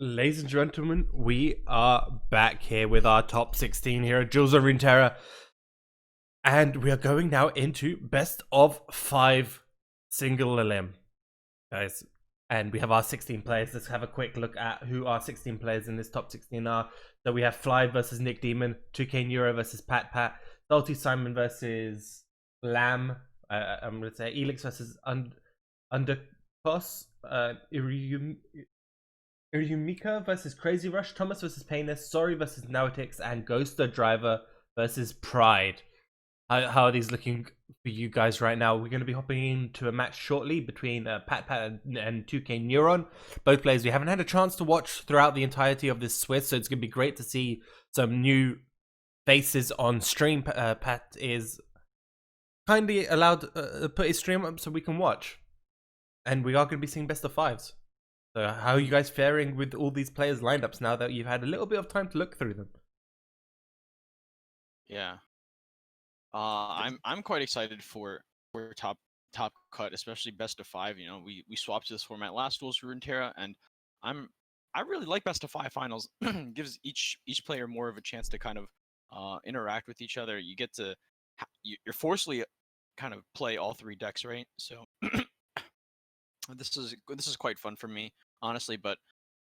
Ladies and gentlemen, we are back here with our top 16 here at Duels of Runeterra. And we are going now into best of 5 single elim, guys. And we have our 16 players. Let's have a quick look at who our 16 players in this top 16 are. So we have Fly versus Nick Demon, 2K Neuro versus Pat Pat, Salty Simon versus Lamb, I'm going to say Elix versus Undercos, Irumika versus Crazy Rush, Thomas versus Painless, Sorry versus Nautix, and Ghoster Driver versus Pride. How are these looking for you guys right now? We're going to be hopping into a match shortly between Pat Pat and 2K Neuron. Both players we haven't had a chance to watch throughout the entirety of this Swiss, so it's going to be great to see some new faces on stream. Pat is kindly allowed to put his stream up so we can watch. And we are going to be seeing best of fives. So how are you guys faring with all these players' lineups now that you've had a little bit of time to look through them? Yeah. I'm quite excited for top cut, especially best of five. You know, we swapped to this format last Duels of Runeterra, and I really like best of five finals. Gives each player more of a chance to kind of interact with each other. You get to you're forcefully kind of play all three decks, right? So this is quite fun for me, honestly. But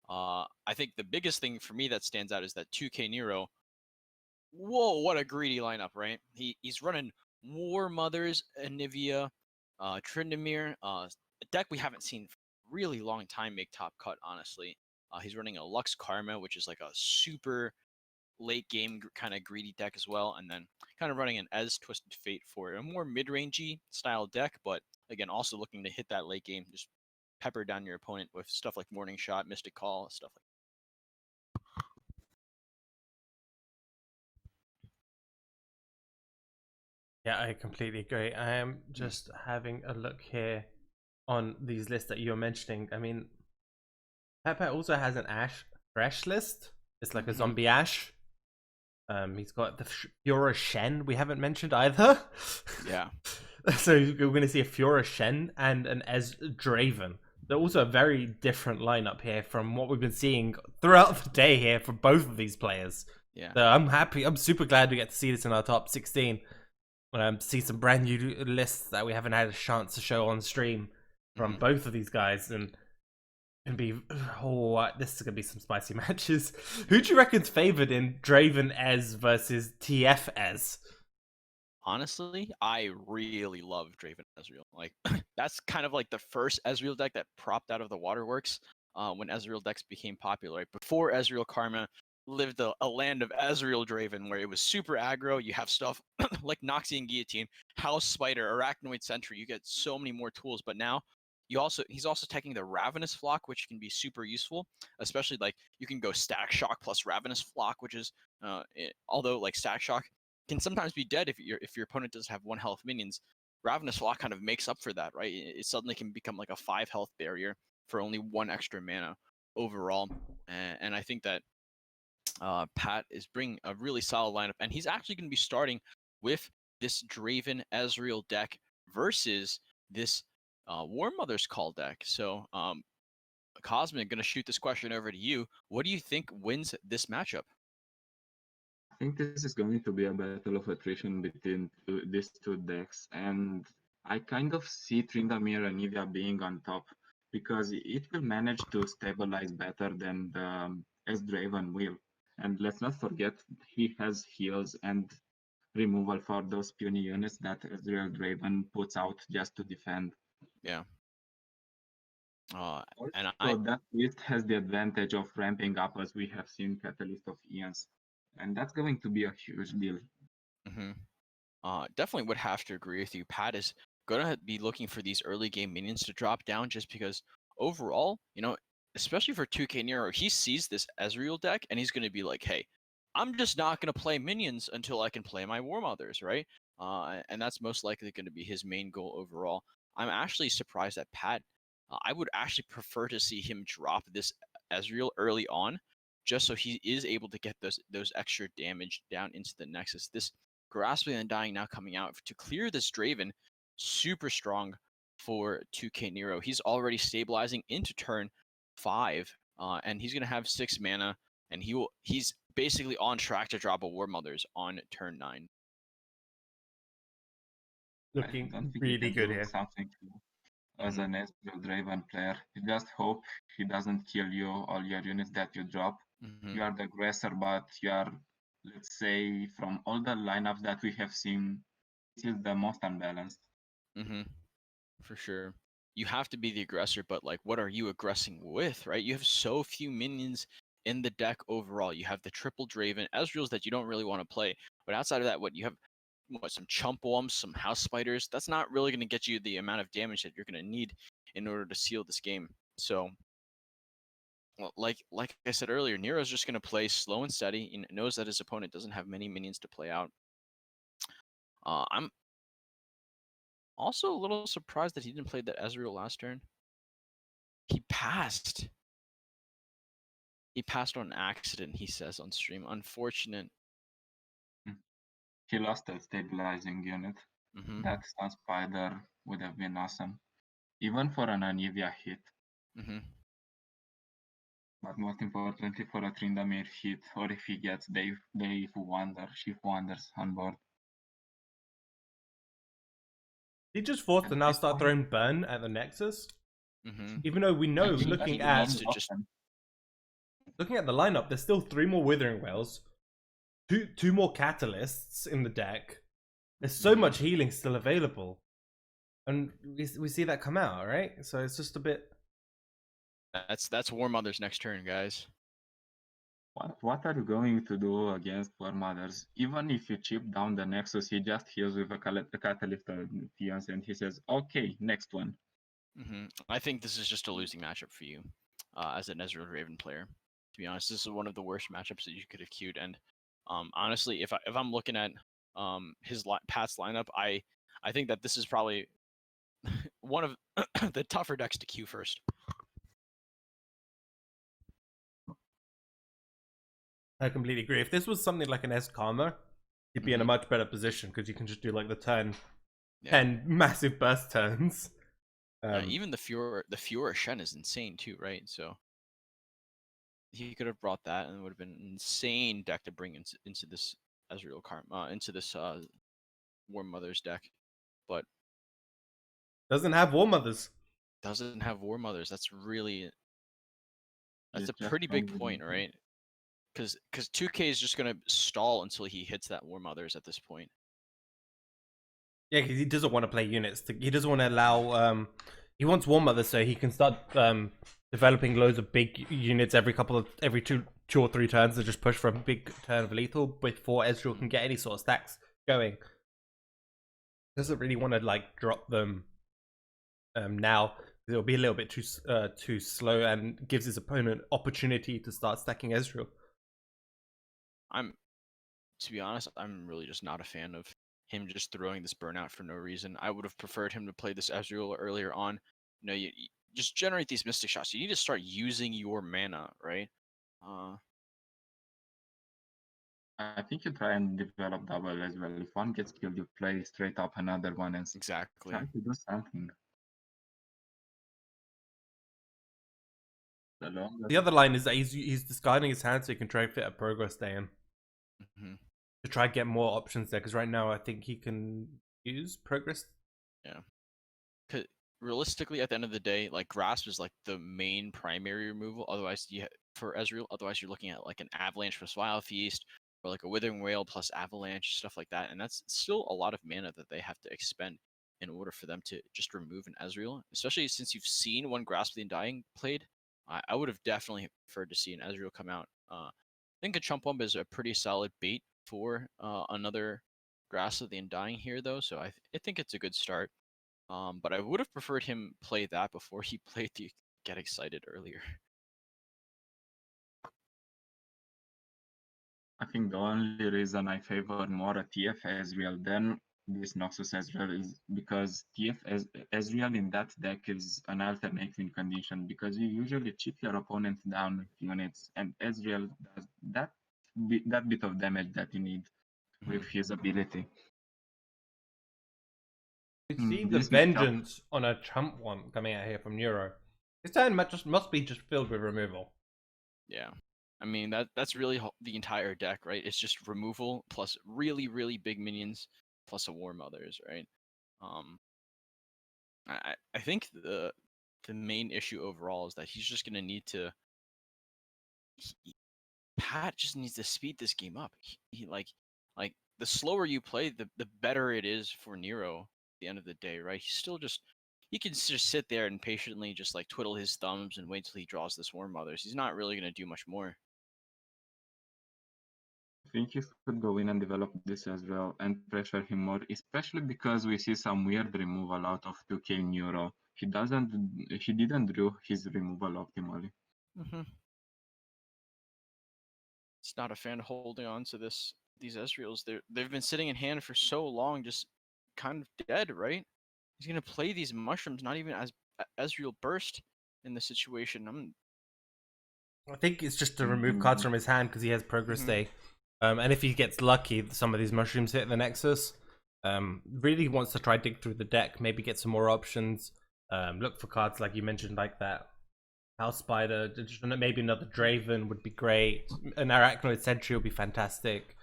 I think the biggest thing for me that stands out is that 2K Nero. Whoa, what a greedy lineup, right? He's running War Mothers, Anivia, Tryndamere, a deck we haven't seen for a really long time make top cut, honestly. He's running a Lux Karma, which is like a super late game kind of greedy deck as well, and then kind of running an Ez Twisted Fate for a more mid-rangey style deck, but again, also looking to hit that late game, just pepper down your opponent with stuff like Morning Shot, Mystic Call, stuff like Yeah, I completely agree. I am just having a look here on these lists that you're mentioning. I mean, Pepe also has an Ash Fresh list. It's like a zombie Ash. He's got the Fiora Shen we haven't mentioned either. Yeah. So we're going to see a Fiora Shen and an Ez Draven. They're also a very different lineup here from what we've been seeing throughout the day here for both of these players. Yeah. So I'm happy. I'm super glad we get to see this in our top 16. See some brand new lists that we haven't had a chance to show on stream from both of these guys, and can be this is gonna be some spicy matches. Who do you reckon's favored in Draven Ez versus TF Ez? Honestly, I really love Draven Ezreal. Like that's kind of like the first Ezreal deck that propped out of the waterworks when Ezreal decks became popular. Right? Before Ezreal Karma lived a land of Ezreal Draven where it was super aggro. You have stuff like Noxian Guillotine, House Spider, Arachnoid Sentry. You get so many more tools, but now he's also taking the Ravenous Flock, which can be super useful, especially like you can go Static Shock plus Ravenous Flock, which is although like Static Shock can sometimes be dead if your opponent doesn't have 1 health minions. Ravenous Flock kind of makes up for that, right? It suddenly can become like a 5 health barrier for only 1 extra mana overall, and I think that Pat is bringing a really solid lineup, and he's actually going to be starting with this Draven Ezreal deck versus this War Mother's Call deck. So, Cosmic, going to shoot this question over to you. What do you think wins this matchup? I think this is going to be a battle of attrition between these two decks, and I kind of see Tryndamere and Nivea being on top because it will manage to stabilize better than the S-Draven will. And let's not forget, he has heals and removal for those puny units that Ezreal Draven puts out just to defend. Yeah. And So that list has the advantage of ramping up as we have seen Catalyst of Eons. And that's going to be a huge deal. Definitely would have to agree with you. Pat is gonna be looking for these early game minions to drop down just because overall, you know, especially for 2K Nero, he sees this Ezreal deck and he's gonna be like, hey, I'm just not gonna play minions until I can play my War Mothers, right? And that's most likely gonna be his main goal overall. I'm actually surprised that Pat. I would actually prefer to see him drop this Ezreal early on, just so he is able to get those extra damage down into the Nexus. This Grasping and Dying now coming out to clear this Draven, super strong for 2K Nero. He's already stabilizing into turn 5 and he's gonna have 6 mana, and he's basically on track to drop a War Mothers on turn 9. I Looking don't think he really can good do here. something as an Ezreal Draven player. You just hope he doesn't kill you all your units that you drop. Mm-hmm. You are the aggressor, but you are, let's say, from all the lineups that we have seen, this is the most unbalanced. Mm-hmm. For sure. You have to be the aggressor, but like, what are you aggressing with, right? You have so few minions in the deck overall. You have the triple Draven, Ezreals that you don't really want to play. But outside of that, what you have, some Chump Wumps, some House Spiders. That's not really going to get you the amount of damage that you're going to need in order to seal this game. So, well, like I said earlier, Nero's just going to play slow and steady. He knows that his opponent doesn't have many minions to play out. I'm also a little surprised that he didn't play that Ezreal last turn. He passed. He passed on accident, he says on stream. Unfortunate. He lost a stabilizing unit. Mm-hmm. That Sun Spider would have been awesome, even for an Anivia hit. Mm-hmm. But most importantly, for a Tryndamere hit, or if he gets Dave Shift Wonders on board. He just forced to At now this start point, throwing burn at the Nexus. Mm-hmm. Even though we know, I think looking he at needs to just the lineup, there's still 3 more Withering Wells, two more Catalysts in the deck. There's so much healing still available, and we see that come out, right? So it's just a bit. That's War Mother's next turn, guys. What are you going to do against War Mothers? Even if you chip down the Nexus, he just heals with a Catalyst Theons, and he says, okay, next one. Mm-hmm. I think this is just a losing matchup for you as an Ezreal Raven player. To be honest, this is one of the worst matchups that you could have queued. And honestly, if I'm looking at his Pat's lineup, I think that this is probably one of the tougher decks to queue first. I completely agree. If this was something like an S Karma, you'd be in a much better position because you can just do like the 10 massive burst turns. Even the Fiora Shen is insane too, right? So he could have brought that, and it would have been an insane deck to bring into this Ezreal Karma, into this War Mothers deck, but doesn't have War Mothers. Doesn't have War Mothers. That's a pretty big point, right? Because 2K is just gonna stall until he hits that War Mothers at this point. Yeah, because he doesn't want to play units. He doesn't want to allow. He wants War Mothers so he can start developing loads of big units every two or three turns and just push for a big turn of lethal before Ezreal can get any sort of stacks going. Doesn't really want to like drop them now. It'll be a little bit too slow and gives his opponent opportunity to start stacking Ezreal. To be honest, I'm really just not a fan of him just throwing this burnout for no reason. I would have preferred him to play this Ezreal earlier on. You just generate these Mystic Shots. You need to start using your mana, right? I think you try and develop double as well. If one gets killed, you play straight up another one and Exactly. try to do something. The other line is that he's discarding his hand so he can try and fit a progress day in. To try and get more options there, because right now I think he can use progress. Yeah. Cause realistically, at the end of the day, like Grasp is like the main primary removal. Otherwise, for Ezreal, otherwise you're looking at like an Avalanche plus Wild Feast, or like a Withering Wail plus Avalanche, stuff like that. And that's still a lot of mana that they have to expend in order for them to just remove an Ezreal. Especially since you've seen one Grasp of the Undying played, I would have definitely preferred to see an Ezreal come out. I think a Chump Wump is a pretty solid bait for another Grasp of the Undying here, though. So I think it's a good start. But I would have preferred him play that before he played the Get Excited earlier. I think the only reason I favor more a TF Ezreal than this Noxus Ezreal is because TF Ezreal in that deck is an alternate win condition because you usually chip your opponent down with units, and Ezreal does that bit of damage that you need with his ability. You see the vengeance on a Chump one coming out here from Neuro. His turn must be just filled with removal. Yeah. I mean that's really the entire deck, right? It's just removal plus really big minions plus a War Mothers, right? Um, I think the main issue overall is that he's just gonna need to. Pat just needs to speed this game up. He like the slower you play, the better it is for Nero at the end of the day, right? He's still just he can just sit there and patiently just like twiddle his thumbs and wait till he draws this War Mothers. He's not really gonna do much more. I think you could go in and develop this as well and pressure him more, especially because we see some weird removal out of 2K Neuro. He didn't do his removal optimally. Mm-hmm. It's not a fan holding on to these Ezreals. They've been sitting in hand for so long, just kind of dead, right? He's gonna play these mushrooms, not even as Ezreal burst in the situation. I think it's just to remove cards Mhm. from his hand because he has progress Mhm. day. And if he gets lucky, some of these mushrooms hit the Nexus. Really wants to try dig through the deck, maybe get some more options. Look for cards like you mentioned, like that House Spider. Maybe another Draven would be great. An Arachnoid Sentry would be fantastic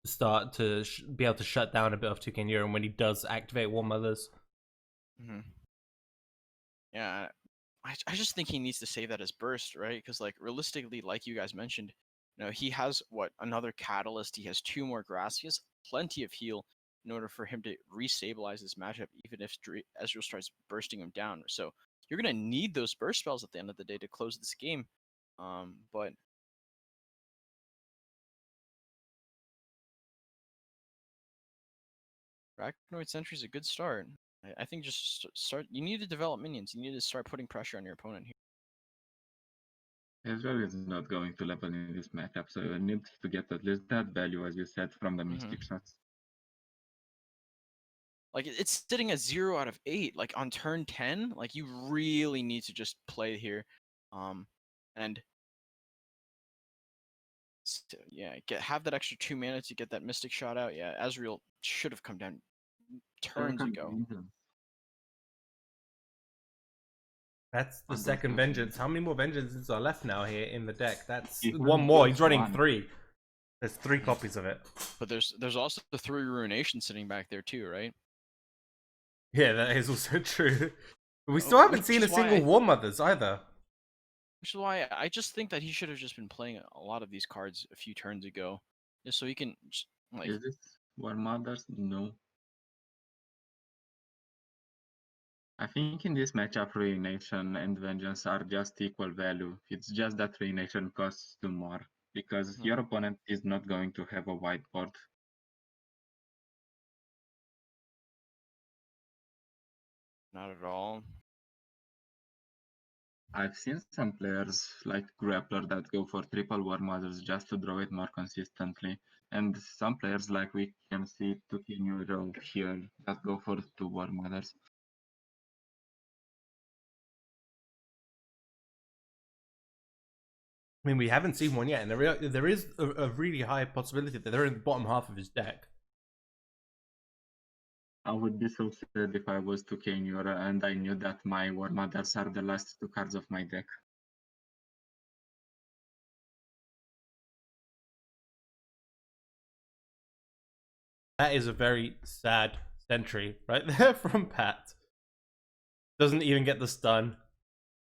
to start to be able to shut down a bit of Toucan Urine when he does activate War Mothers. Mhm. Yeah, I just think he needs to save that as burst, right? Because like realistically, like you guys mentioned, he has what another catalyst. He has two more grass. He has plenty of heal in order for him to restabilize this matchup, even if Ezreal starts bursting him down. So you're gonna need those burst spells at the end of the day to close this game. But Arachnoid Sentry is a good start. I think just start. You need to develop minions. You need to start putting pressure on your opponent here. Ezreal is not going to level in this matchup, so you need to get at least that value, as you said, from the Hmm. Mystic shots. Like it's sitting at 0 out of 8. Like on turn 10, like you really need to just play here, and yeah, have that extra 2 mana to get that Mystic shot out. Yeah, Ezreal should have come down turns Second ago. Vengeance That's the on those second mushrooms. Vengeance. How many more Vengeances are left now here in the deck? That's He one has more. just He's running one. 3. There's 3 Mhm. copies of it. But there's also the 3 Ruination sitting back there too, right? Yeah, that is also true. But we still haven't Which seen a is why single War Mothers either. I just think that he should have just been playing a lot of these cards a few turns ago, just so he can just, like. Is this War Mothers? No. I think in this matchup, Ruination and Vengeance are just equal value. It's just that Ruination costs 2 more, because Mhm. your opponent is not going to have a whiteboard. Not at all. I've seen some players like Grappler that go for triple War Mothers just to draw it more consistently, and some players like we can see Tuki Neuro here that go for 2 War Mothers. I mean, we haven't seen one yet, and there is a really high possibility that they're in the bottom half of his deck. I would be so sad if I was Tuki Neuro and I knew that my War Mothers are the last 2 cards of my deck. That is a very sad sentry right there from Pat. Doesn't even get the stun.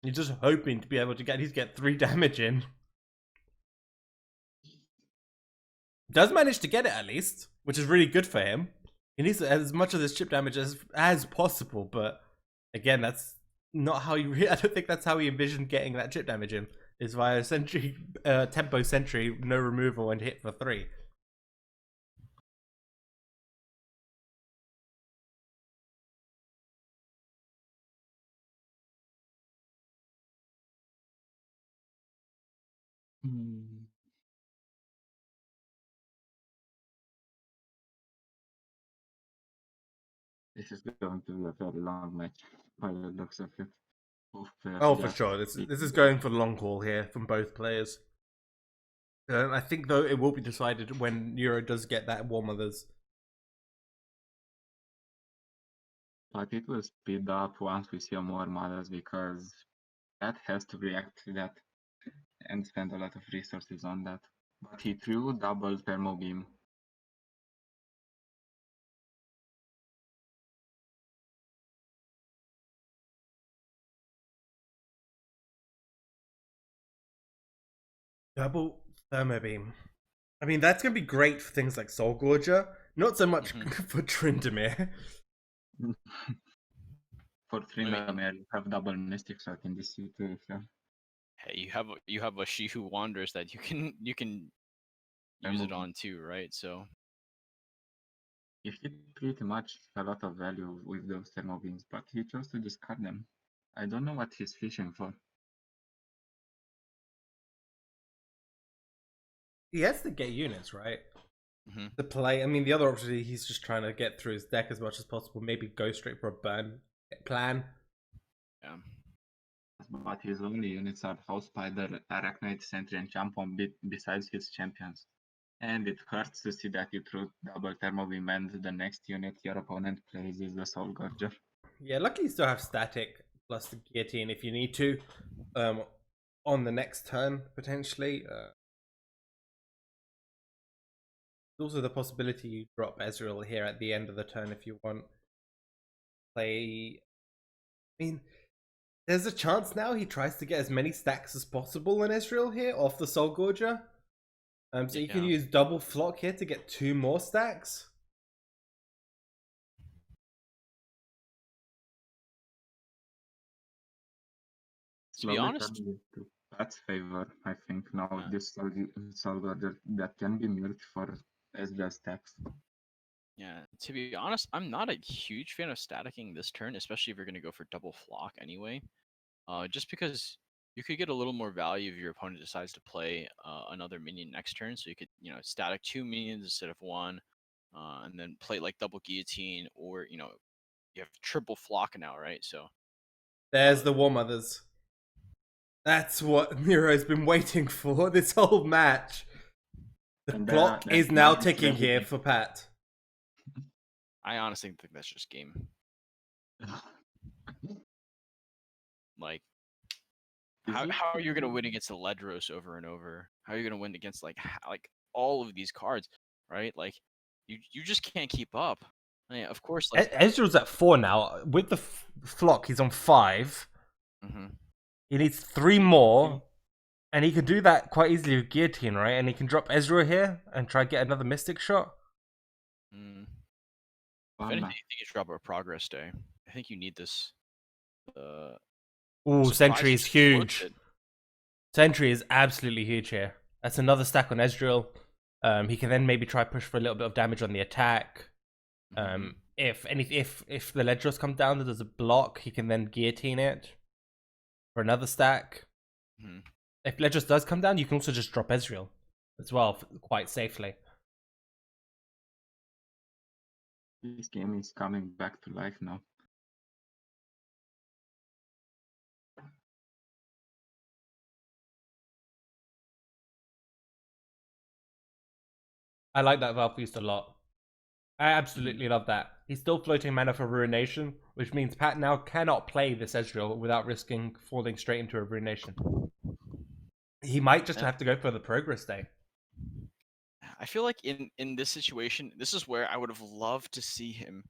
He's just hoping to be able to get 3 damage in. Does manage to get it at least, which is really good for him. He needs as much of this chip damage as possible, but again, that's not how you. I don't think that's how he envisioned getting that chip damage in. Is via sentry, tempo sentry, no removal, and hit for 3. Hmm. This is going to be a very long match by the looks of it. Both players Oh, for just sure. This is beating going for the long haul here from both players. I think though it will be decided when Euro does get that War Mothers. But it will speed up once we see more models because that has to react to that. and spend a lot of resources on that. But he threw double thermo beam. Double thermo beam. I mean, that's gonna be great for things like Soul Gorger. Not so much for Tryndamere. For I mean, Tryndamere, you have double Mystic Shot in this situation. hey, you have a She Who Wanders that you can use it on too, right? So You hit pretty much a lot of value with those thermo beams, but he chose to discard them. I don't know what he's fishing for. He has to get units, right? mhm. To play. I mean, the other option is he's just trying to get through his deck as much as possible. Maybe go straight for a burn plan. Yeah. But his only units are House Spider, Arachnid, Sentry, and Champon besides his champions. And it hurts to see that you threw double thermo beam and the next unit your opponent plays is the Soul Gorger. Yeah, luckily you still have static plus the guillotine if you need to. On the next turn, potentially. There's also the possibility you drop Ezreal here at the end of the turn if you want. Play. I mean, there's a chance now he tries to get as many stacks as possible on Ezreal here off the Soul Gorger. So you can use double flock here to get 2 more stacks. To be honest, to Pat's favor, I think now this Soul Gorger that can be milked for Ezreal stacks. yeah. To be honest, I'm not a huge fan of staticking this turn, especially if you're going to go for double flock anyway. Just because you could get a little more value if your opponent decides to play another minion next turn, so you could static 2 minions instead of 1, and then play like double guillotine, or you have triple flock now, right? So There's the War Mothers. That's what Miro's been waiting for this whole match. The clock is now ticking here for Pat. I honestly think that's just game. Like, how are you gonna win against the Ledros over and over? How are you gonna win against like all of these cards, right? Like, you just can't keep up. I mean, of course, like Ezreal's at 4 now. With the flock, he's on 5. He needs 3 more. And he can do that quite easily with Guillotine, right? And he can drop Ezreal here and try to get another Mystic Shot. If anything, I think you should drop a Progress Day. I think you need this. Ooh, Sentry is huge. Sentry is absolutely huge here. That's another stack on Ezreal. He can then maybe try push for a little bit of damage on the attack. If the Ledros come down, there's a block. He can then Guillotine it for another stack. If Ledros does come down, you can also just drop Ezreal as well, quite safely. This game is coming back to life now. I like that Valve Feast a lot. I absolutely love that. He's still floating mana for Ruination, which means Pat now cannot play this Ezreal without risking falling straight into a Ruination. He might just have to go for the Progress Day. I feel like in this situation, this is where I would have loved to see him,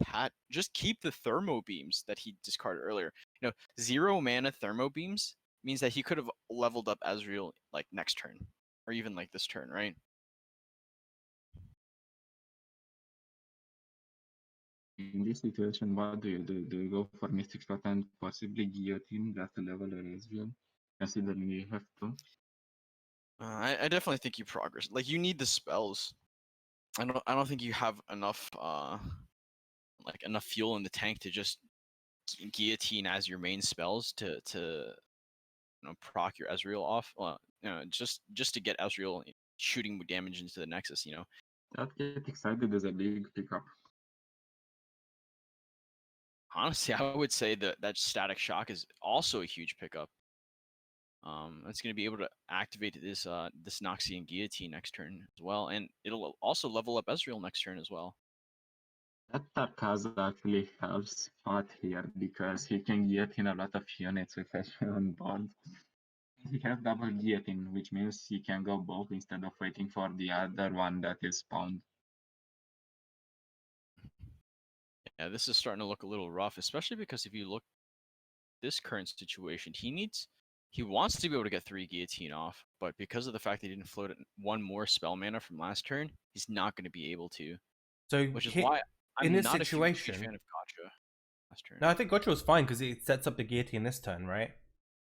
Pat, just keep the Thermo Beams that he discarded earlier. 0 mana Thermo Beams means that he could have leveled up Ezreal like next turn, or even like this turn, right? In this situation, what do you do? Do you go for Mystic Shot and possibly Guillotine just to level your Ezreal, considering you have to? I definitely think you progress. Like, you need the spells. I don't think you have enough enough fuel in the tank to just guillotine as your main spells to proc your Ezreal off. Well, just to get Ezreal shooting damage into the Nexus. That Get Excited is a big pickup. Honestly, I would say that Static Shock is also a huge pickup. It's going to be able to activate this Noxian Guillotine next turn as well, and it'll also level up Ezreal next turn as well. That Tarkaza actually helps Pat here because he can guillotine a lot of units with Ezreal on board. he has double guillotine, which means he can go both instead of waiting for the other one that is spawned. Yeah, this is starting to look a little rough, especially because if you look this current situation, he wants to be able to get 3 guillotine off, but because of the fact that he didn't float one more spell mana from last turn, he's not going to be able to. So Which is why in I'm this not a huge fan situation, of Gotcha last turn. no, I think Gotcha was fine because it sets up the guillotine this turn, right?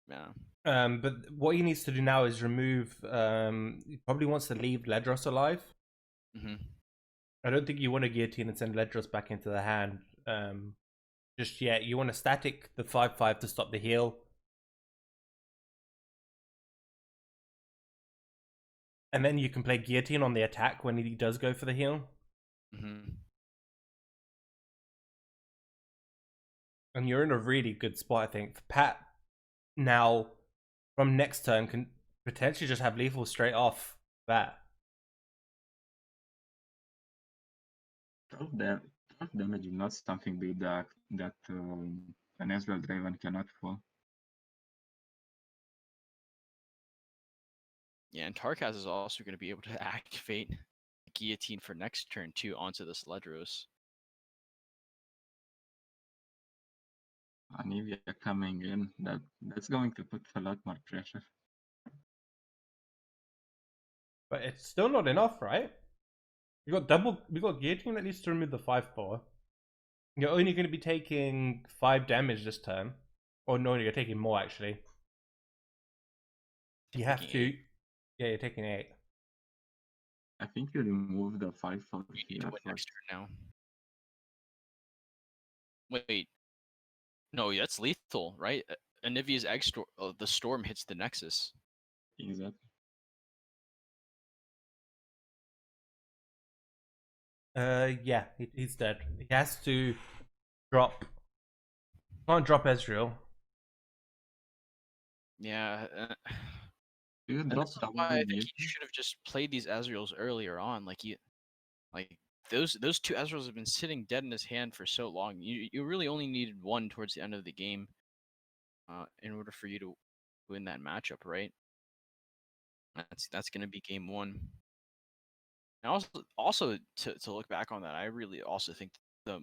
Yeah. But what he needs to do now is remove. He probably wants to leave Ledros alive. Mm-hmm. I don't think you want to guillotine and send Ledros back into the hand just yet. You want to static the 5/5 to stop the heal. And then you can play guillotine on the attack when he does go for the heal. Mm-hmm. And you're in a really good spot, I think. Pat now, from next turn, can potentially just have lethal straight off that. 12 damage is not something big that an Ezreal Draven cannot fall. Yeah, and Tarkaz is also going to be able to activate guillotine for next turn too onto this Ledros. Anivia coming in, that's going to put a lot more pressure. But it's still not enough, right? We got guillotine that needs to remove the 5/4. You're only going to be taking 5 damage this turn. Or no, you're taking more actually. You have to. 8. Yeah, you're taking 8. I think you remove the 5 for You need to here win first. next turn now. Wait. No, that's lethal, right? Anivia's egg storm. The storm hits the Nexus. Exactly. Yeah, he's dead. He has to drop. Can't drop Ezreal. Yeah. You And drop this is double why I think guillotine. he should have just played these Ezreals earlier on. Like those 2 Ezreals have been sitting dead in his hand for so long. You really only needed one towards the end of the game, in order for you to win that matchup, right? That's going to be game 1. And also to look back on that, I really also think the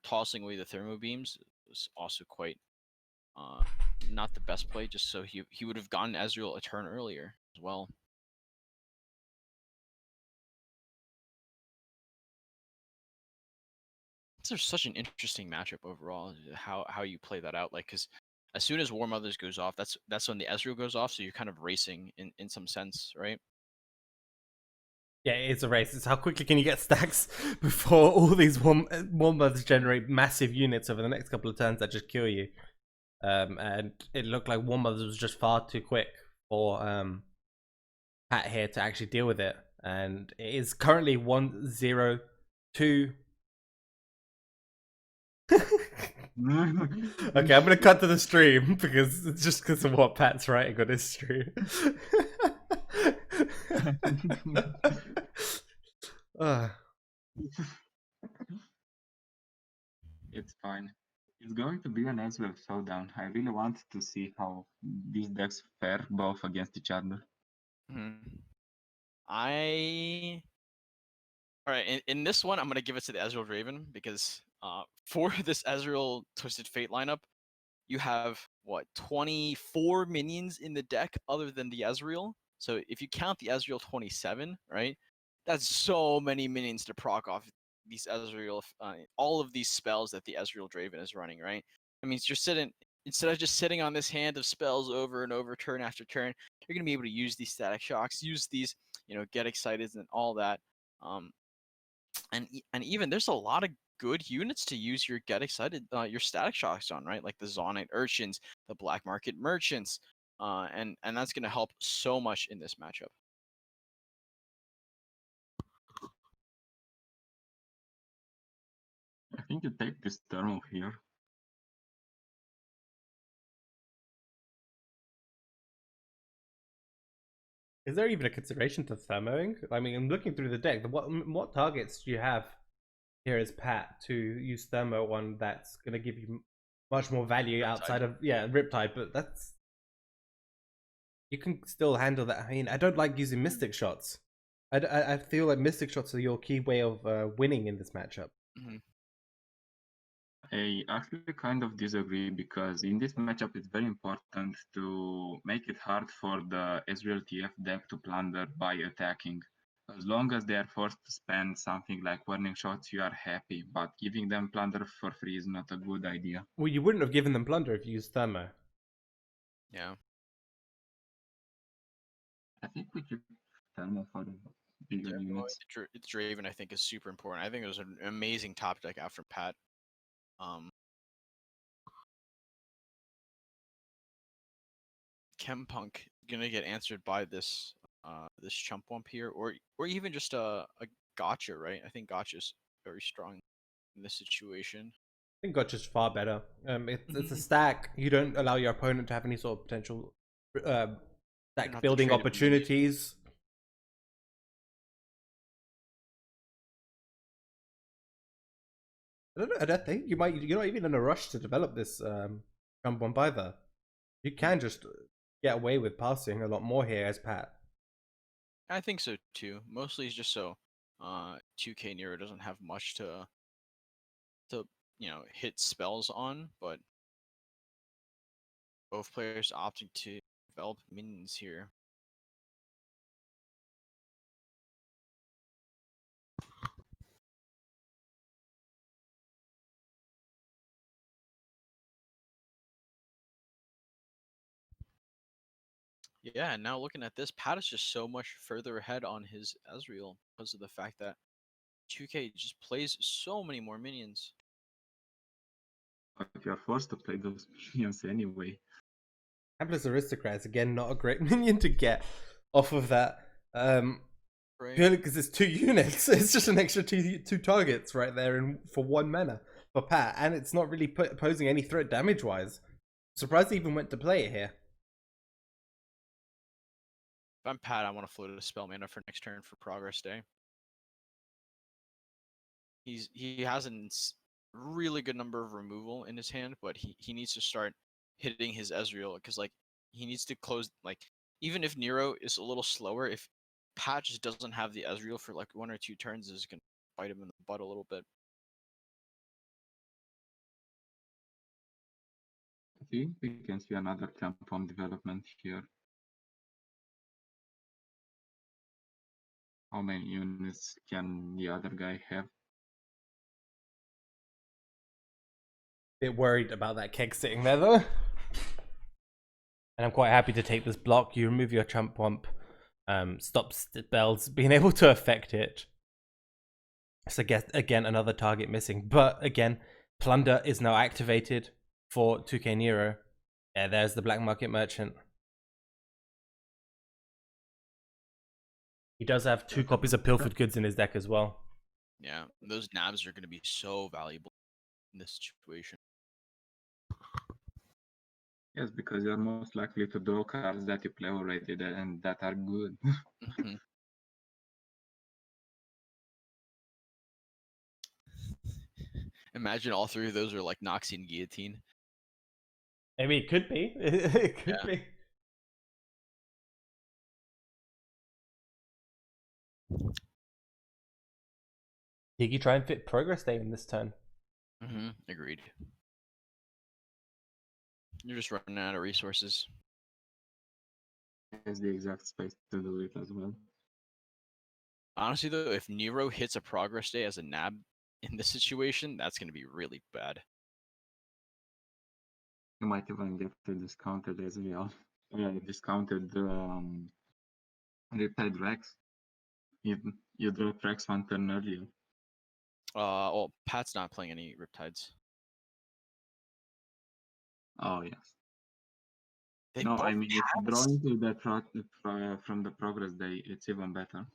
tossing away the thermo beams was also quite not the best play. Just so he would have gotten Ezreal a turn earlier as well. It's such an interesting matchup overall. How you play that out, like because as soon as War Mothers goes off, that's when the Ezreal goes off. So you're kind of racing in some sense, right? Yeah, it's a race. It's how quickly can you get stacks before all these Wombats generate massive units over the next couple of turns that just kill you. And it looked like Wombats was just far too quick for Pat here to actually deal with it. And it is currently 1-0-2. Okay, I'm gonna cut to the stream because it's just because of what Pat's writing on his stream. It's fine. It's going to be an Ezreal showdown. I really want to see how these decks fare both against each other. All right, in this one, I'm gonna give it to the Ezreal Draven because for this Ezreal Twisted Fate lineup, you have what 24 minions in the deck other than the Ezreal. So if you count the Ezreal 27, right, that's so many minions to proc off these Ezreal, all of these spells that the Ezreal Draven is running, right? I mean, you're sitting instead of just sitting on this hand of spells over and over, turn after turn, you're gonna be able to use these static shocks, use these, get excited and all that. And even there's a lot of good units to use your get excited your static shocks on, right? Like the Zonite Urchins, the Black Market Merchants, and that's going to help so much in this matchup. I think you take this thermal here. Is there even a consideration to thermoing? I mean, I'm looking through the deck. What targets do you have here as Pat to use thermo on that's going to give you much more value Riptide. outside of Riptide? But that's you can still handle that. I mean, I don't like using Mystic Shots. I feel like Mystic Shots are your key way of winning in this matchup. Mm-hmm. I actually kind of disagree because in this matchup it's very important to make it hard for the Ezreal TF deck to plunder by attacking. As long as they are forced to spend something like warning shots, you are happy, but giving them plunder for free is not a good idea. Well, you wouldn't have given them Plunder if you used Thermo. Yeah. I think we should Thermo for the bigger units. It's Draven, I think, is super important. I think it was an amazing top deck after Pat. Chempunk gonna get answered by this this chump wump here, or even just a gotcha, right? I think gotcha's very strong in this situation. I think Gotcha's far better. It's a stack. You don't allow your opponent to have any sort of potential stack building opportunities. I don't know. I don't think you're not even in a rush to develop this jump bomb either. You can just get away with passing a lot more here as Pat. I think so too. Mostly it's just so 2K Nero doesn't have much to hit spells on, but both players opting to develop minions here. Yeah, and now looking at this, Pat is just so much further ahead on his Ezreal because of the fact that 2K just plays so many more minions. But you're forced to play those minions anyway. Hapless Aristocrats, again, not a great minion to get off of that. Right. Purely because it's 2 units. It's just an extra two targets right there and for 1 mana for Pat. And it's not really posing any threat damage-wise. Surprised he even went to play it here. If I'm Pat, I want to float a spell mana for next turn for Progress Day. He has a really good number of removal in his hand, but he needs to start hitting his Ezreal because like he needs to close, like, even if Nero is a little slower, if Pat just doesn't have the Ezreal for like 1 or 2 turns, is gonna bite him in the butt a little bit. I think we can see another jump bomb development here. How many units can the other guy have? Bit worried about that keg sitting there though. And I'm quite happy to take this block. You remove your chump wump, stops spells being able to affect it. So again, another target missing. But again, Plunder is now activated for 2K Nero. Yeah, there's the Black Market Merchant. He does have 2 copies of Pilfered Goods in his deck as well. Yeah, those nabs are going to be so valuable in this situation. Yes, because you're most likely to draw cards that you play already and that are good. Mm-hmm. Imagine all 3 of those are like Noxian Guillotine. Maybe it could be. It could be. Diggy try and fit Progress Day in this turn. Mm-hmm. Agreed. You're just running out of resources. Has the exact space to do it as well. Honestly, though, if Nero hits a Progress Day as a nab in this situation, that's going to be really bad. You might even get the discounted as well. Discounted Riptide Rex. You draw Rex 1 turn earlier. Well, Pat's not playing any Riptides. Oh, yes. They No, both I mean, if have drawing to that from the Progress Day, it's even better.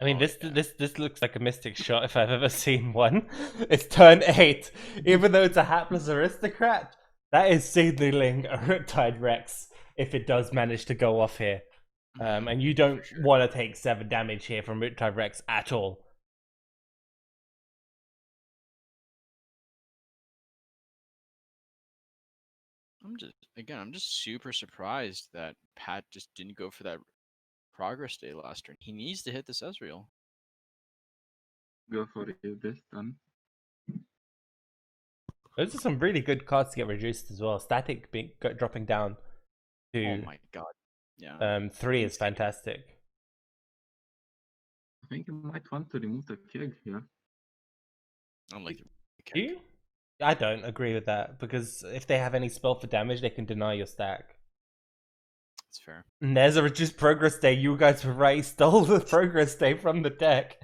I mean, Oh, this looks like a Mystic Shot if I've ever seen one. It's turn 8. Even though it's a Hapless Aristocrat, that is signaling a Riptide Rex if it does manage to go off here. And you don't want to take 7 damage here from Riptide Rex at all. I'm just super surprised that Pat just didn't go for that progress day last turn. He needs to hit this Ezreal. Go for it this turn. Those are some really good cards to get reduced as well. Static dropping down Oh to my god. Yeah. 3 is fantastic. I think you might want to remove the keg here. Unlike Do you? I don't agree with that because if they have any spell for damage, they can deny your stack. That's fair. And there's a reduced progress day. You guys were right. He stole the progress day from the deck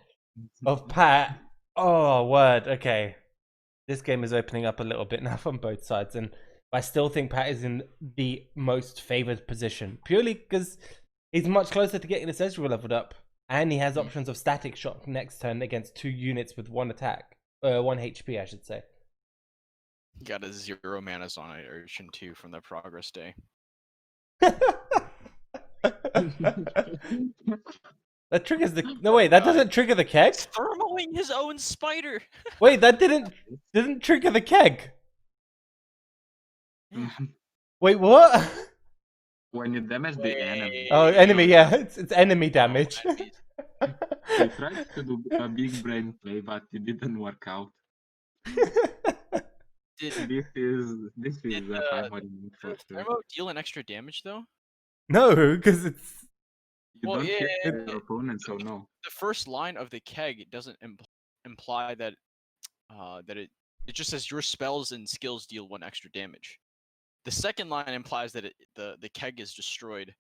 of Pat. Oh, word. Okay. This game is opening up a little bit now from both sides. And I still think Pat is in the most favored position. Purely because he's much closer to getting his Ezreal leveled up. And he has options of static shock next turn against 2 units with 1 attack. 1 HP, I should say. Got a 0 mana Zonite Urchin too from the progress day. That triggers the. No, wait, that doesn't trigger the keg? He's thermoing his own spider! Wait, that didn't trigger the keg. Wait, what? When you damage the enemy. Oh, enemy, yeah, it's enemy damage. He tried to do a big brain play, but it didn't work out. This is a high money move for Did sure. Thermo deal an extra damage though? No, because it's. You Well, don't hit yeah, your opponent, so no. The first line of the keg doesn't imply that it just says your spells and skills deal 1 extra damage. The second line implies that the keg is destroyed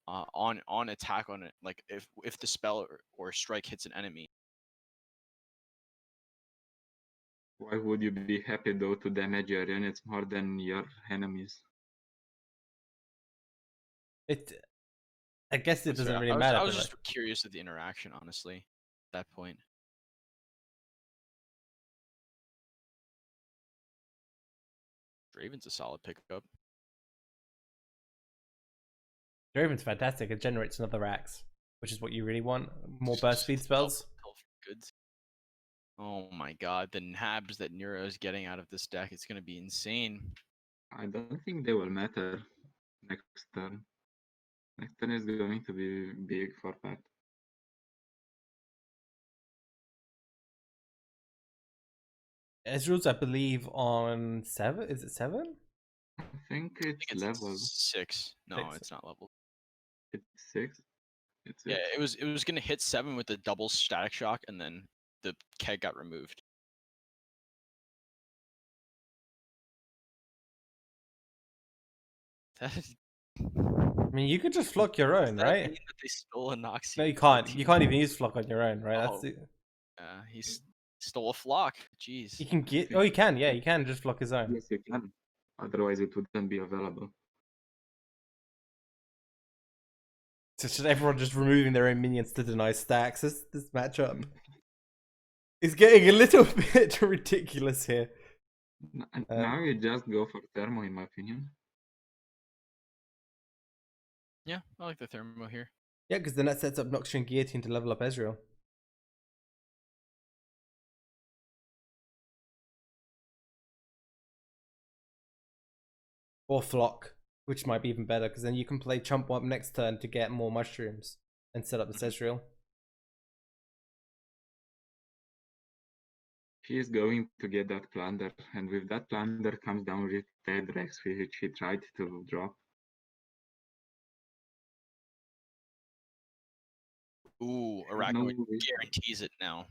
on attack on it, like if the spell or strike hits an enemy. Why would you be happy though to damage your units more than your enemies? I guess it Sorry, doesn't really matter. I was but just curious of the interaction, honestly, at that point. Draven's a solid pickup. Draven's fantastic. It generates another axe, which is what you really want. More burst speed spells. Goods. Oh my god, the nabs that Nero is getting out of this deck, it's going to be insane. I don't think they will matter next turn. Next turn is going to be big for Pat. Ezreal's, I believe, on 7. Is it 7? I think I it's think level. 6. No, 6. it's not level. It's 6. It's Yeah, it was going to hit 7 with the double static shock, and then the keg got removed. That is, I mean, you could just flock your own, does that right? mean that they stole a Noxie? No, you can't. You can't even use flock on your own, right? That's Oh. it. He stole a flock. Jeez. You can get. Oh, you can. Yeah, you can just flock his own. Yes, you can. Otherwise, it wouldn't be available. So should everyone just removing their own minions to deny stacks? This matchup is getting a little bit ridiculous here. Now you just go for Thermo, in my opinion. Yeah, I like the thermo here. Yeah, because then that sets up Noxian and Guillotine to level up Ezreal. Or Flock, which might be even better, because then you can play Chump Wump next turn to get more mushrooms and set up this Ezreal. He is going to get that plunder, and with that plunder comes down with Ted Rex, which he tried to drop. Ooh, No Arachnoid risk. guarantees it now.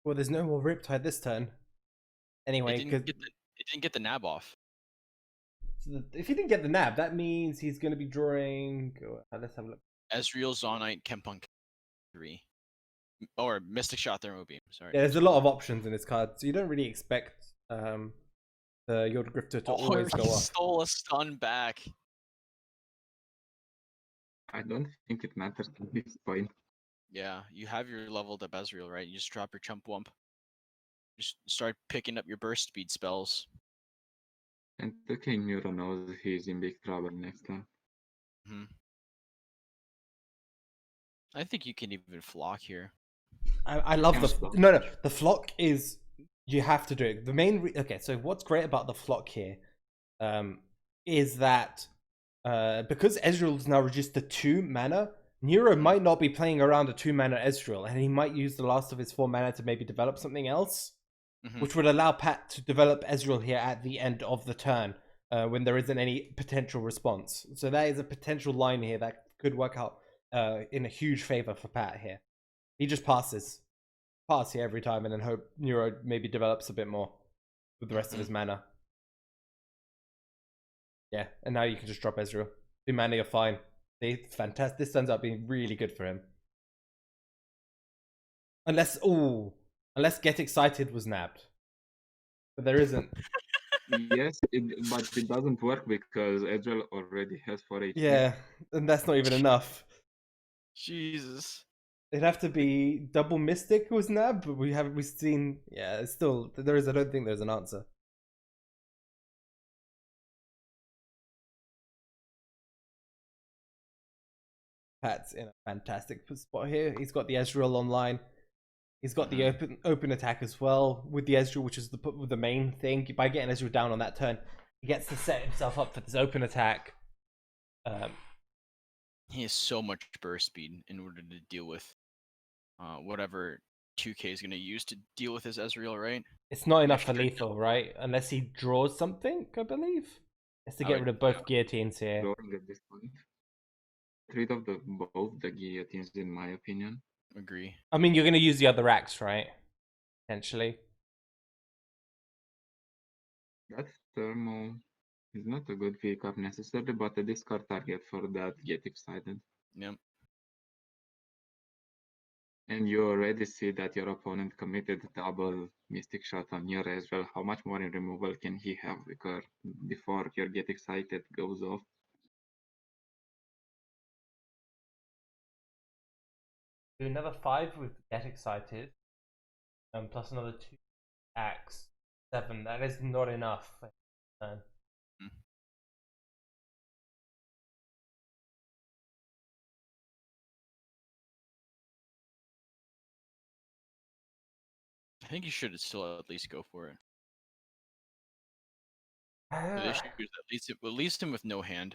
Well, there's no more Riptide this turn. Anyway, It didn't get the nab off. so if he didn't get the nab, that means he's going to be drawing. Let's have a look. Ezreal, Zonite, Kempunk 3. Or Mystic Shot, Thermo Beam. Sorry. Yeah, there's a lot of options in this card, so you don't really expect the Yord Grifter to always go he off. stole a stun back. I don't think it matters at this point. Yeah, you have your leveled up Ezreal, right? You just drop your Chump Wump. Just start picking up your burst speed spells. And the King Neuro knows he's in big trouble next time. Hmm. I think you can even flock here. I love Yeah, the Flock. no. The Flock is You have to do it. The main okay. So what's great about the flock here, is that because Ezreal's now reduced to 2 mana, Nero might not be playing around a 2 mana Ezreal, and he might use the last of his 4 mana to maybe develop something else, which would allow Pat to develop Ezreal here at the end of the turn when there isn't any potential response. So that is a potential line here that could work out in a huge favor for Pat here. He just pass here every time, and then hope Nero maybe develops a bit more with the rest of his mana. Yeah, and now you can just drop Ezreal. 2 mana, you're fine. See, it's fantastic. This turns out being really good for him. Unless Get Excited was nabbed. But there isn't. Yes, but it doesn't work because Ezreal already has 4 HP. Yeah, and that's not even enough. Jesus. It'd have to be double Mystic was nabbed, but we've seen. Yeah, still there is. I don't think there's an answer. Pat's in a fantastic spot here. He's got the Ezreal online. He's got the open attack as well with the Ezreal, which is the main thing. By getting Ezreal down on that turn, he gets to set himself up for this open attack. He has so much burst speed in order to deal with whatever 2K is going to use to deal with his Ezreal, right? It's not enough for lethal, right? Unless he draws something, I believe. Has to get rid of both guillotines here. Drawing at this point. Get rid of both the guillotines, in my opinion. Agree. I mean, you're going to use the other axe, right? Potentially. That thermal is not a good pickup necessarily, but a discard target for that Get Excited. Yep. And you already see that your opponent committed double Mystic Shot on your Ezreal. How much more in removal can he have before your Get Excited goes off? Do another 5 with Get Excited. Plus another 2 axe. 7. That is not enough. I think you should still at least go for it. The issue is that at least him with no hand.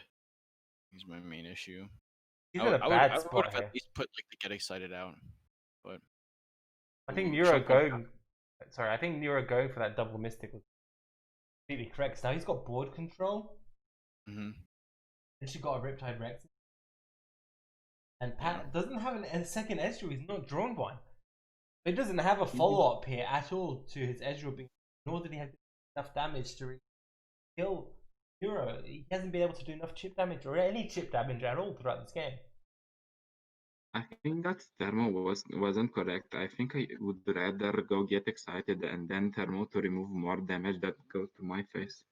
He's my main issue. He's in a bad I spot would have here. at least put like the Get Excited out, but I think Nero going. Sorry, I think Nero going for that double Mystic was completely correct. Now he's got board control. And she got a Riptide Rex. And Pat doesn't have a second Ezreal. He's not drawn one. He doesn't have a follow up here at all to his Ezreal being. Nor did he have enough damage to really kill Nero. He hasn't been able to do enough chip damage or any chip damage at all throughout this game. I think that Thermo wasn't correct. I think I would rather go Get Excited and then Thermo to remove more damage that goes to my face.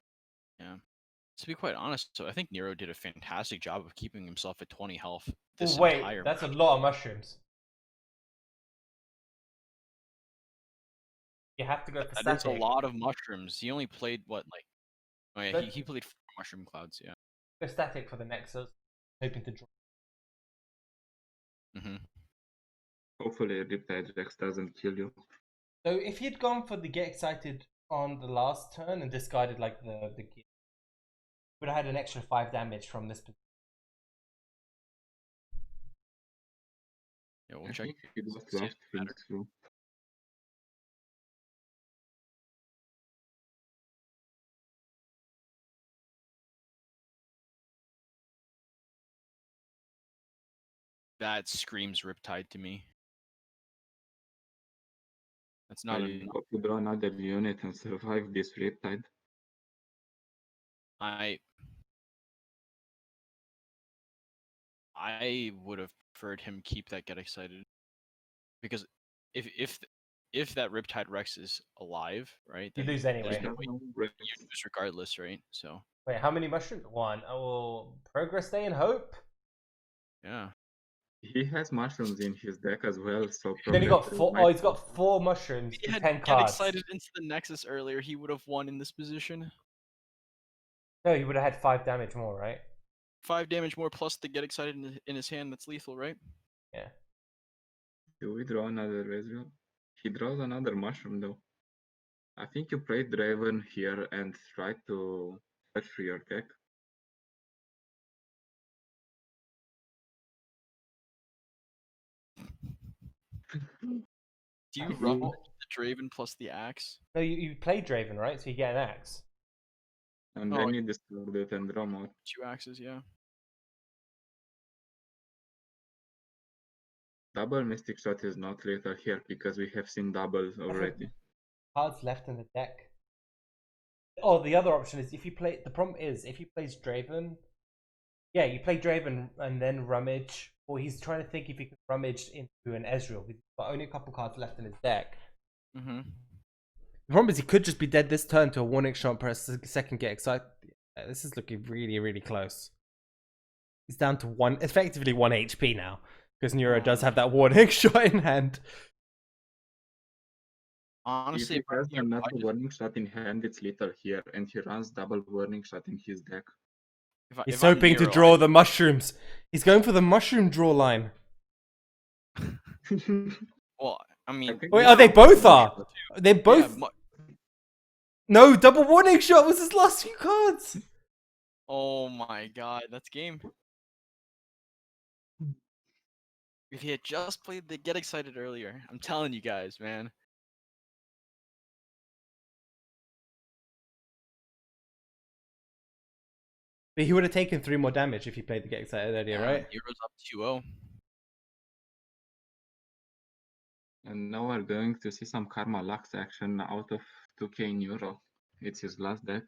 Yeah. To be quite honest, so I think Nero did a fantastic job of keeping himself at 20 health. Wait, that's a lot of mushrooms. You have to go for static. That's a lot of mushrooms. He only played what, like? Oh yeah, he played 4 mushroom clouds. Yeah. Go static for the Nexus, hoping to draw. Hopefully, Riptide Rex doesn't kill you. So if he'd gone for the Get Excited on the last turn and discarded like the gear, would have had an extra 5 damage from this position. Yeah, we'll check. It was last through. That screams Riptide to me. That's not I hope you draw another unit and survive this Riptide. I would have preferred him keep that Get Excited, because if that Riptide Rex is alive, right? You lose anyway. You lose regardless, right? So. Wait, how many mushrooms? 1. Oh, Progress Day and Hope. Yeah. He has mushrooms in his deck as well, so then he got 4. Oh, he's got 4 mushrooms. He had 10 Get cards. Excited into the Nexus earlier. He would have won in this position. No, he would have had 5 damage more, right? 5 damage more plus the Get Excited in his hand. That's lethal, right? Yeah. Do we draw another Ezreal? He draws another mushroom though. I think you played Draven here and tried to search for your deck. Do you I run think- the Draven plus the axe? No, you play Draven, right? So you get an axe. And Oh, then you discard it and draw more. 2 axes, yeah. Double Mystic Shot is not lethal here because we have seen doubles already. Cards left in the deck. Oh, the other option is if you play. The problem is if he plays Draven. Yeah, you play Draven and then rummage, or he's trying to think if he can rummage into an Ezreal. He's got only a couple cards left in his deck. Mm-hmm. The problem is he could just be dead this turn to a warning shot, press second, get excited. Yeah, this is looking really, really close. He's down to effectively 1 HP now, because Neuro does have that warning shot in hand. Honestly, If he has another warning shot in hand, it's lethal here, and he runs double warning shot in his deck. He's hoping to draw the mushrooms. He's going for the mushroom draw line. Well, I mean, Wait, oh, they both are. They both. Yeah, No, double warning shot was his last few cards. oh my god, that's game. If he had just played the Get Excited earlier, I'm telling you guys, man. But he would have taken 3 more damage if he played the Get Excited earlier, right? Heroes up 2-0. And now we're going to see some Karma Lux action out of 2K Neuro. It's his last deck.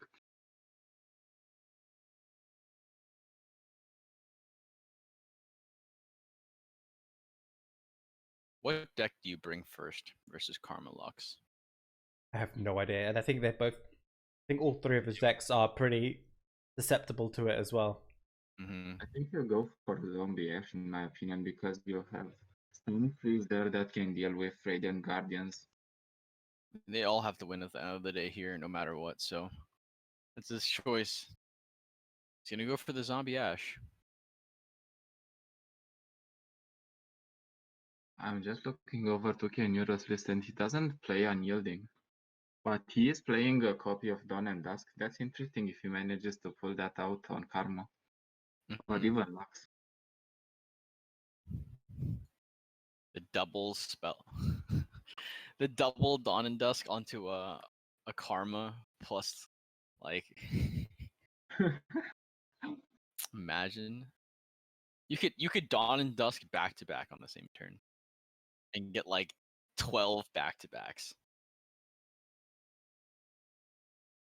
What deck do you bring first versus Karma Lux? I have no idea, and I think they're both. I think all 3 of his decks are pretty susceptible to it as well. Mm-hmm. I think you'll go for Zombie Ash in my opinion because you have Stone Freeze there that can deal with Radiant Guardians. They all have to win at the end of the day here, no matter what. So it's his choice. He's gonna go for the Zombie Ash. I'm just looking over 2K Neuro's list and he doesn't play Unyielding. But he is playing a copy of Dawn and Dusk. That's interesting if he manages to pull that out on Karma. Or Mm-hmm. even Lux. The double spell. The double Dawn and Dusk onto a Karma plus, like, imagine. You could Dawn and Dusk back to back on the same turn, and get like 12 back to backs.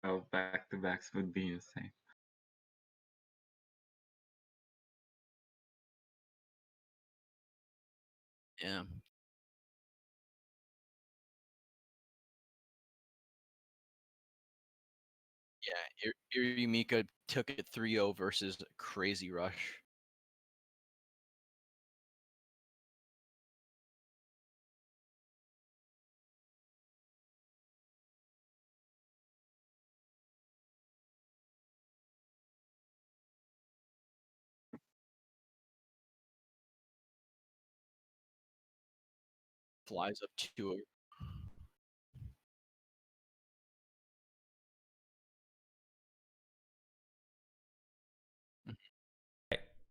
Oh, back-to-backs would be insane. Yeah. Yeah, Mika took it 3-0 versus Crazy Rush. Flies up 2-0.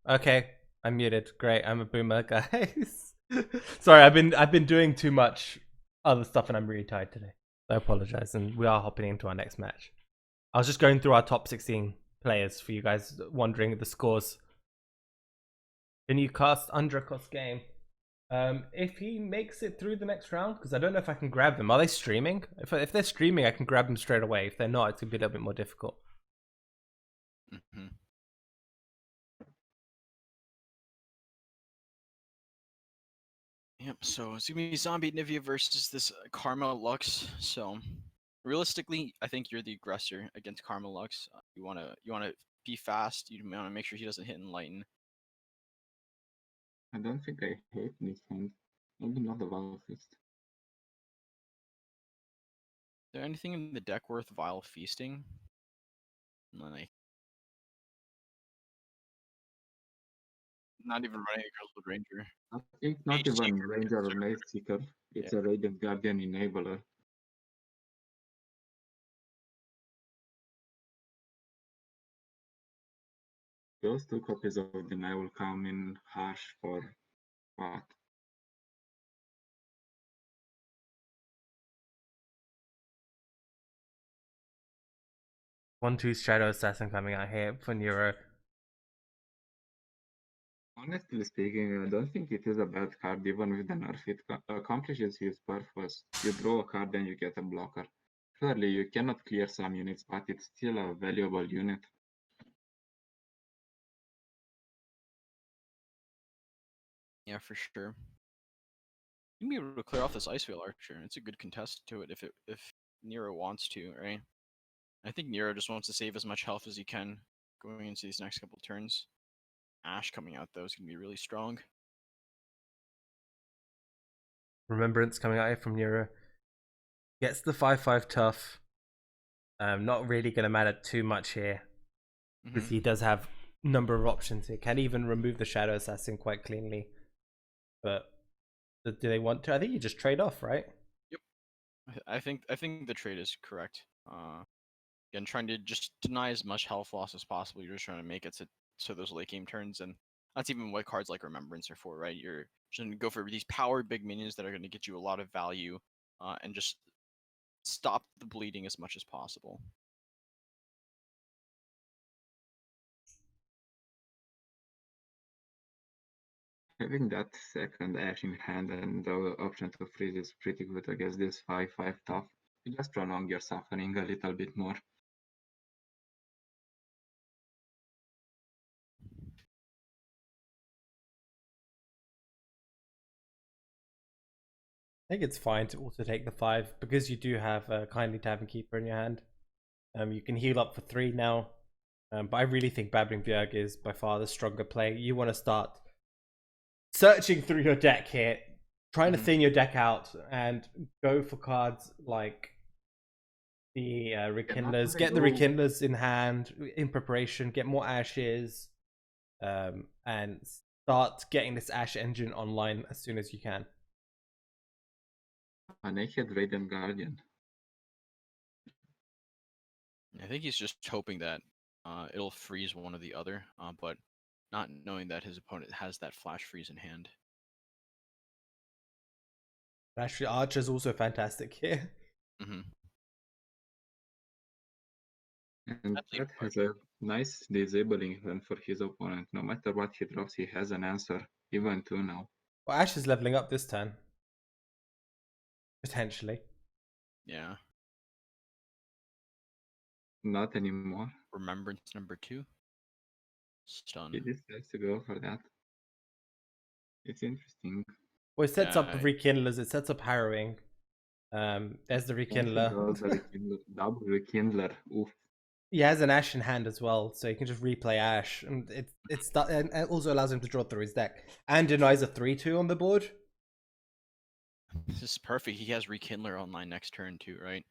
Okay, I'm muted. Great, I'm a boomer, guys. Sorry, I've been doing too much other stuff, and I'm really tired today. I apologize, and we are hopping into our next match. I was just going through our top 16 players for you guys wondering the scores. Can you cast Undrakos game? If he makes it through the next round, because I don't know if I can grab them. Are they streaming? If they're streaming, I can grab them straight away. If they're not, it's gonna be a little bit more difficult. Mm-hmm. Yep, so it's gonna be Zombie Nivea versus this Karma Lux. So realistically, I think you're the aggressor against Karma Lux. You wanna be fast. You wanna make sure he doesn't hit Enlighten. I don't think I hate this hand. Maybe not the Vile Fist. Is there anything in the deck worth Vile Feasting? Like, not even running a Grizzled Ranger. I think not Mage even Seeker, Ranger or Berserker. Maze Seeker. It's a Radiant Guardian enabler. Those 2 copies of Deny will come in harsh for what? One two Shadow Assassin coming out here for Neuro. Honestly speaking, I don't think it is a bad card, even with the nerf. It accomplishes its purpose. You draw a card and you get a blocker. Surely you cannot clear some units, but it's still a valuable unit. Yeah, for sure. You can be able to clear off this Icefield Archer. It's a good contest to it if Nero wants to, right? I think Nero just wants to save as much health as he can going into these next couple turns. Ash coming out though is gonna be really strong. Remembrance coming out here from Neuro. Gets the 5/5 tough. Not really going to matter too much here. Because he does have a number of options here. Can even remove the Shadow Assassin quite cleanly. But do they want to? I think you just trade off, right? Yep. I think the trade is correct. Again, trying to just deny as much health loss as possible. You're just trying to make it so those late game turns, and that's even what cards like Remembrance are for, right? You're just going to go for these powered big minions that are going to get you a lot of value, and just stop the bleeding as much as possible. Having that second Ash in hand and the option to freeze is pretty good against this 5/5 tough. You just prolong your suffering a little bit more. I think it's fine to also take the 5 because you do have a Kindly Tavern Keeper in your hand. You can heal up for 3 now. But I really think Babbling Bjerg is by far the stronger play. You want to start searching through your deck here, trying to thin your deck out and go for cards like the Rekindlers. Get the Rekindlers in hand in preparation, get more Ashes, and start getting this Ash engine online as soon as you can. A Naked Radiant Guardian. I think he's just hoping that it'll freeze one or the other, but not knowing that his opponent has that flash freeze in hand. Actually, Archer's also fantastic here. And that has a nice disabling event for his opponent. No matter what he drops, he has an answer, even 2 now. Well, Ash is leveling up this turn. Potentially. Yeah. Not anymore. Remembrance number 2. Stun. He decides to go for that. It's interesting. Well, it sets up Rekindlers, it sets up Harrowing. There's the Rekindler. Double Rekindler. Oof. He has an Ash in hand as well, so he can just replay Ash, and it also allows him to draw through his deck and denies a 3/2 on the board. This is perfect. He has Rekindler online next turn too, right?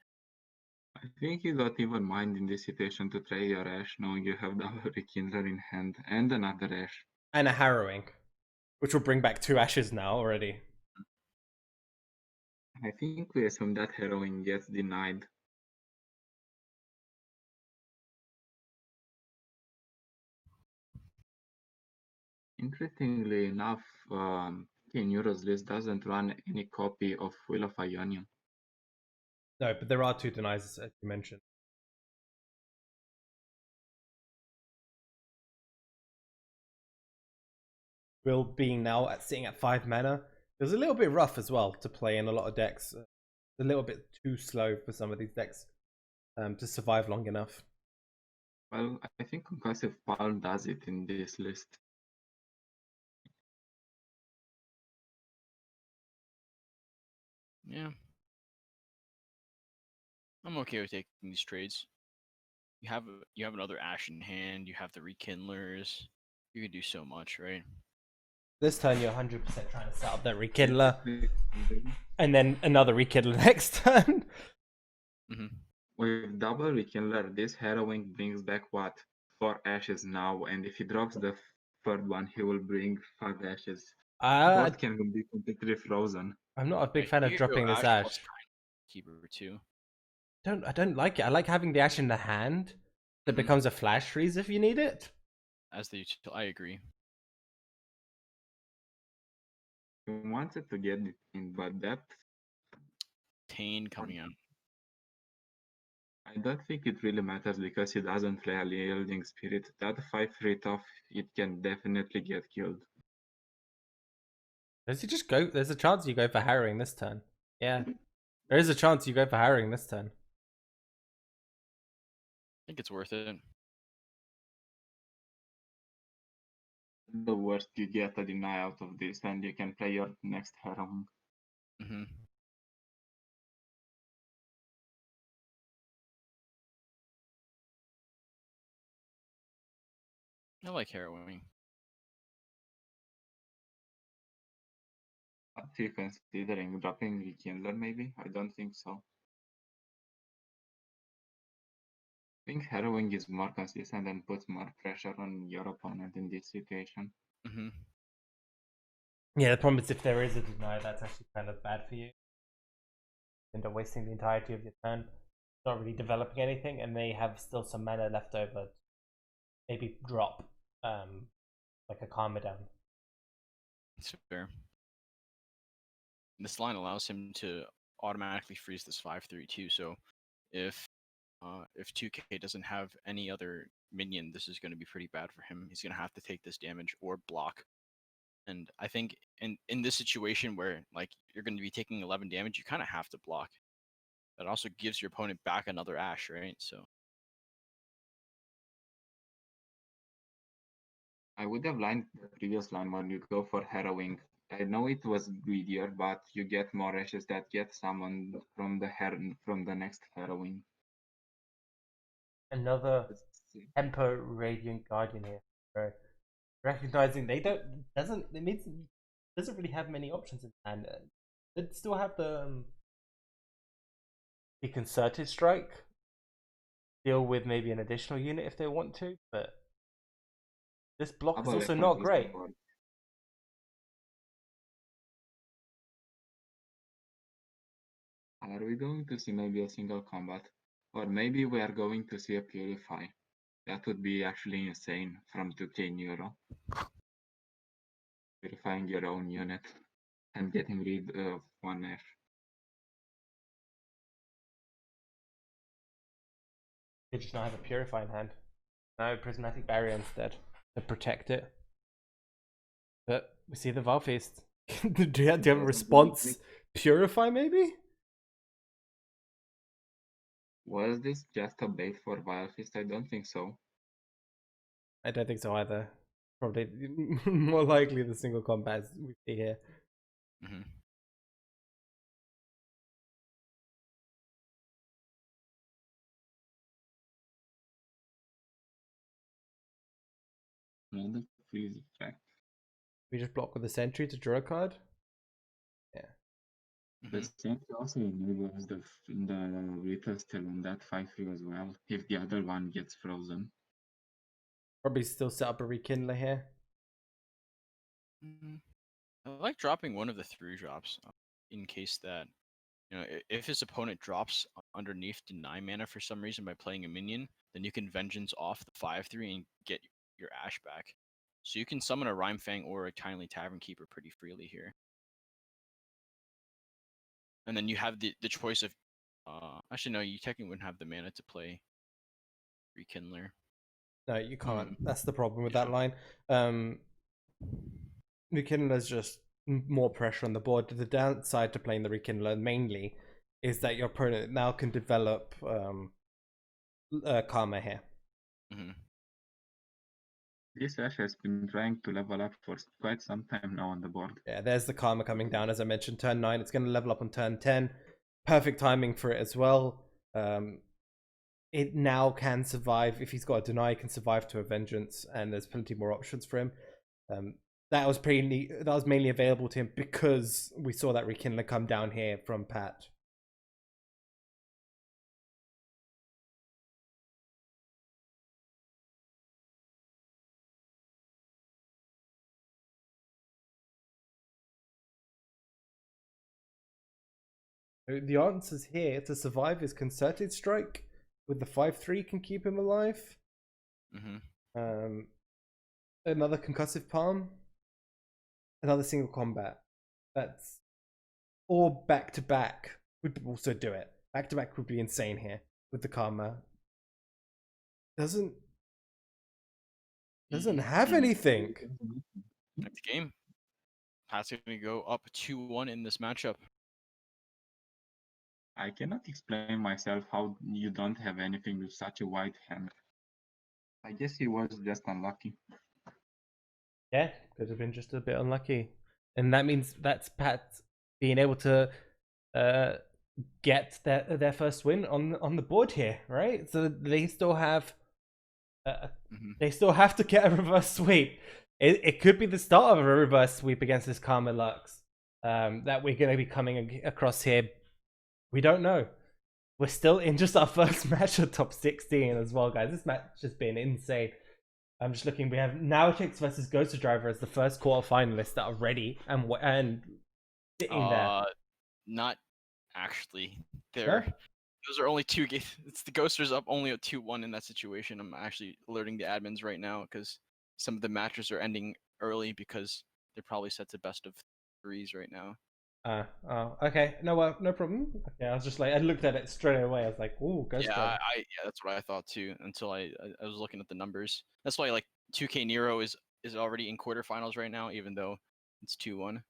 I think you don't even mind in this situation to trade your Ash, knowing you have double Rekindler in hand and another Ash. And a Harrowing, which will bring back 2 Ashes now already. I think we assume that Harrowing gets denied. Interestingly enough, in Euro's list doesn't run any copy of Will of Ionian. No, but there are 2 denies, as you mentioned. Will being now sitting at 5 mana, it was a little bit rough as well to play in a lot of decks. A little bit too slow for some of these decks to survive long enough. Well, I think Concussive Pulse does it in this list. Yeah. I'm okay with taking these trades. You have another Ash in hand, you have the Rekindlers. You can do so much, right? This turn you're 100% trying to set up that Rekindler. And then another Rekindler next turn. With double Rekindler, this Harrowing brings back what? 4 Ashes now, and if he drops the 3rd one, he will bring 5 Ashes. Both can be completely frozen. I'm not a big fan of dropping this Ash. Keeper too. I don't like it. I like having the Ash in the hand that becomes a flash freeze if you need it. as the util. I agree. He wanted to get it in, but that Tane coming out. I don't think it really matters because he doesn't play a yielding spirit. That 5-3 tough, it can definitely get killed. Does he just go? There's a chance you go for harrowing this turn. Yeah. There is a chance you go for harrowing this turn. I think it's worth it. The worst, you get a deny out of this and you can play your next harrowing. Mm-hmm. I like harrowing. Are you considering dropping Rekindler maybe? I don't think so. I think harrowing is more consistent and puts more pressure on your opponent in this situation. Mm-hmm. Yeah, the problem is if there is a deny, that's actually kind of bad for you. You end up wasting the entirety of your turn, not really developing anything, and they have still some mana left over. Maybe drop, like a Karma down. It's fair. This line allows him to automatically freeze this 5/3 too. So if 2K doesn't have any other minion, this is going to be pretty bad for him. He's going to have to take this damage or block. And I think in this situation where like you're going to be taking 11 damage, you kind of have to block. That also gives your opponent back another Ash, right? So I would have lined the previous line when you go for harrowing. I know it was greedier, but you get more ashes that get summoned from the next harrowing. Another Temper Radiant Guardian here. Right. Recognizing they doesn't really have many options in hand. They still have the concerted strike. Deal with maybe an additional unit if they want to, but this block is also not great. Are we going to see maybe a single combat? Or maybe we are going to see a Purify? That would be actually insane from 2K Neuro. Purifying your own unit and getting rid of one Ash. They just not have a Purify in hand. Now Prismatic Barrier instead to protect it. But we see the Valfeast. do you have a response? Purify maybe? Was this just a bait for Vilefist? I don't think so. I don't think so either. Probably more likely the single combat we see here. mm-hmm. Another freeze effect. We just block with the Sentry to draw a card. Yeah. Mm-hmm. The same also enables the Ritual still on that 5-3 as well, if the other one gets frozen. Probably still set up a Rekindler here. Mm-hmm. I like dropping one of the 3-drops in case that, you know, if his opponent drops underneath deny mana for some reason by playing a minion, then you can Vengeance off the 5/3 and get your Ash back. So you can summon a Rhyme Fang or a Kindly Tavern Keeper pretty freely here. And then you have the choice of, actually no, you technically wouldn't have the mana to play Rekindler. No, you can't. That's the problem with that line. Rekindler's just more pressure on the board. The downside to playing the Rekindler mainly is that your opponent now can develop Karma here. Mm-hmm. This Ash has been trying to level up for quite some time now on the board. Yeah, there's the Karma coming down, as I mentioned, turn 9. It's going to level up on turn 10. Perfect timing for it as well. It now can survive. If he's got a deny, it can survive to a Vengeance, and there's plenty more options for him. That was mainly available to him because we saw that Rekindler come down here from Pat. The answers here to survive is Concerted Strike with the 5/3 can keep him alive. Mm-hmm. another concussive palm, another single combat. That's or back to back would also do it. Back to back would be insane here with the karma. Doesn't have anything. Next game. Pat's going to go up 2-1 in this matchup. I cannot explain myself how you don't have anything with such a wide hand. I guess he was just unlucky. Yeah, could have been just a bit unlucky, and that means that's Pat being able to get their first win on the board here, right? So they still have they still have to get a reverse sweep. It could be the start of a reverse sweep against this Karma Lux that we're going to be coming across here. We don't know. We're still in just our first match of top 16 as well, guys. This match has been insane. I'm just looking. We have Nautix versus Ghost Driver as the first quarterfinalists that are ready and sitting there. Not actually. Those are only two games. It's the Ghosters up only at 2-1 in that situation. I'm actually alerting the admins right now because some of the matches are ending early because they're probably set to best of threes right now. Okay. No, no problem. Okay, I was just like, I looked at it straight away. I was like, ooh, Ghost Driver. Yeah, that's what I thought too. Until I was looking at the numbers. That's why like 2K Nero is already in quarterfinals right now, even though it's 2-1.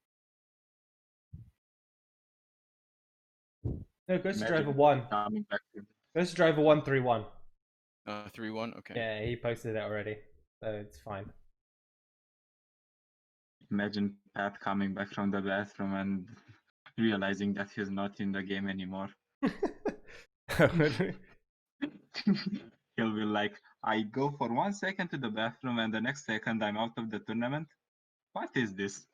No, Ghost Imagine Driver won. coming back to Ghost Driver won 3-1. 3-1. Okay. Yeah, he posted it already, so it's fine. Imagine Pat coming back from the bathroom and realizing that he's not in the game anymore. He'll be like, I go for 1 second to the bathroom and the next second I'm out of the tournament. What is this?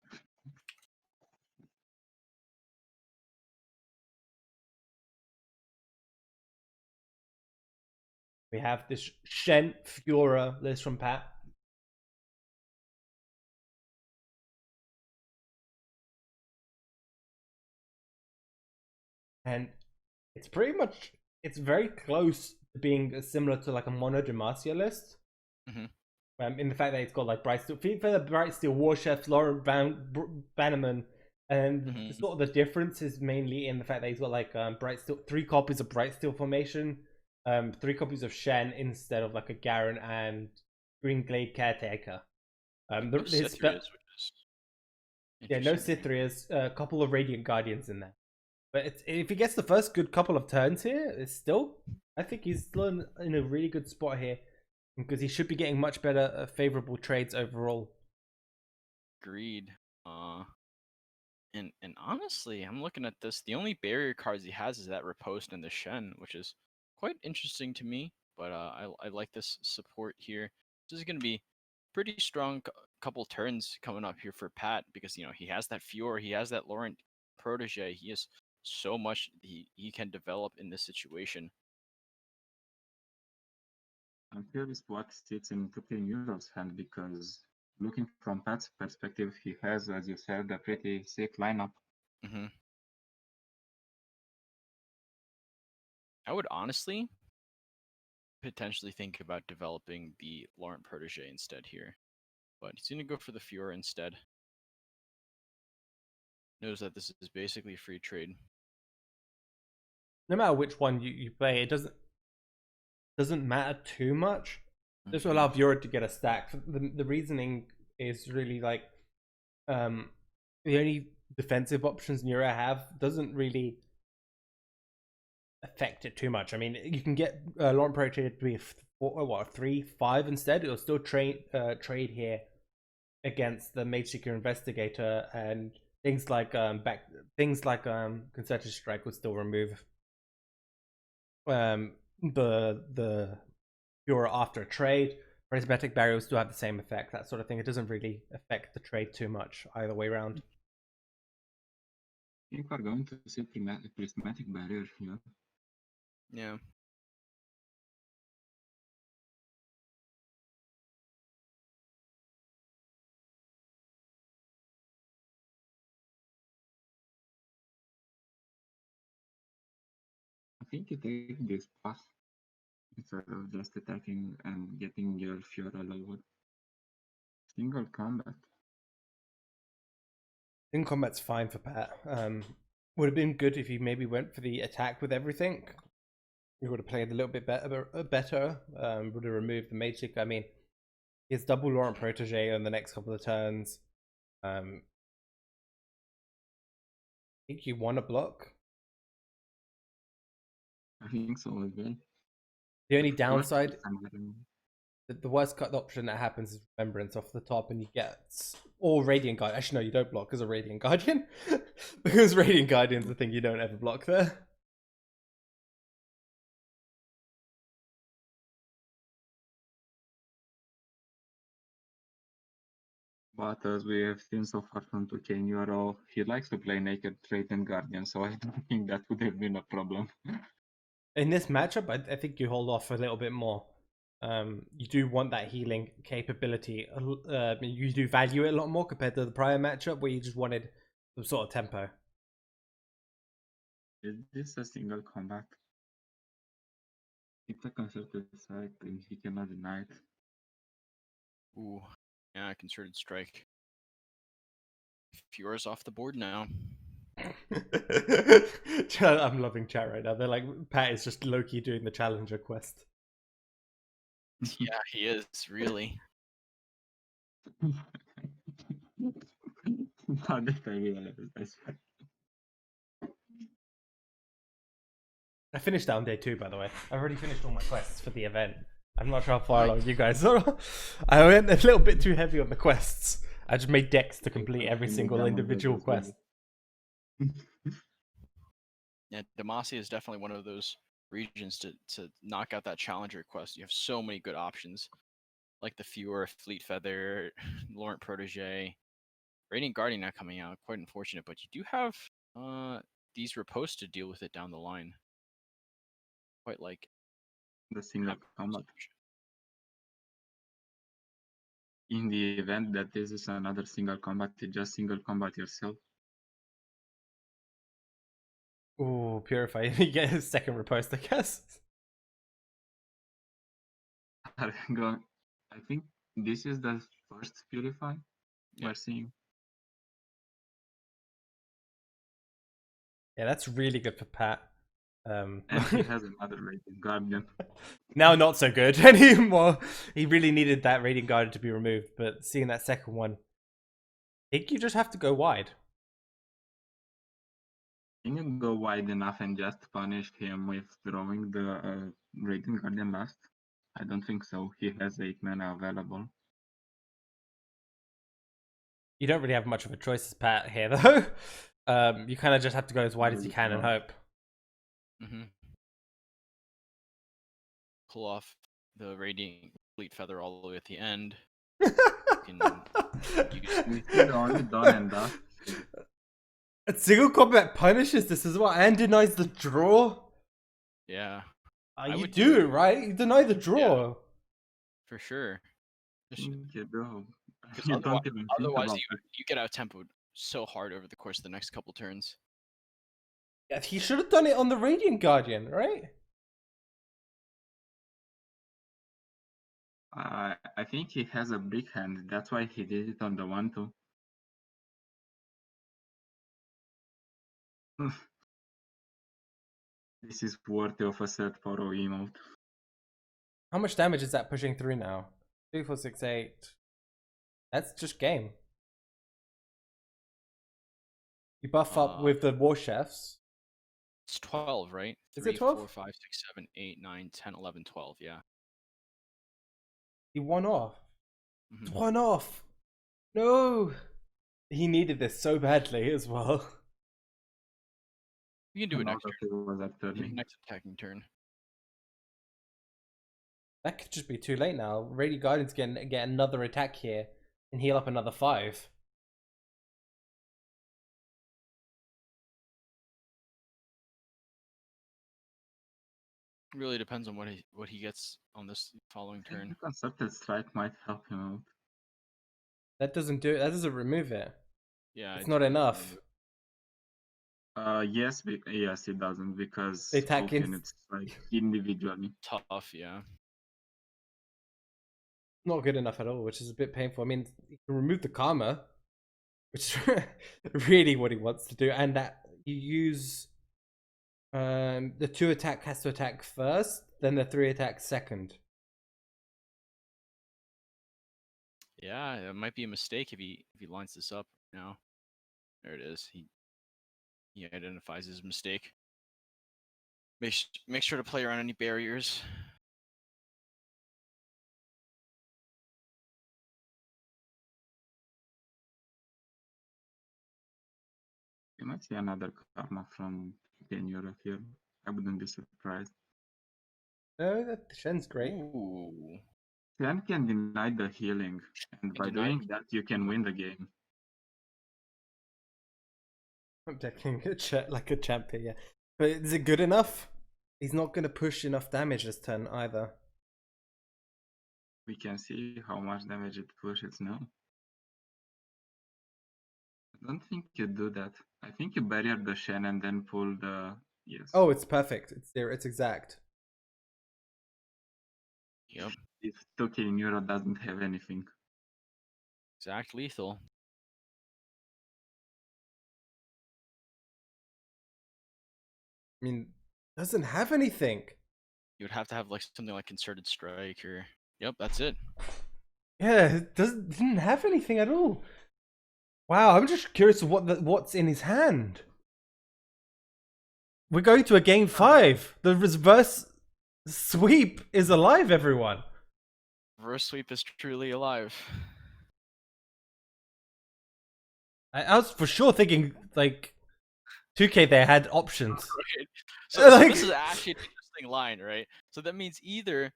We have this Shen Fiora list from Pat. And it's pretty much, it's very close to being similar to like a Mono Demacia list. In the fact that it's got like Bright Steel, for the Bright Steel War Chef, Lauren Bannerman, and sort of the difference is mainly in the fact that he's got like Bright Steel, 3 copies of Bright Steel Formation, 3 copies of Shen instead of like a Garen and Green Glade Caretaker. No Cythrias, yeah, no Cythrias, a couple of Radiant Guardians in there. But if he gets the first good couple of turns here, it's still, I think he's still in a really good spot here because he should be getting much better favorable trades overall. Agreed. And honestly, I'm looking at this. The only barrier cards he has is that Riposte and the Shen, which is quite interesting to me. But I like this support here. This is going to be pretty strong couple turns coming up here for Pat because he has that Fiora, he has that Laurent protege. He has so much he can develop in this situation. I'm curious what sits in 2K Neuro's hand because looking from Pat's perspective, he has, as you said, a pretty sick lineup. I would honestly potentially think about developing the Laurent protege instead here, but he's going to go for the Fiora instead. Knows that this is basically a free trade. No matter which one you play, it doesn't matter too much. This will allow Fiora to get a stack. The reasoning is really like the only defensive options Nura have doesn't really affect it too much. I mean, you can get Laurent Protege to be 3-5 instead. It'll still trade here against the Mage Seeker Investigator, and things like Concerted Strike would still remove the Fiora after a trade. Prismatic Barrier will still have the same effect, that sort of thing. It doesn't really affect the trade too much either way around. I think we're going to see Prismatic Barrier here. Yeah. I think you take this path instead of just attacking and getting your Fiora lowered. Single combat. In combat's fine for Pat. Would have been good if he maybe went for the attack with everything. He would have played a little bit better. Would have removed the magic. I mean, he has double Laurent Protege on the next couple of turns. I think you want to block. I think so as well. The only But downside, first, I'm getting- the worst cut option that happens is Remembrance off the top, and you get or Radiant Guardian. Actually, no, you don't block as a Radiant Guardian because Radiant Guardian's the thing you don't ever block there. But as we have seen so far from 2K in Euro, he likes to play naked Radiant Guardian, so I don't think that would have been a problem. In this matchup, I think you hold off a little bit more. You do want that healing capability. You do value it a lot more compared to the prior matchup where you just wanted some sort of tempo. Is this a single combat? It's a concerted strike and he cannot deny it. Ooh, yeah, concerted strike. Fjord's off the board now. I'm loving chat right now. They're like, Pat is just low-key doing the challenger quest. Yeah, he is, really. Not that I realized, I swear. I finished that on day 2, by the way. I've already finished all my quests for the event. I'm not sure how far along you guys are. I went a little bit too heavy on the quests. I just made decks to complete every single individual quest. Yeah, Demacia is definitely one of those regions to knock out that challenger quest. You have so many good options, like the Fjord, Fleet Feather, Laurent Protege, Radiant Guardian not coming out. Quite unfortunate, but you do have these riposts to deal with it down the line. Quite like The single combat. In the event that this is another single combat, you just single combat yourself. Ooh, Purify. You get his second riposte, I guess. I think this is the first Purify we're seeing. Yeah, that's really good for Pat. And he has another Radiant Guardian. Now not so good anymore. He really needed that Radiant Guardian to be removed, but seeing that second one, I think you just have to go wide. Can you go wide enough and just punish him with throwing the Radiant Guardian last? I don't think so. He has 8 mana available. You don't really have much of a choice as Pat here, though. You kind of just have to go as wide as you can and hope. Mm-hmm. Pull off the Radiant Fleet Feather all the way at the end. We could only done and dust. Single combat punishes this as well and denies the draw. Yeah, You do it, right? You deny the draw. Yeah, for sure. You do. Because You don't even think otherwise about you get out tempoed so hard over the course of the next couple turns. Yeah, he should have done it on the Radiant Guardian, right? I think he has a big hand. That's why he did it on the 1-2. This is worthy of a set photo emote. How much damage is that pushing through now? 2, 4, 6, 8. That's just game. You buff up with the War Chefs. It's 12, right? Is 3, it 12? 4, 5, 6, 7, 8, 9, 10, 11, 12, yeah. He won off. Mm-hmm. One off. No. He needed this so badly as well. You can do it next turn. next attacking turn. That could just be too late now. Radiant Guardian's get another attack here and heal up another 5. Really depends on what he gets on this following turn. Concerted strike might help him out. That doesn't do it. That doesn't remove it. Yeah, it's not enough. Yes, yes, it doesn't because They attack it's like individually. Tough, yeah. Not good enough at all, which is a bit painful. I mean, you can remove the karma, which is really what he wants to do, and that you use the 2 attack has to attack first, then the 3 attack second. Yeah, it might be a mistake if he lines this up now. There it is. He identifies his mistake. Make sure to play around any barriers. You might see another karma from Kenura here. I wouldn't be surprised. No, that Shen's great. Ooh. Shen can deny the healing, and by doing that, you can win the game. I'm taking like a champion, yeah. But is it good enough? He's not going to push enough damage this turn either. We can see how much damage it pushes now. I don't think you do that. I think you barrier the Shen and then pull the... Yes. Oh, it's perfect. It's there. It's exact. Yep. If 2k Neuro doesn't have anything. Exact lethal. I mean, doesn't have anything. You would have to have like something like concerted strike or... Yep, that's it. Yeah, it didn't have anything at all. Wow, I'm just curious what's in his hand. We're going to a game 5. The reverse sweep is alive, everyone. Reverse sweep is truly alive. I was for sure thinking like 2K there had options. Right. So Like- this is actually an interesting line, right? So that means either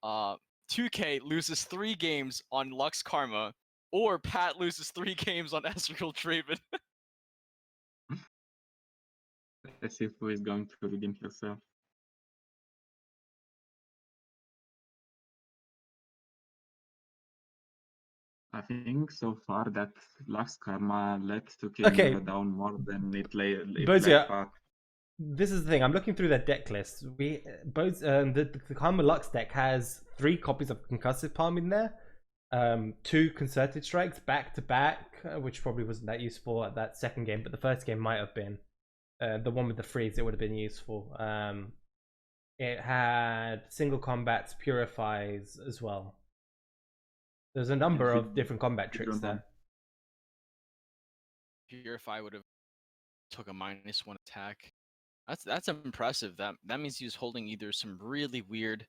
2K loses 3 games on Lux Karma, or Pat loses 3 games on Ezreal Draven. Let's see who is going to redeem himself. I think so far that Lux Karma let 2k Okay. Neuro down more than it But yeah, let Pat. this is the thing. I'm looking through their deck list. We both the Karma Lux deck has 3 copies of Concussive Palm in there, 2 Concerted Strikes back to back, which probably wasn't that useful at that second game, but the first game might have been. The one with the freeze, it would have been useful. It had single combats, purifies as well. There's a number of different combat tricks there. Purify would have took a -1 attack. That's impressive. That means he was holding either some really weird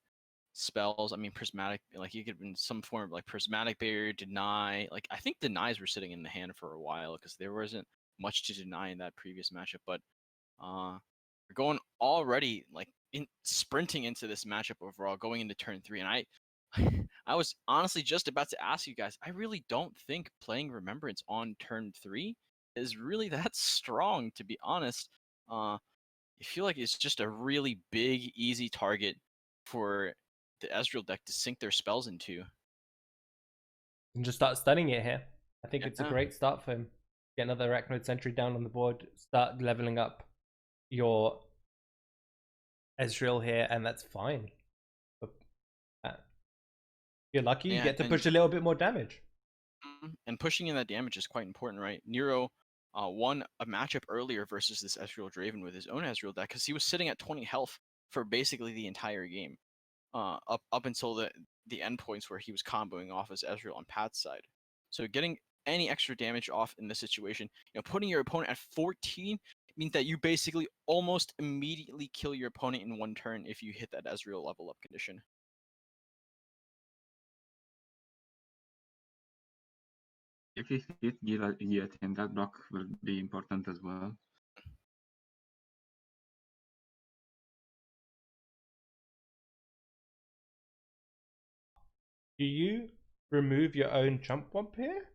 spells. I mean, prismatic, like you could in some form of like prismatic barrier, deny. Like I think denies were sitting in the hand for a while because there wasn't much to deny in that previous matchup. But we're going already like sprinting into this matchup overall, going into turn 3, and I was honestly just about to ask you guys. I really don't think playing Remembrance on turn 3 is really that strong, to be honest. I feel like it's just a really big, easy target for the Ezreal deck to sink their spells into. And just start stunning it here. I think it's a Yeah. great start for him. Get another Arachnoid Sentry down on the board, start leveling up your Ezreal here, and that's fine. But, you're lucky, you Yeah, get to and- push a little bit more damage. And pushing in that damage is quite important, right? Nero won a matchup earlier versus this Ezreal Draven with his own Ezreal deck because he was sitting at 20 health for basically the entire game, up until the endpoints where he was comboing off as Ezreal on Pat's side. So getting any extra damage off in this situation, putting your opponent at 14 means that you basically almost immediately kill your opponent in 1 turn if you hit that Ezreal level up condition. If he hit Guillotine, that block will be important as well. Do you remove your own chump wump here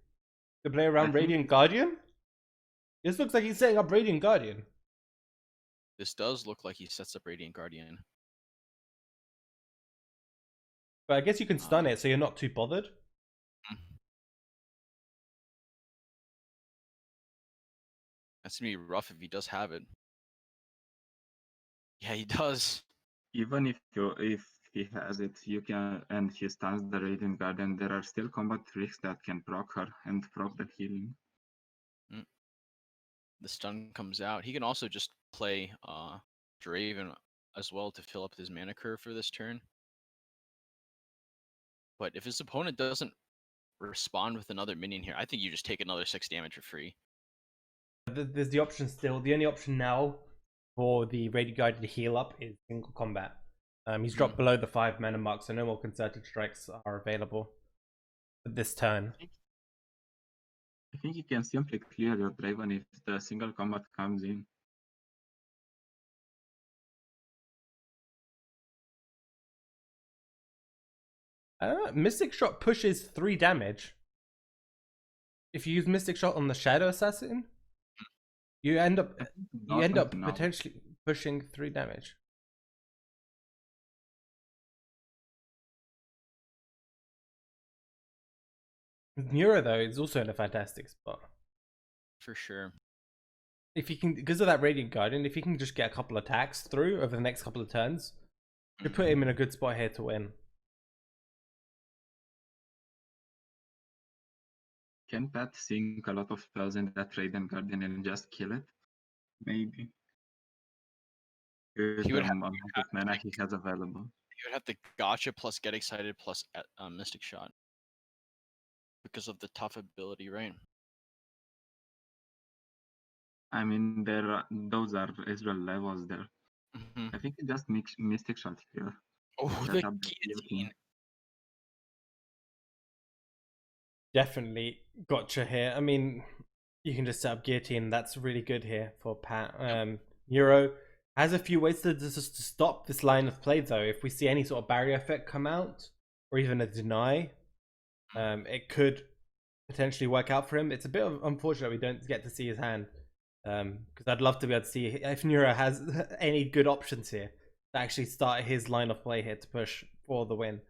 to play around I think- Radiant Guardian? This looks like he's setting up Radiant Guardian. This does look like he sets up Radiant Guardian. But I guess you can stun it, so you're not too bothered. That's gonna be rough if he does have it. Yeah, he does. Even if he has it, you can, and he stuns the Radiant Guardian, there are still combat tricks that can proc her and proc the healing. The stun comes out. He can also just play Draven as well to fill up his mana curve for this turn. But if his opponent doesn't respond with another minion here, I think you just take another 6 damage for free. There's the option still. The only option now for the Radiant Guardian to heal up is single combat. He's dropped below the 5 mana mark, so no more concerted strikes are available this turn. I think you can simply clear your Draven if the single combat comes in. Mystic Shot pushes 3 damage. If you use Mystic Shot on the Shadow Assassin, you end up potentially pushing 3 damage. Neuro though is also in a fantastic spot. For sure. If you can, because of that Radiant Guardian, if you can just get a couple attacks through over the next couple of turns, you put him in a good spot here to win. Can Pat sink a lot of spells in that Radiant Guardian and just kill it? Maybe. With He would the have, amount of mana he has available. he would have the gotcha plus get excited plus Mystic Shot. Because of the tough ability, right? I mean, those are Israel levels there. I think it just makes Mystic Shot here. Oh, Set the up guillotine. Definitely gotcha here. I mean, you can just set up guillotine. That's really good here for Pat. Neuro has a few ways to stop this line of play, though. If we see any sort of barrier effect come out, or even a deny, it could potentially work out for him. It's a bit unfortunate we don't get to see his hand, because I'd love to be able to see if Neuro has any good options here to actually start his line of play here to push for the win.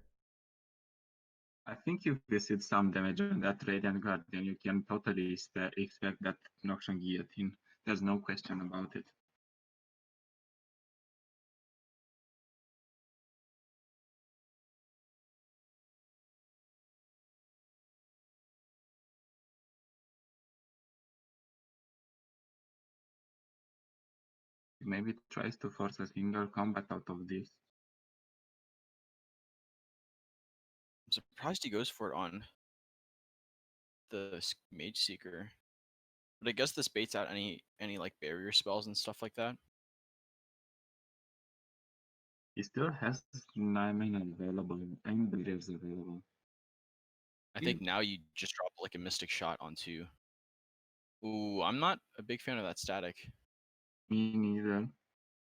I think if we see some damage on that Radiant Guardian, you can totally expect that Noxian Guillotine. There's no question about it. Maybe tries to force a single combat out of this. I'm surprised he goes for it on the Mage Seeker. But I guess this baits out any like barrier spells and stuff like that. He still has 9 mana available and barriers available. I think now you just drop like a Mystic Shot onto. Ooh, I'm not a big fan of that static. Me neither.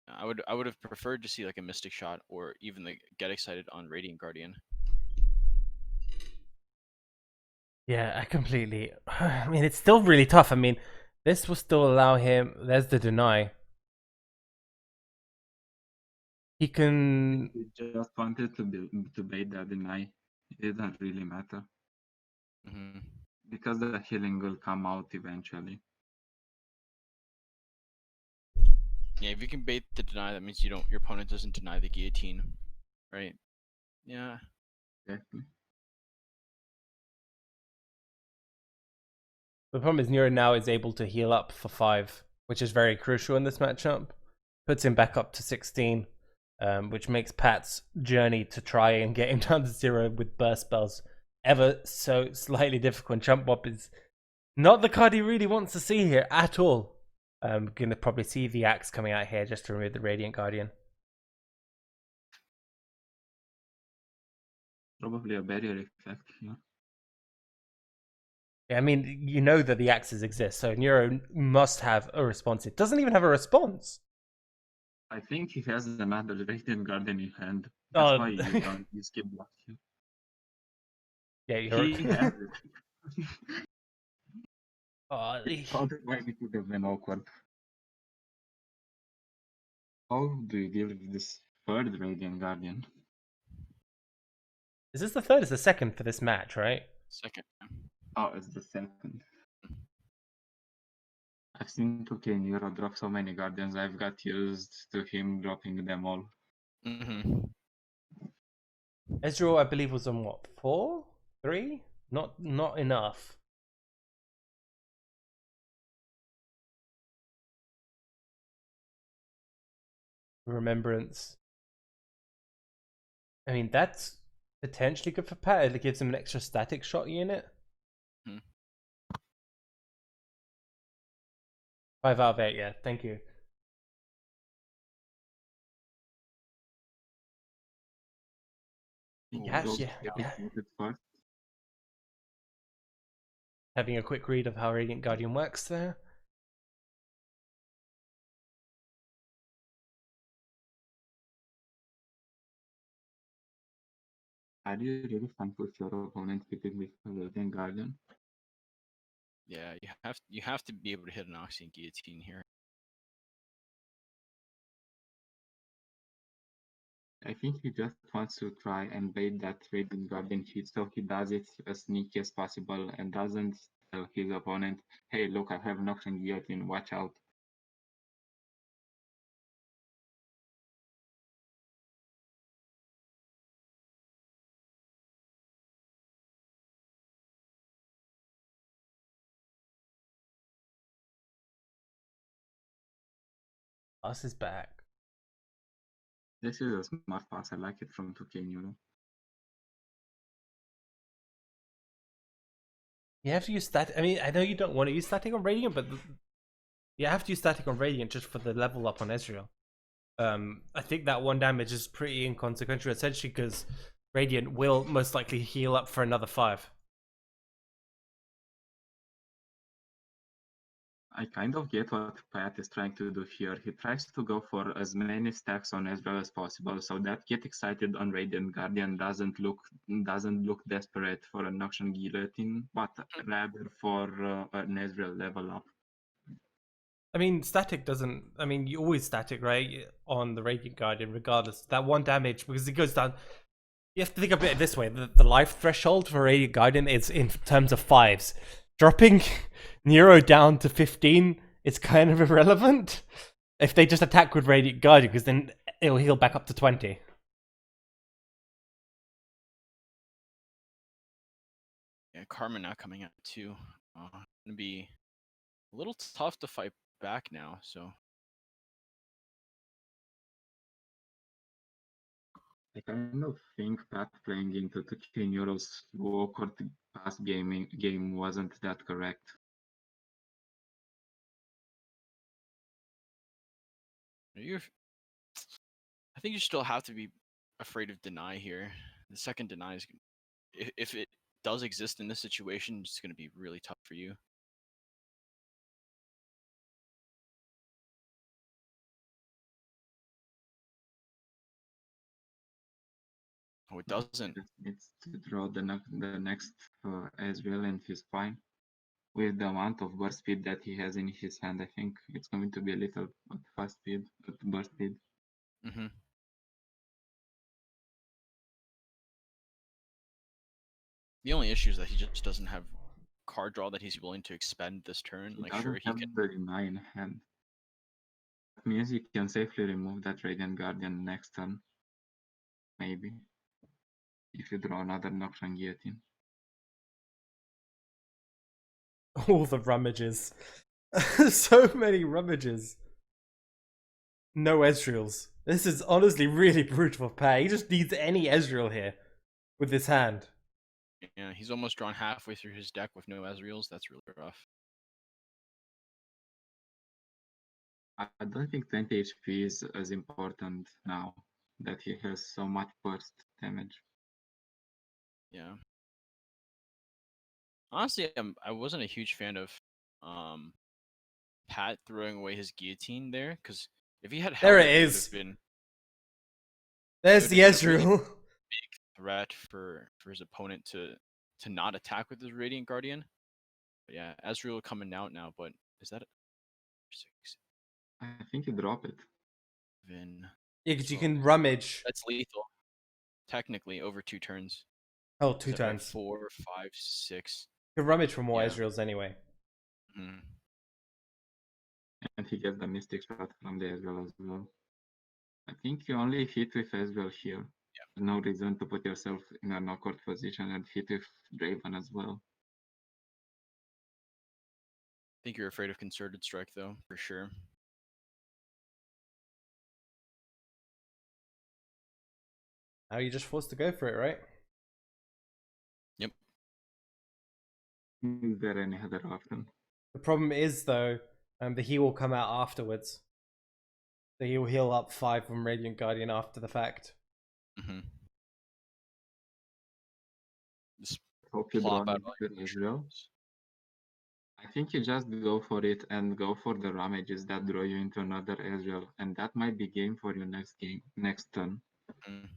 I would have preferred to see like a Mystic Shot or even the get excited on Radiant Guardian. Yeah, I completely. I mean, it's still really tough. I mean, this will still allow him. There's the deny. He can. He just wanted to bait that deny. It didn't really matter. Because the healing will come out eventually. Yeah, if you can bait the deny, that means your opponent doesn't deny the guillotine, right? Yeah. Exactly. The problem is Neuro now is able to heal up for 5, which is very crucial in this matchup. Puts him back up to 16, which makes Pat's journey to try and get him down to 0 with burst spells ever so slightly difficult. Jump Bop is not the card he really wants to see here at all. We're going to probably see the axe coming out here just to remove the Radiant Guardian. Probably a barrier effect here. Yeah, I mean, you know that the axes exist, so Neuro must have a response. It doesn't even have a response. I think he has another Radiant Guardian in hand. That's why you skip block here. Yeah, you're... He has it. Otherwise it would have been awkward. How do you deal with this third Radiant Guardian? Is this the third? It's the second for this match, right? Second. Oh, it's the second. I've seen 2K Neuro drop so many Guardians, I've got used to him dropping them all. Ezreal, I believe, was on what, 4? 3? Not enough. Remembrance. I mean, that's potentially good for Pat. It gives him an extra static shot unit. Hmm. 5 out of 8, yeah. Thank you. Yes, yeah, yeah. First. Having a quick read of how Radiant Guardian works there. Are you really fun with your opponent hitting with Radiant Guardian? Yeah, you have to be able to hit an Oxy and Guillotine here. I think he just wants to try and bait that Radiant Guardian hit, so he does it as sneaky as possible and doesn't tell his opponent, hey, look, I have Nox and Guillotine, watch out. Us is back. This is a smart pass, I like it from 2K Neuro. You have to use static. I mean, I know you don't want to use static on Radiant, but you have to use static on Radiant just for the level up on Ezreal. I think that 1 damage is pretty inconsequential, essentially because Radiant will most likely heal up for another 5. I kind of get what Pat is trying to do here. He tries to go for as many stacks on Ezreal as possible, so that get excited on Radiant Guardian doesn't look desperate for an auction guillotine, but rather for an Ezreal level up. I mean, static doesn't. I mean, you always static, right? On the Radiant Guardian, regardless. That 1 damage, because it goes down. You have to think of it this way: the life threshold for Radiant Guardian is in terms of 5s. Dropping Nero down to 15 is kind of irrelevant if they just attack with Radiant Guardian, because then it'll heal back up to 20. Yeah, Karma now coming out too. Gonna be a little tough to fight back now. So I kind of think Pat playing into 2K Neuro's awkward past game wasn't that correct. you, I think you still have to be afraid of deny here. The second deny is, if it does exist in this situation, it's going to be really tough for you. Oh, it doesn't. Needs to draw the next Ezreal and he's fine. With the amount of burst speed that he has in his hand, I think it's going to be a little fast speed, burst speed. Mm-hmm. The only issue is that he just doesn't have card draw that he's willing to expend this turn. He Like, doesn't sure, he have can. the deny in hand. That means he can safely remove that Radiant Guardian next turn. Maybe. If you draw another Noxian Guillotine. All the rummages. So many rummages. No Ezreals. This is honestly really brutal for Pat. He just needs any Ezreal here with his hand. Yeah, he's almost drawn halfway through his deck with no Ezreals. That's really rough. I don't think 20 HP is as important now that he has so much burst damage. Yeah. Honestly, I wasn't a huge fan of Pat throwing away his guillotine there, because if he had held There it it would is. have been. There's the It would have been a really Ezreal. big threat for his opponent to not attack with his Radiant Guardian. But yeah, Ezreal coming out now, but is that 6, I think you drop it. 7, Yeah, because you 12? can rummage. That's lethal. Technically, over 2 turns. Oh, 2 Except at turns. 4, 5, 6. You can rummage for more Yeah. Ezreals anyway. Mm-hmm. And he gets the Mystic Shot from the Ezreal as well. I think you only hit with Ezreal here. no reason to put yourself in an awkward position and hit with Draven as well. I think you're afraid of concerted strike, though, for sure. Now you're just forced to go for it, right? Yep. Is there any other option? The problem is though, the heal will come out afterwards. So he'll heal up 5 from Radiant Guardian after the fact. Mm-hmm. Just Hope you plop draw out all your it as well. shrooms. I think you just go for it and go for the ramages that draw you into another Ezreal, and that might be game for your next turn. Mm.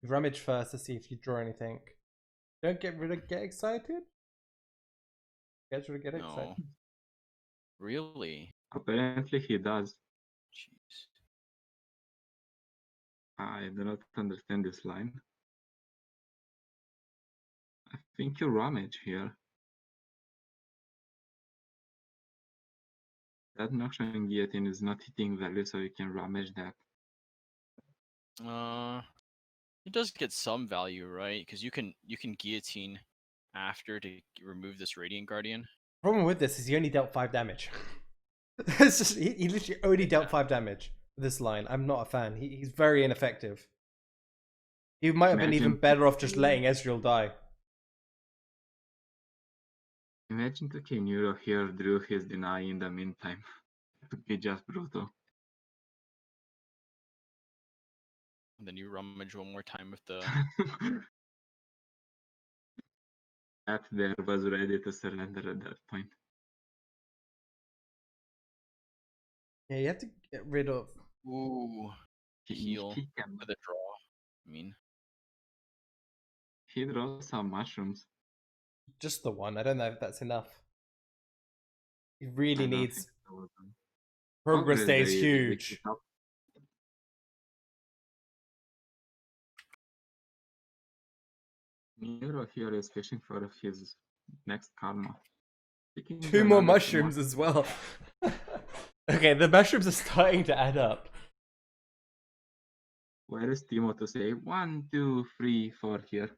Rummage first to see if you draw anything. Don't get excited. Get rid of get excited. No. Really? Apparently he does. Jeez. I do not understand this line. I think you ramage here. That Noxian Guillotine is not hitting value, so you can ramage that. It does get some value, right? Because you can guillotine after to remove this Radiant Guardian. Problem with this is he only dealt 5 damage. It's just he literally only dealt 5 damage with this line. I'm not a fan. He's very ineffective. He might have been even better off just letting Ezreal die. Imagine the Kenuro here drew his deny in the meantime. It would be just brutal. And then you rummage one more time with the. That there was ready to surrender at that point. Yeah, you have to get rid of. Ooh. Heal He can. with a draw. I mean. He draws some mushrooms. Just the one. I don't know if that's enough. He really needs. Progress Day is huge. Nero here is fishing for his next karma. 2 more mushrooms as well. Okay, the mushrooms are starting to add up. Where is Timo to say 1, 2, 3, 4 here?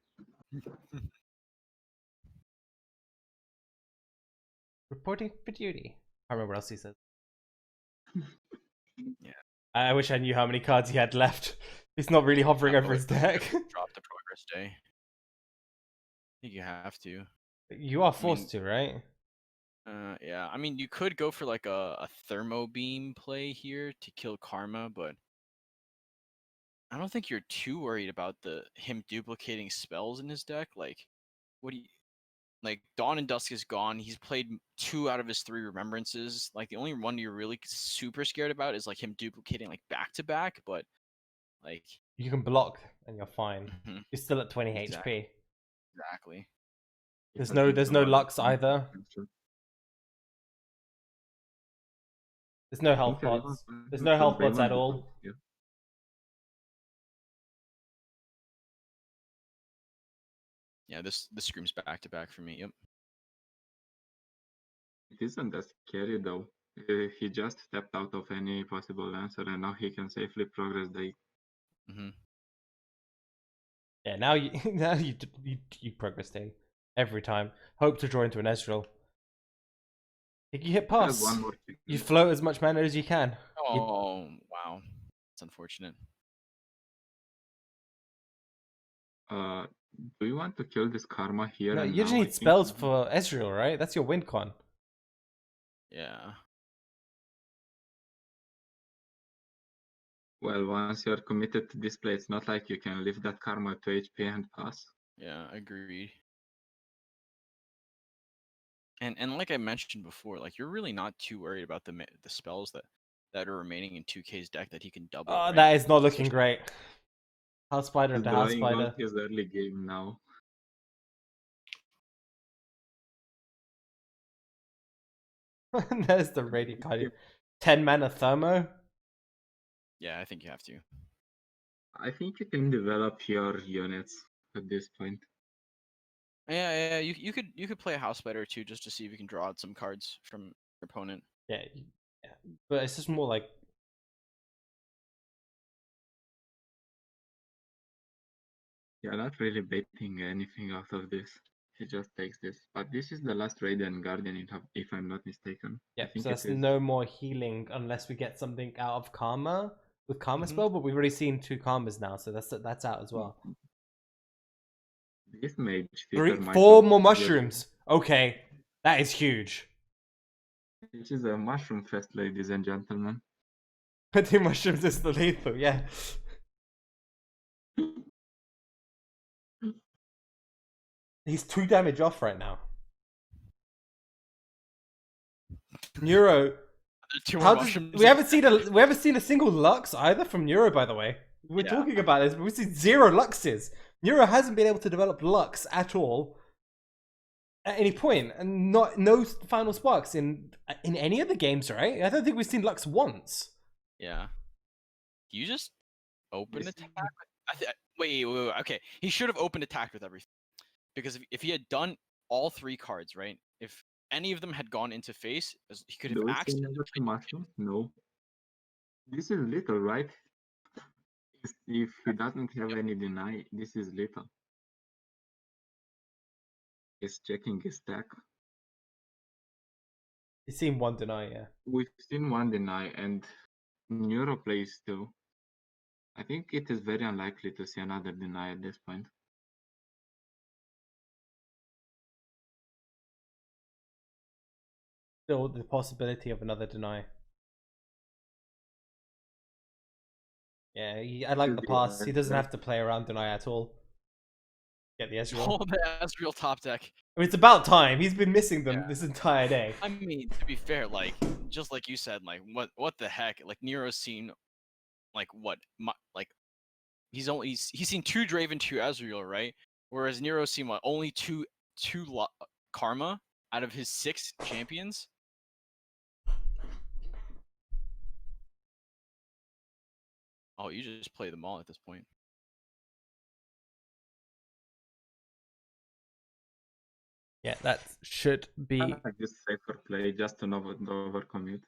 Reporting for duty. I remember what else he said. Yeah. I wish I knew how many cards he had left. He's not really hovering over his deck. Drop the progress day. I think you have to. You are forced to, right? Yeah. I mean, you could go for like a thermo beam play here to kill Karma, but I don't think you're too worried about him duplicating spells in his deck. Like, what do you like? Dawn and Dusk is gone. He's played 2 out of his 3 remembrances. Like, the only one you're really super scared about is like him duplicating like back to back. But like, you can block and you're fine. Mhm. You're still at 20 Exactly. HP. Exactly. There's no Lux either. There's no health pots. There's no health pots at all. Yeah, this screams back to back for me. Yep. It isn't that scary though. He just stepped out of any possible answer and now he can safely progress the. Mm-hmm. Yeah, now you progress day every time. Hope to draw into an Ezreal. If you hit pass, you float as much mana as you can. Oh, wow. It's unfortunate. Do you want to kill this karma here? No, and you just now? need spells for Ezreal, right? That's your win con. Yeah. Well, once you're committed to this play, it's not like you can lift that karma to HP and pass. Yeah, agreed. And like I mentioned before, like you're really not too worried about the spells that are remaining in 2K's deck that he can double. Oh, right? that is not looking great. House Spider into House He's Spider. on his early game now. There's the Radiant Guardian. 10 mana Thermo. Yeah, I think you have to. I think you can develop your units at this point. Yeah. You could play a house better too, just to see if you can draw out some cards from your opponent. Yeah, yeah. But it's just more like Yeah, not really baiting anything out of this. He just takes this. But this is the last Radiant Guardian, if I'm not mistaken. I yeah. think So it that's is. no more healing unless we get something out of Karma with Karma Mhm. spell. But we've already seen 2 Karmas now, so that's out as well. This Mage Three, Seeker might 4 look more good. mushrooms. Okay, that is huge. This is a mushroom fest, ladies and gentlemen. I think mushrooms is the lethal. Yeah. He's 2 damage off right now. Neuro. Two more How does mushrooms. we haven't seen a single Lux either from Neuro, by the way. We're Yeah. talking about this, but we see 0 Luxes. Neuro hasn't been able to develop Lux at all at any point, and no final sparks in any of the games, right? I don't think we've seen Lux once. Yeah. You just open This- attack. Wait. Okay, he should have opened attack with everything, because if he had done all 3 cards, right? If any of them had gone into face, he could have Do we axed see it. another mushroom? No. This is little, right? If he doesn't have any deny, this is little. He's checking his stack. You've seen 1 deny, yeah. We've seen 1 deny, and Neuro plays 2. I think it is very unlikely to see another deny at this point. Still the possibility of another deny. Yeah, I like the pass. He doesn't have to play around deny at all. Get the Ezreal. Oh, the Ezreal top deck. I mean, it's about time. He's been missing them this entire day. I mean, to be fair, like just like you said, like what the heck? Like Nero's seen, like what, like he's seen 2 Draven, 2 Ezreal, right? Whereas Nero's seen what, only two Karma out of his 6 champions. Oh, you just play them all at this point. Yeah, that should be. Just safer play, just to not overcommit.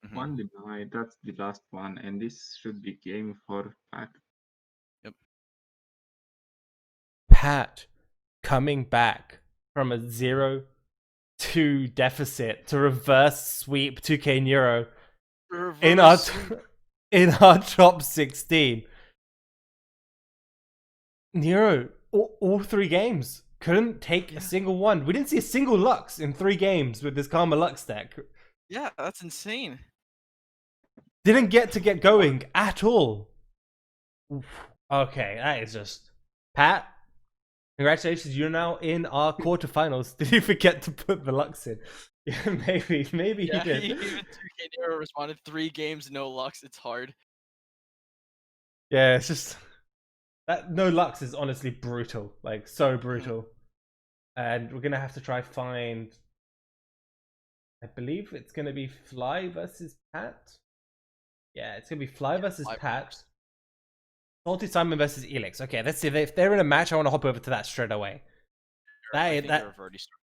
Mhm. 1 deny, that's the last one, and this should be game for Pat. Yep. Pat coming back from a 0-2 deficit to reverse sweep 2K Neuro in our top 16. Neuro, all 3 games couldn't take a single one. We didn't see a single Lux in 3 games with this Karma Lux deck. Yeah, that's insane. Didn't get going at all. Oof. Okay, that is just Pat. Congratulations, you're now in our quarterfinals. Did you forget to put the Lux in? Yeah, maybe Yeah, he did. even 2K Nero responded 3 games, no Lux. It's hard. Yeah, it's just that no Lux is honestly brutal, like so brutal. And we're gonna have to try find. I believe it's gonna be Fly versus Pat. Yeah, it's gonna be Fly versus Fly Pat. Salty Simon versus Elix. Okay, let's see if they're in a match. I want to hop over to that straight away. I think they've already started.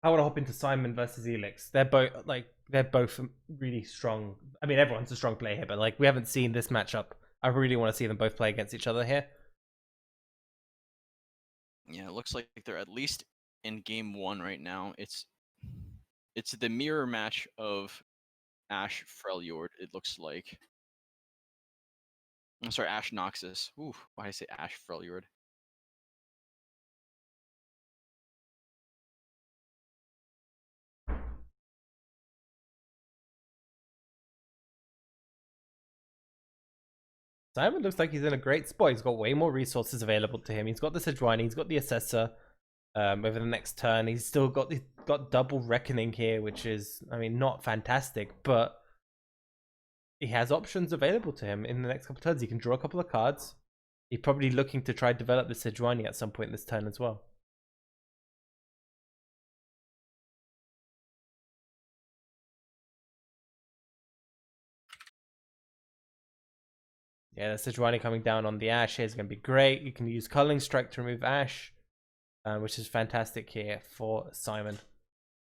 I want to hop into Simon versus Elix. They're both really strong. I mean, everyone's a strong player here, but like we haven't seen this matchup. I really want to see them both play against each other here. Yeah, it looks like they're at least in game 1 right now. It's the mirror match of Ashe Freljord, it looks like. I'm sorry, Ashe Noxus. Ooh, why did I say Ashe Freljord? Simon looks like he's in a great spot. He's got way more resources available to him. He's got the Sejuani, he's got the Assessor. Over the next turn, he's still got double Reckoning here, which is, I mean, not fantastic, but he has options available to him in the next couple of turns. He can draw a couple of cards. He's probably looking to try to develop the Sejuani at some point this turn as well. Yeah, the Sejuani coming down on the Ashe here is going to be great. You can use Culling Strike to remove Ashe. which is fantastic here for Simon.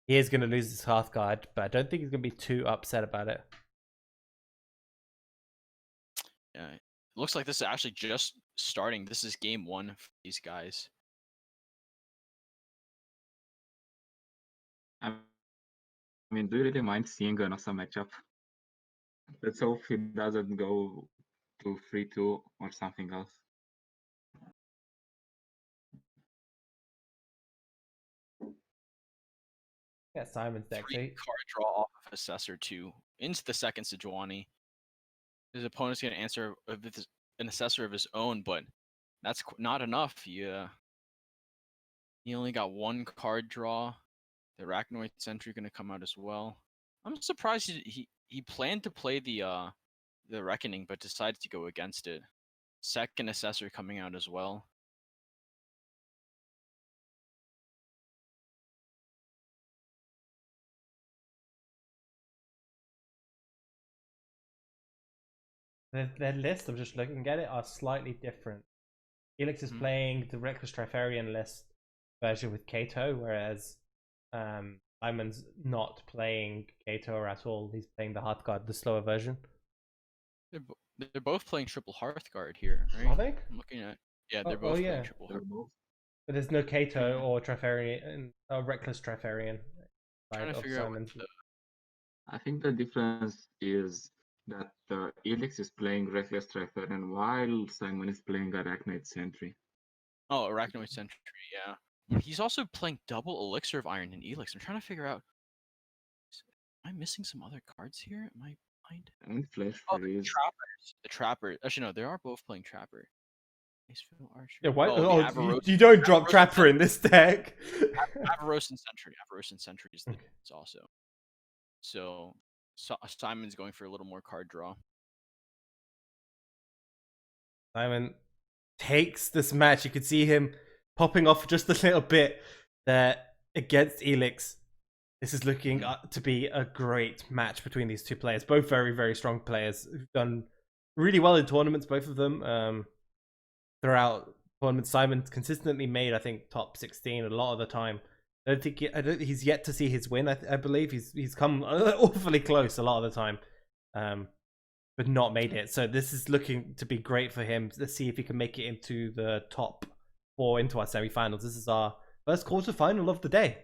He is going to lose his Hearthguard, but I don't think he's going to be too upset about it. Yeah, it looks like this is actually just starting. This is game 1 for these guys. I mean, do you really mind seeing an awesome matchup? Let's hope he doesn't go to 3-2 or something else. Yeah, Simon's deck. 3 card draw off of Assessor 2 into the second Sejuani. His opponent's going to answer with an Assessor of his own, but that's not enough. He only got 1 card draw. The Arachnoid Sentry going to come out as well. I'm surprised he planned to play the Reckoning, but decided to go against it. Second Assessor coming out as well. Their list, I'm just looking at it, are slightly different. Felix is playing the Reckless Trifarian list version with Kato, whereas Simon's not playing Kato at all. He's playing the Hearthguard, the slower version. They're both playing triple Hearthguard here, right? Are they? I'm looking at they're both playing triple Hearthguard. But there's no Kato or Trifarian, Reckless Trifarian. Trying to figure out I think the difference is that Elix is playing Reckless Trifarian while Simon is playing Arachnoid Sentry. Oh, Arachnoid Sentry, yeah. He's also playing double Elixir of Iron and Elix. I'm trying to figure out. Am I missing some other cards here? Am I blind? And Flash Freeze. The Trapper. Actually, no, they are both playing Trapper. Yeah, why? Oh, you don't drop Trapper in this deck. Avaros and Sentry. Avaros and Sentry is also. So Simon's going for a little more card draw. Simon takes this match. You could see him popping off just a little bit there against Elix. This is looking to be a great match between these two players. Both very, very strong players who've done really well in tournaments, both of them. Throughout tournaments, Simon's consistently made, I think, top 16 a lot of the time. I don't think he's yet to see his win. I believe he's come awfully close a lot of the time, but not made it. So this is looking to be great for him. Let's see if he can make it into the top 4 into our semifinals. This is our first quarterfinal of the day.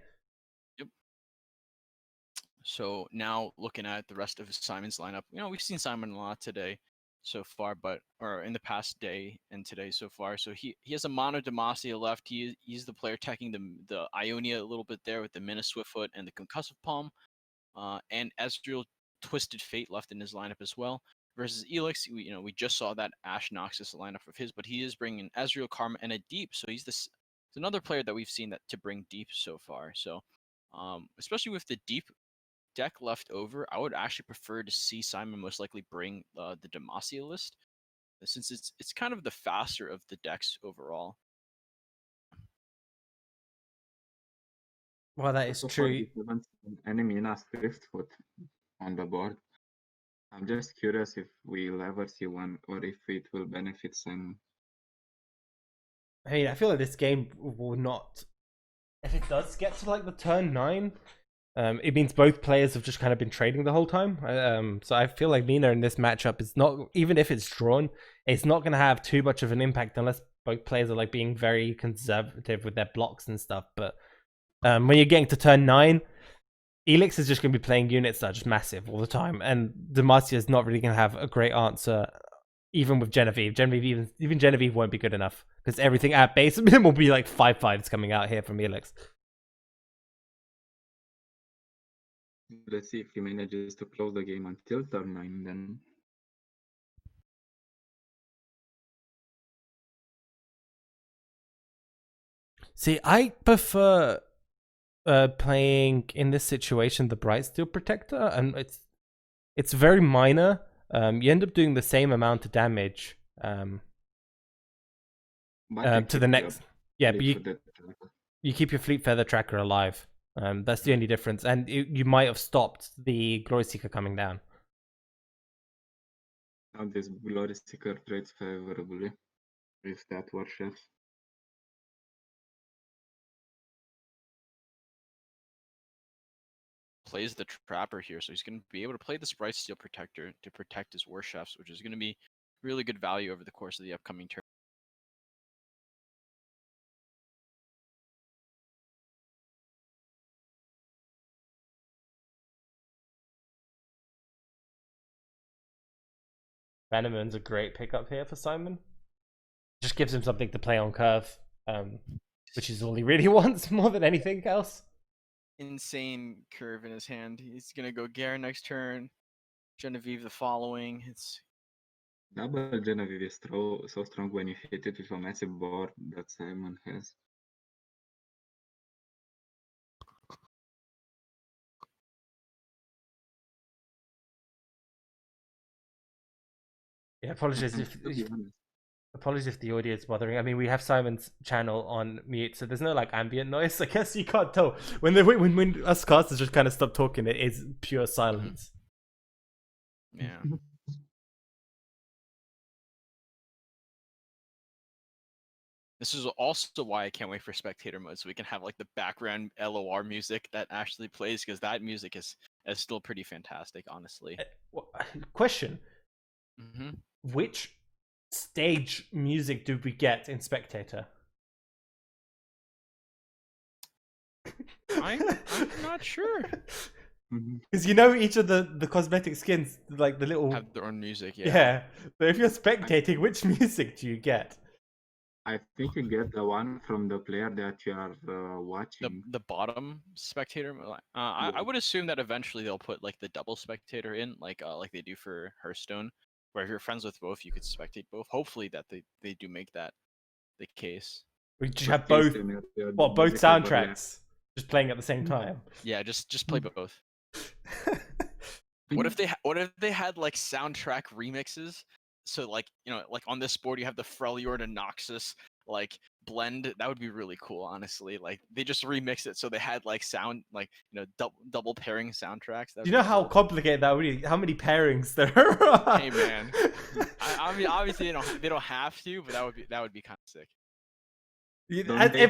Yep. So now looking at the rest of Simon's lineup, we've seen Simon a lot today so far, or in the past day and today so far. So he has a mono Demacia left. He's the player teching the Ionia a little bit there with the Mina Swiftfoot and the Concussive Palm, and Ezreal Twisted Fate left in his lineup as well. Versus Elix, we just saw that Ash Noxus lineup of his, but he is bringing Ezreal, Karma, and a Deep. So he's another player that we've seen that to bring Deep so far. So especially with the Deep deck left over, I would actually prefer to see Simon most likely bring the Demacia list, since it's kind of the faster of the decks overall. Well, that is true. Any Mina Swiftfoot on the board. I'm just curious if we'll ever see one, or if it will benefit Simon. I mean, I feel like this game will not. If it does get to like the turn 9, it means both players have just kind of been trading the whole time. So I feel like Mina in this matchup is not, even if it's drawn, it's not going to have too much of an impact unless both players are like being very conservative with their blocks and stuff. But when you're getting to turn 9, Elix is just going to be playing units that are just massive all the time, and Demacia is not really going to have a great answer, even with Genevieve. Even Genevieve won't be good enough because everything at base will be like 5/5s coming out here from Elix. Let's see if he manages to close the game until turn 9 then. See, I prefer playing in this situation the Bright Steel Protector, and it's very minor. You end up doing the same amount of damage to the next. Yeah, but you keep your Fleet Feather Tracker alive. That's the only difference, and you might have stopped the Glory Seeker coming down. Now this Glory Seeker trades favorably with that Warships. plays the Trapper here, so he's going to be able to play the Sprite Steel Protector to protect his War Chefs, which is going to be really good value over the course of the upcoming turn. Venomon's a great pickup here for Simon. Just gives him something to play on curve, which is all he really wants more than anything else. Insane curve in his hand. He's going to go Garen next turn, Genevieve the following. It's Double Genevieve is so strong when you hit it with a massive board that Simon has. Yeah, apologies And if to be honest, apologies if the audio is bothering. I mean, we have Simon's channel on mute, so there's no like ambient noise. I guess you can't tell when us casters just kind of stop talking. It is pure silence. yeah. This is also why I can't wait for spectator mode, so we can have like the background LOR music that actually plays, because that music is still pretty fantastic, honestly. Question: Mm-hmm. which stage music do we get in spectator? I'm not sure. Because you know each of the cosmetic skins, like the little Have their own music, yeah. yeah. But if you're spectating, which music do you get? I think you get the one from the player that you are watching. The bottom spectator. I would assume that eventually they'll put like the double spectator in, like they do for Hearthstone, where if you're friends with both, you could spectate both. Hopefully that they do make that the case. We just have both both soundtracks just playing at the same time. Yeah, just play both. What if they had like soundtrack remixes? So like, you know, like on this board you have the Freljord and Noxus like blend. That would be really cool, honestly. Like they just remixed it so they had like sound, like, you know, double pairing soundtracks. Do you know how complicated that would be? How many pairings there are? Hey man, I mean obviously they don't have to, but that would be kind of sick.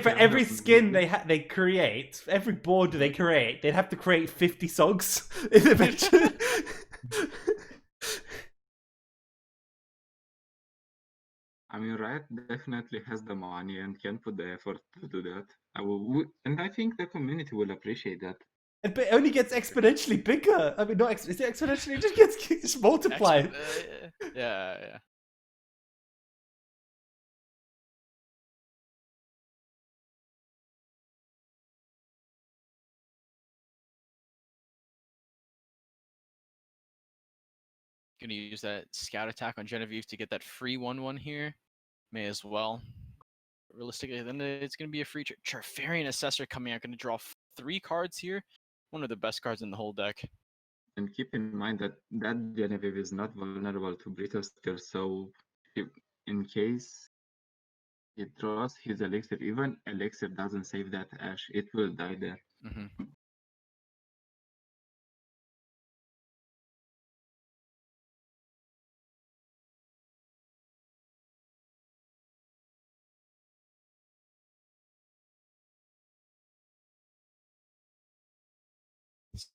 For every skin they create, every board they create, they'd have to create 50 songs eventually. I mean, Riot definitely has the money and can put the effort to do that. And I think the community will appreciate that. But it only gets exponentially bigger. I mean, is it exponentially? It just gets multiplied. Yeah. Gonna use that scout attack on Genevieve to get that free 1/1 here. May as well. Realistically, then it's gonna be a free Trifarian Assessor coming out. Gonna draw 3 cards here. One of the best cards in the whole deck. And keep in mind that Genevieve is not vulnerable to Brittle Steel, so in case it draws his elixir, even elixir doesn't save that ash, it will die there. Mm-hmm.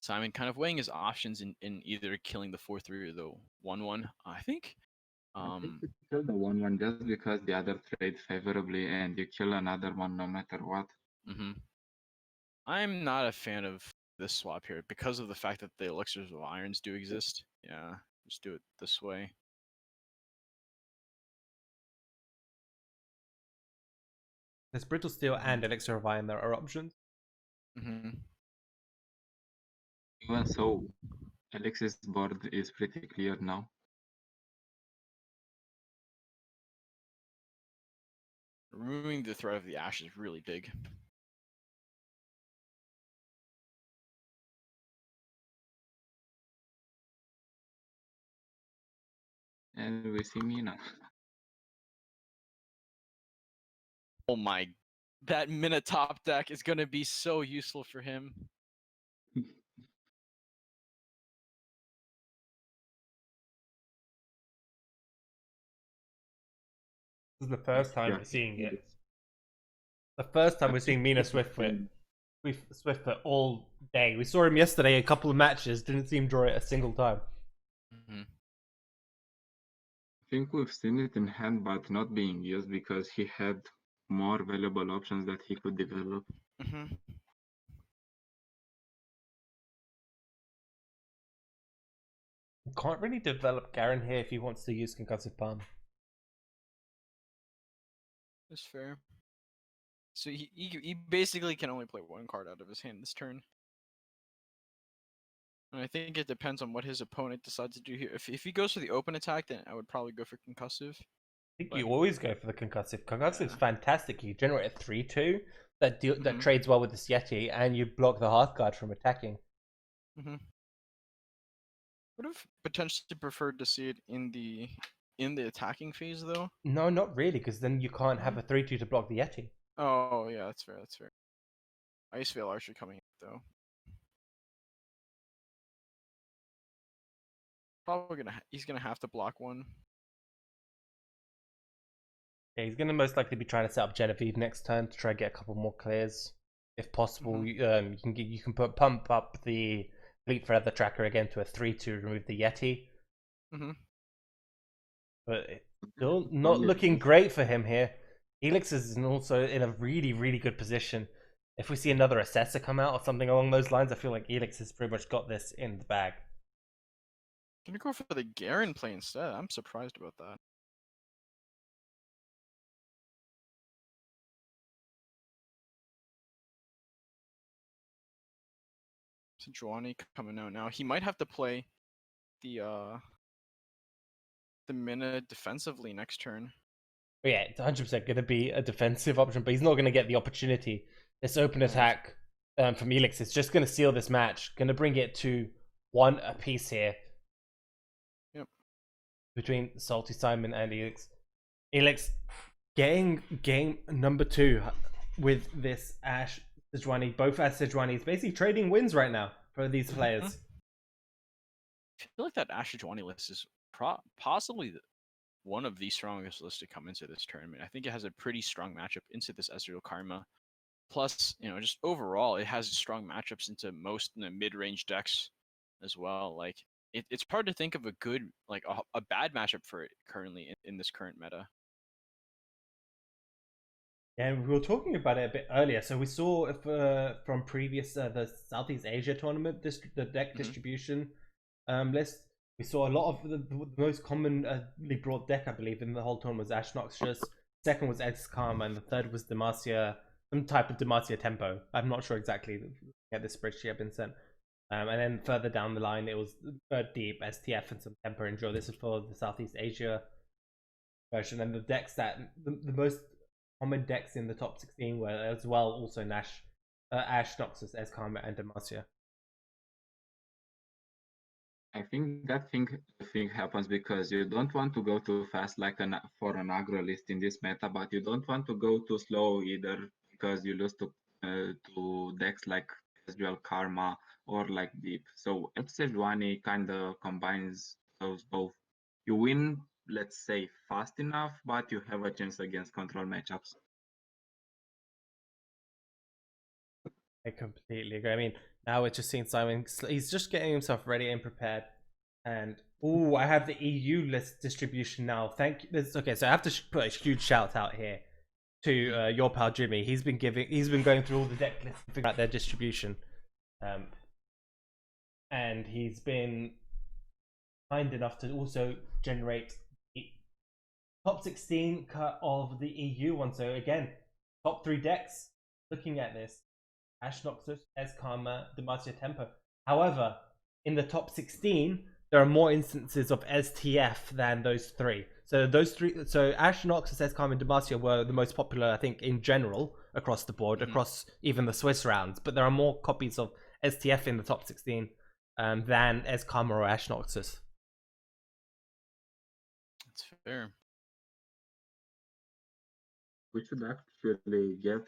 Simon kind of weighing his options in either killing the 4/3 or the 1/1. I think. I think you kill the 1/1 just because the other trade favorably, and you kill another one no matter what. Mm-hmm. I'm not a fan of this swap here because of the fact that the elixirs of irons do exist. Yeah, just do it this way. There's Brittle Steel and Elixir of Iron. There are options. Mm-hmm. Even so, Alex's board is pretty clear now. Removing the threat of the ash is really big. And we see Mina. Oh my, that Mina top deck is gonna be so useful for him. This is the first time we're seeing it. The first time we're seeing Mina Swiftfoot. Swift for all day. We saw him yesterday, a couple of matches, didn't see him draw it a single time. Mm-hmm. I think we've seen it in hand, but not being used because he had more valuable options that he could develop. Mm-hmm. Can't really develop Garen here if he wants to use Concussive Palm. That's fair. So he basically can only play one card out of his hand this turn. And I think it depends on what his opponent decides to do here. If he goes for the open attack, then I would probably go for concussive. I think But- you always go for the Concussive. Concussive's Yeah. fantastic. You generate a 3/2 that that Mhm. trades well with this Yeti, and you block the Hearthguard from attacking. Mm-hmm. Would have potentially preferred to see it in the attacking phase though. No, not really, because then you can't have a 3/2 to block the Yeti. Oh yeah, that's fair. That's fair. Ice Veil Archer coming up though. Probably he's gonna have to block one. Yeah, he's gonna most likely be trying to set up Genevieve next turn to try and get a couple more clears, if possible. Mhm. You can pump up the Fleet Feather Tracker again to a 3/2 to remove the Yeti. Mm-hmm. But it's still not Probably looking both. great for him here. Helix is also in a really good position. If we see another Assessor come out or something along those lines, I feel like Helix has pretty much got this in the bag. Gonna go for the Garen play instead. I'm surprised about that. So Joani coming out now. He might have to play the Mina defensively next turn. But yeah, it's 100% going to be a defensive option, but he's not going to get the opportunity. This open Yeah. attack from Helix is just going to seal this match. Going to bring it to 1 apiece here. Yep. Between Salty Simon and Helix. Helix getting game number 2 with this Ash Sejuani. Both Ash Sejuani's basically trading wins right now for these players. I feel like that Asher Joani list is possibly one of the strongest lists to come into this tournament. I think it has a pretty strong matchup into this Ezreal Karma. Plus, just overall, it has strong matchups into most mid-range decks as well. Like, it's hard to think of a good, like a bad matchup for it currently in this current meta. Yeah, we were talking about it a bit earlier. So we saw from previous the Southeast Asia tournament, the deck distribution list. We saw a lot of the most commonly brought deck, I believe, in the whole tournament was Ash Noxus. Second was Karma, and the third was Demacia, some type of Demacia Tempo. I'm not sure exactly. Yeah, this spreadsheet had been sent. And then further down the line, it was Deep, STF, and some Tempo and Draw. This is for the Southeast Asia version. And the decks that the most common decks in the top 16 were as well also Ash, Noxus, Karma, and Demacia. I think that thing happens because you don't want to go too fast for an aggro list in this meta, but you don't want to go too slow either because you lose to decks like Ezreal Karma or like Deep. So Sejuani kind of combines those both. You win, let's say, fast enough, but you have a chance against control matchups. I completely agree. I mean, now we're just seeing Simon. He's just getting himself ready and prepared. And I have the EU list distribution now. Thank you. Okay, so I have to put a huge shout out here to your pal Jimmy. He's been going through all the deck lists and figuring out their distribution, and he's been kind enough to also generate the top 16 cut of the EU one. So again, top 3 decks. Looking at this. Ash Noxus, Karma, Demacia Tempo. However, in the top 16, there are more instances of STF than those 3. So Ash Noxus, Karma, and Demacia were the most popular, I think, in general across the board, across even the Swiss rounds. But there are more copies of STF in the top 16 than Karma or Ash Noxus. That's fair. We should actually get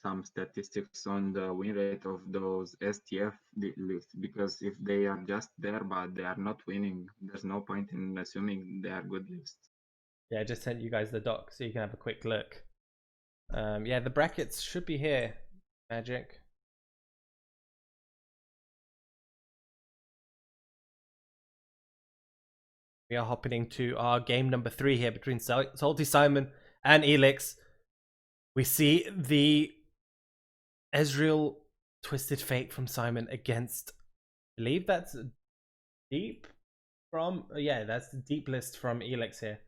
some statistics on the win rate of those STF lists, because if they are just there but they are not winning, there's no point in assuming they are good lists. Yeah, I just sent you guys the doc so you can have a quick look. Yeah, the brackets should be here. Magic. We are hopping into our game number 3 here between Salty Simon and Elix. We see the Ezreal Twisted Fate from Simon against, I believe that's Deep from, yeah, that's the Deep list from Elix here.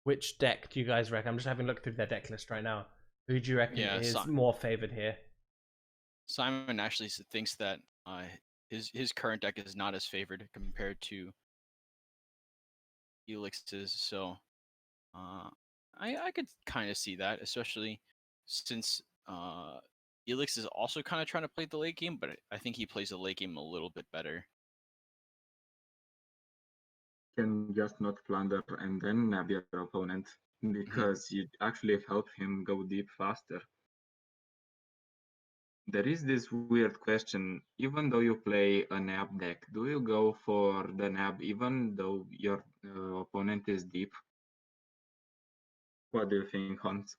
Which deck do you guys reckon? I'm just having a look through their deck list right now. Who do you reckon is more favored here? Simon actually thinks that his current deck is not as favored compared to Elix's, so I could kind of see that, especially since Elix is also kind of trying to play the late game, but I think he plays the late game a little bit better. Can just not plunder and then nab your opponent because you actually help him go deep faster. There is this weird question, even though you play a nab deck, do you go for the nab even though your opponent is deep? What do you think, Hans?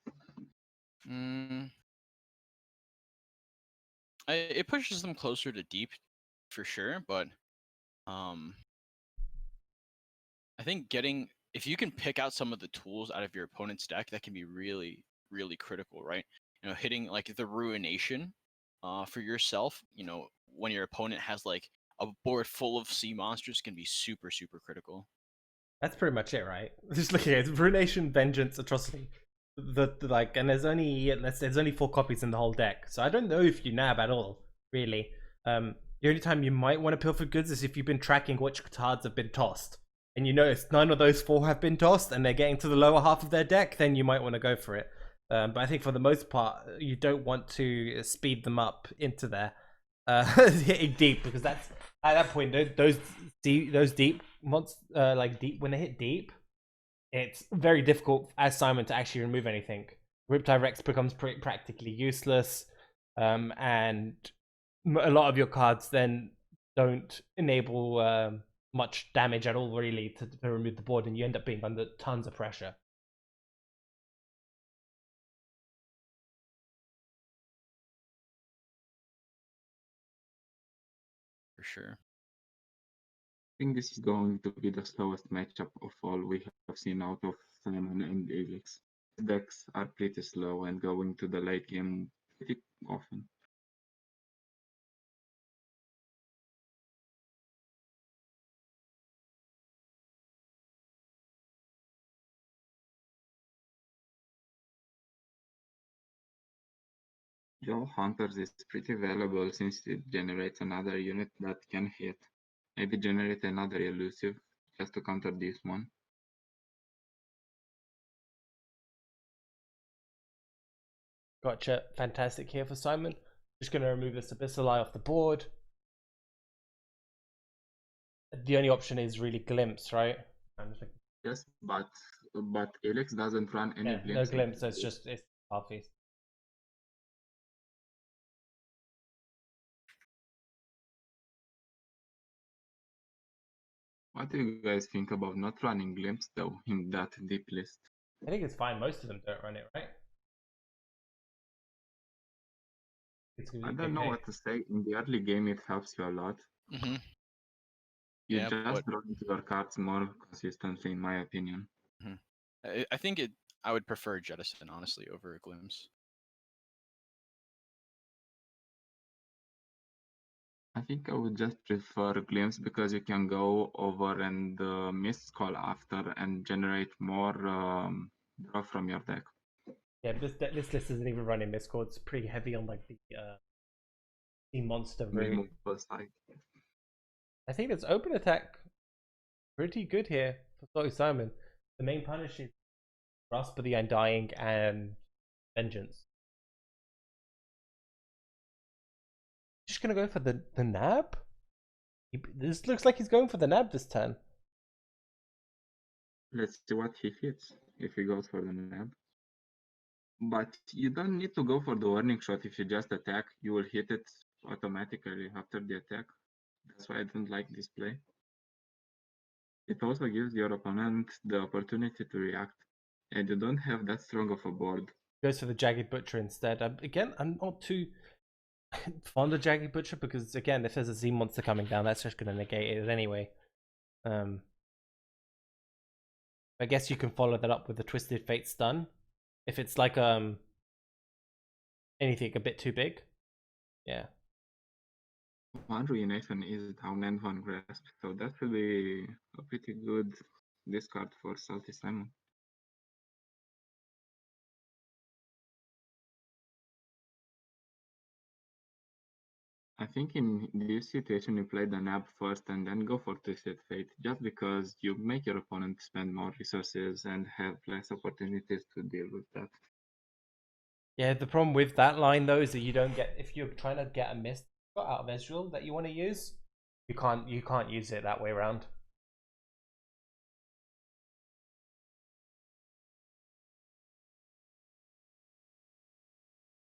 It pushes them closer to deep for sure, but I think if you can pick out some of the tools out of your opponent's deck, that can be really, really critical, right? You know, hitting like the ruination for yourself, you know, when your opponent has like a board full of sea monsters can be super, super critical. That's pretty much it, right? Just looking at it, Ruination, Vengeance, Atrocity. And there's only 4 copies in the whole deck, so I don't know if you nab at all, really. The only time you might want to pilfer goods is if you've been tracking which cards have been tossed, and you notice none of those 4 have been tossed, and they're getting to the lower half of their deck. Then you might want to go for it. But I think for the most part, you don't want to speed them up into there, hitting deep, because that's at that point those deep like deep, when they hit deep, it's very difficult as Simon to actually remove anything. Riptide Rex becomes practically useless, and a lot of your cards then don't enable much damage at all, really, to remove the board, and you end up being under tons of pressure. For sure. I think this is going to be the slowest matchup of all we have seen out of Simon and Elix. Decks are pretty slow and going to the late game pretty often. Joe Hunters is pretty valuable since it generates another unit that can hit. Maybe generate another elusive just to counter this one. Gotcha. Fantastic here for Simon. Just going to remove this Abyssal Eye off the board. The only option is really Glimpse, right? Yes, but Elix doesn't run any glimpse. No Glimpse, so it's half feast. What do you guys think about not running glimpse though in that deep list? I think it's fine. Most of them don't run it, right? I don't know what to say. In the early game, it helps you a lot. You just draw into your cards more consistently, in my opinion. I think I would prefer Jettison, honestly, over Glimpse. I think I would just prefer Glimpse because you can go over and Mist Call after and generate more draw from your deck. Yeah, but this list isn't even running Mist Call. It's pretty heavy on like the monster route. I think it's open attack pretty good here for Salty Simon. The main punish is Grasp of the Undying and Vengeance. Just gonna go for the nab? This looks like he's going for the nab this turn. Let's see what he hits if he goes for the nab. But you don't need to go for the warning shot. If you just attack, you will hit it automatically after the attack. That's why I don't like this play. It also gives your opponent the opportunity to react, and you don't have that strong of a board. Goes for the Jagged Butcher instead. Again, I'm not too fond of Jagged Butcher because, again, if there's a Z monster coming down, that's just going to negate it anyway. I guess you can follow that up with the Twisted Fate stun. If it's like anything a bit too big. Yeah. One Ruination is down and one Grasp, so that will be a pretty good discard for Salty Simon. I think in this situation you play the nab first and then go for Twisted Fate, just because you make your opponent spend more resources and have less opportunities to deal with that. Yeah, the problem with that line though is that you don't get, if you're trying to get a mist out of Ezreal that you want to use, you can't use it that way around.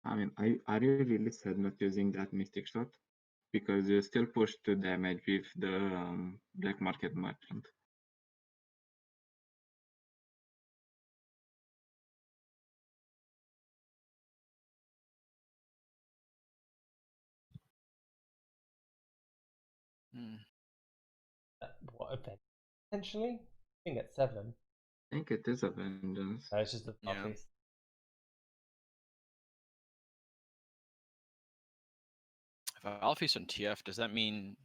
I mean, are you really sad not using that Mystic Shot? Because you still push 2 damage with the Black Market Merchant. Hmm. What event? Potentially? I think it's 7. I think it is a Vengeance. No, it's just the Yeah. Darkbeast. If Alfie's on TF, does that mean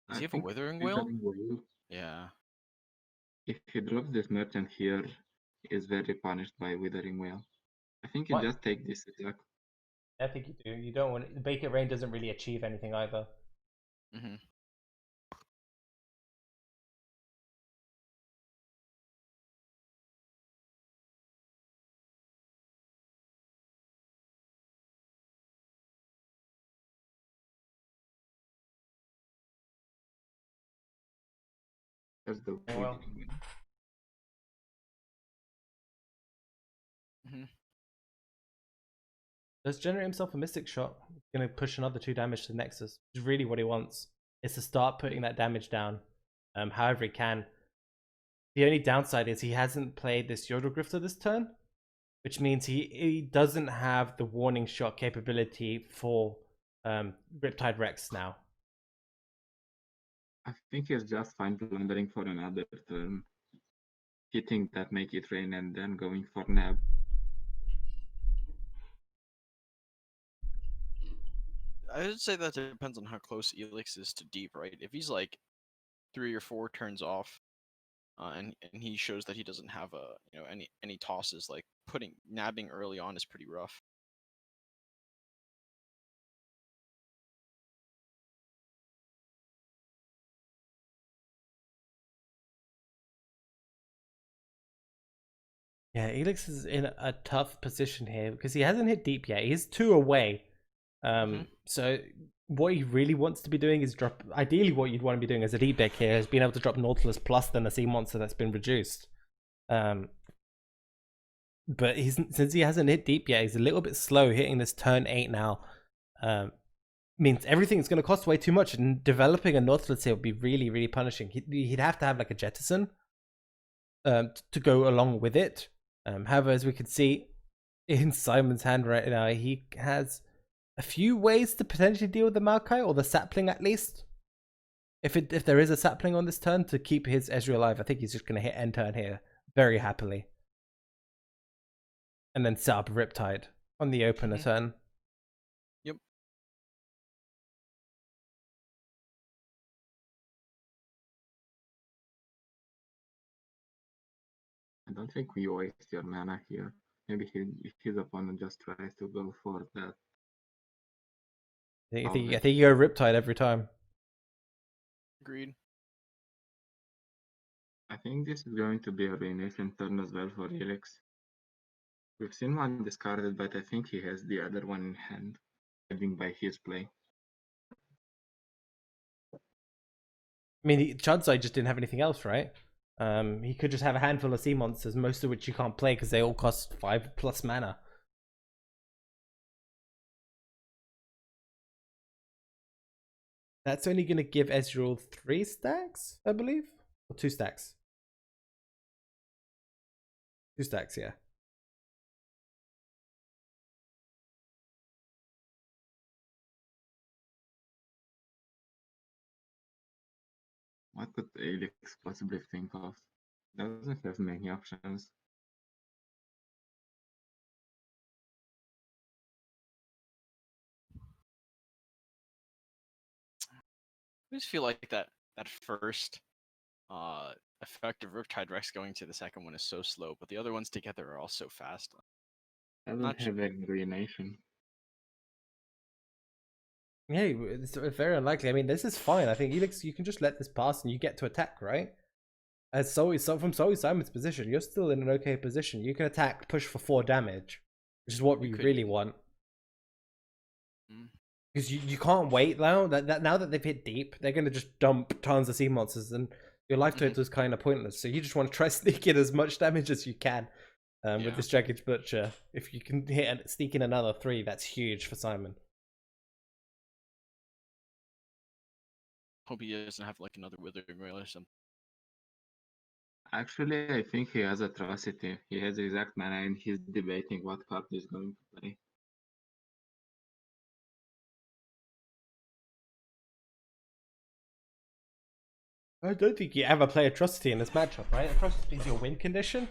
does he have a think Withering Will? Withering Will, Yeah. if he drops this merchant here, is very punished by Withering Will. I think you What? just take this attack. I think you do. You don't want the Bake It Rain doesn't really achieve anything either. Mm-hmm. That's the Yeah, well. Withering Will. Mm-hmm. Does generate himself a Mystic Shot. He's going to push another 2 damage to the Nexus, which is really what he wants. Is to start putting that damage down however he can. The only downside is he hasn't played this Yodel Grifter this turn, which means he doesn't have the warning shot capability for Riptide Rex now. I think he's just fine blundering for another turn, hitting that Make It Rain and then going for nab. I would say that depends on how close Elix is to deep, right? If he's like 3 or 4 turns off, and he shows that he doesn't have any tosses, like nabbing early on is pretty rough. Yeah, Elix is in a tough position here because he hasn't hit deep yet. He's 2 away. So what he really wants to be doing is drop. Ideally, what you'd want to be doing as a deep deck here is being able to drop Nautilus plus then a sea monster that's been reduced. But since he hasn't hit deep yet, he's a little bit slow hitting this turn 8 now. Means everything's going to cost way too much, and developing a Nautilus here would be really, really punishing. He'd have to have like a Jettison to go along with it. However, as we can see in Simon's hand right now, he has a few ways to potentially deal with the Maokai, or the sapling at least. If there is a sapling on this turn to keep his Ezreal alive, I think he's just going to hit end turn here very happily. And then set up Riptide on the opener turn. Yep. I don't think we waste your mana here. Maybe his opponent just tries to go for that. I think you go Riptide every time. Agreed. I think this is going to be a Ruination turn as well for Elix. We've seen one discarded, but I think he has the other one in hand, judging by his play. I mean, Chansai just didn't have anything else, right? He could just have a handful of sea monsters, most of which you can't play because they all cost 5+ mana. That's only going to give Ezreal 3 stacks, I believe? Or 2 stacks? 2 stacks, yeah. What could Elix possibly think of? Doesn't have many options. I just feel like that first effective Riptide Rex going to the second one is so slow, but the other ones together are all so fast. I will Not have Angry Nation. Yeah, it's very unlikely. I mean, this is fine. I think Elix, you can just let this pass and you get to attack, right? As from Zoe Simon's position, you're still in an okay position. You can attack, push for 4 damage, which is what we really want. Because you can't wait now. Now that they've hit deep, they're going to just dump tons of sea monsters, and your life total is kind of pointless. So you just want to try sneak in as much damage as you can with this Dragon's Butcher. If you can hit and sneak in another 3, that's huge for Simon. Hope he doesn't have like another Withering Rail or something. Actually, I think he has Atrocity. He has exact mana and he's debating what card he's going to play. I don't think you ever play Atrocity in this matchup, right? Atrocity is your win condition.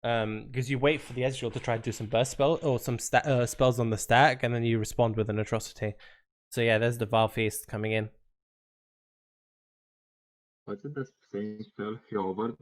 Because you wait for the Ezreal to try and do some burst spell or some spells on the stack, and then you respond with an Atrocity. So yeah, there's the Vile Feast coming in. What's the same spell he overed?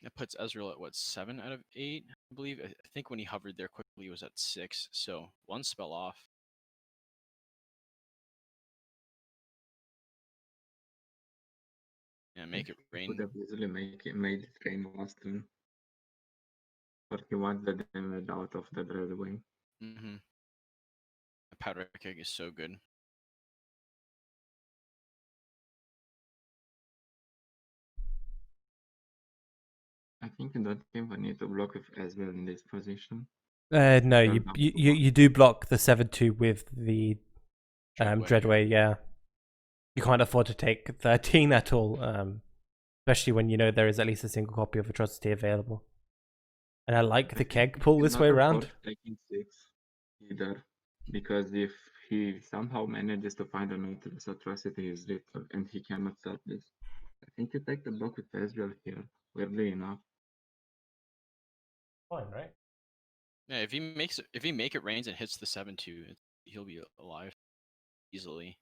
That puts Ezreal at what, 7 out of 8, I believe. I think when he hovered there quickly, he was at 6. So 1 spell off. Yeah, make it rain. Could have easily made it rain last turn. But he wants the damage out of the Dreadwing. The Powder Keg is so good. I think you don't even need to block with Ezreal in this position. No, you do block the 7/2 with the Dreadway. Yeah, you can't afford to take 13 at all, especially when you know there is at least a single copy of Atrocity available. And I like the keg pull this way around. Taking 6 either, because if he somehow manages to find a notice, Atrocity is little and he cannot stop this. I think you take the block with Ezreal here, weirdly enough. Fine, right? Yeah, if he make it rains and hits the 7/2, he'll be alive easily.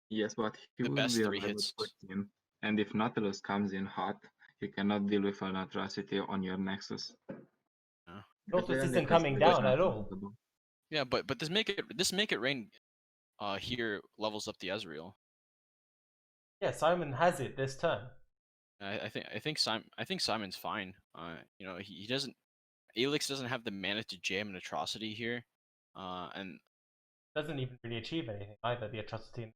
Yes, but he The will best be 3 alive hits. with 14. And if Nautilus comes in hot, you cannot deal with an Atrocity on your Nexus. Nautilus isn't coming down at all. Yeah, but this make it rain here levels up the Ezreal. Yeah, Simon has it this turn. I think Simon's fine. You know, he doesn't. Elix doesn't have the mana to jam an Atrocity here, and doesn't even really achieve anything either. The Atrocity.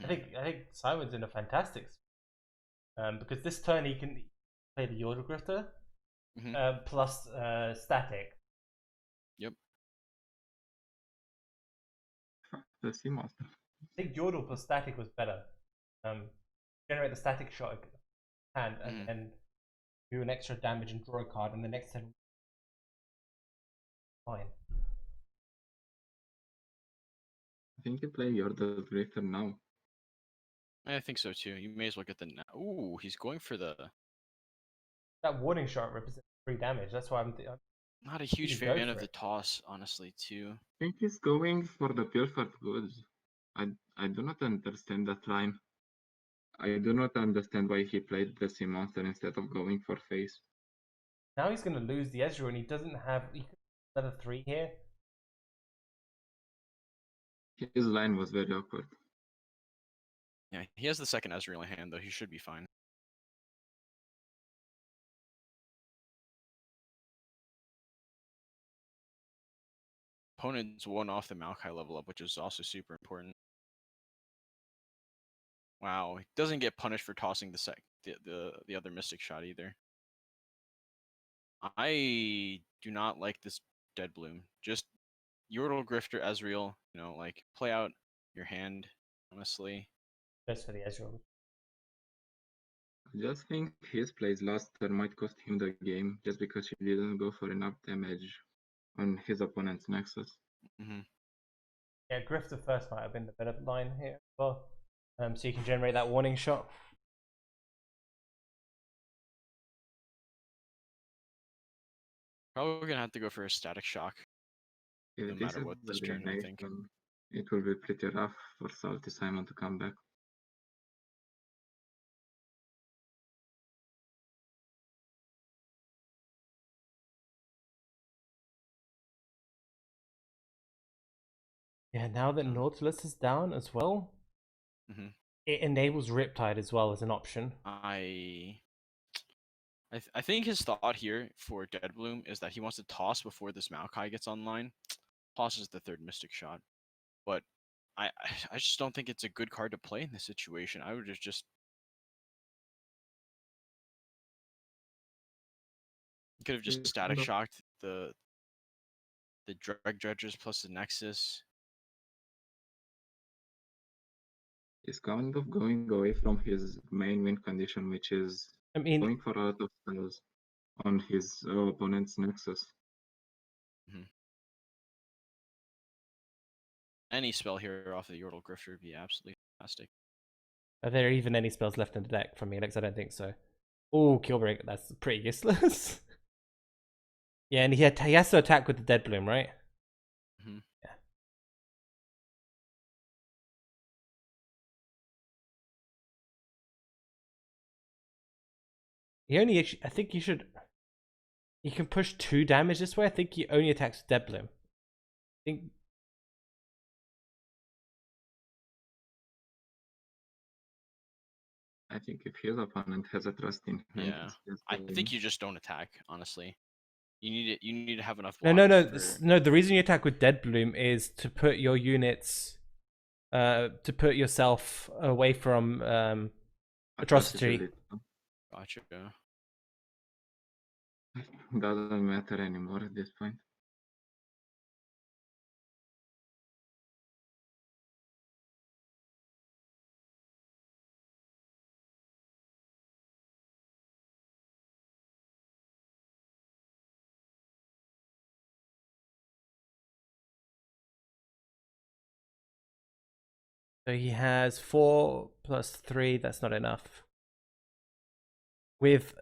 I think Simon's in a fantastic spot. Because this turn he can play the Yordle Grifter plus Static. Yep. The Sea Monster. I think Yordle plus Static was better. Generate the Static shot and then do an extra damage and draw a card, and the next turn. Fine. I think you play Yordle Grifter now. I think so too. You may as well get the. Ooh, he's going for the. That warning shot represents 3 damage. That's why I'm not a huge fan of the toss, honestly, too. I think he's going for the Pilfered Goods. I do not understand that line. I do not understand why he played the Sea Monster instead of going for face. Now he's going to lose the Ezreal, and he doesn't have another 3 here. His line was very awkward. Yeah, he has the second Ezreal in hand, though. He should be fine. Opponents won off the Maokai level up, which is also super important. Wow, he doesn't get punished for tossing the other Mystic shot either. I do not like this Dead Bloom. Just Yordle, Grifter, Ezreal, you know, like play out your hand, honestly. Best for the Ezreal. I just think his plays last turn might cost him the game just because he didn't go for enough damage on his opponent's Nexus. Hmm. Yeah, Griff the first might have been the better line here as well. So you can generate that warning shot. Probably gonna have to go for a static shock, no If this matter is what the this turn, I think. elimination, it will be pretty rough for Salty Simon to come back. Yeah, now that Nautilus is down as well, Hmm. it enables Riptide as well as an option. I think his thought here for Deadbloom is that he wants to toss before this Maokai gets online. Toss is the third Mystic Shot, but I just don't think it's a good card to play in this situation. I would have just could have just He's static kind of, shocked the Dreg Dredgers plus the Nexus. he's kind of going away from his main win condition, which is I mean, going for a lot of spells on his opponent's Nexus. Any spell here off the Yordle Grifter would be absolutely fantastic. are there even any spells left in the deck from Helix? I don't think so. Oh, Killbreak, that's pretty useless. Yeah, and he has to attack with the Dead Bloom, right? Mm-hmm. Yeah. I think you should. You can push 2 damage this way. I think he only attacks with Dead Bloom. I think. I think if his opponent has a trust in him, Yeah, it's just I going. think you just don't attack. Honestly, you need it. You need to have enough No, blockers for. no. The reason you attack with Dead Bloom is to put your units, to put yourself away from Atrocity. Gotcha. Doesn't matter anymore at this point. So he has 4 plus 3. That's not enough. Even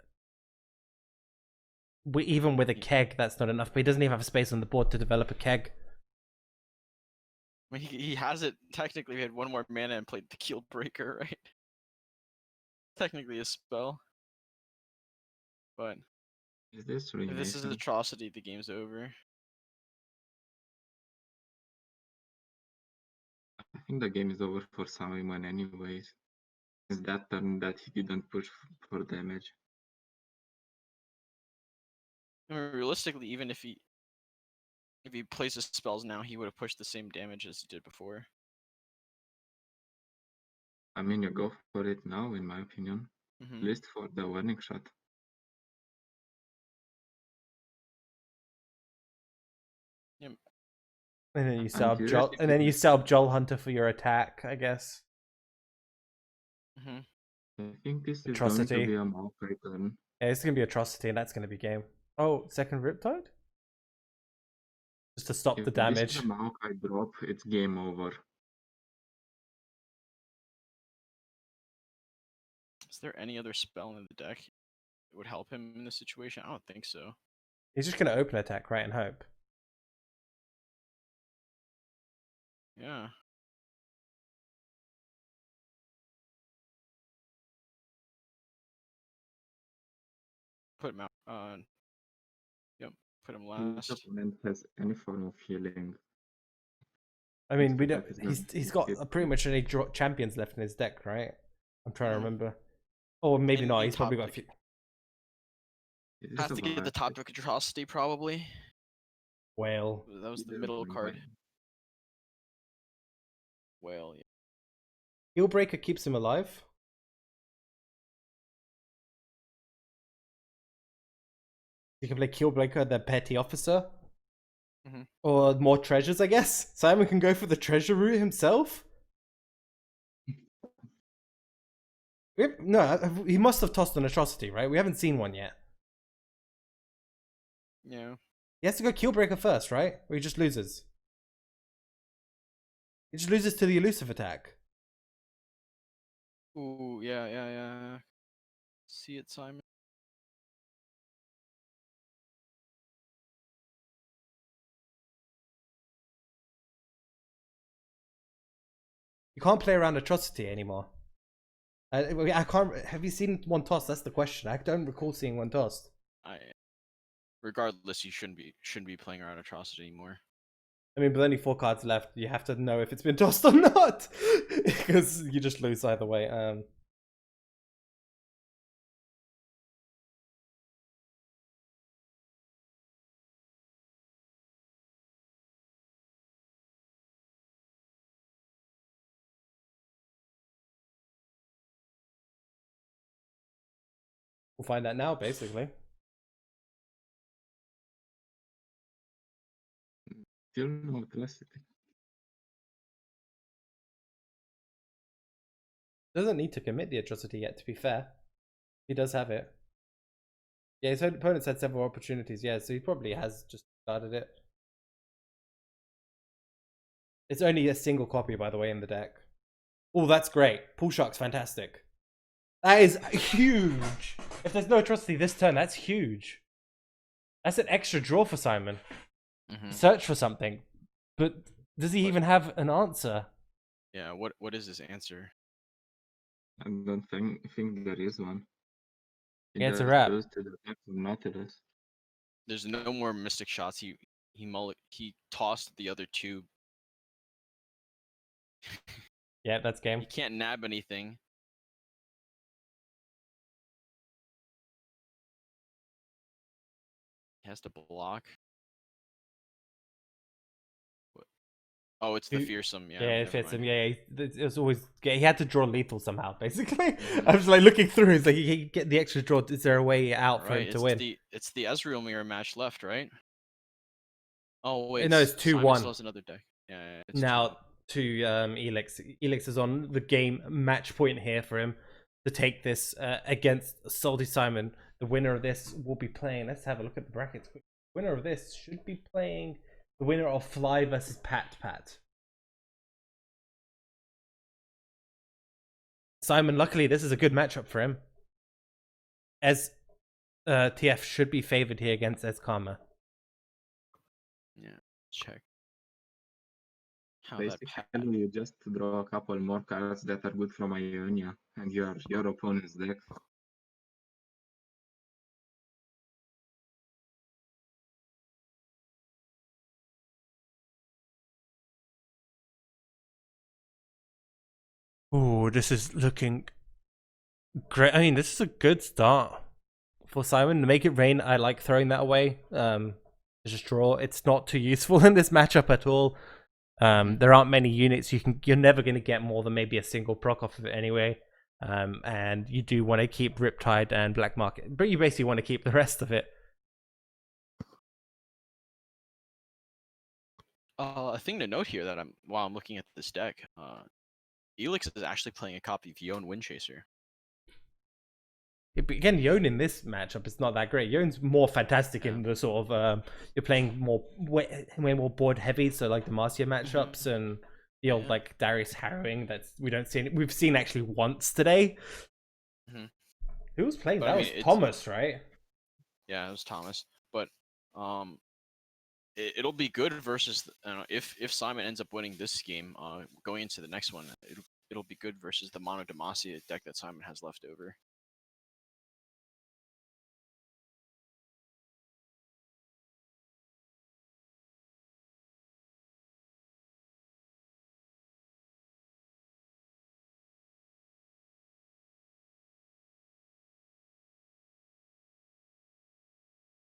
with a keg, that's not enough. But he doesn't even have space on the board to develop a keg. I mean, he has it. Technically, he had 1 more mana and played the Keel Breaker, right? Technically a spell, but Is this if this is Ruination? Atrocity, the game's over. I think the game is over for Simon anyways. It's that turn that he didn't push for damage. I mean, realistically, even if he places spells now, he would have pushed the same damage as he did before. I mean, you go for it now, in my opinion. Mm-hmm. At least for the warning shot. Yep. And then you I'm set up curious Joel, if and you then you can- set up Joel Hunter for your attack, I guess. Mm-hmm. I think this is going Atrocity. to be a Maokai turn. Yeah, it's gonna be Atrocity, and that's gonna be game. Oh, second Riptide? Just to stop If the this is damage. a Maokai drop, it's game over. Is there any other spell in the deck that would help him in this situation? I don't think so. He's just gonna open attack, right, and hope. Yeah. Put him out. Yep. Put him His last. opponent has any form of healing. I mean, we Next don't. attack is gonna He's hit got his pretty turn. much any champions left in his deck, right? I'm trying to Mhm. remember. Or maybe In- not. in He's probably top got a few. This is Has a to get the bad top pick. deck Atrocity probably. Whale. That was the Either middle one, card. but- Well, yeah. Heelbreaker keeps him alive. You can play Keelbreaker, the petty officer. Mhm. Or more treasures, I guess. Simon can go for the treasure route himself. No, he must have tossed an atrocity, right? We haven't seen one yet. Yeah. He has to go Killbreaker first, right? Or he just loses? He just loses to the elusive attack. Ooh, yeah. See it, Simon. You can't play around atrocity anymore. I can't. Have you seen one toss? That's the question. I don't recall seeing one tossed. Regardless, you shouldn't be playing around atrocity anymore. I mean, with only 4 cards left, you have to know if it's been tossed or not, because you just lose either way. We'll find out now, basically. Still no atrocity. Doesn't need to commit the atrocity yet, to be fair. He does have it. Yeah, his opponent's had several opportunities, yeah, so he probably has just started it. It's only a single copy, by the way, in the deck. Oh, that's great. Pool Shark's fantastic. That is huge. If there's no atrocity this turn, that's huge. That's an extra draw for Simon. Search for something. But does he even have an answer? Yeah, what is his answer? I don't think there is one. Yeah, it's a wrap. Goes to the attack of Nautilus. There's no more mystic shots. He tossed the other 2. Yeah, that's game. He can't nab anything. He has to block. Oh, it's the fearsome. Yeah, it fits him. Yeah, it was always. Yeah, he had to draw lethal somehow. Basically, I was like looking through. It's like he get the extra draw. Is there a way out for him to win? It's the Ezreal mirror match left, right? Oh wait, no, it's 2-1. Simon still has another deck. Yeah, it's now to Elix. Elix is on the game match point here for him to take this against Salty Simon. The winner of this will be playing. Let's have a look at the brackets. The winner of this should be playing the winner of Fly versus Pat. Simon, luckily, this is a good matchup for him. As TF should be favored here against Ez Karma. Yeah, check. Basically, you just draw a couple more cards that are good from Ionia and your opponent's deck. Ooh, this is looking great. I mean, this is a good start for Simon. To make it rain, I like throwing that away. Just draw. It's not too useful in this matchup at all. There aren't many units. You're never going to get more than maybe a single proc off of it anyway. And you do want to keep Riptide and Black Market, but you basically want to keep the rest of it. A thing to note here that while I'm looking at this deck, Elix is actually playing a copy of Yone Windchaser. Again, Yone in this matchup is not that great. Yone's more fantastic in the sort of you're playing way more board heavy, so like the Marcia matchups and the old like Darius harrowing we've seen actually once today. Who was playing? That was Thomas, right? Yeah, it was Thomas. But it'll be good versus if Simon ends up winning this game, going into the next one, it'll be good versus the Mono Demacia deck that Simon has left over.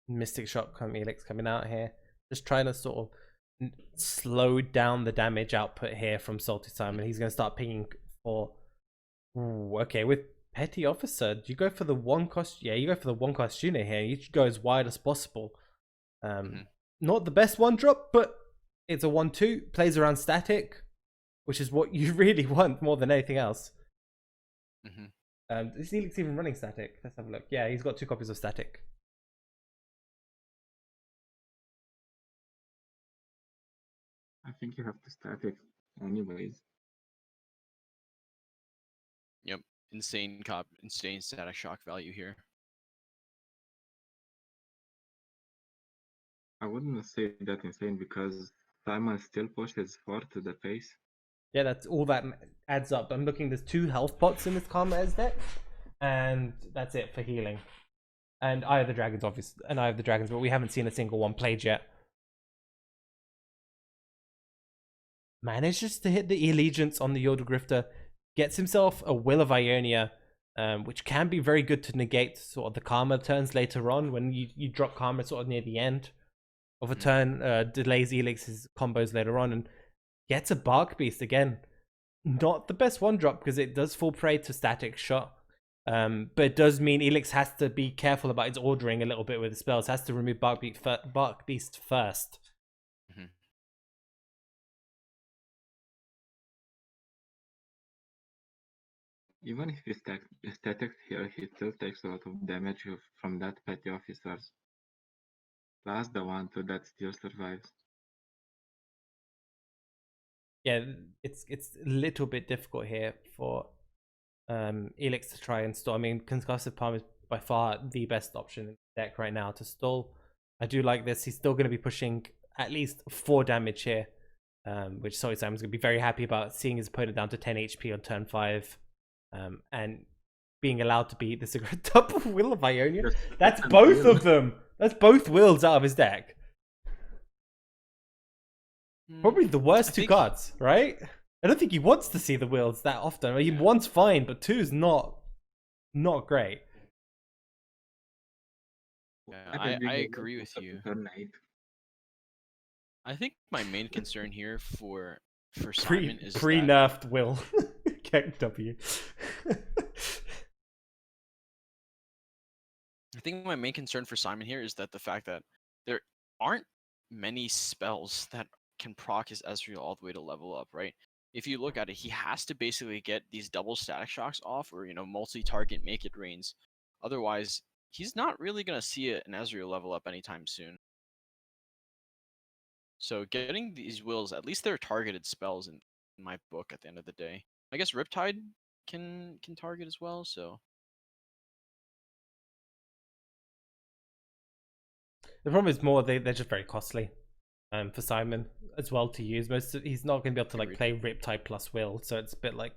Mystic Shot Elix coming out here. Just trying to sort of slow down the damage output here from Salty Simon. He's going to start pinging for... Ooh, okay, with Petty Officer, do you go for the one cost? Yeah, you go for the one cost unit here. You should go as wide as possible. Not the best one drop, but it's a 1/2. Plays around static, which is what you really want more than anything else. Is Helix even running static? Let's have a look. Yeah, he's got 2 copies of static. I think you have to static anyways. Yep, insane static shock value here. I wouldn't say that insane because Simon still pushes 4 to the face. Yeah, that's all that adds up. I'm looking. There's 2 health pots in this Karma-Ez deck, and that's it for healing. And Eye of the Dragons, obviously, and Eye of the Dragons, but we haven't seen a single one played yet. Manages to hit the Allegiance on the Yordle Grifter, gets himself a Will of Ionia, which can be very good to negate sort of the Karma turns later on when you drop Karma sort of near the end of a turn, delays Elix's combos later on, and gets a Bark Beast again. Not the best one drop because it does fall prey to static shot. But it does mean Elix has to be careful about his ordering a little bit with the spells. Has to remove Bark Beast first. Mm-hmm. Even if he statics here, he still takes a lot of damage from that petty officers. Plus the 1/2 that still survives. Yeah, it's a little bit difficult here for Elix to try and stall. I mean, Concussive Palm is by far the best option in the deck right now to stall. I do like this. He's still going to be pushing at least 4 damage here, which Salty Simon's going to be very happy about, seeing his opponent down to 10 HP on turn 5, and being allowed to beat this double Will of Ionia. That's both of them. That's both wills out of his deck. Probably the worst 2 cards, right? I don't think he wants to see the wills that often. I mean, 1's fine, but 2's not great. Yeah, I agree with you. I think my main concern here for Simon is pre-nerfed Will. W. I think my main concern for Simon here is that the fact that there aren't many spells that can proc his Ezreal all the way to level up, right? If you look at it, he has to basically get these double static shocks off, or multi-target make it rains. Otherwise, he's not really gonna see an Ezreal level up anytime soon. So getting these wills, at least they're targeted spells in my book at the end of the day. I guess Riptide can target as well, so. The problem is more they're just very costly for Simon as well to use. He's not going to be able to like play Riptide plus Will, so it's a bit like,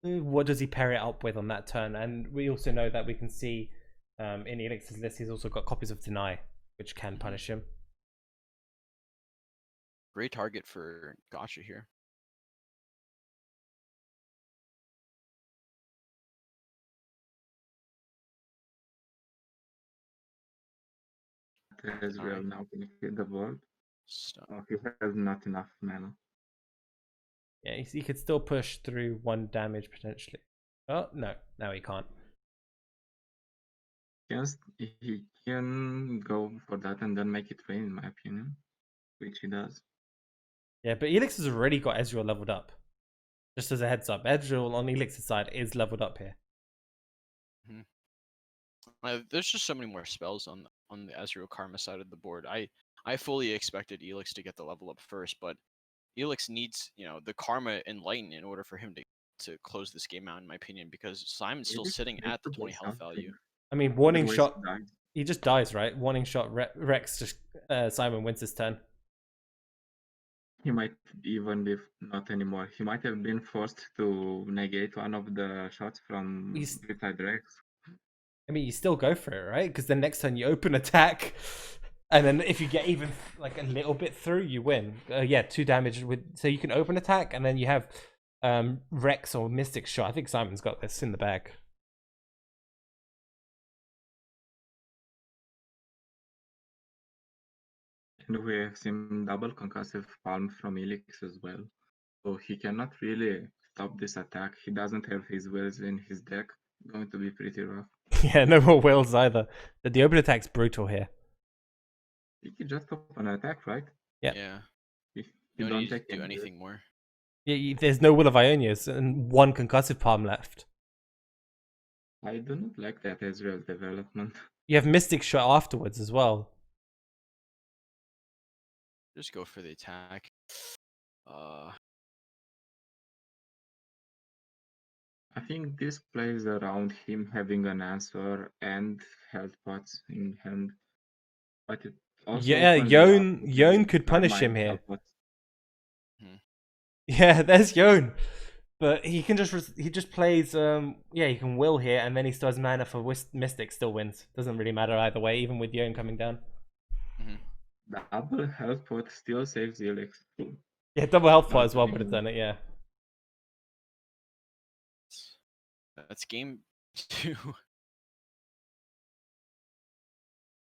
what does he pair it up with on that turn? And we also know that we can see in Elixir's list he's also got copies of Deny, which can punish him. Great target for Gotcha here. Ezreal now can hit the board. Oh, he has not enough mana. Yeah, he could still push through 1 damage potentially. Oh, no, he can't. Yes, he can go for that and then make it rain, in my opinion, which he does. Yeah, but Elix has already got Ezreal leveled up. Just as a heads up, Ezreal on Elixir's side is leveled up here. There's just so many more spells on the Ezreal Karma side of the board. I fully expected Elix to get the level up first, but Elix needs the Karma Enlighten in order for him to close this game out, in my opinion, because Simon's still sitting at the 20 health value. I mean, warning shot. He just dies, right? Warning shot. Rex just Simon wins this turn. He might even be not anymore. He might have been forced to negate one of the shots from Riptide Rex. I mean, you still go for it, right? Because the next turn you open attack, and then if you get even like a little bit through, you win. Yeah, 2 damage with. So you can open attack, and then you have Rex or Mystic shot. I think Simon's got this in the bag. And we have seen double concussive palm from Elix as well. So he cannot really stop this attack. He doesn't have his wills in his deck. Going to be pretty rough. Yeah, no more wills either. The open attack's brutal here. You can just open an attack, right? Yeah. You don't need to do anything more. Yeah, there's no Will of Ionias and 1 concussive palm left. I do not like that Ezreal development. You have Mystic Shot afterwards as well. Just go for the attack. I think this plays around him having an answer and health pots in hand, but it also Yeah, opens you up to Yone having could Karma punish and him here. health pots. Yeah, there's Yone. But he can he just plays yeah, he can will here and then he still has mana for Mystic, still wins. Doesn't really matter either way, even with Yone coming down. Double health pot still saves Elix. Yeah, double health pot Not as well would having have done it, yeah. That's game 2.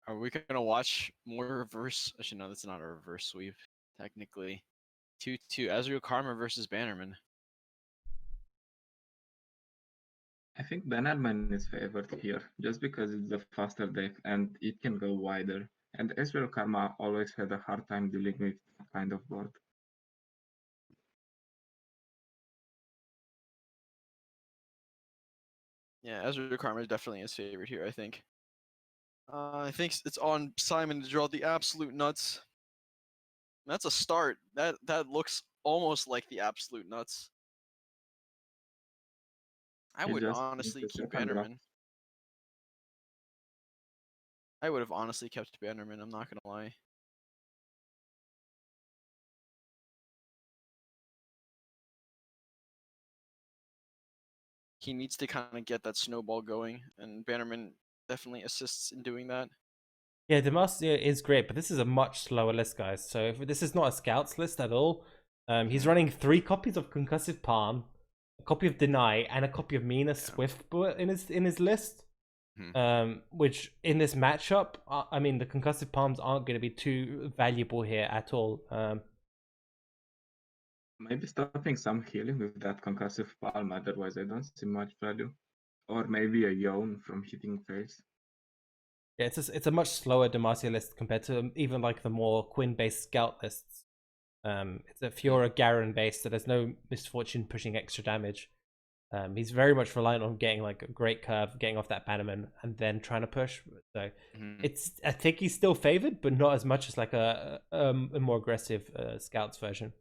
Are we gonna watch more reverse? Actually, no, that's not a reverse sweep. Technically, 2-2. Ezreal Karma versus Bannerman. I think Bannerman is favored here, just because it's a faster deck and it can go wider. And Ezreal Karma always had a hard time dealing with that kind of board. Yeah, Ezreal Karma is definitely his favorite here. I think. I think it's on Simon to draw the absolute nuts. That's a start. That looks almost like the absolute nuts. I He would just needs honestly the keep second drop. Bannerman. I would have honestly kept Bannerman. I'm not gonna lie. He needs to kind of get that snowball going, and Bannerman definitely assists in doing that. Yeah, Demacia is great, but this is a much slower list, guys. So if this is not a scouts list at all. He's running 3 copies of Concussive Palm, a copy of Deny, and a copy of Mina Swift in his list. Which in this matchup, I mean, the Concussive Palms aren't going to be too valuable here at all. Maybe stopping some healing with that concussive palm, otherwise I don't see much value. Or maybe a yawn from hitting face. Yeah, it's a much slower Demacia list compared to even like the more Quinn-based scout lists. It's a Fiora Garen based, so there's no misfortune pushing extra damage. He's very much reliant on getting like a great curve, getting off that Bannerman, and then trying to push. So I think he's still favored, but not as much as like a more aggressive scouts version.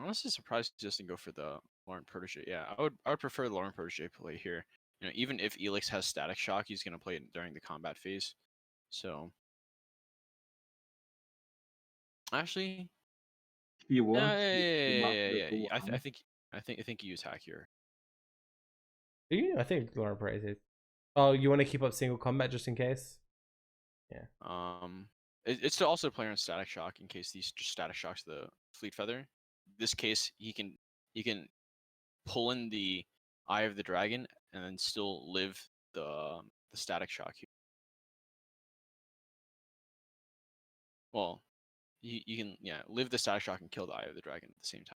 Honestly, surprised he doesn't go for the Lauren Protege. Yeah, I would prefer Lauren Protege play here. You know, even if Elix has Static Shock, he's gonna play it during the combat phase. So actually, He won't give up the yeah. 2-1. I think you attack here. Do you? I think Laura Perez is. Oh, you want to keep up single combat just in case? Yeah. It's to also play on Static Shock in case these just Static Shocks the Fleet Feather. This case, he can pull in the Eye of the Dragon and then still live the Static Shock here. Well, you can live the Static Shock and kill the Eye of the Dragon at the same time.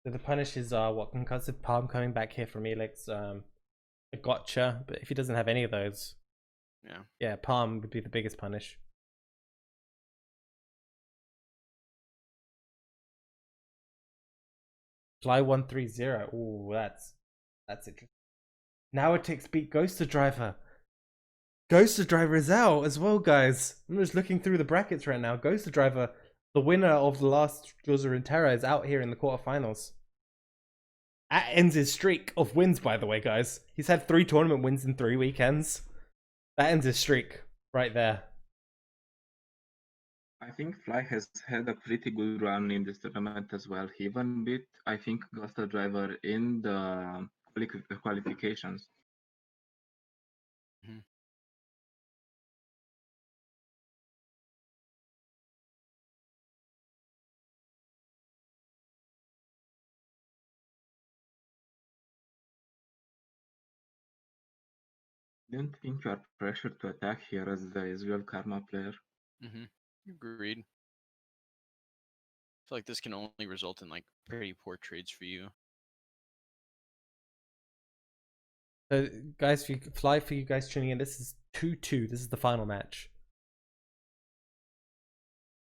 So the punishes are what Concussive Palm coming back here from Elix, a gotcha, but if he doesn't have any of those, yeah, Palm would be the biggest punish. Fly 130. Ooh, that's interesting. Now it takes beat Ghoster Driver. Ghoster Driver is out as well, guys. I'm just looking through the brackets right now. Ghoster Driver, the winner of the last Duels of Runeterra, is out here in the quarterfinals. That ends his streak of wins, by the way, guys. He's had 3 tournament wins in 3 weekends. That ends his streak right there. I think Fly has had a pretty good run in this tournament as well. He even beat, I think, Ghoster Driver in the qualifications. Don't think you are pressured to attack here as the Ezreal Karma player. Agreed. I feel like this can only result in like pretty poor trades for you. So, guys, for you guys tuning in, this is 2-2. This is the final match.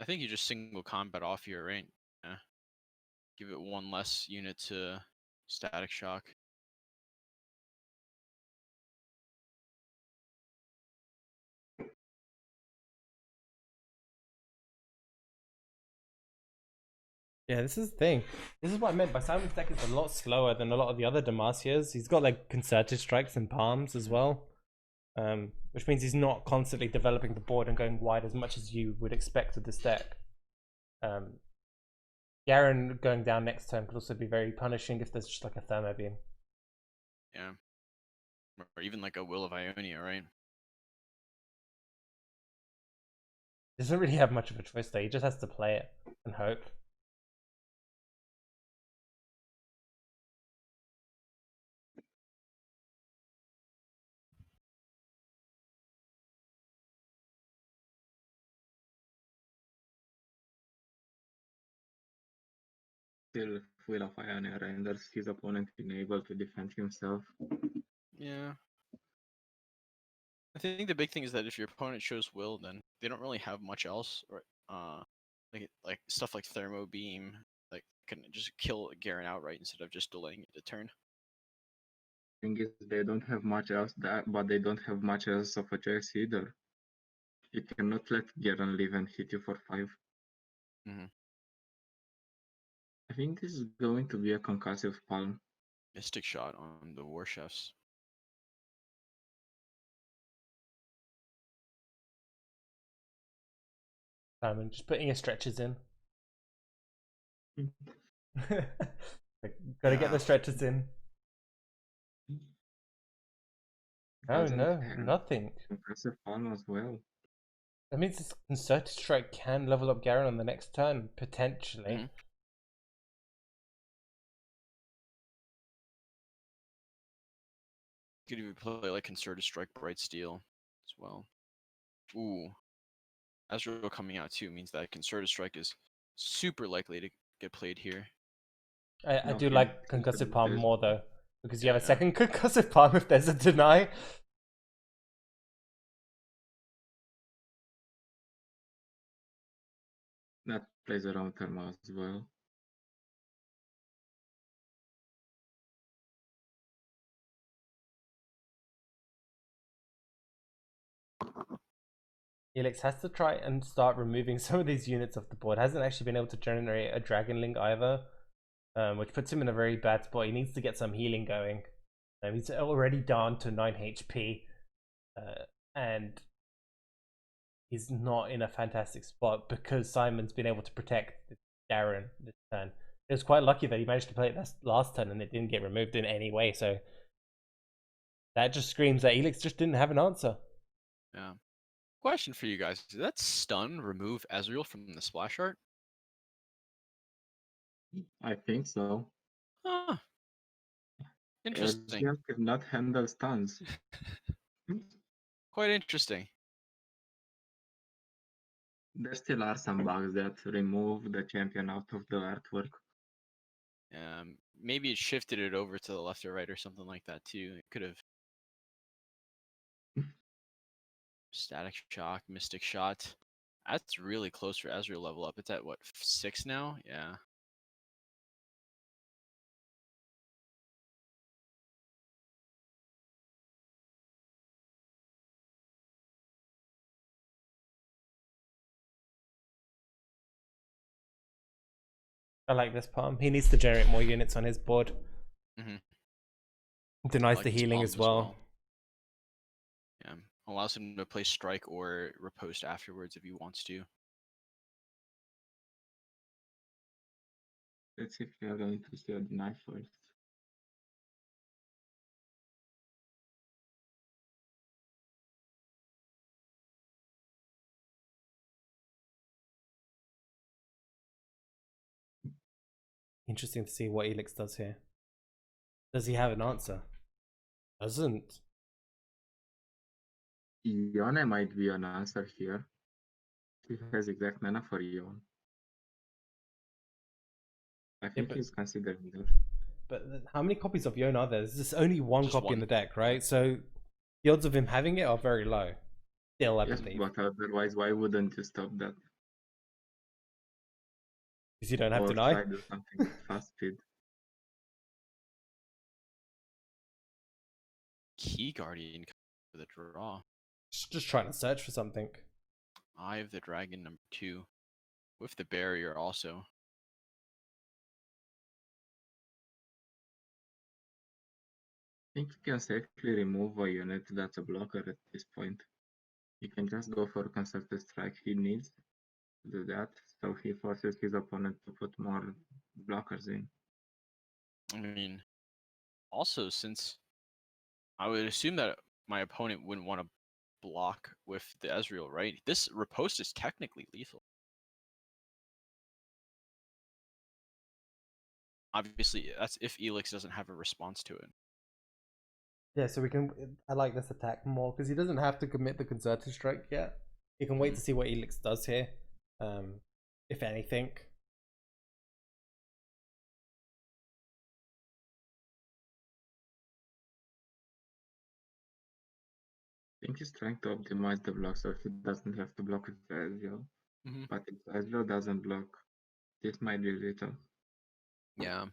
I think you just single combat off here, right? Yeah. Give it one less unit to Static Shock. Yeah, this is the thing. This is what I meant by Simon's deck is a lot slower than a lot of the other Demasias. He's got like concerted strikes and palms as well, which means he's not constantly developing the board and going wide as much as you would expect with this deck. Garen going down next turn could also be very punishing if there's just like a Thermo Beam. Yeah. Or even like a Will of Ionia, right? He doesn't really have much of a choice though. He just has to play it and hope. Still, Will of Ionia renders his opponent unable to defend himself. Yeah. I think the big thing is that if your opponent shows Will, then they don't really have much else, or like stuff like Thermo Beam, like can just kill Garen outright instead of just delaying it a turn. Thing is, they don't have much else but they don't have much else of a choice either. You cannot let Garen live and hit you for 5. Mhm. I think this is going to be a concussive palm. Mystic Shot on the War Chefs. Simon, just putting your stretches in. Like, gotta get the Yeah. stretches in. Oh Doesn't no, have nothing. concussive palm as well. That means this concerted strike can level up Garen on the next turn, potentially. Mhm. You could even play like Concerted Strike, Bright Steel as well. Ooh. Azrael coming out too means that Concerted Strike is super likely to get played here. I do Okay, like think concussive about palm this. more though, because you have a Yeah. second concussive palm if there's a deny. That plays around Thermo as well. Helix has to try and start removing some of these units off the board. Hasn't actually been able to generate a Dragon Link either, which puts him in a very bad spot. He needs to get some healing going. He's already down to 9 HP, and he's not in a fantastic spot because Simon's been able to protect Garen this turn. It was quite lucky that he managed to play it last turn and it didn't get removed in any way, so that just screams that Helix just didn't have an answer. Yeah. Question for you guys: did that stun remove Azrael from the splash art? I think so. Ah, interesting. Ezreal cannot handle stuns. Quite interesting. There still are some bugs that remove the champion out of the artwork. Maybe it shifted it over to the left or right or something like that too. It could have. Static Shock, Mystic Shot. That's really close for Azrael level up. It's at what, 6 now? Yeah. I like this palm. He needs to generate more units on his board. Mm-hmm. Denies Like the his healing palm as well. Yeah. Allows him to play strike or riposte afterwards if he wants to. Let's see if we are going to see a deny first. Interesting to see what Helix does here. Does he have an answer? Doesn't. Yone might be an answer here. He has exact mana for Yone. I think he's considering that. But how many copies of Yon are there? There's just only one Just copy in one. the deck, right? So the odds of him having it are very low. Still, I Yes, believe. but otherwise, why wouldn't you stop that? Because you don't have Or deny. try to do something with fast speed. Key Guardian for the draw. Just trying to search for something. Eye of the Dragon number 2. With the barrier also. I think you can safely remove a unit that's a blocker at this point. He can just go for concerted strike. He needs to do that, so he forces his opponent to put more blockers in. I mean, also since I would assume that my opponent wouldn't want to block with the Ezreal, right? This riposte is technically lethal. Obviously, that's if Elix doesn't have a response to it. Yeah, so we can. I like this attack more because he doesn't have to commit the concerted strike yet. He can wait to see what Elix does here, if anything. I think he's trying to optimize the block so he doesn't have to block with Ezreal. But if Ezreal doesn't block, this might be lethal. Yeah.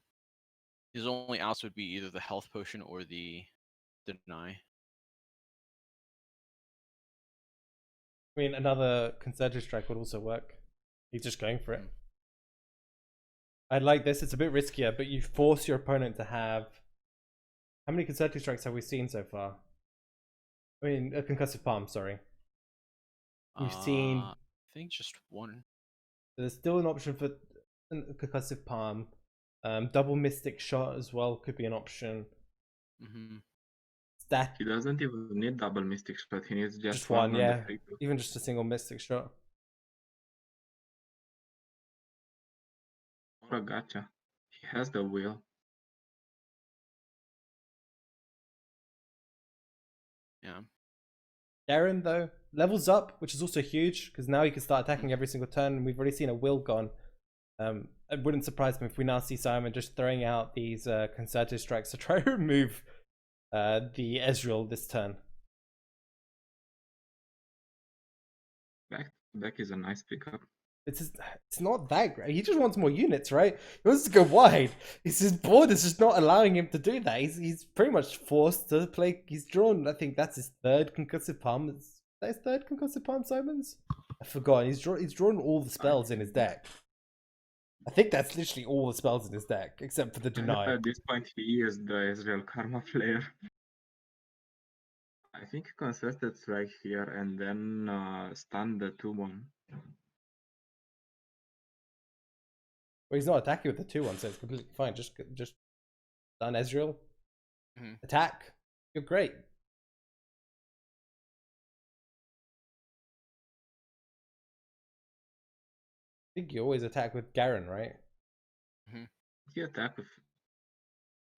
His only outs would be either the health potion or the deny. I mean, another concerted strike would also work. He's just going for it. I like this. It's a bit riskier, but you force your opponent to have. How many concerted strikes have we seen so far? I mean, a concussive palm. Sorry. We've seen. I think just one. There's still an option for a concussive palm. Double mystic shot as well could be an option. That He doesn't even need double mystic shot. He needs just one, on yeah. the free throw. Even just a single mystic shot. Or a gacha. He has the will. Yeah. Garen, though, levels up, which is also huge because now he can start attacking every single turn. And we've already seen a will gone. It wouldn't surprise me if we now see Simon just throwing out these concerted strikes to try to remove the Ezreal this turn. Back is a nice pickup. It's not that great. He just wants more units, right? He wants to go wide. His board is just not allowing him to do that. He's pretty much forced to play. He's drawn, I think that's his third concussive palm. Is that his third concussive palm, Simons? I forgot. He's drawn all the spells in his deck. I think that's literally all the spells in his deck, except for the deny. At this point, he is the Ezreal Karma player. I think concerted strike here and then stun the 2-1. Well, he's not attacking with the 2-1, so it's completely fine. Just stun Ezreal. Attack. You're great. I think you always attack with Garen, right? You attack with.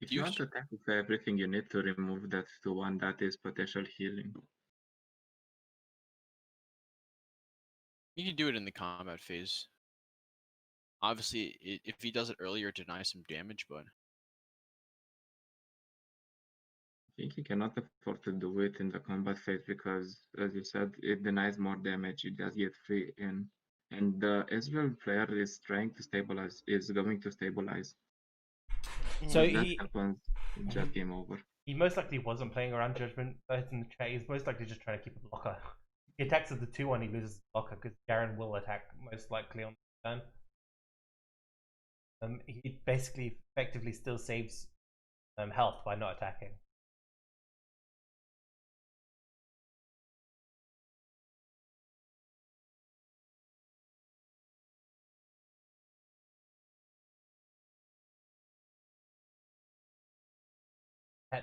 If you want to attack with everything, you need to remove that 2-1. That is potential healing. You can do it in the combat phase. Obviously, if he does it earlier, deny some damage, but I think he cannot afford to do it in the combat phase because, as you said, it denies more damage. You just get free in. And the Ezreal player is trying to stabilize, is going to stabilize. So if that happens, it's just game over. He most likely wasn't playing around Judgment in the chat. He's most likely just trying to keep a blocker. He attacks with the 2-1, he loses the blocker because Garen will attack most likely on the turn. He basically effectively still saves health by not attacking.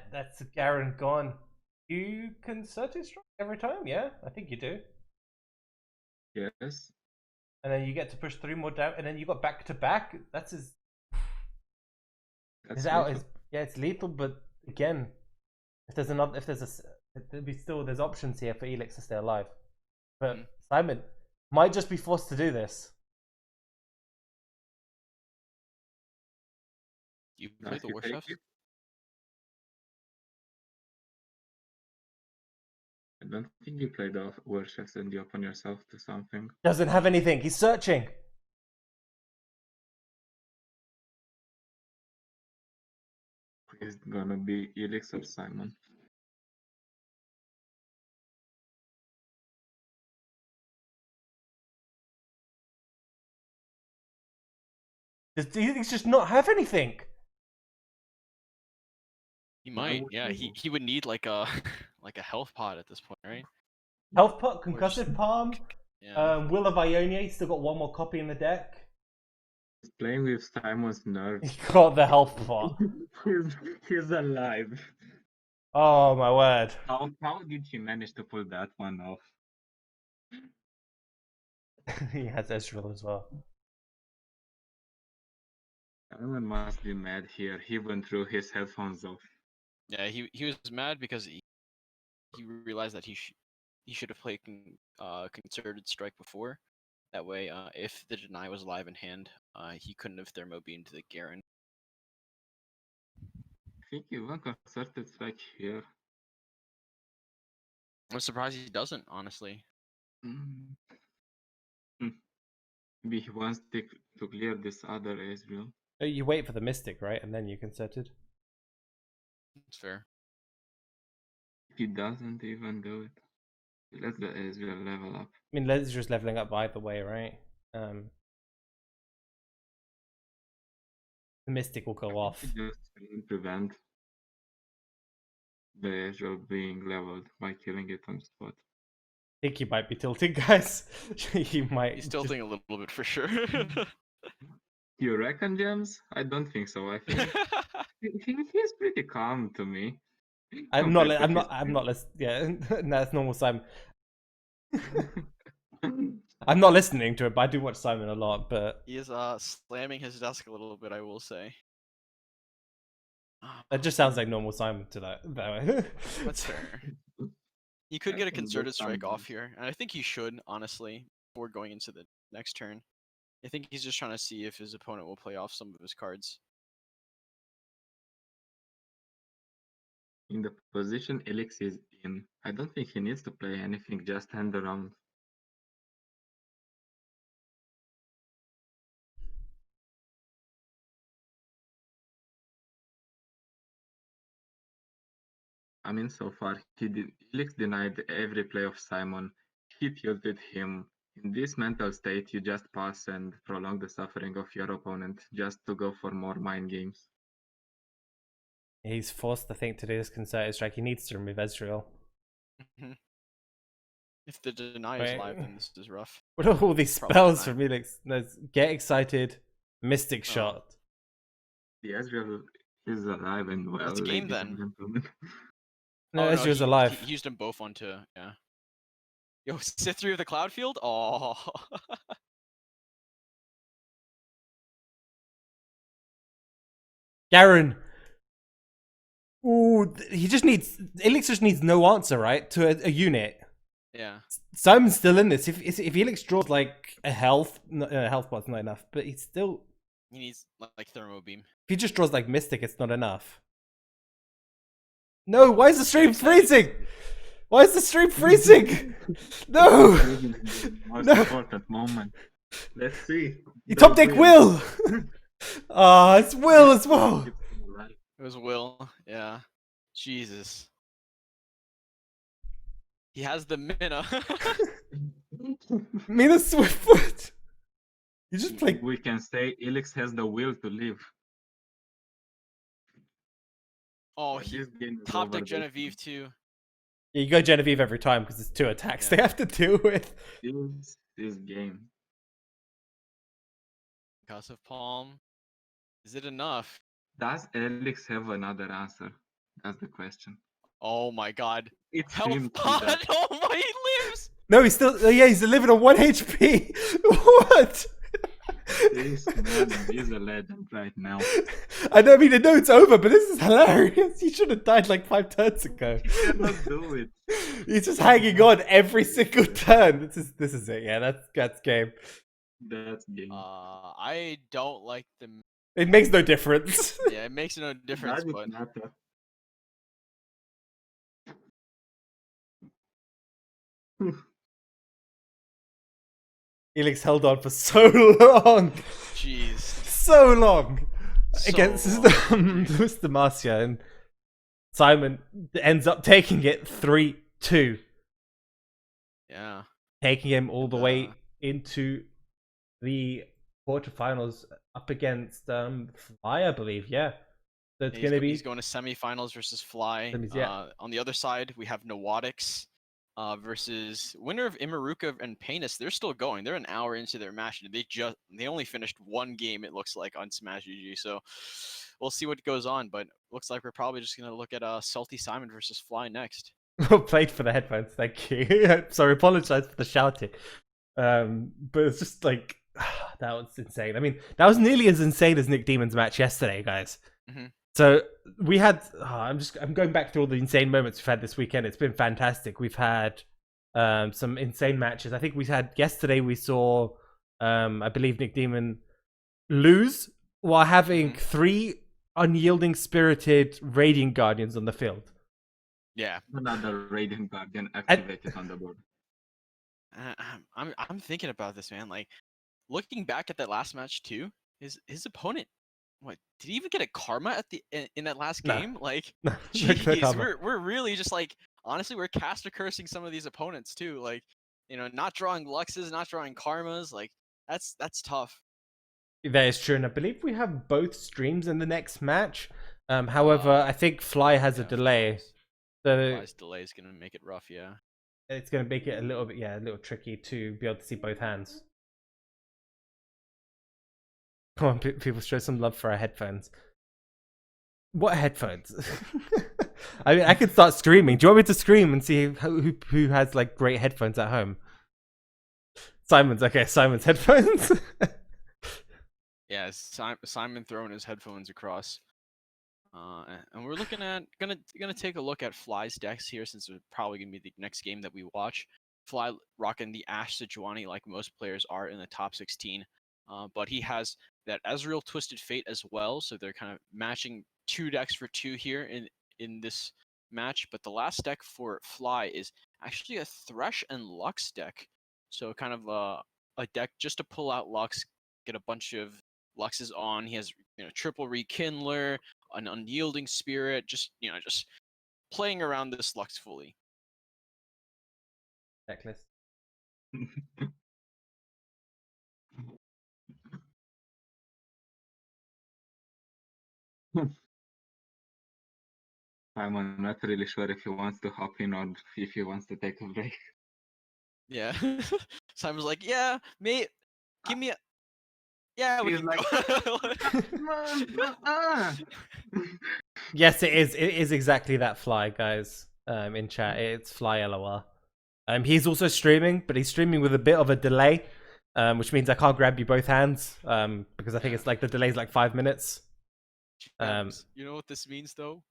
That's Garen gone. You can certain strike every time, yeah? I think you do. Yes. And then you get to push 3 more down, and then you got back to back. That's his. His out is, yeah, it's lethal, but again, if there's there's options here for Elix to stay alive. But Simon might just be forced to do this. you play the war chefs? I don't think you play the war chefs and you open yourself to something. Doesn't have anything. He's searching. It's gonna be Elix or Simon. Does Helix just not have anything? He Why might. would Yeah, you? he would need like a like a health pod at this point, right? Health pot, Or just- concussive palm, Yeah. Will of Ionia. Still got one more copy in the deck. He's playing with Simon's He nerves. got the health pot. he's alive. Oh my word! How did he manage to pull that one off? He has Ezreal as well. Simon must be mad here. He even threw his headphones off. Yeah, he was mad because he realized that he should have played concerted strike before. That way, if the deny was live in hand, he couldn't have thermo beamed the Garen. I think even concerted strike here. I'm surprised he doesn't, honestly. Mm. Maybe he wants to clear this other Ezreal. You wait for the Mystic, right, and then you concerted. It's fair. If he doesn't even do it, he lets the Ezreal level up. I mean, Leslie's just leveling up either way, right? The Mystic will go off. He just can prevent the Ezreal being leveled by killing it on the spot. I think he might be tilting, guys. He might. He's tilting a little bit for sure. You reckon, James? I don't think so. I think he's pretty calm to me. I'm not. compared to I'm not listening. Yeah, no, that's normal Simon. his- I'm not listening to it, but I do watch Simon a lot. But He is slamming his desk a little bit, I will say. that just sounds like normal Simon to that way. That's fair. He could I get a think that's concerted strike something. off here, and I think he should, honestly, before going into the next turn. I think he's just trying to see if his opponent will play off some of his cards. In the position Elix is in, I don't think he needs to play anything, just hand around. I mean, so far, Elix denied every play of Simon. He tilted him. In this mental state, you just pass and prolong the suffering of your opponent just to go for more mind games. He's forced to think to do this concerted strike. He needs to remove Ezreal. If the deny is live, then this is rough. What are all these Probably spells not. from Helix? There's Get Excited, Mystic Shot. The Ezreal is alive and well. Let's game ladies and then. gentlemen. No, Oh, Ezreal's he alive. used them both onto, yeah. Yo, sit through the cloud field? Oh. Garen. Ooh, he just needs. Helix just needs no answer, right? To a unit. Yeah. Simon's still in this. If Helix draws like a health pot's not enough, but he's still. He needs like thermo beam. If he just draws like Mystic, it's not enough. No, why is the stream freezing? Why is the stream freezing? No! Most No. important moment. Let's see. You top deck Will! Ah, it's Will as well! It was Will, yeah. Jesus. He has the Mina. Mina Swiftfoot! You just play. We can say Elix has the will to live. Oh, But he this game is top over deck this Genevieve too. Yeah, you go Genevieve every time because it's 2 attacks Yeah. they have to deal with. This game. Concussive Palm. Is it enough? Does Elix have another answer? That's the question. Oh my god. It Health seems pod! that Oh my, he lives! No, he's still. Yeah, he's living on 1 HP. What? this man is a legend right now. I don't mean, I know it's over, but this is hilarious. He should have died like 5 turns ago. He cannot do it. He's just hanging on every single turn. This is it. Yeah, that's game. That's game. I don't like the. It makes no difference. Yeah, it makes no difference, Does it but matter? Helix held on for so long, jeez. so long against So, Mr. Marcia, and Simon ends up taking it 3-2, yeah. taking him all the way Uh. into the quarterfinals up against Fly, I believe. Yeah, so it's going to be He's going to semifinals versus Fly. yeah. On the other side, we have Noatics versus winner of Imaruka and Painus. They're still going. They're an hour into their match. They only finished one game, it looks like, on Smash GG. So we'll see what goes on. But looks like we're probably just gonna look at Salty Simon versus Fly next. Played for the headphones. Thank you. Sorry, apologize for the shouting. But it's just like that was insane. I mean, that was nearly as insane as Nick Demon's match yesterday, guys. Mm-hmm. So we had. I'm going back through all the insane moments we've had this weekend. It's been fantastic. We've had some insane matches. I think we had yesterday. We saw, I believe, Nick Demon lose while having 3 unyielding, spirited Radiant Guardians on the field. Yeah, another Radiant Guardian activated on the board. I'm thinking about this, man. Like, looking back at that last match too, his opponent, what, did he even get a karma at the in that last No. game? Like, No jeez, karma. we're really just like, honestly, we're caster cursing some of these opponents too. Like, not drawing luxes, not drawing karmas. Like, that's tough. That is true, and I believe we have both streams in the next match. However, I think Fly has a delay, so Fly's delay is gonna make it rough. Yeah. it's going to make it a little tricky to be able to see both hands. Come on, people, show some love for our headphones. What headphones? I mean, I could start screaming. Do you want me to scream and see who has like great headphones at home? Simon's headphones. Yeah, Simon throwing his headphones across. And we're looking at gonna take a look at Fly's decks here, since it's probably gonna be the next game that we watch. Fly rocking the Ash Sejuani like most players are in the top 16, but he has that Ezreal Twisted Fate as well, so they're kind of matching 2 decks for 2 here in this match. But the last deck for Fly is actually a Thresh and Lux deck, so kind of a deck just to pull out Lux, get a bunch of Luxes on. He has triple Rekindler, an Unyielding Spirit, just playing around this Lux fully. Checklist. I'm not really sure if he wants to hop in or if he wants to take a break. Yeah. Simon's like, yeah, mate, give me a... Yeah, we He's can like, go. Yes, it is. It is exactly that Fly, guys. In chat, it's Fly LOR. He's also streaming, but he's streaming with a bit of a delay, which means I can't grab you both hands, because I think it's like the delay's like 5 minutes. You know what this means, though?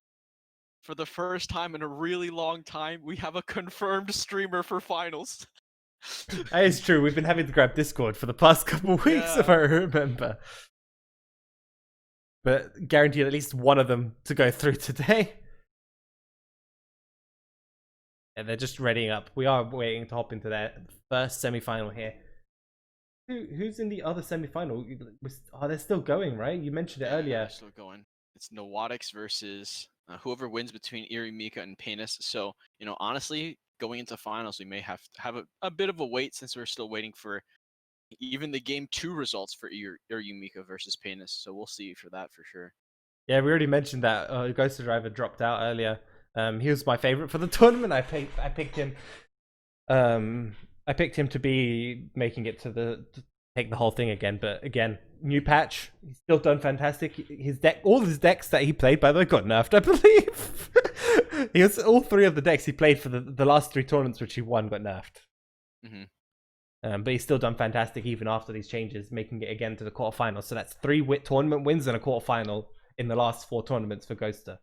For the first time in a really long time, we have a confirmed streamer for finals. That is true. We've been having to grab Discord for the past couple of weeks, if I remember. But guaranteed at least one of them to go through today. And they're just readying up. We are waiting to hop into their first semi-final here. Who's in the other semi-final? Oh, they're still going, right? You mentioned it earlier. They're still going. It's Noatics versus whoever wins between Iri, Mika, and Painus. So, honestly, going into finals, we may have to have a bit of a wait, since we're still waiting for even the game 2 results for Iri, Mika versus Painus. So we'll see for that for sure. Yeah, we already mentioned that Ghost Driver dropped out earlier. He was my favorite for the tournament. I picked him. I picked him to be making it to take the whole thing again. But again, new patch. He's still done fantastic. All his decks that he played, by the way, got nerfed, I believe. He has all 3 of the decks he played for the last 3 tournaments, which he won, got nerfed. Mm-hmm. But he's still done fantastic even after these changes, making it again to the quarterfinals. So that's 3 tournament wins and a quarterfinal in the last 4 tournaments for Ghoster.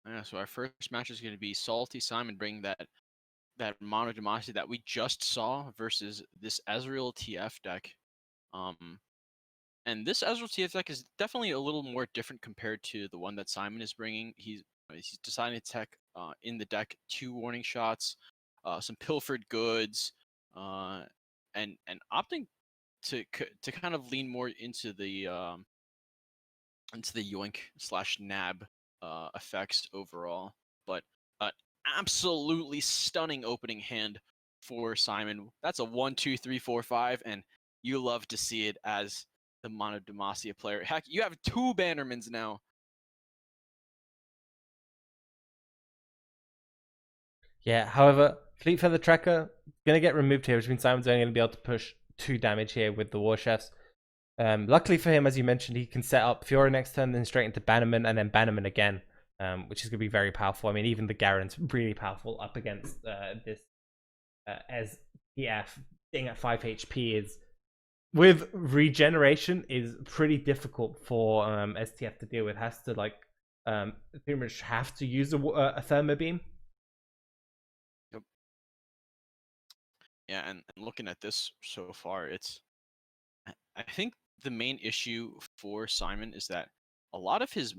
Yeah, so our first match is going to be Salty Simon bringing that Mono Demacia that we just saw versus this Ezreal TF deck. And this Ezreal TF deck is definitely a little more different compared to the one that Simon is bringing. He's deciding to tech in the deck 2 warning shots, some pilfered goods, and opting to kind of lean more into the yoink/nab effects overall. But absolutely stunning opening hand for Simon. That's a 1, 2, 3, 4, 5, and you love to see it as the Mono Demacia player. Heck, you have 2 Bannermans now. Yeah, however, Fleet Feather Tracker gonna get removed here, which means Simon's only gonna be able to push 2 damage here with the War Chefs. Luckily for him, as you mentioned, he can set up Fiora next turn, then straight into Bannerman, and then Bannerman again, which is gonna be very powerful. I mean, even the Garen's really powerful up against this STF. Being at 5 HP is, with regeneration, is pretty difficult for STF to deal with. Has to pretty much have to use a Thermo Beam. Yeah, and looking at this so far, I think the main issue for Simon is that a lot of his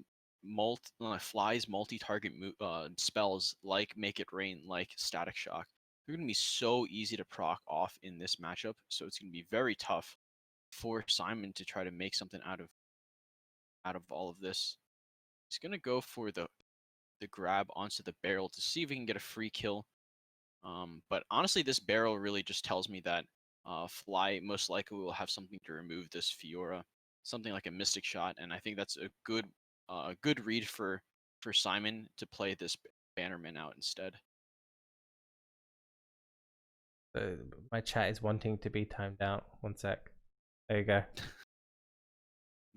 flies multi-target spells like Make It Rain, like Static Shock, they're going to be so easy to proc off in this matchup. So it's going to be very tough for Simon to try to make something out of all of this. He's going to go for the grab onto the barrel to see if he can get a free kill. But honestly, this barrel really just tells me that Fly most likely will have something to remove this Fiora, something like a Mystic Shot, and I think that's a good read for Simon to play this Bannerman out instead. My chat is wanting to be timed out. 1 sec. There you go.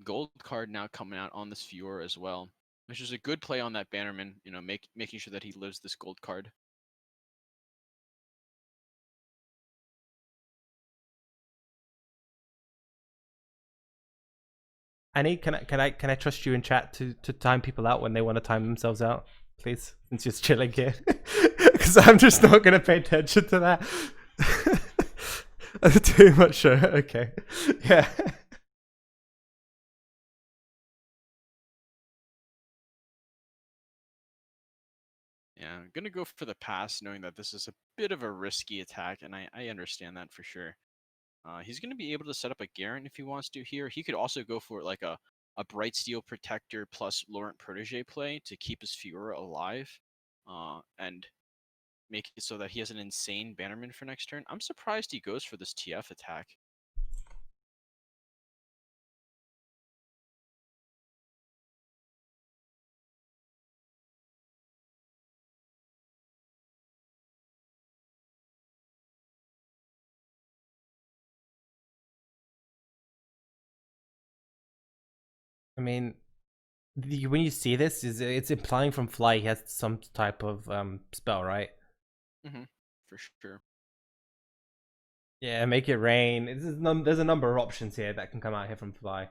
Gold card now coming out on this Fiora as well, which is a good play on that Bannerman. You know, making sure that he lives this gold card. Annie, can I trust you in chat to time people out when they want to time themselves out, please? Since you're chilling here, because I'm just not gonna pay attention to that. Too much show. Okay, yeah. Yeah, I'm gonna go for the pass, knowing that this is a bit of a risky attack, and I understand that for sure. He's going to be able to set up a Garen if he wants to here. He could also go for like a Bright Steel Protector plus Laurent Protege play to keep his Fiora alive and make it so that he has an insane Bannerman for next turn. I'm surprised he goes for this TF attack. I mean, when you see this, it's implying from Fly he has some type of spell, right? For sure. Yeah, Make It Rain. There's a number of options here that can come out here from Fly.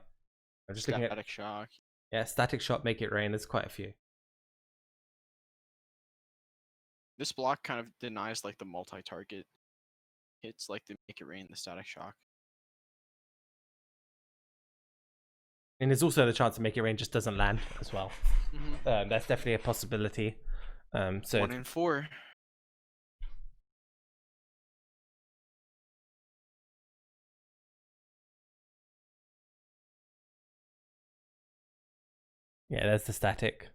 I'm just looking at Static Shock. Yeah, Static Shot, Make It Rain. There's quite a few. This block kind of denies like the multi-target hits, like the Make It Rain, the Static Shock. And there's also the chance to Make It Rain just doesn't land as well. That's definitely a possibility. So 1 in 4. Yeah, there's the static.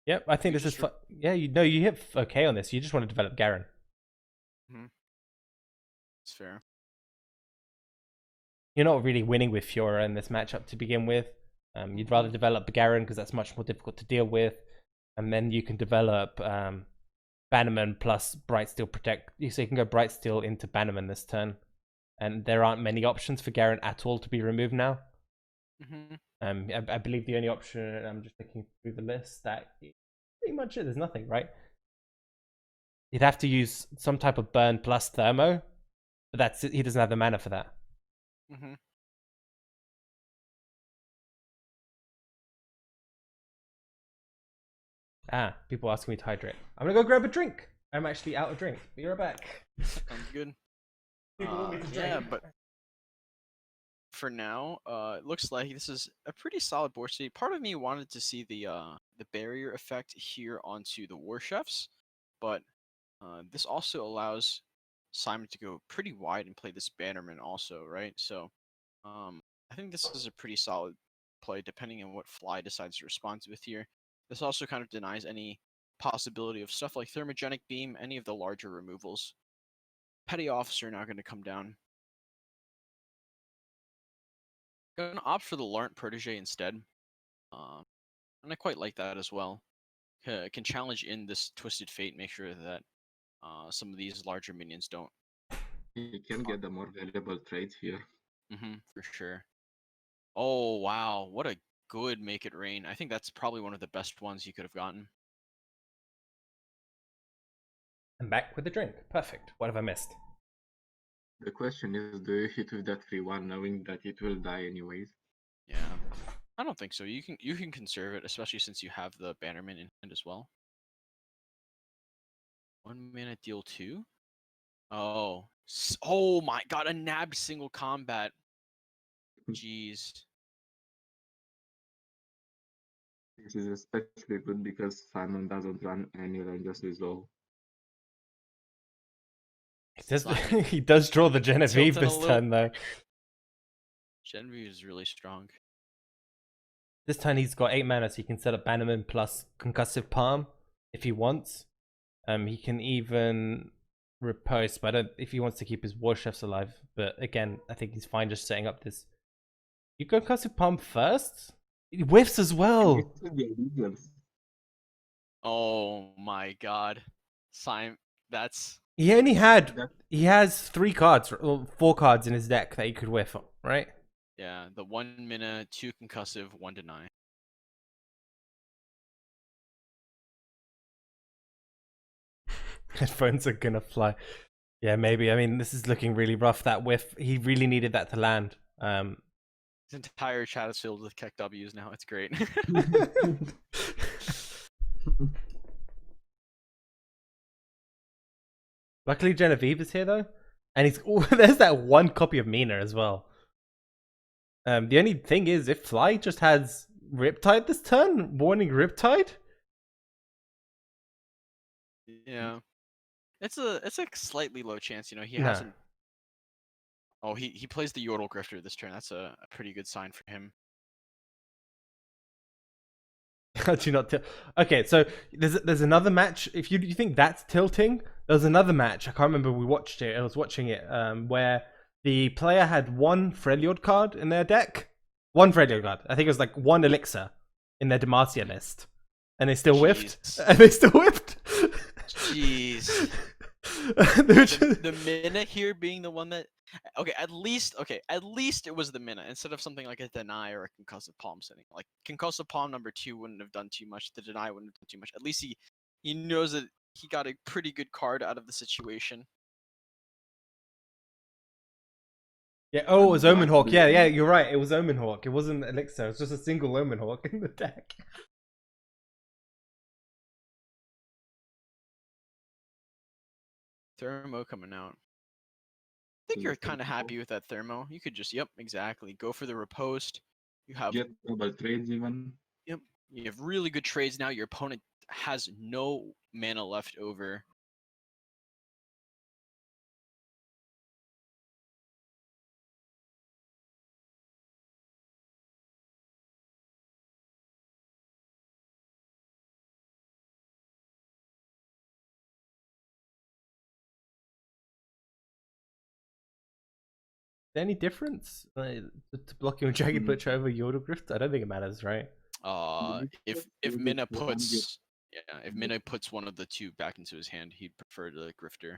Yep, I think this is fun. Yeah, you hit okay on this. You just want to develop Garen. It's fair. You're not really winning with Fiora in this matchup to begin with. You'd rather develop Garen because that's much more difficult to deal with, and then you can develop Bannerman plus Bright Steel Protect. So you can go Bright Steel into Bannerman this turn, and there aren't many options for Garen at all to be removed now. I believe the only option, I'm just looking through the list, that pretty much it. There's nothing, right? You'd have to use some type of burn plus thermo, but that's it. He doesn't have the mana for that. People asking me to hydrate. I'm gonna go grab a drink. I'm actually out of drink. Be right back. Sounds good. People want me to drink. Yeah, but for now, it looks like this is a pretty solid board state. Part of me wanted to see the barrier effect here onto the War Chefs, but this also allows Simon to go pretty wide and play this Bannerman also, right? So I think this is a pretty solid play depending on what Fly decides to respond with here. This also kind of denies any possibility of stuff like Thermogenic Beam, any of the larger removals. Petty Officer now going to come down. Going to opt for the Lornt Protege instead. And I quite like that as well. Can challenge in this Twisted Fate, make sure that some of these larger minions don't. You can get the more valuable trades here. For sure. Oh, wow. What a good Make It Rain. I think that's probably one of the best ones you could have gotten. I'm back with the drink. Perfect. What have I missed? The question is, do you hit with that 3-1 knowing that it will die anyways? Yeah. I don't think so. You can conserve it, especially since you have the Bannerman in hand as well. 1 mana deal 2? Oh. Oh my god, a nabbed single combat. Jeez. This is especially good because Simon doesn't run any Rangers Resolve. He does draw the Genevieve Tilting a this little. turn, though. Genevieve is really strong. This turn he's got 8 mana, so he can set up Bannerman plus Concussive Palm if he wants. He can even riposte, but I don't, if he wants to keep his War Chefs alive. But again, I think he's fine just setting up this. You go Concussive Palm first? He whiffs as well. Oh my god. That's... He only has 3 cards, or 4 cards in his deck that he could whiff, right? Yeah, the 1 mana, 2 concussive, 1 deny. Headphones are gonna fly. Yeah, maybe. I mean, this is looking really rough. That whiff, he really needed that to land. His entire chat is filled with Keck W's now. It's great. Luckily, Genevieve is here though, and he's there's that 1 copy of Mina as well. The only thing is, if Fly just has Riptide this turn, warning Riptide. Yeah, it's a slightly low chance. You know, he hasn't. Oh, he plays the Yordle Grifter this turn. That's a pretty good sign for him. Do not tilt. Okay, so there's another match. If you think that's tilting, there's another match. I can't remember. We watched it. I was watching it. Where the player had 1 Freljord card in their deck. 1 Freljord card. I think it was like 1 Elixir in their Demacia list, and they still whiffed. And they still whiffed. Jeez. the Mina here being the one that. Okay, at least it was the Mina instead of something like a Deny or a Concussive Palm setting. Like Concussive Palm number 2 wouldn't have done too much. The Deny wouldn't have done too much. At least he knows that he got a pretty good card out of the situation. Yeah. Oh, it was Omen Hawk. Yeah, you're right. It was Omen Hawk. It wasn't Elixir. It was just a single Omen Hawk in the deck. Thermo coming out. I think you're kind of happy with that Thermo. You could just, yep, exactly. Go for the riposte. You have get double trades even. Yep. You have really good trades now. Your opponent has no mana left over. Any difference to blocking with Jagged Butcher over Yordle Grift? I don't think it matters, right? If Mina puts if Mina puts one of the 2 back into his hand, he'd prefer the Grifter.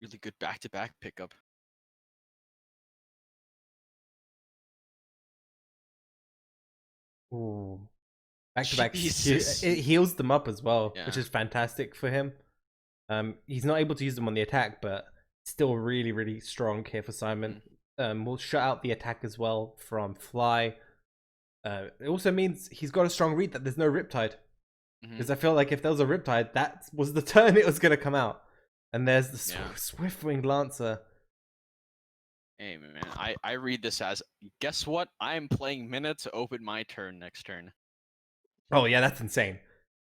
Really good back-to-back pickup. Ooh. Back-to-back. It heals them up as well, which is fantastic for him. He's not able to use them on the attack, but still really, really strong here for Simon. We'll shut out the attack as well from Fly. It also means he's got a strong read that there's no Riptide. Because I feel like if there was a Riptide, that was the turn it was going to come out. And there's the Swift-Winged Lancer. Hey, man, I read this as, guess what? I'm playing Mina to open my turn next turn. Oh, yeah, that's insane.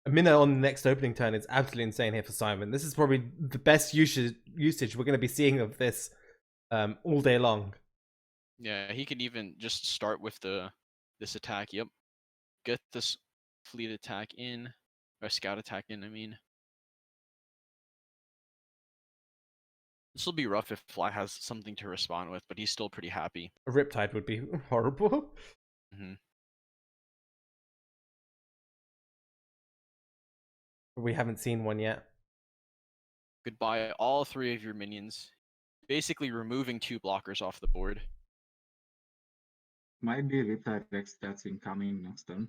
A Mina on the next opening turn is absolutely insane here for Simon. This is probably the best usage we're going to be seeing of this all day long. Yeah, he could even just start with this attack. Yep. Get this fleet attack in, or scout attack in, I mean. This will be rough if Fly has something to respond with, but he's still pretty happy. A Riptide would be horrible. Mm-hmm. We haven't seen one yet. Goodbye, all 3 of your minions. Basically removing 2 blockers off the board. Might be redirect stats incoming next turn.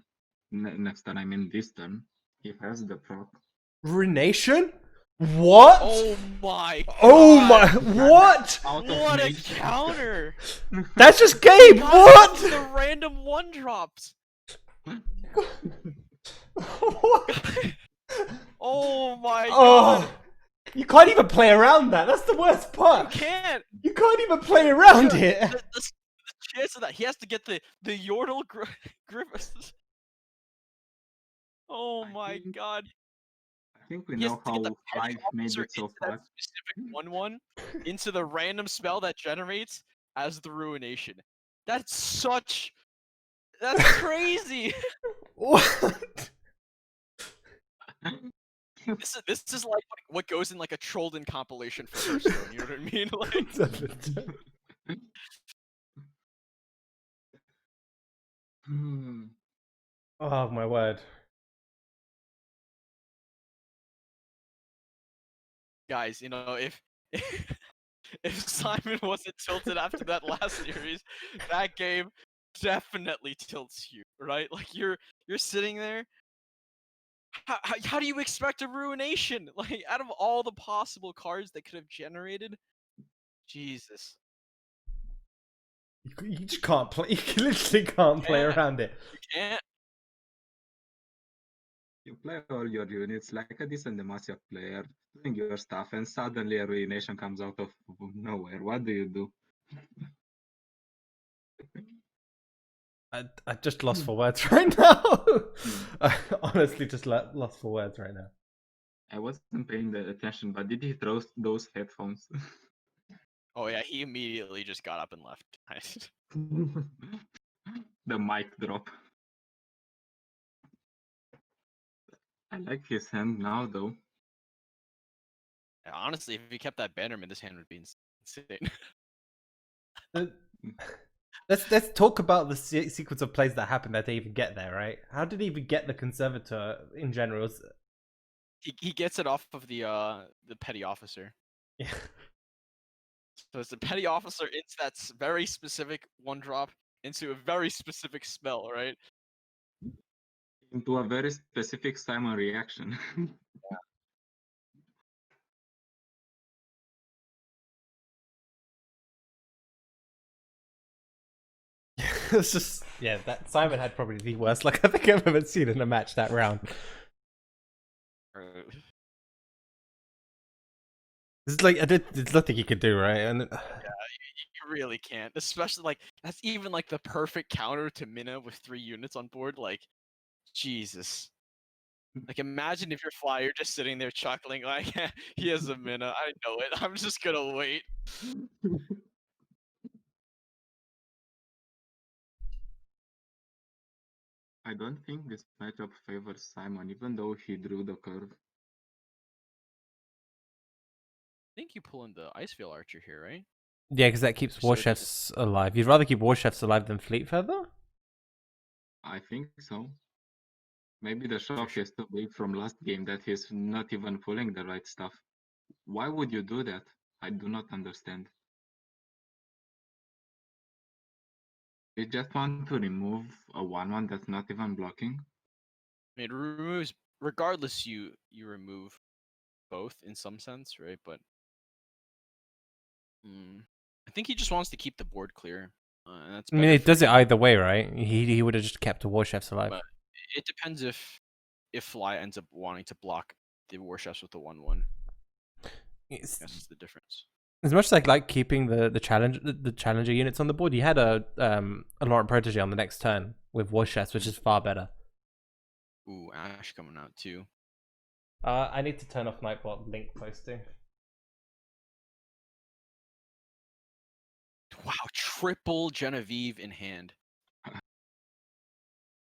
Next turn, I mean this turn. He has the proc. Ruination? What? Oh my god! Oh my! What? Out of What a nation. counter! That's just game. God, What? the random 1-drops! What? Oh my Oh, god! you can't even play around that. That's the worst You part. can't! You can't even play around The, it. the chance of that, he has to get the Yordle Grimace. Oh I my think- god. I think we He has know to get the how petty Fly made officer it so into that fast. specific 1/1 into the random spell that generates as the Ruination. That's crazy. What? This is like what goes in like a Trollden compilation for Hearthstone. You know what I mean? Like, Oh my word. guys, if if Simon wasn't tilted after that last series, that game definitely tilts you, right? Like you're sitting there. How do you expect a Ruination? Like out of all the possible cards that could have generated, Jesus, You just can't play. You literally can't play can't. around it. You can't. You play all your units like a decent Demacia player, doing your stuff, and suddenly a Ruination comes out of nowhere. What do you do? I just lost for words right now. I honestly just lost for words right now. I wasn't paying the attention, but did he throw those headphones? Oh yeah, he immediately just got up and left. The mic drop. I like his hand now, though. Honestly, if he kept that Bannerman, this hand would be insane. Let's talk about the sequence of plays that happened that they even get there, right? How did he even get the Conservator in general? He gets it off of the petty officer. Yeah. So it's a petty officer into that very specific 1-drop into a very specific spell, right? Into a very specific Simon reaction. It's just that Simon had probably the worst luck I think I've ever seen in a match that round. It's like there's nothing you can do, right? And You really can't. Especially like that's even like the perfect counter to Minna with 3 units on board. Like, Jesus. Like imagine if you're Fly, you're just sitting there chuckling like, he has a Minna. I know it. I'm just gonna wait. I don't think this matchup favors Simon, even though he drew the curve. I think you pull in the Icefield Archer here, right? yeah, because that keeps So War it is- Chefs alive. You'd rather keep War Chefs alive than Fleet Feather? I think so. Maybe the shock is too big from last game that he's not even pulling the right stuff. Why would you do that? I do not understand. You just want to remove a 1/1 that's not even blocking? I mean, it removes regardless. You remove both in some sense, right? But I think he just wants to keep the board clear. And that's I mean, better it for does it him. either way, right? He would have just kept the War Chefs alive. But it depends if Fly ends up wanting to block the War Chefs with the 1/1. That's the difference. As much as I like keeping the challenger units on the board, you had a Laurent Protege on the next turn with War Chefs, which is far better. Ooh, Ash coming out too. I need to turn off Nightbot link posting. Wow, triple Genevieve in hand.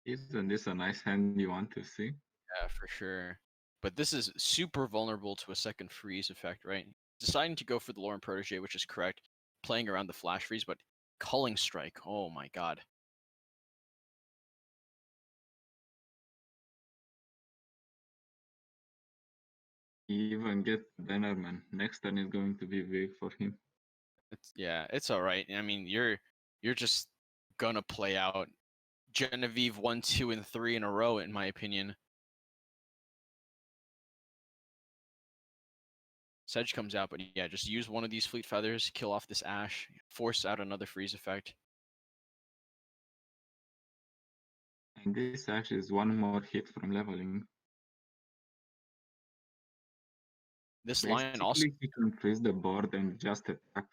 Isn't this a nice hand you want to see? Yeah, for sure. But this is super vulnerable to a second freeze effect, right? Deciding to go for the Lauren Protege, which is correct, playing around the flash freeze, but culling strike. Oh my god. He even gets Bannerman. Next turn is going to be big for him. It's all right. I mean, you're just gonna play out Genevieve 1, 2, and 3 in a row, in my opinion. Sedge comes out, but yeah, just use one of these Fleet Feathers, kill off this Ash, force out another freeze effect. And this Ash is one more hit from leveling. This line also. Basically, he can freeze the board and just attack.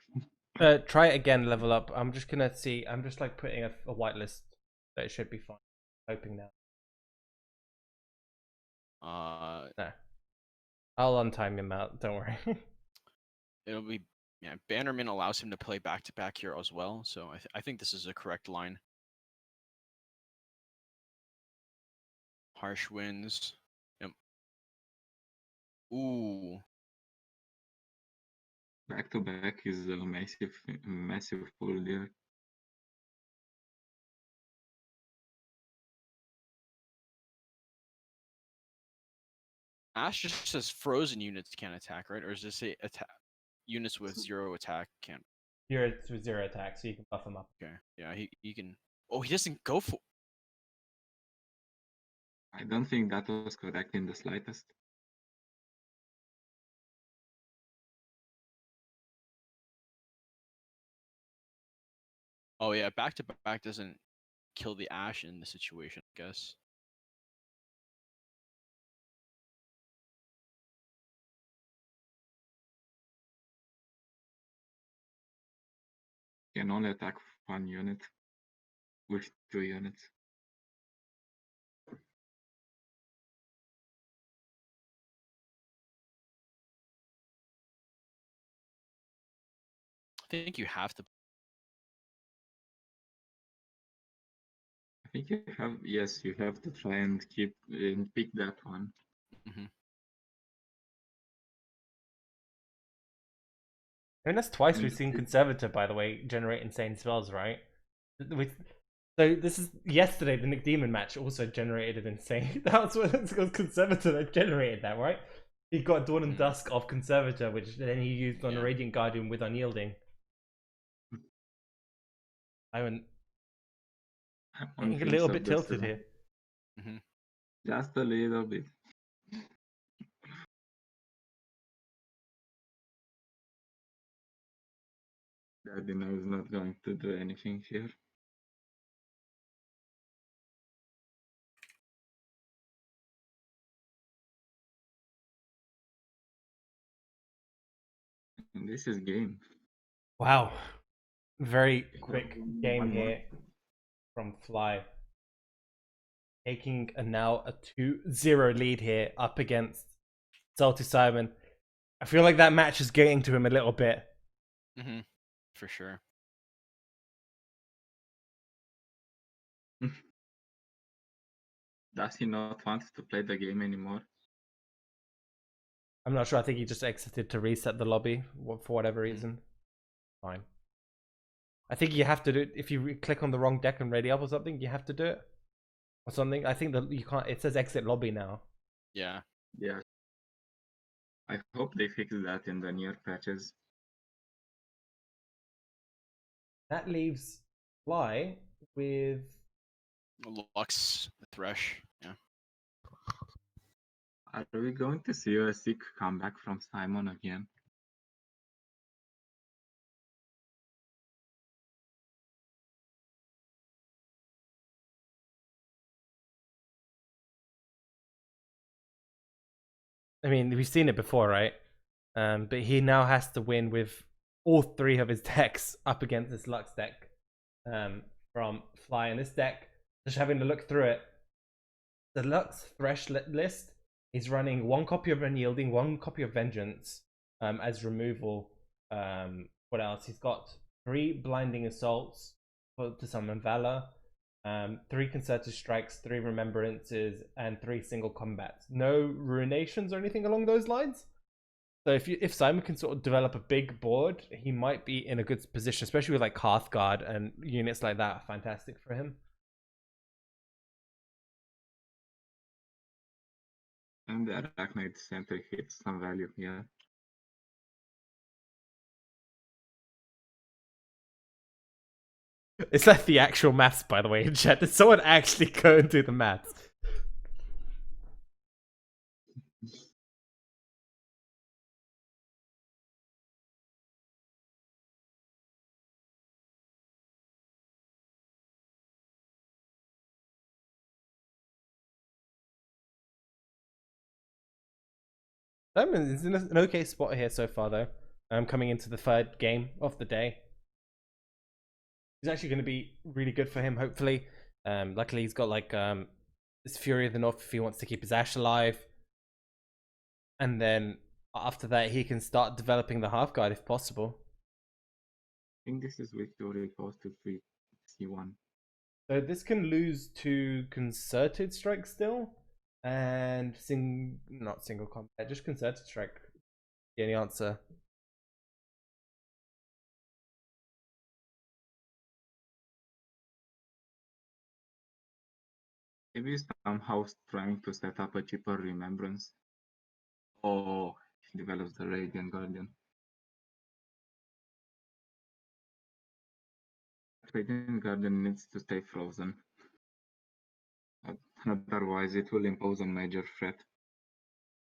Try it again, level up. I'm just gonna see. I'm just like putting a whitelist, but it should be fine. Hoping now. No. I'll untime him out. Don't worry. It'll be Bannerman allows him to play back to back here as well, so I think this is a correct line. Harsh winds. Yep. Ooh. Back to back is a massive pull there. Ash just says frozen units can't attack, right? Or is this a attack units with 0 attack can't? You're with 0 attack, so you can buff him up. Okay. Yeah, he can. Oh, he doesn't go for. I don't think that was correct in the slightest. Oh yeah, back to back doesn't kill the Ash in the situation, I guess. Can only attack one unit with 2 units. I think you have to. I think you have, yes, you have to try and keep and pick that one. Mm-hmm. I mean, that's twice we've seen Conservator, by the way, generate insane spells, right? So this is yesterday. The Nick Demon match also generated insane. That was what it was Conservator that generated that, right? He got Dawn and Dusk off Conservator, which then he used on a Radiant Guardian with Unyielding. I'm getting a little bit tilted here. Mm-hmm. Just a little bit. Dadino is not going to do anything here. And this is game. Wow. Very quick game here from Fly. Taking now a 2-0 lead here up against Salty Simon. I feel like that match is getting to him a little bit. Mm-hmm. For sure. Does he not want to play the game anymore? I'm not sure. I think he just exited to reset the lobby for whatever reason. Fine. I think you have to do it if you click on the wrong deck and ready up or something. You have to do it or something. I think that you can't. It says exit lobby now. Yeah. Yeah. I hope they fix that in the near patches. That leaves Fly with Lux, Thresh. Yeah. Are we going to see a sick comeback from Simon again? I mean, we've seen it before, right? But he now has to win with all 3 of his decks up against this Lux deck from Fly. And this deck, just having to look through it, the Lux Thresh list is running 1 copy of Unyielding, 1 copy of Vengeance as removal. What else? He's got 3 Blinding Assaults to summon Valor, 3 concerted strikes, 3 remembrances, and 3 single combats. No ruinations or anything along those lines. So if Simon can sort of develop a big board, he might be in a good position, especially with like Hearthguard and units like that. Fantastic for him. And the Arachnid Center hits some value, yeah. It's like the actual maths, by the way, in chat. Did someone actually go and do the maths? Simon is in an okay spot here so far, though. Coming into the 3rd game of the day. It's actually going to be really good for him, hopefully. Luckily, he's got like this Fury of the North if he wants to keep his Ash alive. And then after that, he can start developing the Hearthguard if possible. I think this is victory goes to 3C1. So this can lose to Concerted Strike still. And not single combat, just Concerted Strike. The only answer. Maybe somehow trying to set up a cheaper remembrance. Oh, he develops the Radiant Guardian. Radiant Guardian needs to stay frozen. Otherwise, it will impose a major threat.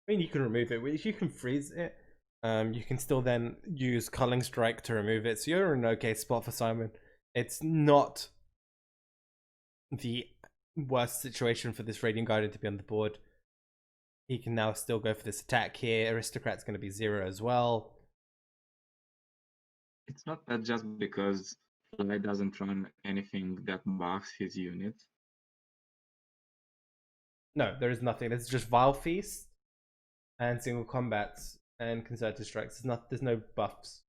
I mean, you can remove it. If you can freeze it, you can still then use Culling Strike to remove it. So you're in an okay spot for Simon. It's not the worst situation for this Radiant Guardian to be on the board. He can now still go for this attack here. Aristocrat's going to be 0 as well. It's not that just because Fly doesn't run anything that buffs his units. No, there is nothing. There's just Vile Feast and single combats and concerted strikes. There's no buffs.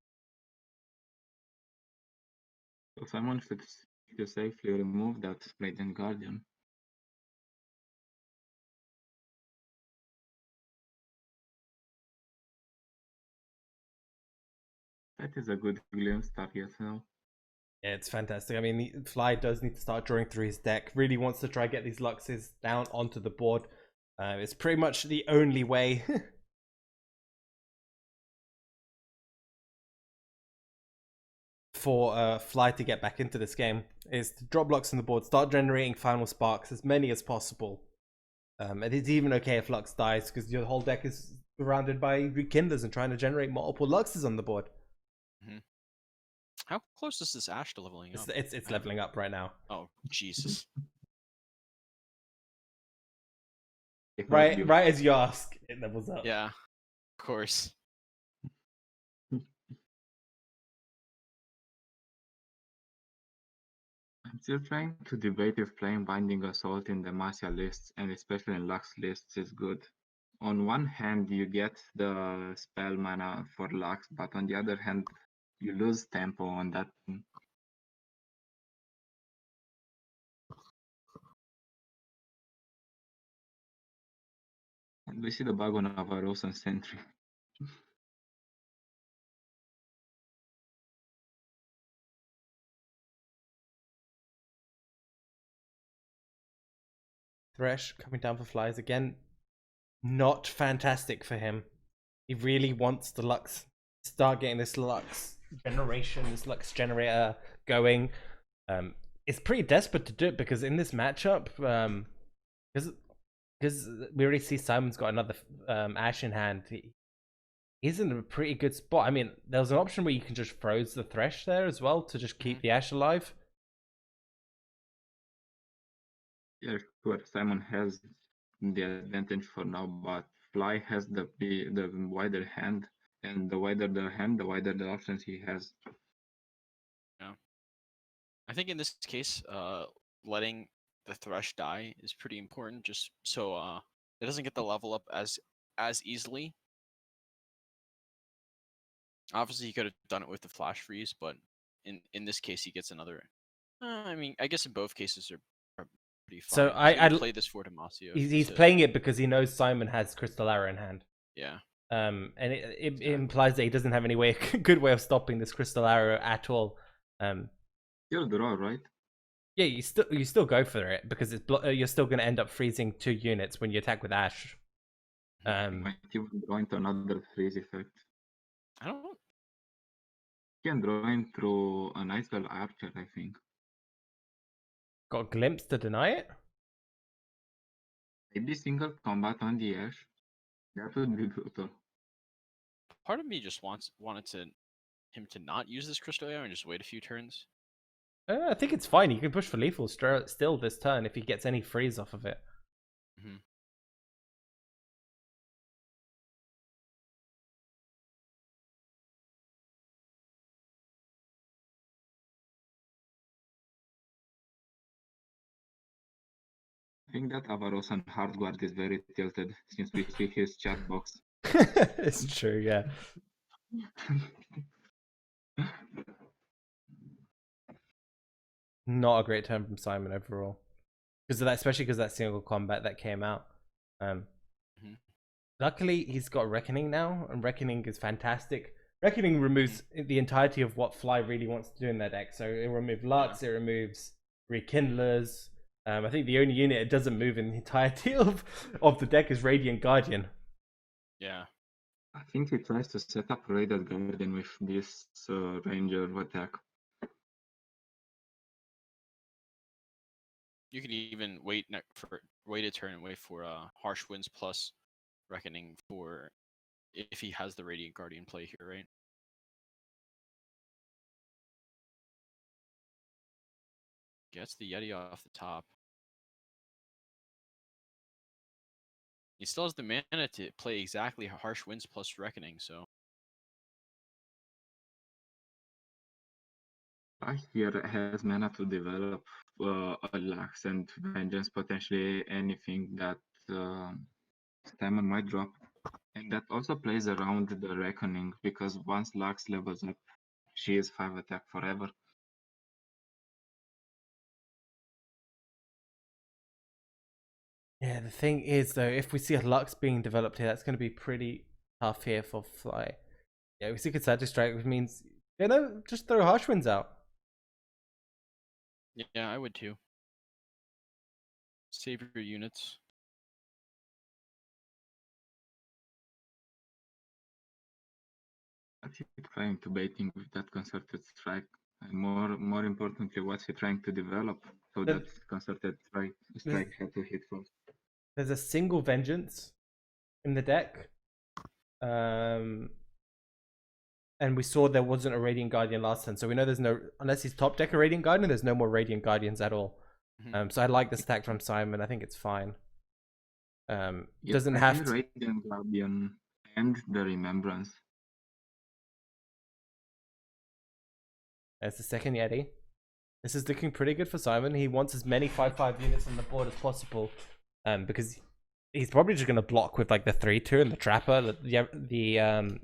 So someone should safely remove that Radiant Guardian. That is a good Gleam target now. Yeah, it's fantastic. I mean, Fly does need to start drawing through his deck. Really wants to try get these Luxes down onto the board. It's pretty much the only way. For Fly to get back into this game is to drop blocks on the board, start generating final sparks, as many as possible. And it's even okay if Lux dies because your whole deck is surrounded by Rekindlers and trying to generate multiple Luxes on the board. Mm-hmm. How close is this Ash to leveling up? It's leveling up right now. Oh, Jesus. Right as you ask, it levels up. Yeah, of course. I'm still trying to debate if playing Binding Assault in Demacia lists, and especially in Lux lists, is good. On one hand, you get the spell mana for Lux, but on the other hand, you lose tempo on that. And we see the bug on Avaros and Sentry. Thresh coming down for Flies again. Not fantastic for him. He really wants the Lux. Start getting this Lux generation, this Lux generator going. It's pretty desperate to do it because in this matchup, because we already see Simon's got another Ash in hand. He's in a pretty good spot. I mean, there was an option where you can just froze the Thresh there as well to just keep the Ash alive. Yeah, sure. Simon has the advantage for now, but Fly has the wider hand, and the wider the hand, the wider the options he has. Yeah. I think in this case, letting the Thresh die is pretty important, just so it doesn't get the level up as easily. Obviously, he could have done it with the Flash Freeze, but in this case, he gets another. I mean, I guess in both cases pretty fine. So He's gonna play this for Demacia. he's playing it because he knows Simon has Crystal Arrow in hand. Yeah. And it Exactly. implies that he doesn't have any good way of stopping this Crystal Arrow at all. You'll draw, right? Yeah, you still go for it because it's you're still going to end up freezing 2 units when you attack with Ash. Might even draw into another freeze effect. I don't know. You can draw in through an Icewell Archer, I think. Got a glimpse to deny it? Maybe single combat on the Ash. That would be brutal. Part of me just wanted him to not use this Crystal Arrow and just wait a few turns. I think it's fine. You can push for lethal still this turn if he gets any freeze off of it. Mm-hmm. I think that Avaros and Hardguard is very tilted since we see his chat box. It's true, yeah. Not a great turn from Simon overall, because of that, especially because that single combat that came out. Luckily, he's got Reckoning now, and Reckoning is fantastic. Reckoning removes the entirety of what Fly really wants to do in their deck. So it removes Lux, it removes Rekindlers. I think the only unit it doesn't move in the entirety of the deck is Radiant Guardian. Yeah. I think he tries to set up Radiant Guardian with this Ranger attack. You could even wait a turn and wait for Harsh Winds plus Reckoning for if he has the Radiant Guardian play here, right? Gets the Yeti off the top. He still has the mana to play exactly Harsh Winds plus Reckoning, so. I here has mana to develop a Lux and Vengeance, potentially anything that Stammen might drop. And that also plays around the Reckoning, because once Lux levels up, she is 5 attack forever. Yeah, the thing is though, if we see a Lux being developed here, that's going to be pretty tough here for Fly. Yeah, we see Concerted Strike, which means, just throw Harsh Winds out. Yeah, I would too. Save your units. What's he trying to baiting with that Concerted Strike? And more importantly, what's he trying to develop so that Concerted Strike had to hit first? There's a single Vengeance in the deck. And we saw there wasn't a Radiant Guardian last turn, so we know there's no, unless he's top deck a Radiant Guardian, there's no more Radiant Guardians at all. So I like this attack from Simon. I think it's fine. Doesn't have to. Radiant Guardian and the Remembrance. There's the second Yeti. This is looking pretty good for Simon. He wants as many 5/5 units on the board as possible, because he's probably just going to block with like the 3/2 and the Trapper, the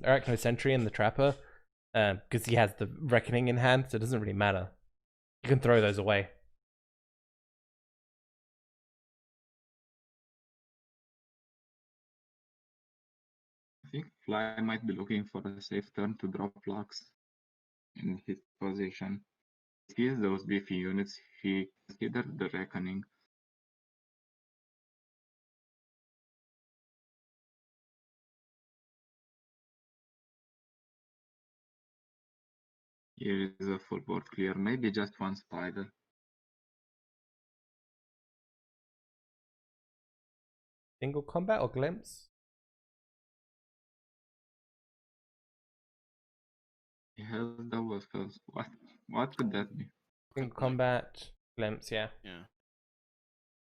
Arachno Sentry and the Trapper, because he has the Reckoning in hand, so it doesn't really matter. You can throw those away. I think Fly might be looking for a safe turn to drop Lux in his position. He has those beefy units, he considered the Reckoning. Here is a full board clear, maybe just one spider. Single combat or glimpse? He has double spells. What could that be? Single combat, glimpse, yeah. Yeah.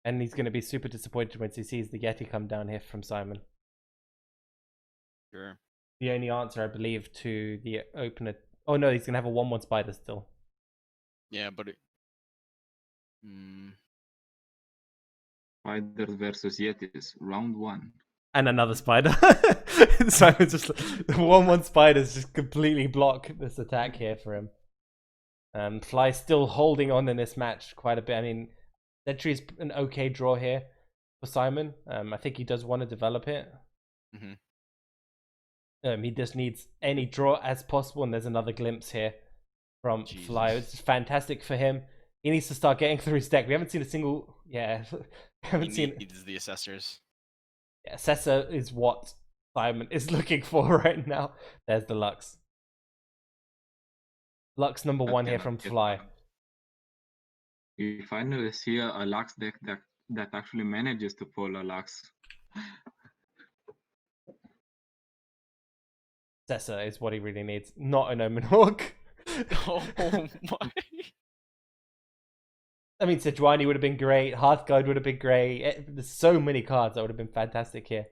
And he's going to be super disappointed when he sees the Yeti come down here from Simon. Sure. The only answer, I believe, to the opener. Oh no, he's going to have a 1/1 spider still. Yeah, but Spiders versus Yetis, round 1. And another spider. Simon's just the 1/1 spiders just completely block this attack here for him. Fly still holding on in this match quite a bit. I mean, Sentry's an okay draw here for Simon. I think he does want to develop it. Mhm. He just needs any draw as possible, and there's another glimpse here from Fly. Jesus. It's fantastic for him. He needs to start getting through his deck. We haven't seen a single. Yeah, we haven't He seen. needs the assessors. Yeah, Sessa is what Simon is looking for right now. There's the Lux. Lux number one here from Fly. We finally see a Lux deck that actually manages to pull a Lux. Sessa is what he really needs, not an Omen Hawk. Oh my. I mean, Sejuani would have been great. Hearthguard would have been great. There's so many cards that would have been fantastic here.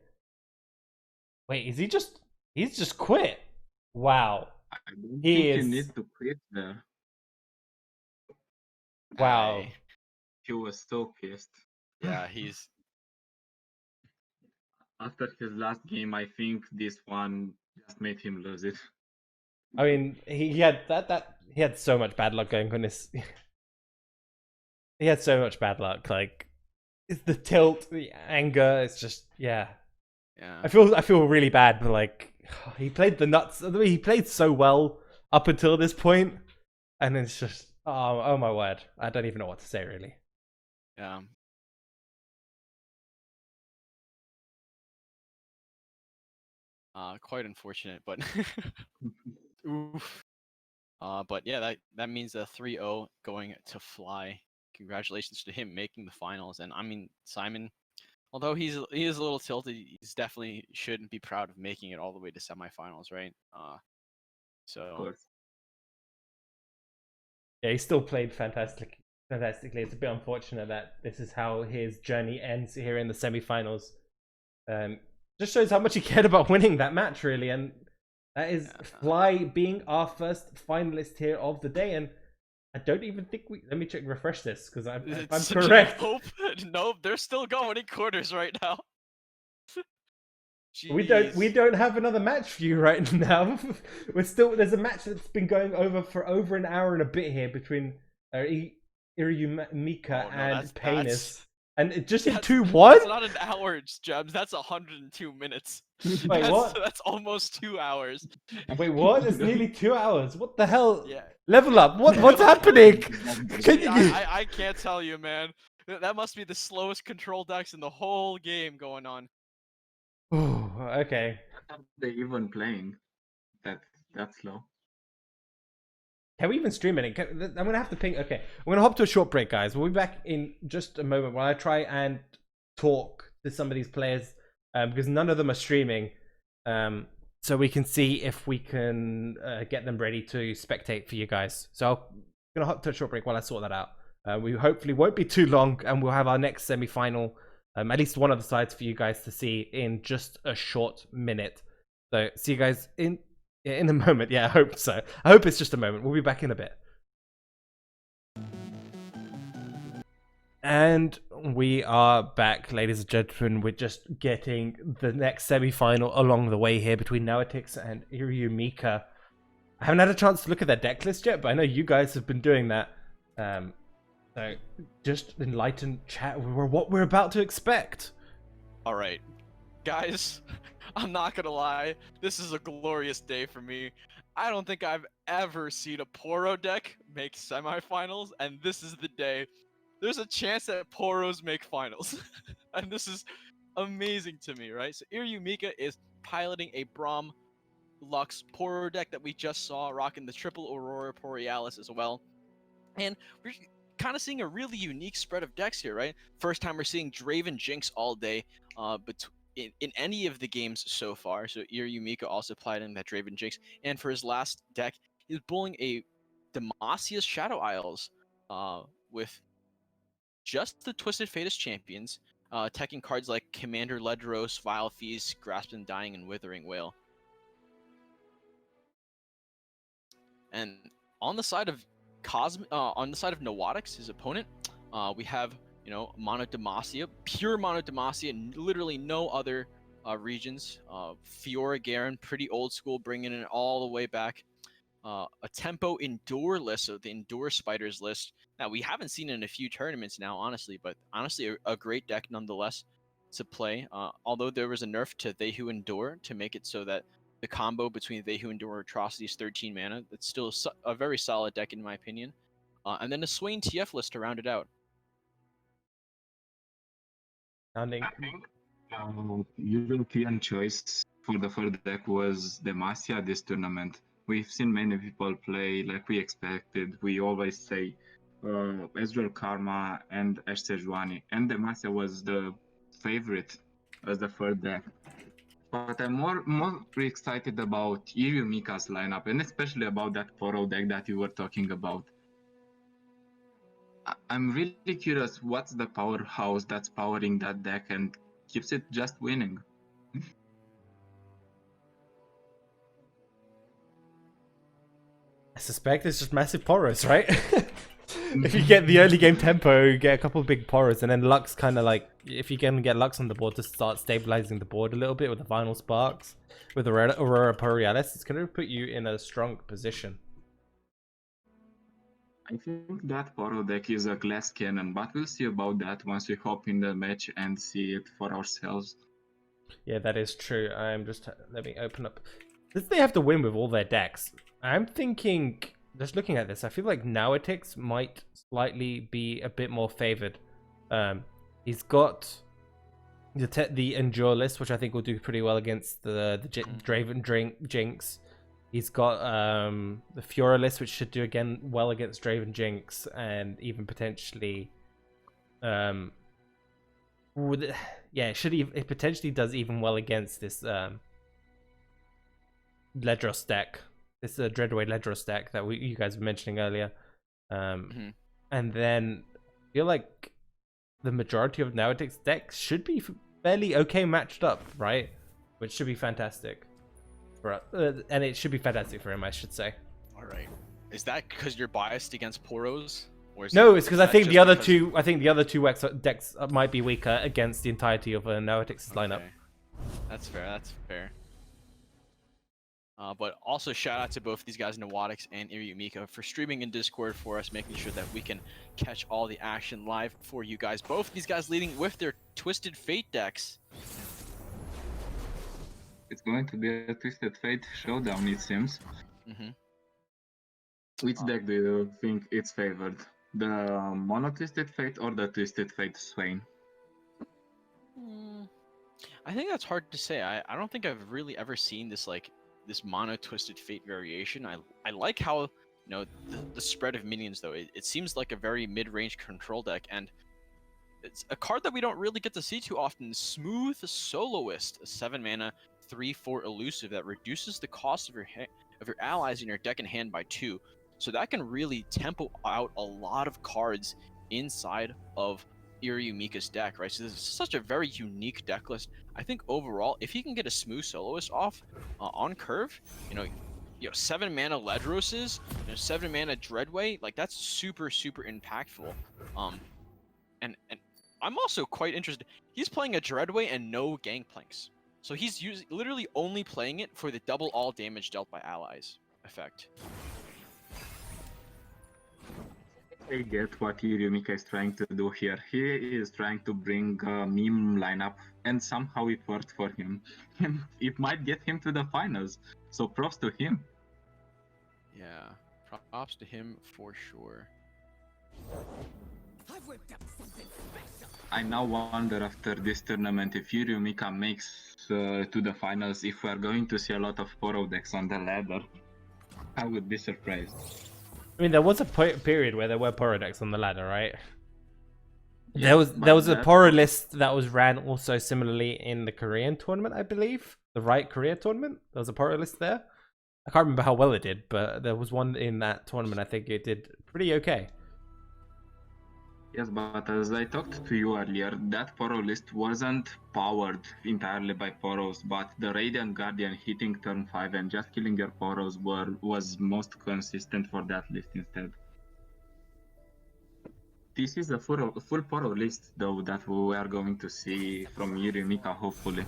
Wait, is he just... He's just quit. Wow. I don't He think is... you need to quit there. Wow. He was so pissed. Yeah, he's... After his last game, I think this one just made him lose it. I mean, he had he had so much bad luck going on this. He had so much bad luck. Like, it's the tilt, the anger. It's just, yeah. Yeah. I feel really bad, but like, he played the nuts. I mean, he played so well up until this point, and it's just, oh my word, I don't even know what to say really. Yeah. Quite unfortunate, but oof. But yeah, that means a 3-0 going to Fly. Congratulations to him making the finals. And I mean, Simon, although he is a little tilted, he's definitely shouldn't be proud of making it all the way to semifinals, right? Of So course. Yeah, he still played fantastically. It's a bit unfortunate that this is how his journey ends here in the semifinals. Just shows how much he cared about winning that match, really, and that is Fly being our first finalist here of the day. And I don't even think we. Let me refresh this because I'm correct. Nope, they're still going in quarters right now. We don't have another match for you right now. There's a match that's been going for over an hour and a bit here between Iriyumika and Painus. And it just in 2-1? That's not an hour, Jebs. That's 102 minutes. Wait, what? That's almost 2 hours. Wait, what? It's nearly 2 hours. What the hell? Yeah. Level up. What's happening? I can't tell you, man. That must be the slowest control decks in the whole game going on. Oh, okay. Are they even playing that slow? Can we even stream it? I'm gonna have to ping. Okay, I'm gonna hop to a short break, guys. We'll be back in just a moment while I try and talk to some of these players because none of them are streaming. So we can see if we can get them ready to spectate for you guys. So I'm gonna hop to a short break while I sort that out. We hopefully won't be too long, and we'll have our next semi-final, at least one of the sides for you guys to see in just a short minute. So see you guys in a moment. Yeah, I hope so. I hope it's just a moment. We'll be back in a bit. And we are back, ladies and gentlemen. We're just getting the next semi-final along the way here between Nawatix and Iriyumika. I haven't had a chance to look at their deck list yet, but I know you guys have been doing that. So just enlighten chat what we're about to expect. All right, guys. I'm not gonna lie, this is a glorious day for me. I don't think I've ever seen a Poro deck make semifinals, and this is the day. There's a chance that Poros make finals, and this is amazing to me, right? So Iriyumika is piloting a Braum Lux Poro deck that we just saw, rocking the triple Aurora Borealis as well. And we're kind of seeing a really unique spread of decks here, right? First time we're seeing Draven Jinx all day, in any of the games so far. So Iriyumika also played in that Draven Jinx, and for his last deck, he's bowling a Demasia's Shadow Isles with just the Twisted Fate as champions, teching cards like Commander Ledros, Vile Feast, Grasp and Dying, and Withering Wail. And on the side of Nawatix, his opponent, we have, Mono Demacia, pure Mono Demacia, literally no other regions. Fiora Garen, pretty old school, bringing it all the way back. a tempo endure list, so the endure spiders list. Now we haven't seen it in a few tournaments now, honestly, but honestly a great deck nonetheless to play. Although there was a nerf to They Who Endure to make it so that the combo between They Who Endure and Atrocity is 13 mana. That's still a very solid deck in my opinion. And then a Swain TF list to round it out. Sounding. I think European choice for the first deck was Demacia this tournament. We've seen many people play like we expected. We always say Ezreal Karma and Ash Sejuani, and Demacia was the favorite as the third deck. But I'm more excited about Iryu Mika's lineup, and especially about that Poro deck that you were talking about. I'm really curious what's the powerhouse that's powering that deck and keeps it just winning. I suspect it's just massive poros, right? If you get the early game tempo, you get a couple of big poros, and then Lux kind of like, if you can get Lux on the board to start stabilizing the board a little bit with the Final Sparks, with Aurora Borealis, it's going to put you in a strong position. I think that Poro deck is a glass cannon, but we'll see about that once we hop in the match and see it for ourselves. Yeah, that is true. I'm just, let me open up. They have to win with all their decks. I'm thinking, just looking at this, I feel like Nauatix might slightly be a bit more favored. He's got the Endure list, which I think will do pretty well against the Draven Jinx. He's got the Fiora list, which should do again well against Draven Jinx, and even potentially, it potentially does even well against this Ledros deck, this Dreadway Ledros deck that you guys were mentioning earlier. And then I feel like the majority of Nauatix decks should be fairly okay matched up, right? Which should be fantastic. And it should be fantastic for him, I should say. All right. Is that because you're biased against Poros? Or No, it's because I think the other two. I think the other two decks might be weaker against the entirety of Nauatix's lineup. That's fair. That's fair. But also shout out to both these guys, Nawatix and Iryu Mika, for streaming in Discord for us, making sure that we can catch all the action live for you guys. Both these guys leading with their Twisted Fate decks. It's going to be a Twisted Fate showdown, it seems. Which deck do you think it's favored? The Mono Twisted Fate or the Twisted Fate Swain? I think that's hard to say. I don't think I've really ever seen this this Mono Twisted Fate variation. I like how, the spread of minions though. It seems like a very mid-range control deck, and it's a card that we don't really get to see too often. Smooth Soloist, a 7-mana 3/4 elusive that reduces the cost of your allies in your deck and hand by 2. So that can really tempo out a lot of cards inside of Iryu Mika's deck, right? So this is such a very unique deck list. I think overall, if he can get a Smooth Soloist off on curve, 7-mana Ledroses, 7-mana Dreadway, that's super impactful. And I'm also quite interested. He's playing a Dreadway and no Gangplanks. So he's literally only playing it for the double all damage dealt by allies effect. I get what Iryu Mika is trying to do here. He is trying to bring a meme lineup, and somehow it worked for him. And it might get him to the finals. So props to him. Yeah, props to him for sure. I now wonder after this tournament if Iryu Mika makes to the finals, if we are going to see a lot of Poro decks on the ladder. I would be surprised. I mean, there was a period where there were Poro decks on the ladder, right? Yeah, there was a Poro list that was ran also similarly in the Korean tournament, I believe. The Right Korea tournament. There was a Poro list there. I can't remember how well it did, but there was one in that tournament. I think it did pretty okay. Yes, but as I talked to you earlier, that Poro list wasn't powered entirely by Poros, but the Radiant Guardian hitting turn 5 and just killing your Poros was most consistent for that list instead. This is a full Poro list, though, that we are going to see from Iryu Mika, hopefully.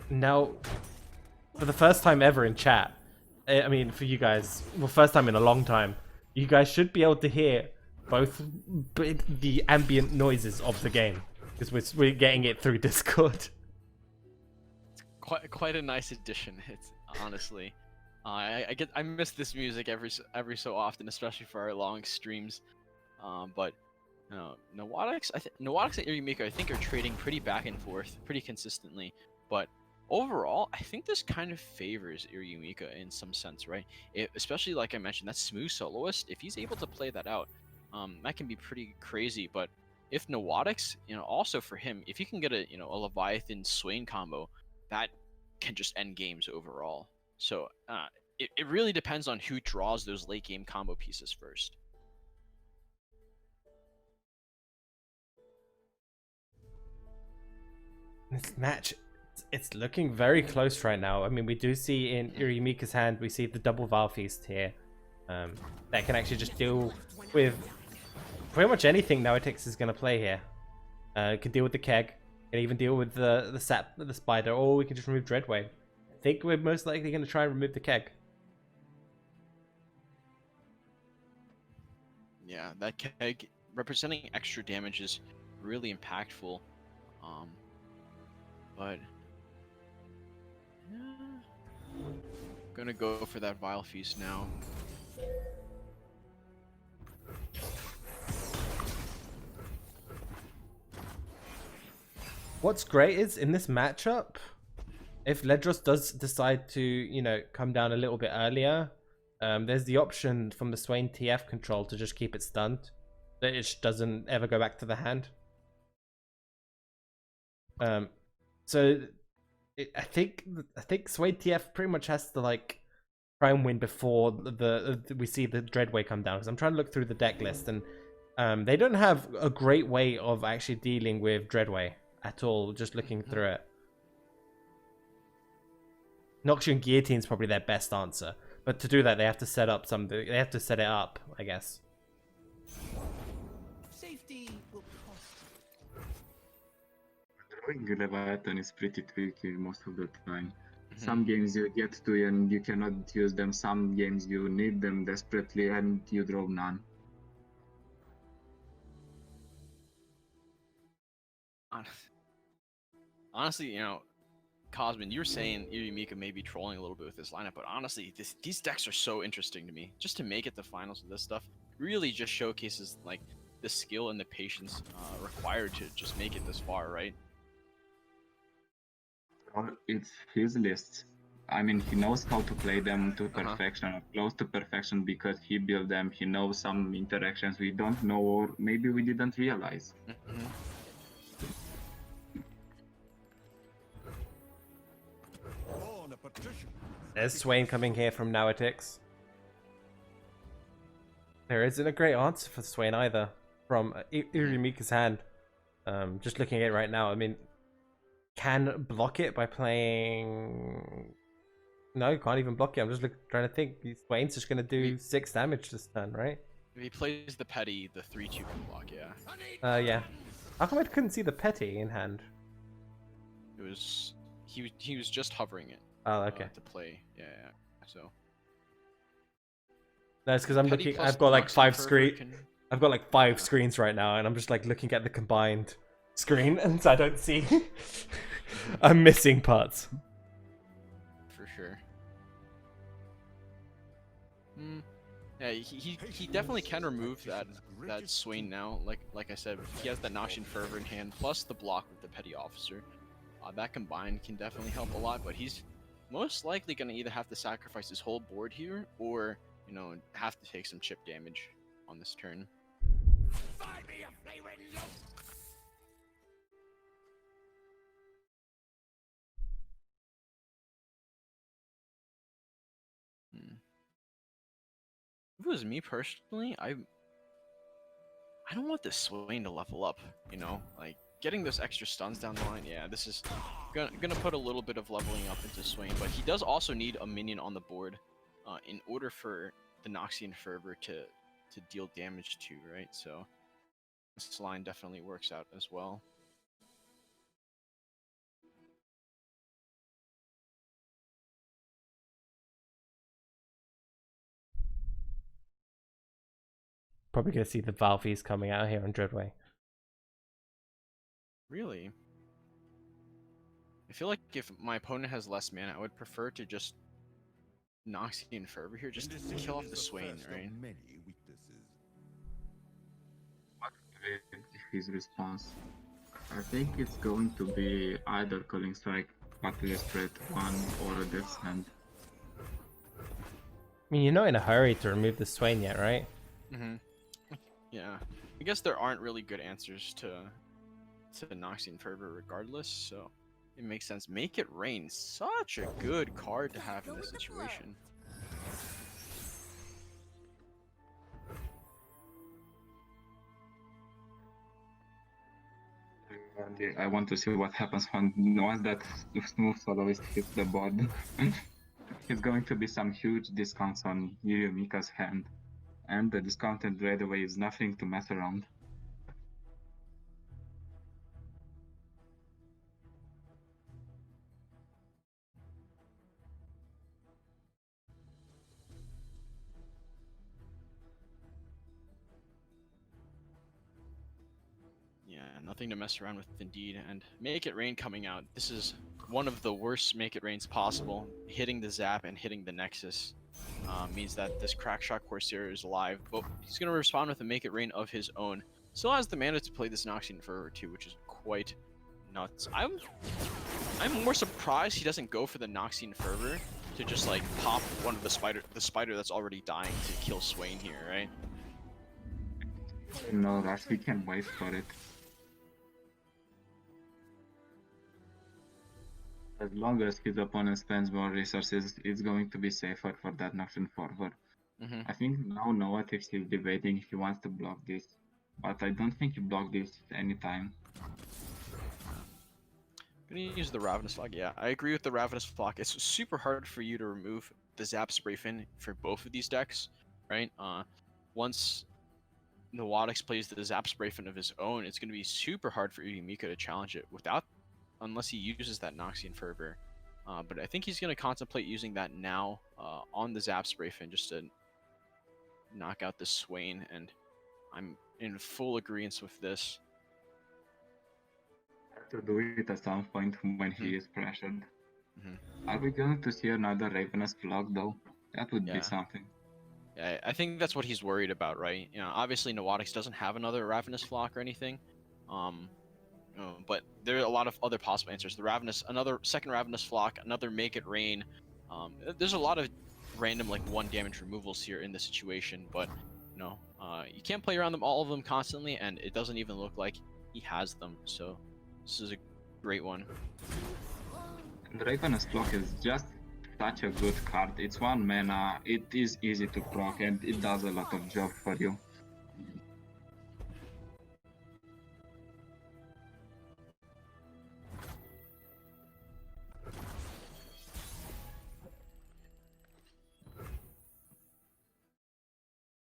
Now, for the first time ever in chat, I mean, for you guys, well, first time in a long time, you guys should be able to hear both the ambient noises of the game because we're getting it through Discord. Quite a nice addition. It's honestly, I miss this music every so often, especially for our long streams. But Nowadix, Nowadix and Irumika, I think, are trading pretty back and forth, pretty consistently. But overall, I think this kind of favors Irumika in some sense, right? Especially like I mentioned, that smooth soloist. If he's able to play that out, that can be pretty crazy. But if Nowadix, also for him, if he can get a a Leviathan Swain combo, that can just end games overall. So it really depends on who draws those late game combo pieces first. This match, it's looking very close right now. I mean, we do see in Irumika's hand, we see the double Val Feast here. That can actually just deal with pretty much anything Nowadix is going to play here. It can deal with the keg, can even deal with the spider, or we can just remove Dreadwave. I think we're most likely going to try and remove the keg. Yeah, that keg representing extra damage is really impactful. But yeah, gonna go for that Vile Feast now. What's great is in this matchup, if Ledros does decide to, come down a little bit earlier, there's the option from the Swain TF control to just keep it stunned. That it just doesn't ever go back to the hand. So I think Swain TF pretty much has to try and win before we see the Dreadway come down. Because I'm trying to look through the deck list, and they don't have a great way of actually dealing with Dreadway at all. Just looking through it, Noxian Guillotine is probably their best answer. But to do that, they have to set up something. They have to set it up, I guess. Safety will cost. Drawing Leviathan is pretty tricky most of the time. Some games you get to and you cannot use them. Some games you need them desperately and you draw none. Honestly, Cosmin, you were saying Irumika may be trolling a little bit with this lineup, but honestly, these decks are so interesting to me. Just to make it the finals with this stuff really just showcases the skill and the patience required to just make it this far, right? It's his list. I mean, he knows how to play them to perfection, or close to perfection, because he built them. He knows some interactions we don't know, or maybe we didn't realize. There's Swain coming here from Nowadix. There isn't a great answer for Swain either from Irumika's hand. Just looking at it right now, I mean, can block it by playing... No, can't even block it. I'm just trying to think. Swain's just going to do 6 damage this turn, right? If he plays the petty, the 3/2 can block, yeah. Yeah. How come I couldn't see the petty in hand? It was... He was just hovering it. Oh, okay. To play, yeah. So... No, it's because I'm Petty looking. plus I've got like Noxian 5 Fervor screen. can- I've got like 5 screens right now, and I'm just looking at the combined screen, and so I don't see. I'm missing parts. For sure. Yeah, he definitely can remove that Swain now. Like I said, he has that Noxian Fervor in hand, plus the block with the Petty Officer. That combined can definitely help a lot, but he's most likely gonna either have to sacrifice his whole board here, or have to take some chip damage on this turn. If it was me personally, I don't want this Swain to level up, getting those extra stuns down the line. Yeah, this is gonna put a little bit of leveling up into Swain, but he does also need a minion on the board in order for the Noxian Fervor to deal damage to, right? So this line definitely works out as well. probably gonna see the Valvies coming out here on Dreadway. Really? I feel like if my opponent has less mana, I would prefer to just Noxian Fervor here, just to kill off the Swain, right? What will be his response? I think it's going to be either Culling Strike, Catalyst Threat 1, or a Death's Hand. I mean, you're not in a hurry to remove the Swain yet, right? Mm-hmm. Yeah. I guess there aren't really good answers to Noxian Fervor regardless, so it makes sense. Make It Rain, such a good card to have in this situation. I want to see what happens once that smooth soloist hits the board. It's going to be some huge discounts on Yuremika's hand, and the discounted Dreadway is nothing to mess around. Yeah, nothing to mess around with indeed. And Make It Rain coming out. This is one of the worst Make It Rains possible. Hitting the Zap and hitting the Nexus means that this Crackshot Corsair is alive, but he's going to respond with a Make It Rain of his own. Still has the mana to play this Noxian Fervor too, which is quite nuts. I'm more surprised he doesn't go for the Noxian Fervor to just like pop one of the spider that's already dying to kill Swain here, right? No rush, we can wait for it. As long as his opponent spends more resources, it's going to be safer for that Noxian Fervor. I think now Novatix is debating if he wants to block this, but I don't think he blocked this anytime. Gonna use the Ravenous Flock. Yeah, I agree with the Ravenous Flock. It's super hard for you to remove the Zap Spray Fin for both of these decks, right? Once Novatix plays the Zap Spray Fin of his own, it's gonna be super hard for Yuremika to challenge it unless he uses that Noxian Fervor. But I think he's gonna contemplate using that now on the Zap Spray Fin just to knock out the Swain, and I'm in full agreement with this. To do it at some point when he is pressured. Are we going to see another Ravenous Flock though? That would be something. Yeah, I think that's what he's worried about, right? You know, obviously Novatix doesn't have another Ravenous Flock or anything, but there are a lot of other possible answers. Another second Ravenous Flock, another Make It Rain. There's a lot of random like 1 damage removals here in this situation, but you can't play around all of them constantly, and it doesn't even look like he has them. So this is a great one. The Ravenous Flock is just such a good card. It's 1 mana, it is easy to proc, and it does a lot of job for you.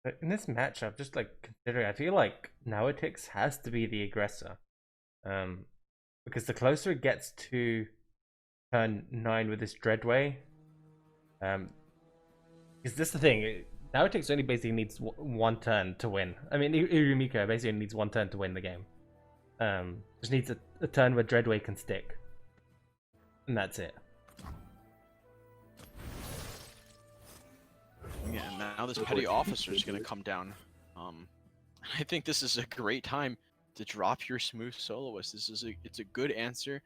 But in this matchup, just like considering, I feel like Novatix has to be the aggressor, because the closer it gets to turn 9 with this Dreadway, because this is the thing, Novatix only basically needs 1 turn to win. I mean, Yuremika basically needs 1 turn to win the game. Just needs a turn where Dreadway can stick, and that's it. Yeah, and now this petty officer is going to come down. I think this is a great time to drop your smooth soloist. It's a good answer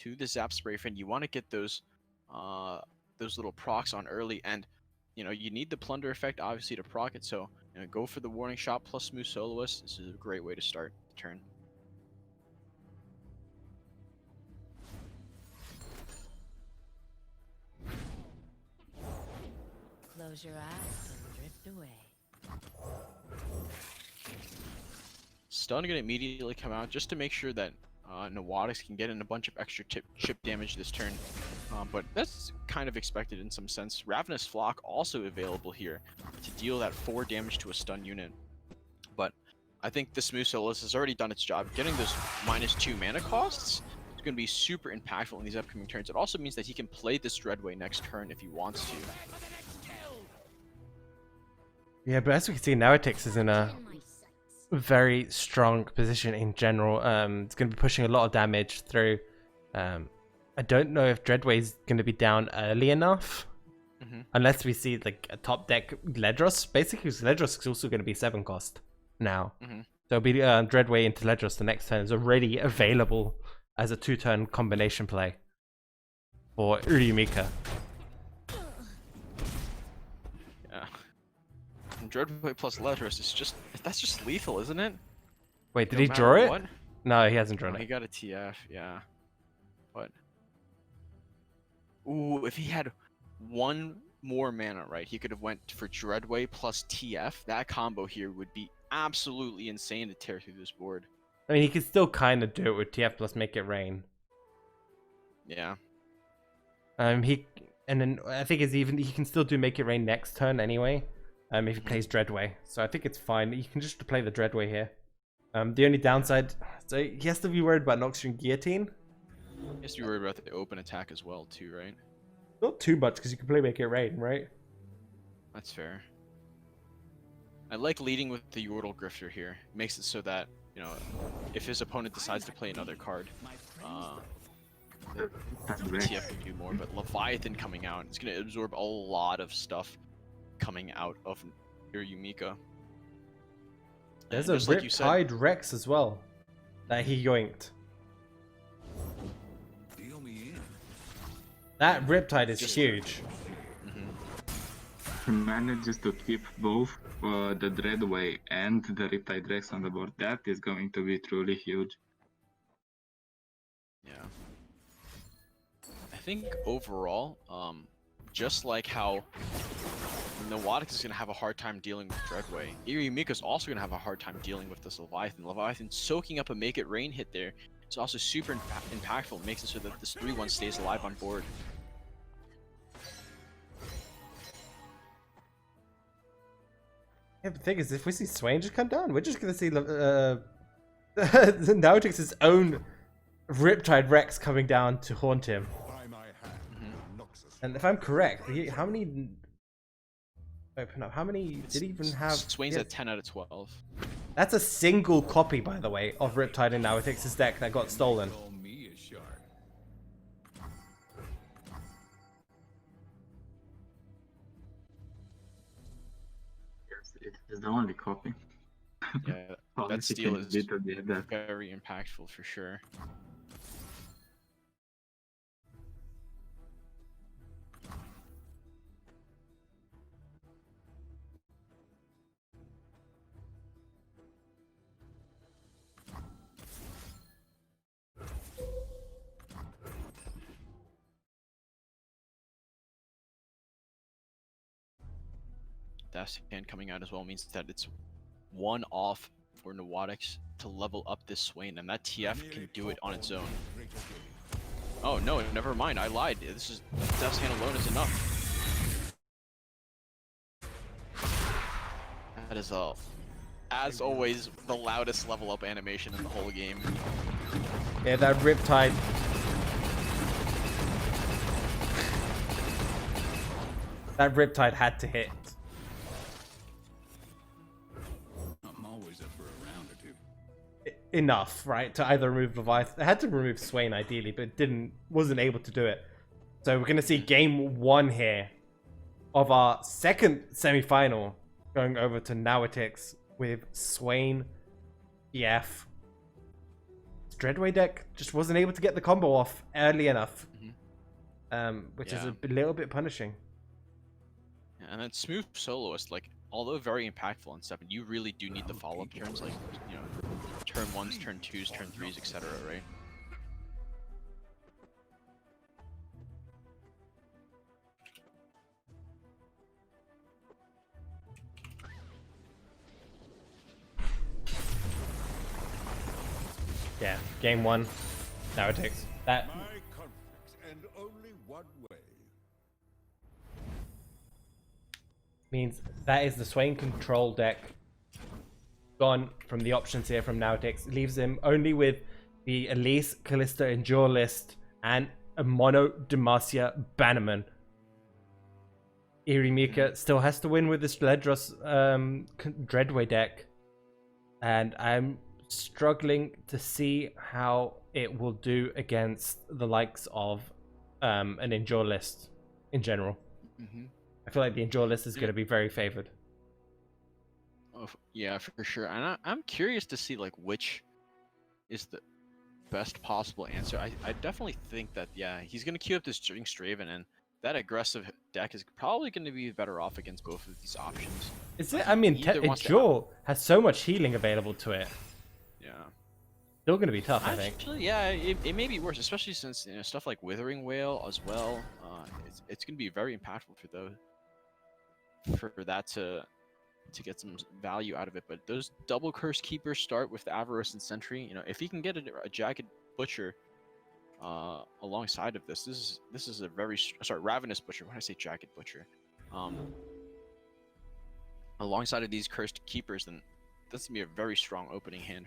to the Zap Spray Fin. You want to get those little procs on early, and you need the plunder effect obviously to proc it. So go for the warning shot plus smooth soloist. This is a great way to start the turn. Close your eyes and drift away. Stun gonna immediately come out just to make sure that Novatix can get in a bunch of extra chip damage this turn, but that's kind of expected in some sense. Ravenous Flock also available here to deal that 4 damage to a stun unit, but I think the Smooth Soloist has already done its job. Getting those -2 mana costs is going to be super impactful in these upcoming turns. It also means that he can play this Dreadway next turn if he wants to. Yeah, but as we can see, Nautix is in a very strong position in general. It's going to be pushing a lot of damage through. I don't know if Dreadway is going to be down early enough. Unless we see like a top deck Ledros. Basically, Ledros is also going to be 7 cost now. So it'll be Dreadway into Ledros the next turn is already available as a 2-turn combination play for Urumika. Yeah. And Dreadway plus Ledros is that's just lethal, isn't it? Wait, did No he matter draw it? what? No, he hasn't drawn Oh, he it. got a TF, yeah. But ooh, if he had one more mana, right, he could have went for Dreadway plus TF. That combo here would be absolutely insane to tear through this board. I mean, he could still kind of do it with TF plus Make It Rain. Yeah. And then I think he can still do Make It Rain next turn anyway. If he plays Dreadway, so I think it's fine. You can just play the Dreadway here. The only downside, so he has to be worried about Noxian Guillotine. He has to be worried about the open attack as well, too, right? Not too much because you can play Make It Rain, right? That's fair. I like leading with the Yordle Grifter here. It makes it so that, you know, if his opponent decides to play another card, TF can do more. But Leviathan coming out, it's going to absorb a lot of stuff coming out of your Yumika. There's And a just like you said, Riptide Rex as well that he yoinked. That Riptide is huge. He manages to keep both the Dreadway and the Riptide Rex on the board. That is going to be truly huge. yeah. I think overall, just like how Nawatix is going to have a hard time dealing with Dreadway, Yumika's also going to have a hard time dealing with this Leviathan. Leviathan soaking up a Make It Rain hit there. It's also super impactful. Makes it so that this 3-1 stays alive on board. Yeah, the thing is, if we see Swain just come down, we're just going to see Nautix's own Riptide Rex coming down to haunt him. And if I'm correct, how many... Open up. How many did he even have? Swain's at 10 out of 12. That's a single copy, by the way, of Riptide in Nautix's deck that got stolen. Yes, it is the only copy. Yeah, that Honestly, steal can is beat that. very impactful for sure. Dash hand coming out as well means that it's 1 off for Nawatix to level up this Swain, and that TF can do it on its own. Oh no, never mind, I lied. This is Death's hand alone is enough. That is as always, the loudest level up animation in the whole game. Yeah, that Riptide. That Riptide had to hit. Enough, right, to either remove Leviathan. It had to remove Swain ideally, but it wasn't able to do it. So we're gonna see game 1 here of our second semi-final going over to Nautix with Swain, EF. Dreadway deck just wasn't able to get the combo off early enough, which is a little bit punishing. Yeah, and then Smooth Soloist, like, although very impactful on 7, you really do need the follow-up turns, like, you know, turn 1s, turn 2s, turn 3s, etc., right? Yeah, game 1, Nautix. That My conflicts end only one way. means that is the Swain control deck gone from the options here from Nautix. Leaves him only with the Elise, Callista, Endure list and a mono Demacia Bannerman. Eerie Mika still has to win with this Ledros Dreadway deck, and I'm struggling to see how it will do against the likes of an Endure list in general. Mm-hmm. I feel like the Endure list is going to be very favored. Oh, yeah, for sure. And I'm curious to see like which is the best possible answer. I definitely think that he's gonna queue up this Jinx Draven, and that aggressive deck is probably going to be better off against both of these options. Is it? I mean, Endure has so much healing available to it. Yeah. Still going to be tough, I think. Actually, yeah, it may be worse, especially since stuff like Withering Wail as well. It's going to be very impactful for that to get some value out of it. But those double Curse Keepers start with the Avarice and Sentry. If he can get a Jagged Butcher alongside of this is a very Ravenous Butcher. When I say Jagged Butcher, alongside of these Cursed Keepers, then that's gonna be a very strong opening hand.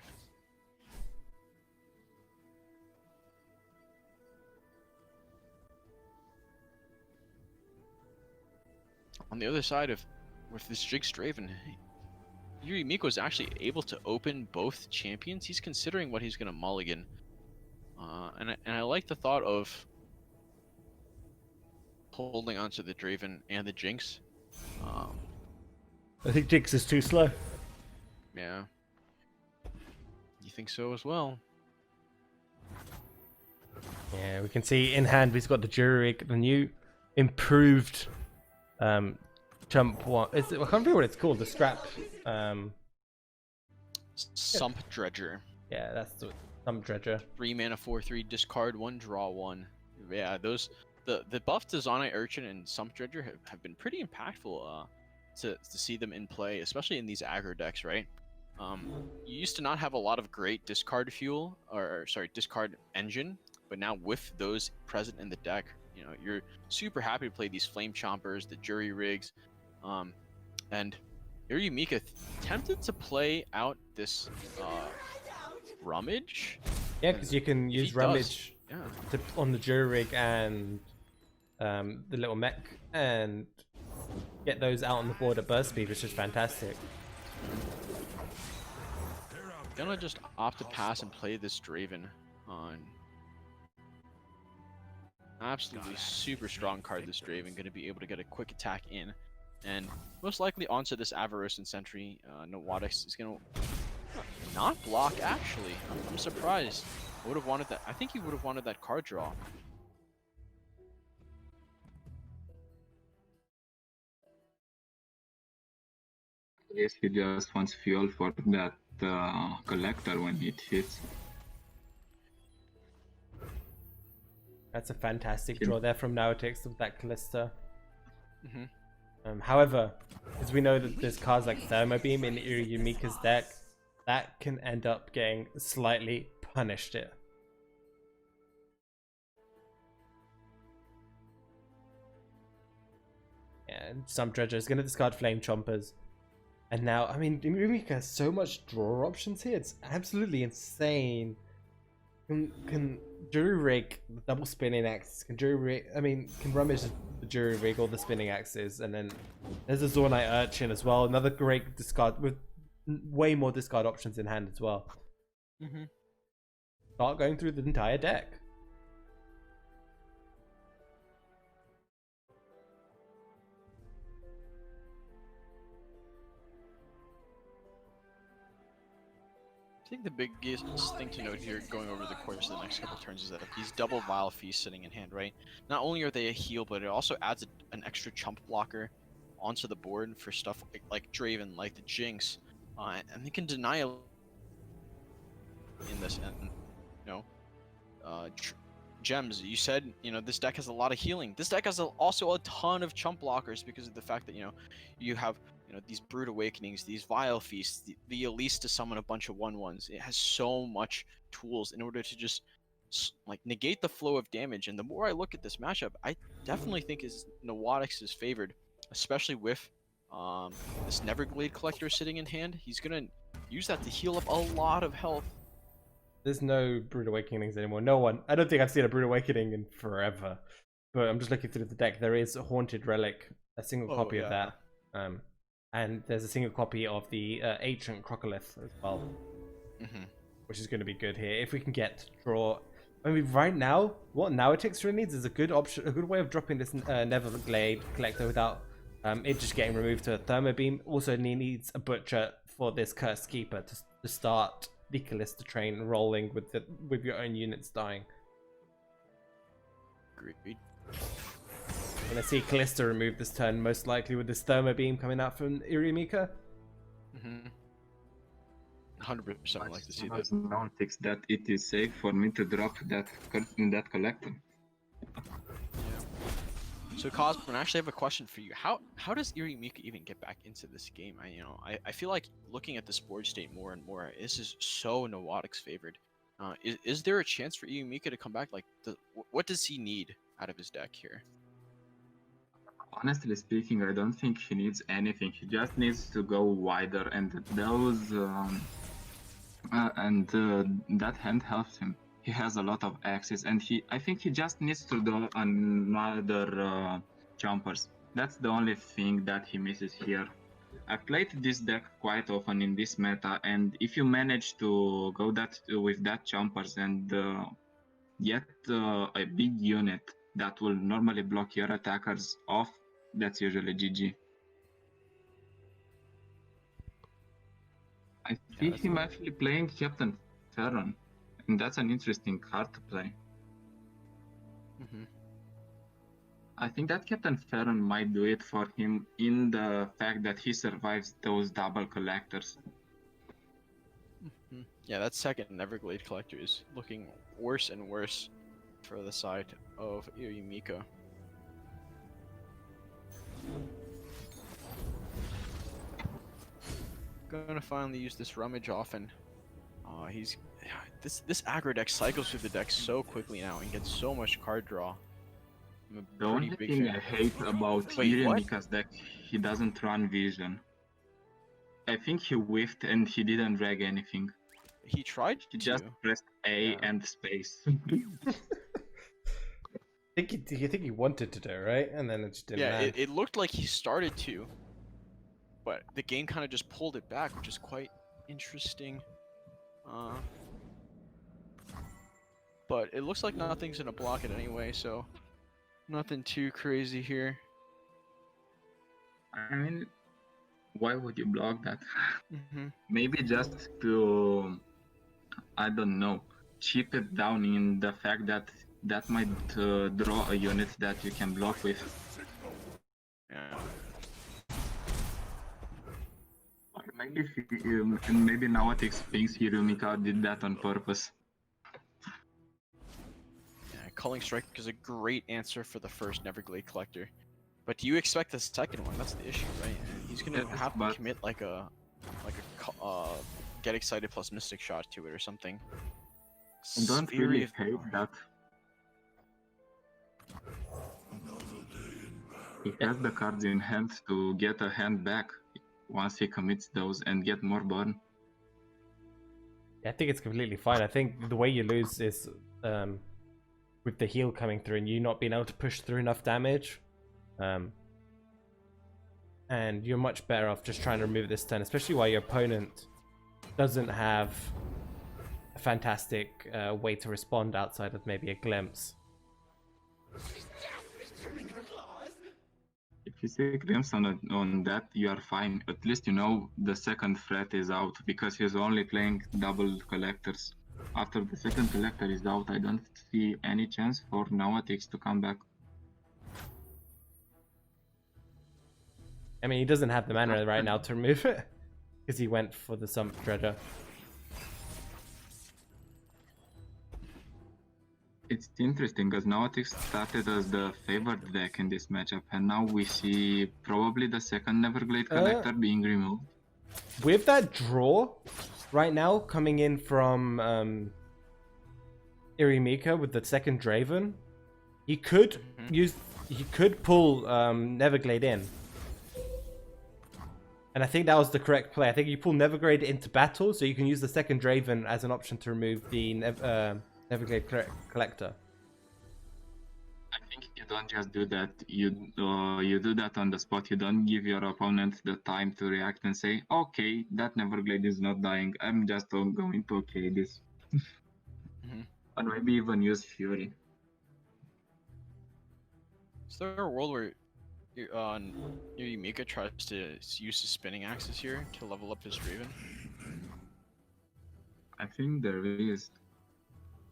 On the other side with this Jinx Draven, Yuri Miko is actually able to open both champions. He's considering what he's gonna mulligan. And I like the thought of holding onto the Draven and the Jinx. I think Jinx is too slow. Yeah. You think so as well? Yeah, we can see in hand he's got the Jury Rig, the new improved jump one. I can't remember what it's called. The strap. Sump Dredger. Yeah, that's the Sump Dredger. 3 mana 4/3, discard 1, draw 1. Yeah, those the buff to Zonai Urchin and Sump Dredger have been pretty impactful to see them in play, especially in these aggro decks, right? You used to not have a lot of great discard fuel, or sorry, discard engine, but now with those present in the deck, you're super happy to play these Flame Chompers, the Jury Rigs, and Yuri Mika tempted to play out this Rummage. Yeah, because you can use Rummage on the Jury Rig and the little mech and get those out on the board at burst speed, which is fantastic. Gonna just opt to pass and play this Draven on. Absolutely super strong card, this Draven. Gonna be able to get a quick attack in, and most likely onto this Avarice and Sentry. Nowadix is gonna not block. Actually, I'm surprised. I would have wanted that. I think he would have wanted that card draw. I guess he just wants fuel for that collector when it hits. That's a fantastic draw there from Nautix with that Callista. Mm-hmm. However, as we know that there's cards like Thermo Beam in Yuri Mika's deck, that can end up getting slightly punished here. And some Dredger is going to discard Flame Chompers. And now, I mean, Mika has so much draw options here. It's absolutely insane. Can Jury Rig the double spinning axe? Can Jury Rig? I mean, can Rummage the Jury Rig or the spinning axes? And then there's a Zornite Urchin as well. Another great discard with way more discard options in hand as well. Mm-hmm. Start going through the entire deck. I think the biggest thing to note here going over the course of the next couple turns is that these double Vile Feasts sitting in hand, right? Not only are they a heal, but it also adds an extra chump blocker onto the board for stuff like Draven, like the Jinx, and they can deny in this. And Gems, you said this deck has a lot of healing. This deck has also a ton of chump blockers because of the fact that you have these Brood Awakenings, these Vile Feasts, the Elise to summon a bunch of 1/1s. It has so much tools in order to just negate the flow of damage. And the more I look at this matchup, I definitely think Nowadix is favored, especially with this Neverglade Collector sitting in hand. He's gonna use that to heal up a lot of health. There's no Brood Awakenings anymore. No one. I don't think I've seen a Brood Awakening in forever. but I'm just looking through the deck. There is a Haunted Relic, a single Oh, copy of yeah. that. And there's a single copy of the Ancient Crocolith as well, which is going to be good here if we can get draw. I mean, right now, what Nauatix really needs is a good option, a good way of dropping this Neverglade Collector without it just getting removed to a Thermobeam. Also needs a Butcher for this Cursed Keeper to start the Callista train rolling with your own units dying. Agreed. And I see Callista remove this turn, most likely with this Thermobeam coming out from Irimika. 100% I'd like to see that. There's no fix that it is safe for me to drop that collector. So Cosmo, I actually have a question for you. How does Irimika even get back into this game? I feel like looking at this board state more and more, this is so Noatics favored. Is there a chance for Irimika to come back? Like, what does he need out of his deck here? Honestly speaking, I don't think he needs anything. He just needs to go wider, and that hand helps him. He has a lot of axes, and I think he just needs to do another jumpers. That's the only thing that he misses here. I played this deck quite often in this meta, and if you manage to go with that jumpers and get a big unit that will normally block your attackers off, that's usually GG. I see him actually playing Captain Ferron, and that's an interesting card to play. I think that Captain Ferron might do it for him in the fact that he survives those double collectors. Yeah, that second Neverglade Collector is looking worse and worse for the side of Irimika. Gonna finally use this Rummage often. This aggro deck cycles through the deck so quickly now and gets so much card draw. I'm a The only pretty big thing fan. I hate about Irimika's deck, he doesn't run Vision. I think he whiffed and he didn't drag anything. He tried He to. just pressed A Yeah. and space. You think he wanted to do, right? And then it just didn't Yeah, land. it looked like he started to, but the game kind of just pulled it back, which is quite interesting. But it looks like nothing's gonna block it anyway, so nothing too crazy here. I mean, why would you block that? Mm-hmm. Maybe just to, I don't know, chip it down in the fact that that might draw a unit that you can block with. Yeah. Or maybe Nauatix thinks Hirumika did that on purpose. Yeah, Culling Strike is a great answer for the first Neverglade Collector. But do you expect the second one? That's the issue, right? He's gonna Yes, have to but- commit like a Get Excited plus Mystic Shot to it or something. I don't Sphere really of hate Glory. that. He has the cards in hand to get a hand back once he commits those and get more burn. I think it's completely fine. I think the way you lose is with the heal coming through and you not being able to push through enough damage. And you're much better off just trying to remove this turn, especially while your opponent doesn't have a fantastic way to respond outside of maybe a glimpse. If you see Glimpse on that, you are fine. At least you know the second threat is out, because he's only playing double collectors. After the second collector is out, I don't see any chance for Nauatix to come back. I mean, he doesn't have the mana right now to remove it, because he went for the Sump Treasure. It's interesting because Nauatix started as the favored deck in this matchup, and now we see probably the second Neverglade collector being removed. With that draw right now coming in from Irimika with the second Draven, he could pull Neverglade in. And I think that was the correct play. I think you pull Neverglade into battle, so you can use the second Draven as an option to remove the Neverglade Collector. I think it don't just do that. You do that on the spot. You don't give your opponent the time to react and say, "Okay, that Neverglade is not dying. I'm just going to okay this," or maybe even use Fury. Is there a world where Mika tries to use his spinning axes here to level up his Draven? I think there is.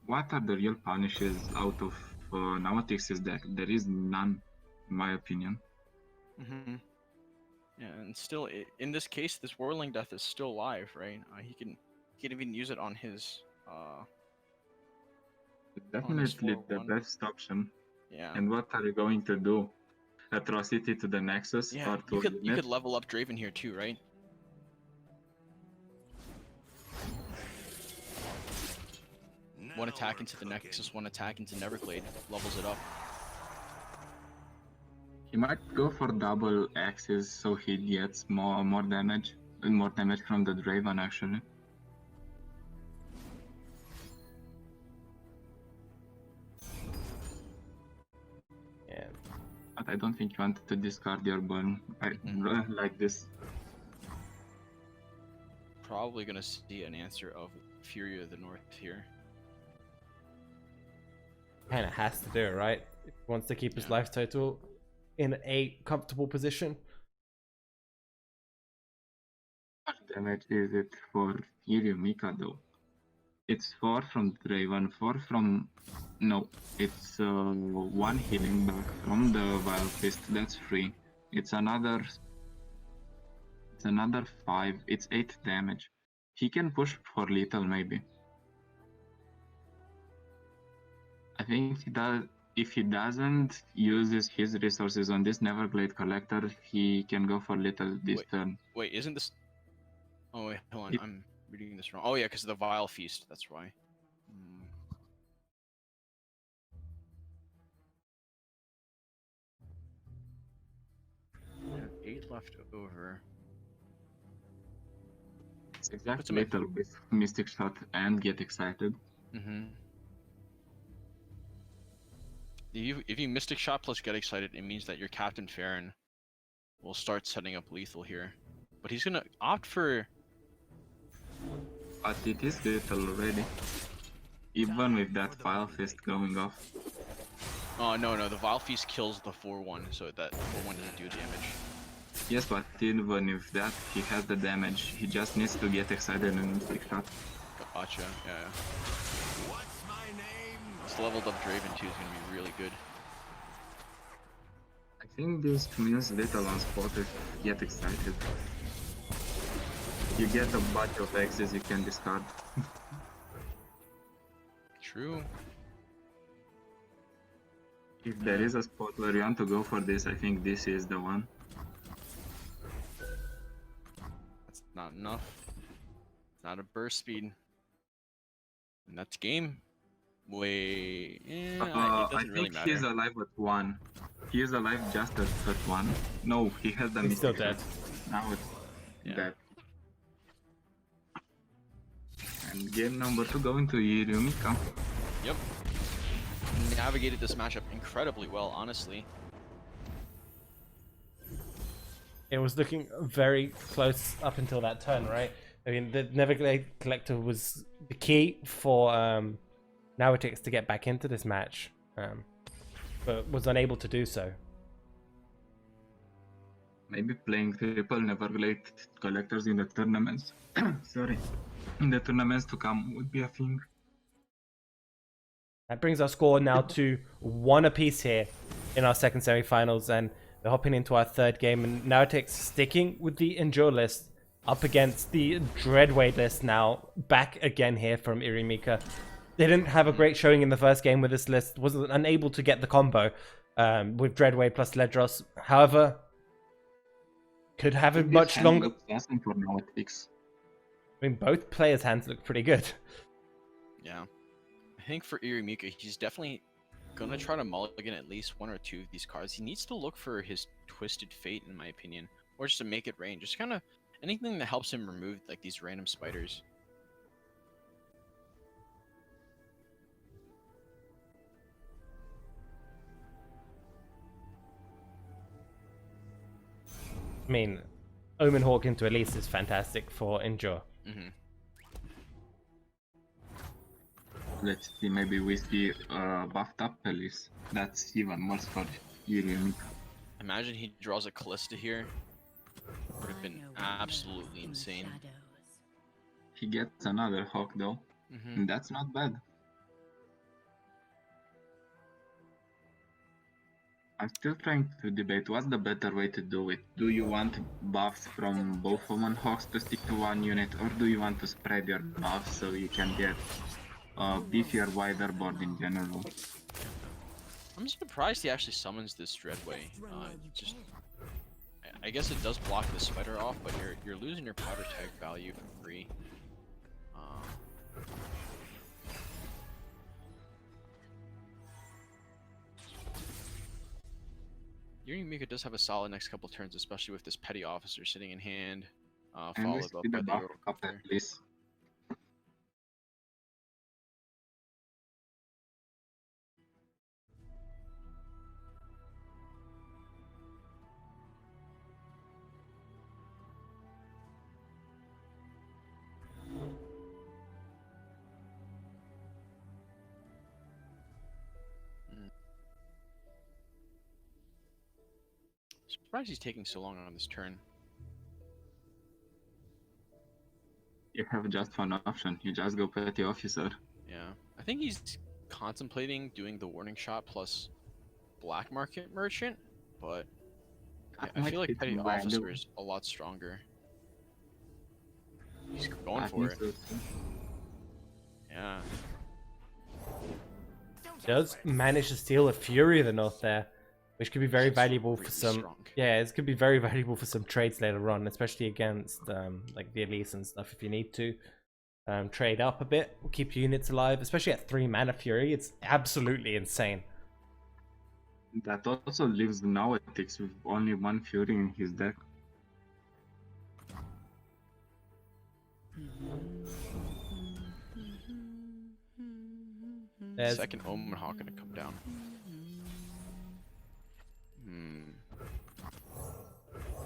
What are the real punishes out of Nautic's deck? There is none, in my opinion. Yeah, and still, in this case, this Whirling Death is still alive, right? He can even use it on his Definitely the 4/1. best option. Yeah. And what are you going to do? Atrocity to the Nexus Yeah, or to you unit? could level up Draven here too, right? One attack into the Nexus, one attack into Neverglade, levels it up. He might go for double axes so he gets more damage. And more damage from the Draven actually. Yeah. But I don't think you want to discard your burn like this. Probably gonna see an answer of Fury of the North here. Kind of has to do it, right? If he wants to keep his Yeah. life total in a comfortable position. What damage is it for Mika though? It's 4 from Draven, 4 from... No, it's 1 healing back from the Vile Fist, that's 3. It's another 5, it's 8 damage. He can push for little maybe. I think he does. If he doesn't use his resources on this Neverglade Collector, he can go for little this turn. Wait, isn't this... Oh wait, hold on, I'm reading this wrong. Oh yeah, because of the Vile Feast, that's why. We have 8 left over. It's exactly Puts him at- little with Mystic Shot and get excited. If you Mystic Shot plus get excited, it means that your Captain Farron will start setting up lethal here. But he's gonna opt for... But it is little already. Even with that Vile Fist going off. Oh no, the Vile Feast kills the 4/1, so that 4/1 doesn't do damage. Yes, but even with that, he has the damage. He just needs to get excited and Mystic Shot. Gotcha, yeah. What's my name? This leveled up Draven too is gonna be really good. I think this means little on spot if you get excited. You get a bunch of X's you can discard. True. If there is a spot where you want to go for this, I think this is the one. That's not enough. It's not a burst speed. And that's game. Wait, it I doesn't really think he is matter. alive at 1. He is alive just at 1. No, he has the He's still Mystic dead. Shot. Now it's Yeah. dead. And game number 2 going to Mika. Yep. Navigated this matchup incredibly well, honestly. It was looking very close up until that turn, right? I mean, the Neverglade Collector was the key for Nautic's to get back into this match, but was unable to do so. Maybe playing triple Neverglade collectors in the tournaments. Sorry. In the tournaments to come would be a thing. That brings our score now to 1 apiece here in our second semi-finals, and we're hopping into our third game. And Nautic's sticking with the Endure list up against the Dreadwade list now, back again here from Mika. They didn't have a great showing in the first game with this list, wasn't unable to get the combo with Dreadwade plus Ledros. However, could have a much longer... For Nautic's. I mean, both players' hands look pretty good. Yeah. I think for Mika, he's definitely gonna try to mulligan at least 1 or 2 of these cards. He needs to look for his Twisted Fate, in my opinion, or just to make it rain. Just kind of anything that helps him remove like these random spiders. I mean, Omen Hawk into Elise is fantastic for Endure. Hmm. Let's see, maybe we see buffed up Elise. That's even worse for Unique. Imagine he draws a Callista here. Would have been I know what absolutely lurks in the insane. shadows. He gets another Hawk though, Hmm. and that's not bad. I'm still trying to debate what's the better way to do it. Do you want buffs from both Omen Hawks to stick to one unit, or do you want to spread your buffs so you can get a beefier, wider board in general? I'm surprised he actually summons this Dreadway. Just, I guess it does block the Spider off, but you're losing your powder tag value for free. Mika does have a solid next couple turns, especially with this Petty Officer sitting in hand, And we followed see up the by the buff Yordle up at Grifter. least. Surprised he's taking so long on this turn. You have just one option, you just go Petty Officer. Yeah, I think he's contemplating doing the Warning Shot plus Black Market Merchant, but I might feel like fit Petty him by the- Officer is a lot stronger. He's going I for think it. so too. Yeah. Does manage to steal a Fury of the North there, which could be very It's valuable for really some. strong. Yeah, it could be very valuable for some trades later on, especially against like the Elise and stuff. If you need to trade up a bit, keep units alive, especially at 3 mana Fury, it's absolutely insane. That also leaves Nauetix with only one Fury in his deck. There's Second Omen Hawk gonna come down.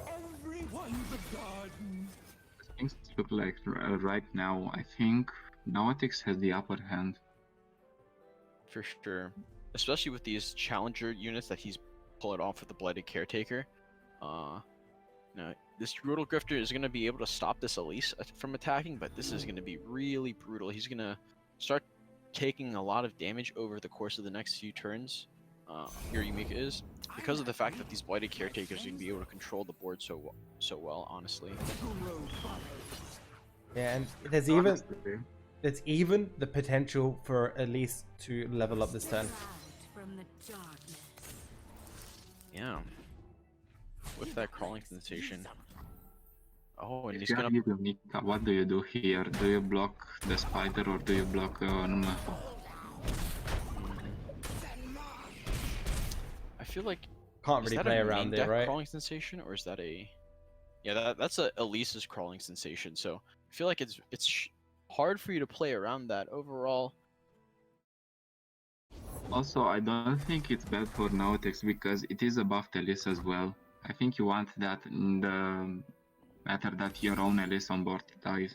Everyone's a garden. Things look like right now, I think Nauetix has the upper hand. For sure. Especially with these challenger units that he's pulling off with the Blighted Caretaker. Now, this Yordle Grifter is going to be able to stop this Elise from attacking, but this is going to be really brutal. He's going to start taking a lot of damage over the course of the next few turns. Mika is, because of the fact that these Blighted Caretakers are going to be able to control the board so well, honestly. yeah, and there's even the potential for Elise to level up this turn. Out from the darkness. Yeah. With that crawling sensation. Oh, and If he's you gonna. are Unique, what do you do here? Do you block the Spider or do you block I feel like. Can't Is really that play a main around it, deck right? crawling sensation, or is that a? Yeah, that's a Elise's crawling sensation. So I feel like it's hard for you to play around that overall. Also, I don't think it's bad for Nautex because it is a buffed Elise as well. I think you want that in the matter that your own Elise on board dies.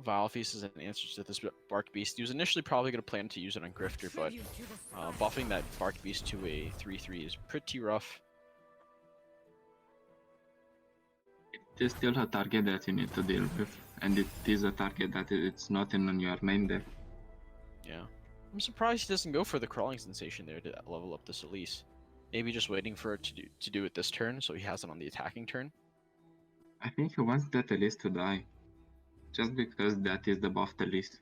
Vile Feast is an answer to this Bark Beast. He was initially probably going to plan to use it on Grifter, but buffing that Bark Beast to a 3/3 is pretty rough. It is still a target that you need to deal with, and it is a target that it's not in your main deck. Yeah. I'm surprised he doesn't go for the crawling sensation there to level up this Elise. Maybe just waiting for it to do it this turn, so he has it on the attacking turn. I think he wants that Elise to die, just because that is the buffed Elise.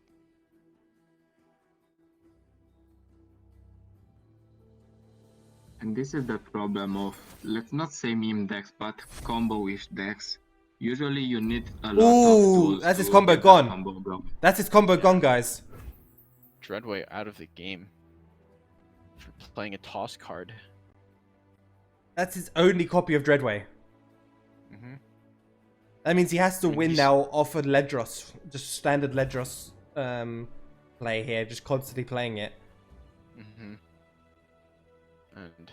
And this is the problem of, let's not say meme decks, but combo-ish decks. Usually you need a lot of Ooh, tools that's his to combo get that gone. combo going. That's his combo gone, guys. Dreadway out of the game for playing a toss card. That's his only copy of Dreadway. That means he has to win now off of Ledros. Just standard Ledros play here, just constantly playing it. And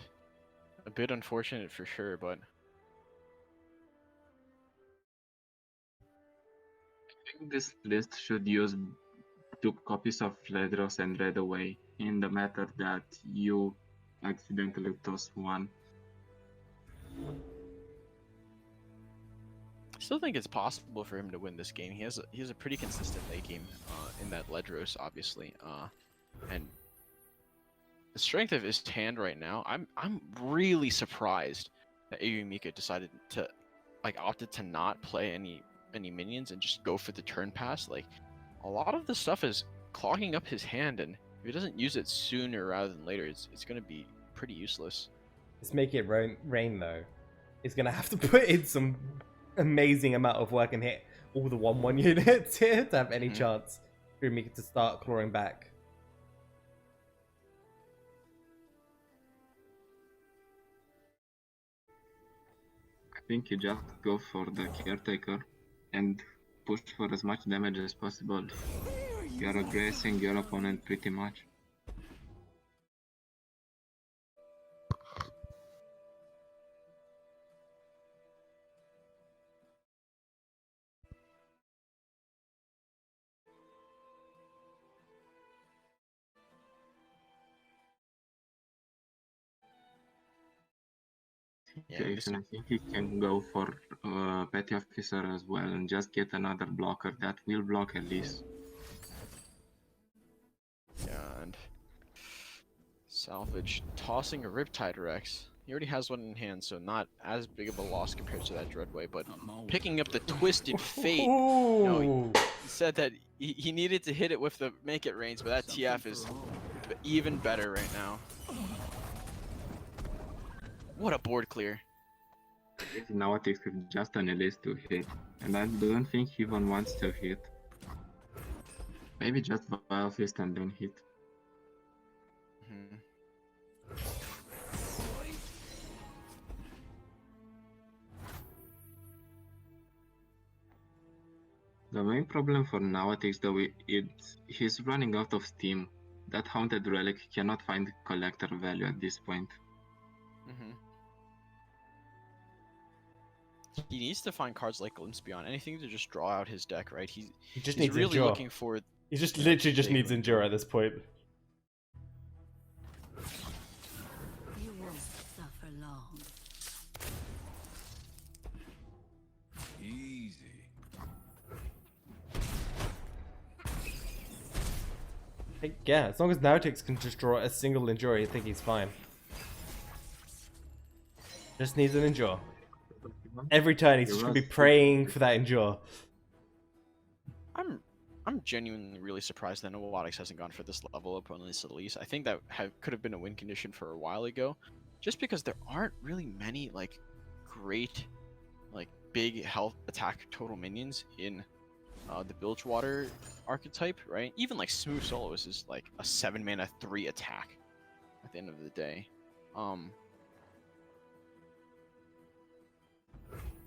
a bit unfortunate for sure, but I think this list should use 2 copies of Ledros and Red away in the matter that you accidentally toss one. I still think it's possible for him to win this game. He has a pretty consistent late game in that Ledros, obviously, and the strength of his hand right now. I'm really surprised that Ayumika decided to opted to not play any minions and just go for the turn pass. Like, a lot of the stuff is clogging up his hand, and if he doesn't use it sooner rather than later, it's going to be pretty useless. Let's make it rain though. He's gonna have to put in some amazing amount of work and hit all the 1/1 units here to have any chance for me to start clawing back. I think you just go for the caretaker and push for as much damage as possible. You're aggressing your opponent pretty much. Yeah, this- I think he can go for Petty Officer as well and just get another blocker that will block at least. yeah, and salvage tossing a Riptide Rex. He already has one in hand, so not as big of a loss compared to that Dreadway, but picking up the Twisted Fate. No, Ooh. he said that he needed to hit it with the Make It Rains, but that TF is even better right now. What a board clear. Now it takes just an Elise to hit, and I don't think he even wants to hit. Maybe just Vile Fist and then hit. Mhm. The main problem for Nawatix though is he's running out of steam. That Haunted Relic cannot find collector value at this point. Mhm. He needs to find cards like Glimpse Beyond, anything to just draw out his deck, right? He just He's needs really endure. looking for. He just Yeah, literally just big needs endure at this point. You won't suffer long. Easy. Yeah, as long as Nautix can just draw a single endure, I think he's fine. Just needs an endure. Every turn he's just gonna be praying for that endure. I'm genuinely really surprised that Novotics hasn't gone for this level up on this Elise. I think that could have been a win condition for a while ago, just because there aren't really many like great, like big health attack total minions in the Bilgewater archetype, right? Even like Smooth Soloist is like a 7-mana 3 attack at the end of the day.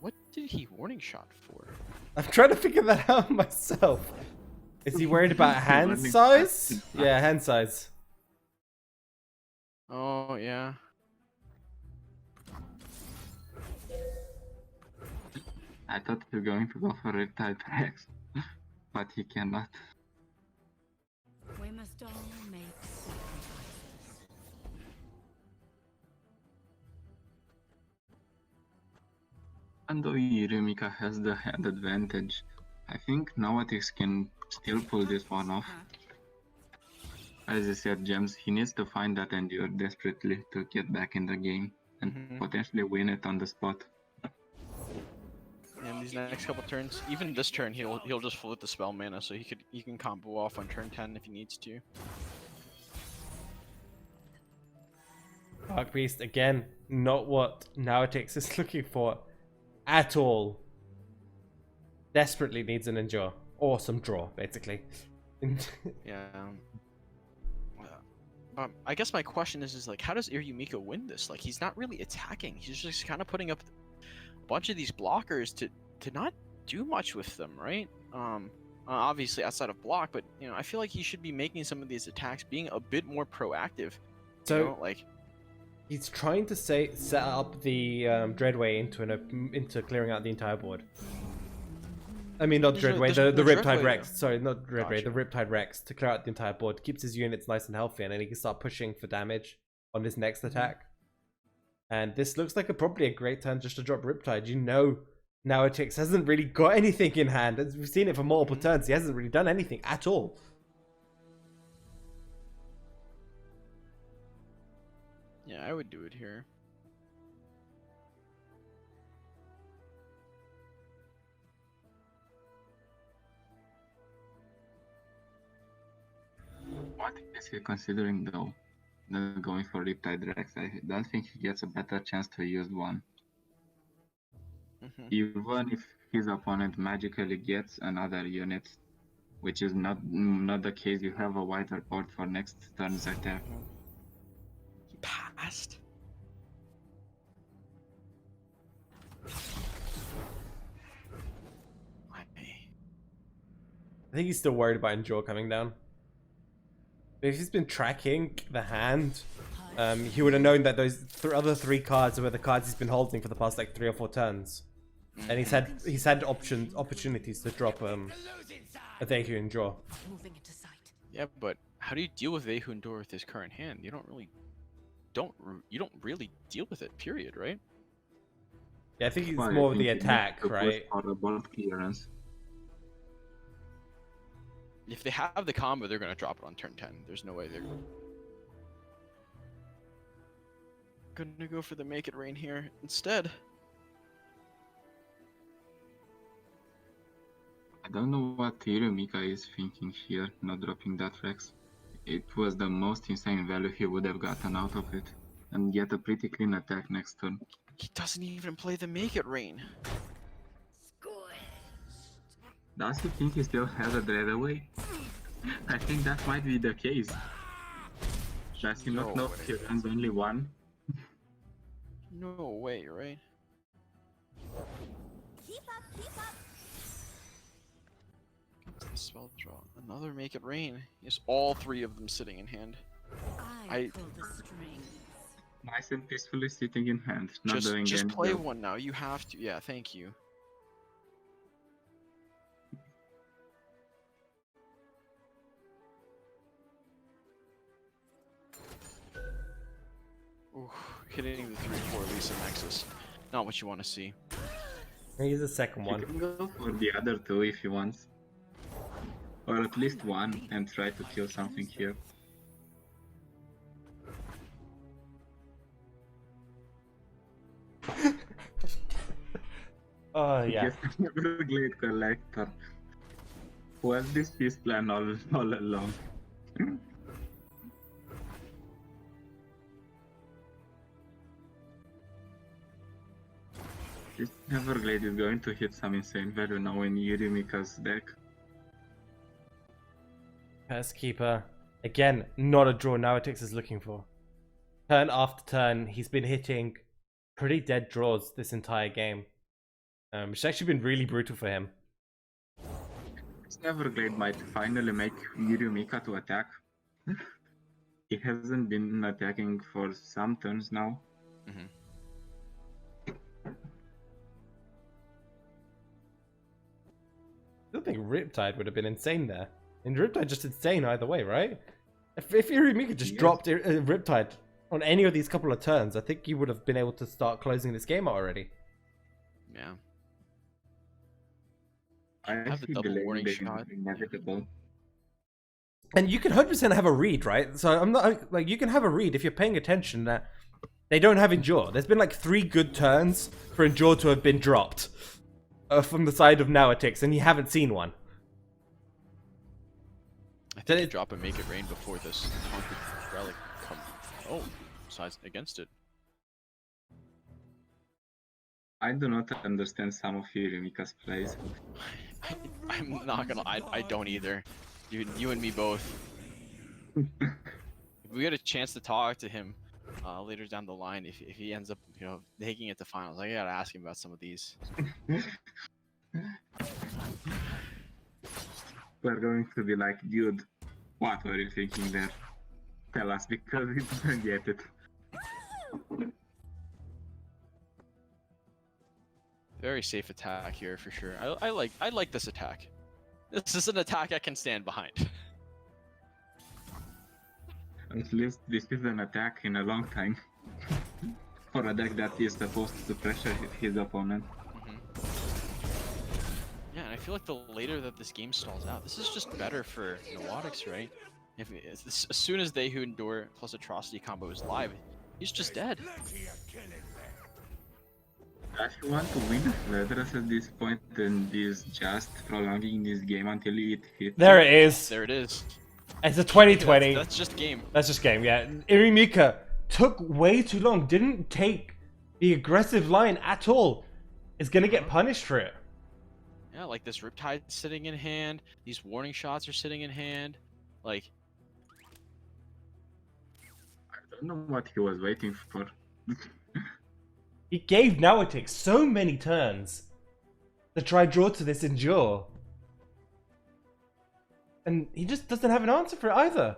What did he warning shot for? I'm trying to figure that out myself. Is he worried about hand size? Yeah, hand size. Oh yeah. I thought he was going to go for Riptide Rex, but he cannot. We must all make sacrifices. And though Yuremika has the hand advantage, I think Nawatix can still pull this one off. As I said, Gems, he needs to find that endure desperately to get back in the game and potentially win it on the spot. And these next couple turns, even this turn, he'll just flip the spell mana, so he can combo off on turn 10 if he needs to. Dark Beast, again, not what Nautix is looking for at all. Desperately needs an endure. Or some draw, basically. Yeah. I guess my question is like, how does Irumiko win this? Like, he's not really attacking. He's just kind of putting up a bunch of these blockers to not do much with them, right? Obviously outside of block, but you know, I feel like he should be making some of these attacks, being a bit more proactive. So, you know, like, He's trying to set up the Dreadway into clearing out the entire board. I mean, not Dreadway, the Riptide Rex. Sorry, not Dreadway, the Riptide Rex to clear out the entire board. Keeps his units nice and healthy, and then he can start pushing for damage on his next attack. And this looks like probably a great turn just to drop Riptide. You know, Nautix hasn't really got anything in hand. As we've seen it for multiple turns, he hasn't really done anything at all. Yeah, I would do it here. What is he considering though? Not going for Riptide Rex. I don't think he gets a better chance to use one. Even if his opponent magically gets another unit, which is not the case, you have a wider board for next turn's attack. He passed. I think he's still worried about Endure coming down. But if he's been tracking the hand, he would have known that those other 3 cards were the cards he's been holding for the past like 3 or 4 turns, and he's had opportunities to drop a Vehu Endure. Moving into sight. Yeah, but how do you deal with Vehu Endure with his current hand? You don't really deal with it. Period. Right? Yeah, I think it's Well, more I of the think he attack, needs to push right? for the board clearance. If they have the combo, they're gonna drop it on turn 10. There's no way they're gonna go for the Make It Rain here instead. I don't know what Hirumika is thinking here, not dropping that Rex. It was the most insane value he would have gotten out of it. And yet a pretty clean attack next turn. He doesn't even play the Make It Rain. Does he think he still has a Dreadaway? I think that might be the case. Does he not know he runs only one? No way, right? Keep up, keep up. Spell draw. Another Make It Rain. He has all 3 of them sitting in hand. I pull the strings. Nice and peacefully sitting in hand, not doing just any play job. one now. You have to. Yeah, thank you. Ooh, hitting the 3/4 Lisa Nexus. Not what you want to see. He's the second You one. can go for the other 2 if he wants. Or at least one, and try to kill something here. Oh yeah. Everglade Collector. Was this his plan all along? This Everglade is going to hit some insane value now in Yurimica's deck. Cursekeeper. Again, not a draw Nautix is looking for. Turn after turn, he's been hitting pretty dead draws this entire game. Which has actually been really brutal for him. This Everglade might finally make Yurumika to attack. He hasn't been attacking for some turns now. I still think Riptide would have been insane there. And Riptide just insane either way, right? If Yurumika just dropped Riptide on any of these couple of turns, I think you would have been able to start closing this game out already. Yeah. I Have the see double delay warning being shot. inevitable. And you can 100% have a read, right? So I'm not like you can have a read if you're paying attention that they don't have Endure. There's been like 3 good turns for Endure to have been dropped from the side of Nautix, and you haven't seen one. I think you drop and Make It Rain before this Haunted Relic come. Oh, sides against it. I do not understand some of Yurumika's plays. I'm not gonna. I don't either. You and me both. If we get a chance to talk to him later down the line, if he ends up, making it to finals, I gotta ask him about some of these. We're going to be like, dude, what were you thinking there? Tell us, because we didn't get it. Very safe attack here for sure. I like this attack. This is an attack I can stand behind. At least this is an attack in a long time. For a deck that is supposed to pressure his opponent. Yeah, and I feel like the later that this game stalls out, this is just better for Noatics, right? If as soon as they who endure plus atrocity combo is live, he's just dead. Does he want to win Fledras at this point and is just prolonging this game until it hits? There it is. There it is. It's a 2020. That's just game. That's just game, yeah. Irimika took way too long, didn't take the aggressive line at all. Is gonna get punished for it. Yeah, like this Riptide sitting in hand. These warning shots are sitting in hand. Like, I don't know what he was waiting for. He gave Nautic so many turns to try draw to this Endure. And he just doesn't have an answer for it either.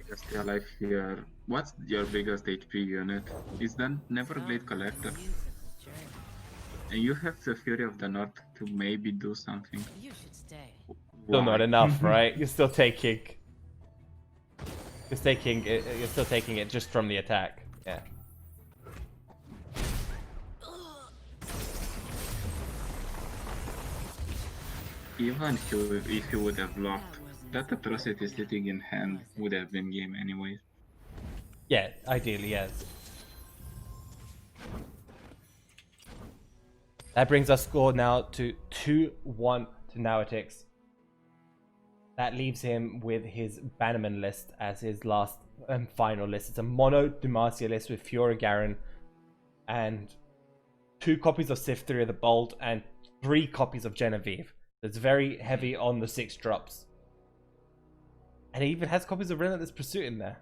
Just your life here. What's your biggest HP unit? Is that Neverglade Collector? And you have the Fury of the North to maybe do something. You should stay. Still not enough, right? You're still taking... You're still taking it just from the attack. Yeah. Even if you would have blocked, that atrocity sitting in hand would have been game anyways. Yeah, ideally, yes. That brings our score now to 2-1 to Nautic. That leaves him with his Bannerman list as his last and final list. It's a mono Demacia list with Fiora Garen and 2 copies of Sifter of the Bolt and 3 copies of Genevieve. It's very heavy on the 6 drops. And it even has copies of Relentless Pursuit in there.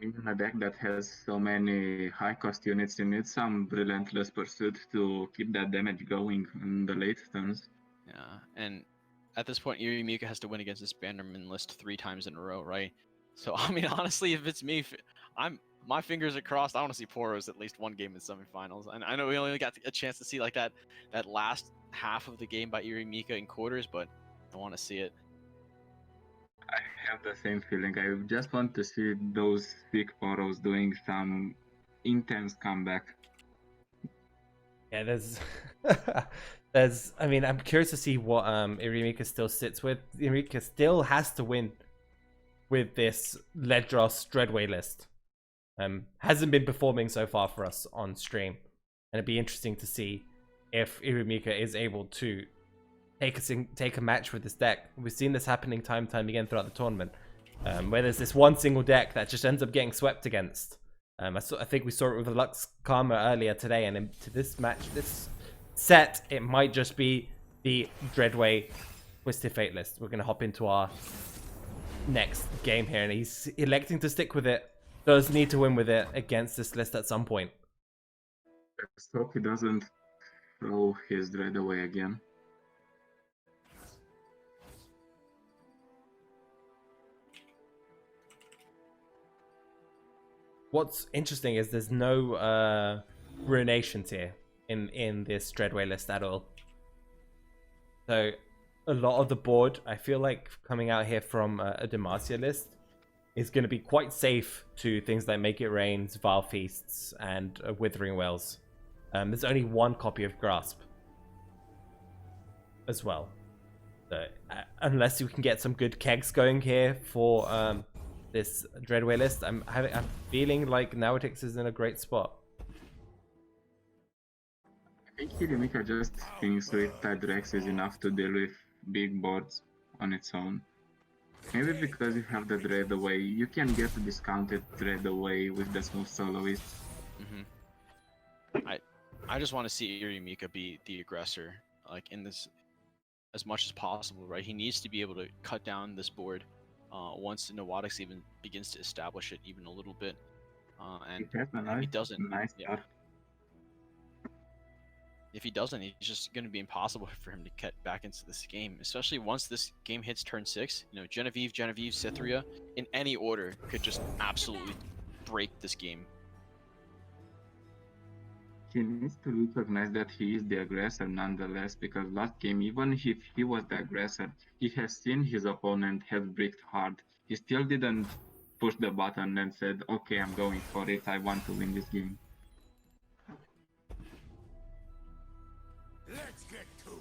In a deck that has so many high cost units, you need some Relentless Pursuit to keep that damage going in the late turns. yeah, and at this point, Irimika has to win against this Bannerman list 3 times in a row, right? So, I mean, honestly, if it's me, my fingers are crossed. I want to see Poros at least one game in semifinals. And I know we only got a chance to see like that last half of the game by Irimika in quarters, but I want to see it. I have the same feeling. I just want to see those thick Poros doing some intense comeback. Yeah, I mean, I'm curious to see what Irimika still sits with. Irimika still has to win with this Ledros Dreadway list. Hasn't been performing so far for us on stream. And it'd be interesting to see if Irimika is able to take a match with this deck. We've seen this happening time and time again throughout the tournament. Where there's this one single deck that just ends up getting swept against. I think we saw it with the Lux Karma earlier today, and into this match, this set, it might just be the Dreadway Twisted Fate list. We're going to hop into our next game here, and he's electing to stick with it. Does need to win with it against this list at some point. Let's hope he doesn't throw his Dread away again. What's interesting is there's no ruinations here in this Dreadway list at all. So a lot of the board, I feel like coming out here from a Demacia list, is going to be quite safe to things like Make It Rains, Vile Feasts, and Withering Wells. There's only 1 copy of Grasp as well. So, unless you can get some good kegs going here for this Dreadway list, I'm feeling like Nautic is in a great spot. I think Irimika just thinks Riptide Rex is enough to deal with big boards on its own. Maybe because you have the Dread away, you can get a discounted Dread away with the smooth soloist. I just want to see Irimika be the aggressor, like in this, as much as possible, right? He needs to be able to cut down this board once Noatics even begins to establish it even a little bit. And He has a he doesn't. nice Yeah. start. if he doesn't, it's just going to be impossible for him to get back into this game, especially once this game hits turn 6. You know, Genevieve, Cytheria, in any order, could just absolutely break this game. He needs to recognize that he is the aggressor nonetheless, because last game, even if he was the aggressor, he has seen his opponent have bricked hard. He still didn't push the button and said, okay, I'm going for it, I want to win this game. Let's get to it.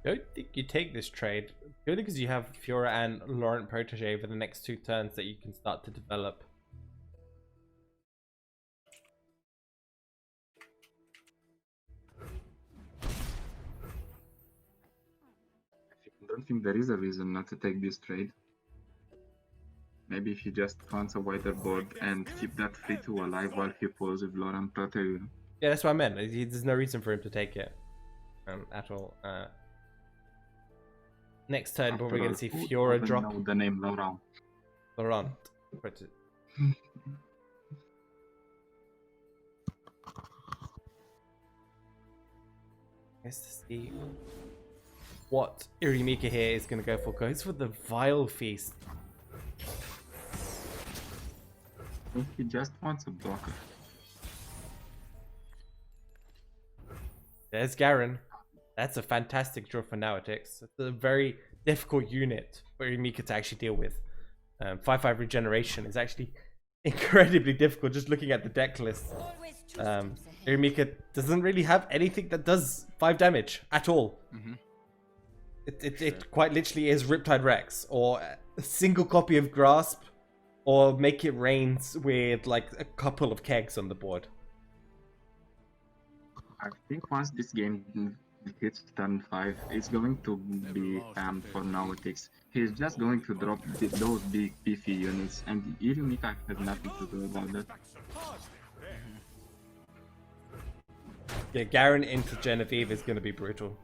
I don't think you take this trade, purely because you have Fiora and Laurent Protege over the next 2 turns that you can start to develop. I don't think there is a reason not to take this trade. Maybe if he just wants a wider board and keep that 3-2 alive while he pulls with Laurent Protege. Yeah, that's what I meant. There's no reason for him to take it at all. Next turn, but we're going to see Fiora drop. Know the name Laurent. Laurent. Let's see what Irimika here is going to go for. Goes for the Vile Feast. I think he just wants a blocker. There's Garen. That's a fantastic draw for Nauatix. It's a very difficult unit for Irimika to actually deal with. 5/5 regeneration is actually incredibly difficult just looking at the deck list. Irimika doesn't really have anything that does 5 damage at all. Mm-hmm. It quite literally is Riptide Rex or a single copy of Grasp or Make It Rains with like a couple of kegs on the board. I think once this game hits turn 5, it's going to be spammed for Nauatix. He's just going to drop those big beefy units, and Irimika has nothing to do about that. Yeah, Garen into Genevieve is going to be brutal.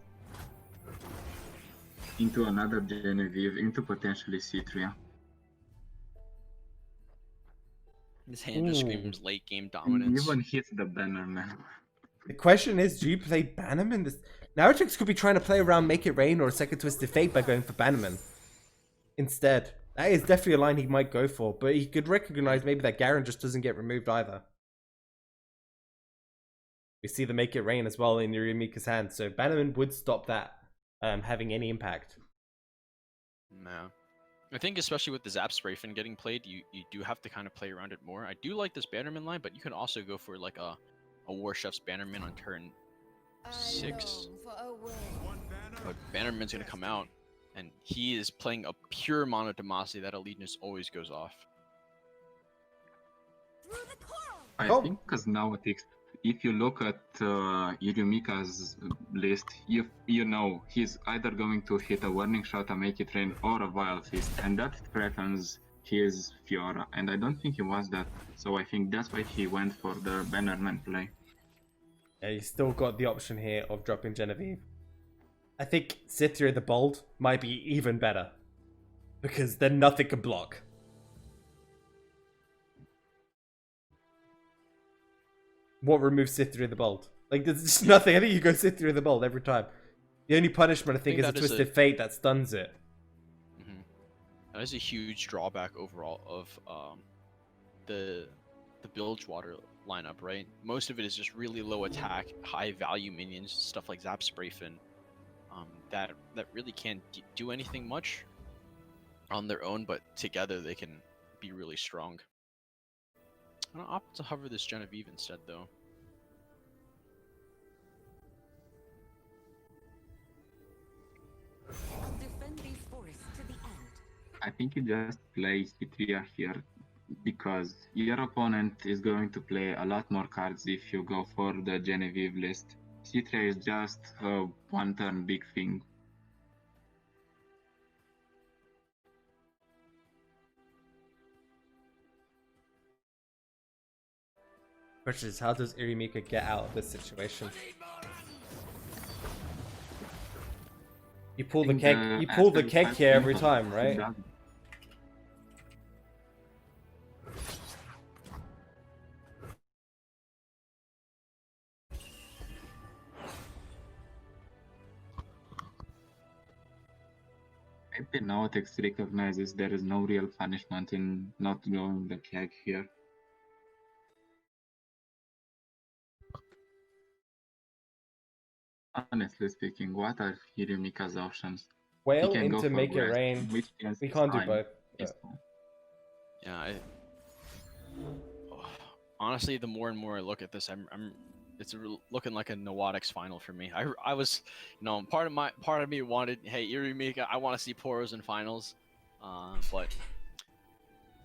Into another Genevieve, into potentially Cytheria. This hand just screams late game And dominance. even hits the banner, man. The question is, do you play Bannerman? Nauatix could be trying to play around Make It Rain or a Second Twisted Fate by going for Bannerman instead. That is definitely a line he might go for, but he could recognize maybe that Garen just doesn't get removed either. We see the Make It Rain as well in Irimika's hand, so Bannerman would stop that having any impact. No. I think especially with the Zap Sprayfin getting played, you do have to kind of play around it more. I do like this Bannerman line, but you can also go for like a War Chef's Bannerman on turn 6. But Bannerman's going to come out, and he is playing a pure mono Demacia. That Allegiance always goes off. I think because Nauatix, if you look at Irimika's list, you know he's either going to hit a Warning Shot, a Make It Rain, or a Vile Fist, and that threatens his Fiora, and I don't think he wants that, so I think that's why he went for the Bannerman play. Yeah, you still got the option here of dropping Genevieve. I think Cytheria the Bold might be even better, because then nothing can block. What removes Cytheria the Bold? Like, there's just nothing. I think you go Cytheria the Bold every time. The only punishment I think is a Twisted Fate that stuns it. Mm-hmm. That is a huge drawback overall of the Bilgewater lineup, right? Most of it is just really low attack, high value minions, stuff like Zap Sprayfin, that really can't do anything much on their own, but together they can be really strong. I'm gonna opt to hover this Genevieve instead, though. I'll defend these forests to the end. I think you just play Cytheria here because your opponent is going to play a lot more cards if you go for the Genevieve list. Cytheria is just a one-turn big thing. Question is, how does Irimika get out of this situation? You pull the think keg. You pull the Aspen keg has here every info. time, It right? doesn't. Maybe Naotex recognizes there is no real punishment in not going the keg here. Honestly speaking, what are Hirumika's options? He Whale can go into for make it West, rain. which means We he's can't do fine. both. He's but- fine. Yeah, honestly, the more and more I look at this, it's looking like a Nawatics final for me. I was, part of me wanted, hey, Irumika, I want to see Poros in finals, but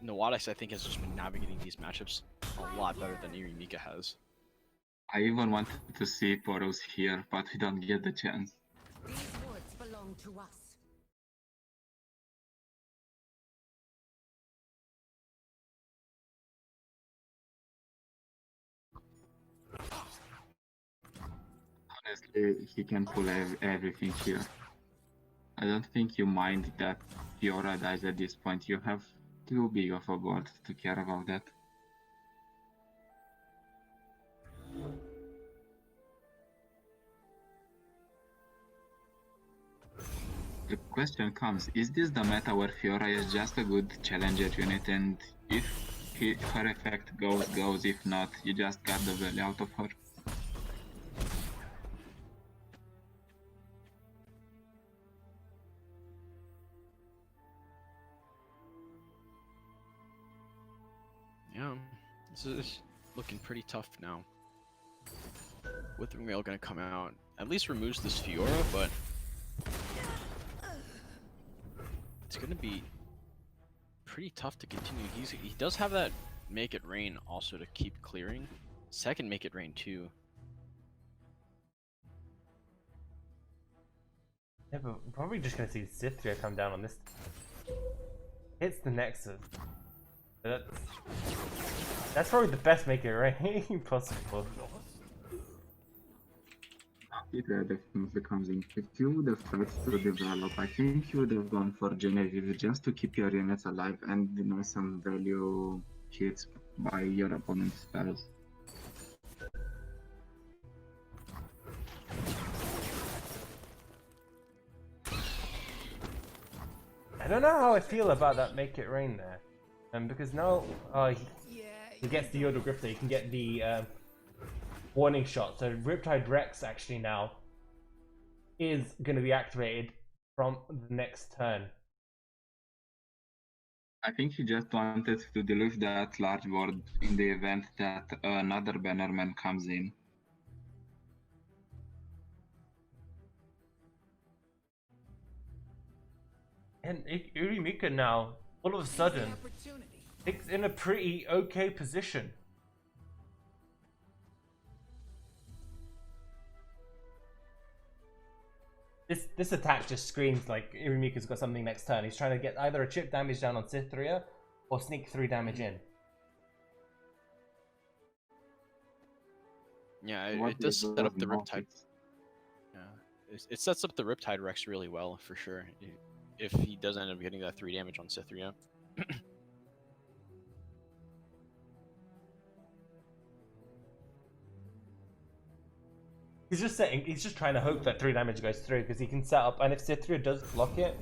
Nawatics I think has just been navigating these matchups a lot better than Irumika has. I even wanted to see Poros here, but we don't get the chance. These woods belong to us. Honestly, he can pull everything here. I don't think you mind that Fiora dies at this point. You have too big of a board to care about that. The question comes, is this the meta where Fiora is just a good challenger unit and if her effect goes, if not, you just got the value out of her? Yeah, this is looking pretty tough now. Withering Rail gonna come out, at least removes this Fiora, but it's gonna be pretty tough to continue. He does have that Make It Rain also to keep clearing. Second Make It Rain too. Yeah, but we're probably just gonna see Sithria come down on this. Hits the Nexus. That's probably the best make it rain possible. It definitely comes in. If you would have tried to develop, I think you would have gone for Genevieve just to keep your units alive and deny some value hits by your opponent's spells. I don't know how I feel about that make it rain there. Because now he gets the Yodel Grifter, he can get the warning shot. So Riptide Rex actually now is going to be activated from the next turn. I think he just wanted to deluge that large board in the event that another bannerman comes in. And Urimika now, all of a sudden, it's in a pretty okay position. This attack just screams like Urimika's got something next turn. He's trying to get either a chip damage down on Cytheria or sneak 3 damage in. Yeah, What it does is set up the those Riptide. Nautics? Yeah, it sets up the Riptide Rex really well for sure. If he does end up getting that 3 damage on Cytheria. He's just trying to hope that 3 damage goes through because he can set up, and if Cytheria does block it,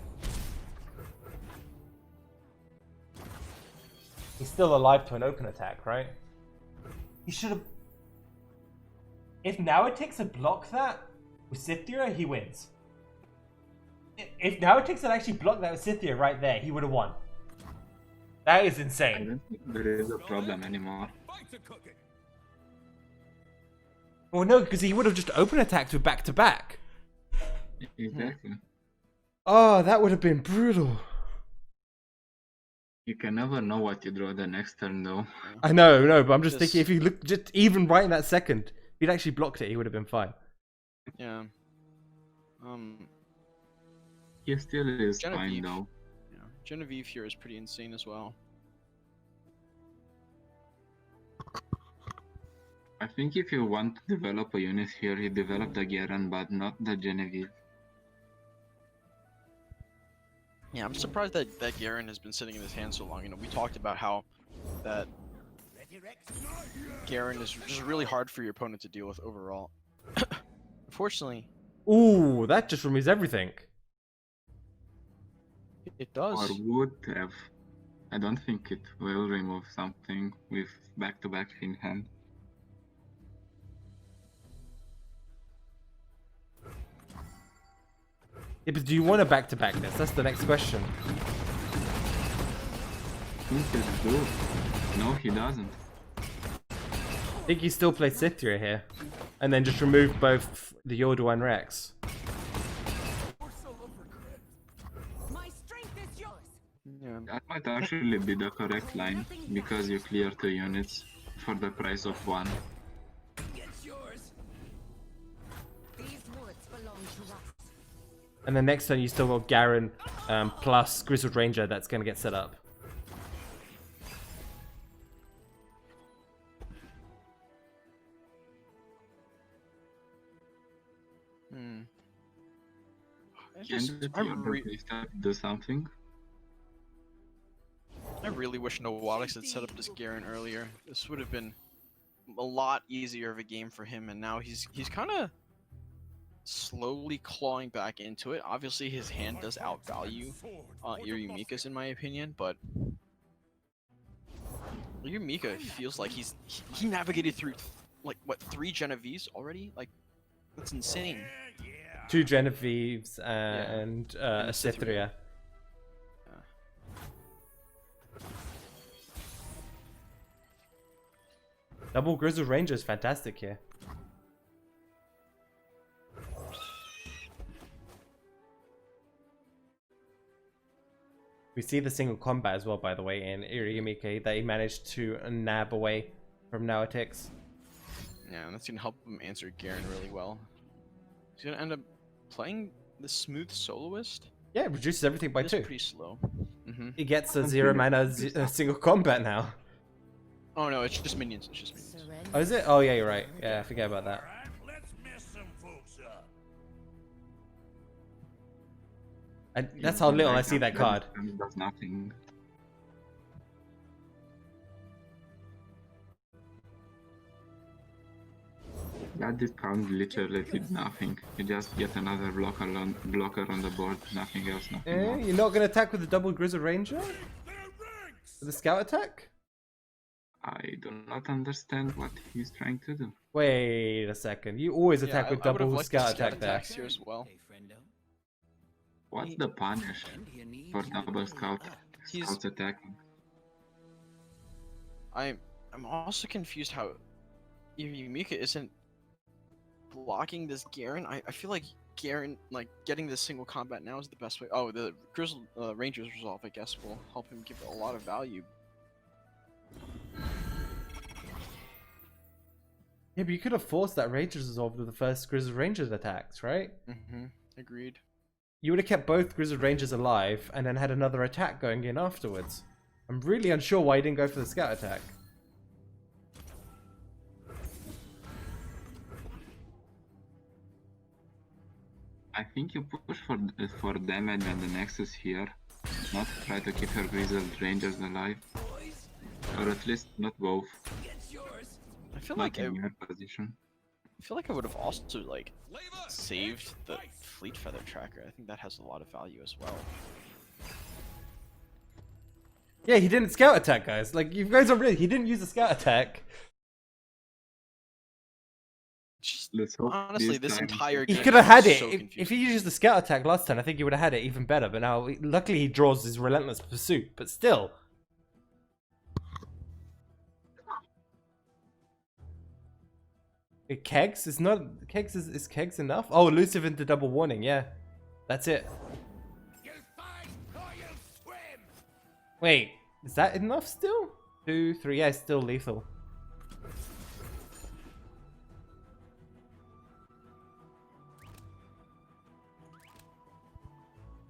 he's still alive to an open attack, right? He should have. If Nautix had blocked that with Cytheria, he wins. If Nautix had actually blocked that with Cytheria right there, he would have won. That is I insane. don't think there is a problem anymore. Well, no, because he would have just open attacked with back to back. Exactly. Oh, that would have been brutal. You can never know what you draw the next turn though. I know, no, but I'm just thinking if you look just even right in that second, if he'd actually blocked it, he would have been fine. Yeah. He still is fine Genevieve. though. Yeah. Genevieve here is pretty insane as well. I think if you want to develop a unit here, you develop the Garen, but not the Genevieve. Yeah, I'm surprised that Garen has been sitting in his hand so long. You know, we talked about how that Garen is just really hard for your opponent to deal with overall. Unfortunately, Ooh, that just removes everything. it Or does. would have. I don't think it will remove something with back-to-back in hand. Yeah, but do you want a back-to-back this? That's the next question. I think it's good. No, he doesn't. I think you still play Cythria here. And then just remove both the Yordle and Rex. My strength is yours. Yeah. That might actually be the correct line, because you clear 2 units for the price of 1. Gets yours. These woods belong to us. And then next turn you still got Garen plus Grizzled Ranger that's going to get set up. Hmm. Can do something? I really wish Nowadix had set up this Garen earlier. This would have been a lot easier of a game for him, and now he's kind of slowly clawing back into it. Obviously, his hand does outvalue Irumika's in my opinion, but Irumika feels like he navigated through like what 3 Genevieves already? Like that's insane. 2 Genevieves and a Cythria. Double Grizzled Ranger is fantastic here. We see the single combat as well, by the way, in Irumika that he managed to nab away from Nautix. Yeah, and that's gonna help him answer Garen really well. He's gonna end up playing the smooth soloist. Yeah, it reduces everything by It's 2. pretty slow. He gets a 0 mana single combat now. Oh no, it's just minions. It's just minions. Surrender. Oh, is it? Oh, yeah, you're right. Yeah, I forget about that. Alright, let's mess some folks up. And that's how little I see that card. Does nothing. That discount literally did nothing. You just get another blocker on the board, nothing else, nothing more. You're not going to attack with the double Grizzled Ranger? Their ranks. With the scout attack? I do not understand what he's trying to do. Wait a second. You always attack with I would've double liked scout the attack there. attacks here as well. Hey, friendo. What's the punish Friend, you need for to double level scout? up. He's- Scouts attacking. I'm also confused how Yumika isn't blocking this Garen. I feel like Garen, like getting this single combat now is the best way. Oh, the Grizzled Ranger's resolve, I guess, will help him give a lot of value. Yeah, but you could have forced that Ranger's resolve with the first Grizzled Ranger's attacks, right? Agreed. You would have kept both Grizzled Rangers alive and then had another attack going in afterwards. I'm really unsure why you didn't go for the scout attack. I think you push for damage on the Nexus here, not try to keep your Grizzled Rangers alive, or at least not both. Gets yours. I feel Not like in your position. I would have also like saved the Fleet Feather Tracker. I think that has a lot of value as well. Yeah, he didn't scout attack, guys. Like, you guys are really... He didn't use the scout attack. Just Let's hope honestly, this time- entire He game could have had is it. so If confusing. he used the scout attack last turn, I think he would have had it even better. But now, luckily, he draws his Relentless Pursuit. But still... Kegs is not... Kegs is Kegs enough? Oh, elusive into double warning, yeah. That's it. You'll fight or you'll swim. Wait, is that enough still? 2, 3, yeah, it's still lethal.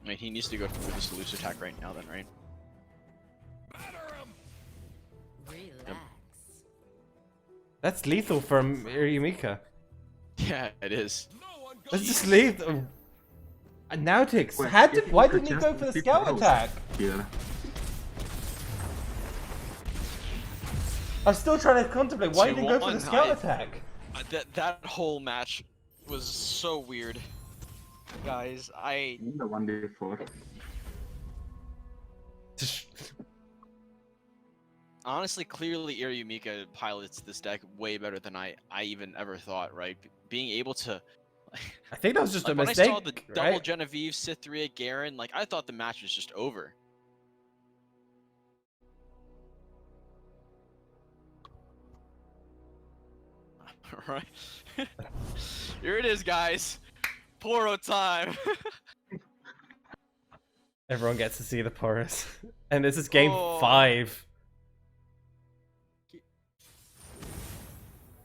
Wait, he needs to go for this loose attack right now then, right? Batter 'em. Relax. That's lethal from Irumika. Yeah, it is. No one That's goes. just lethal. Nautix, Well, why didn't he go for the scout attack? Yeah. I'm still trying to contemplate why he didn't go for the 2-1, scout attack. That whole match was so weird, guys. The one before. Honestly, clearly Iriyumika pilots this deck way better than I even ever thought, right? Being able to... I think that was just a when mistake, I saw the double right? Genevieve, Cytherea, Garen, like, I thought the match was just over. Right? Here it is, guys. Poro time. Everyone gets to see the Porous. And this is game Oh. 5.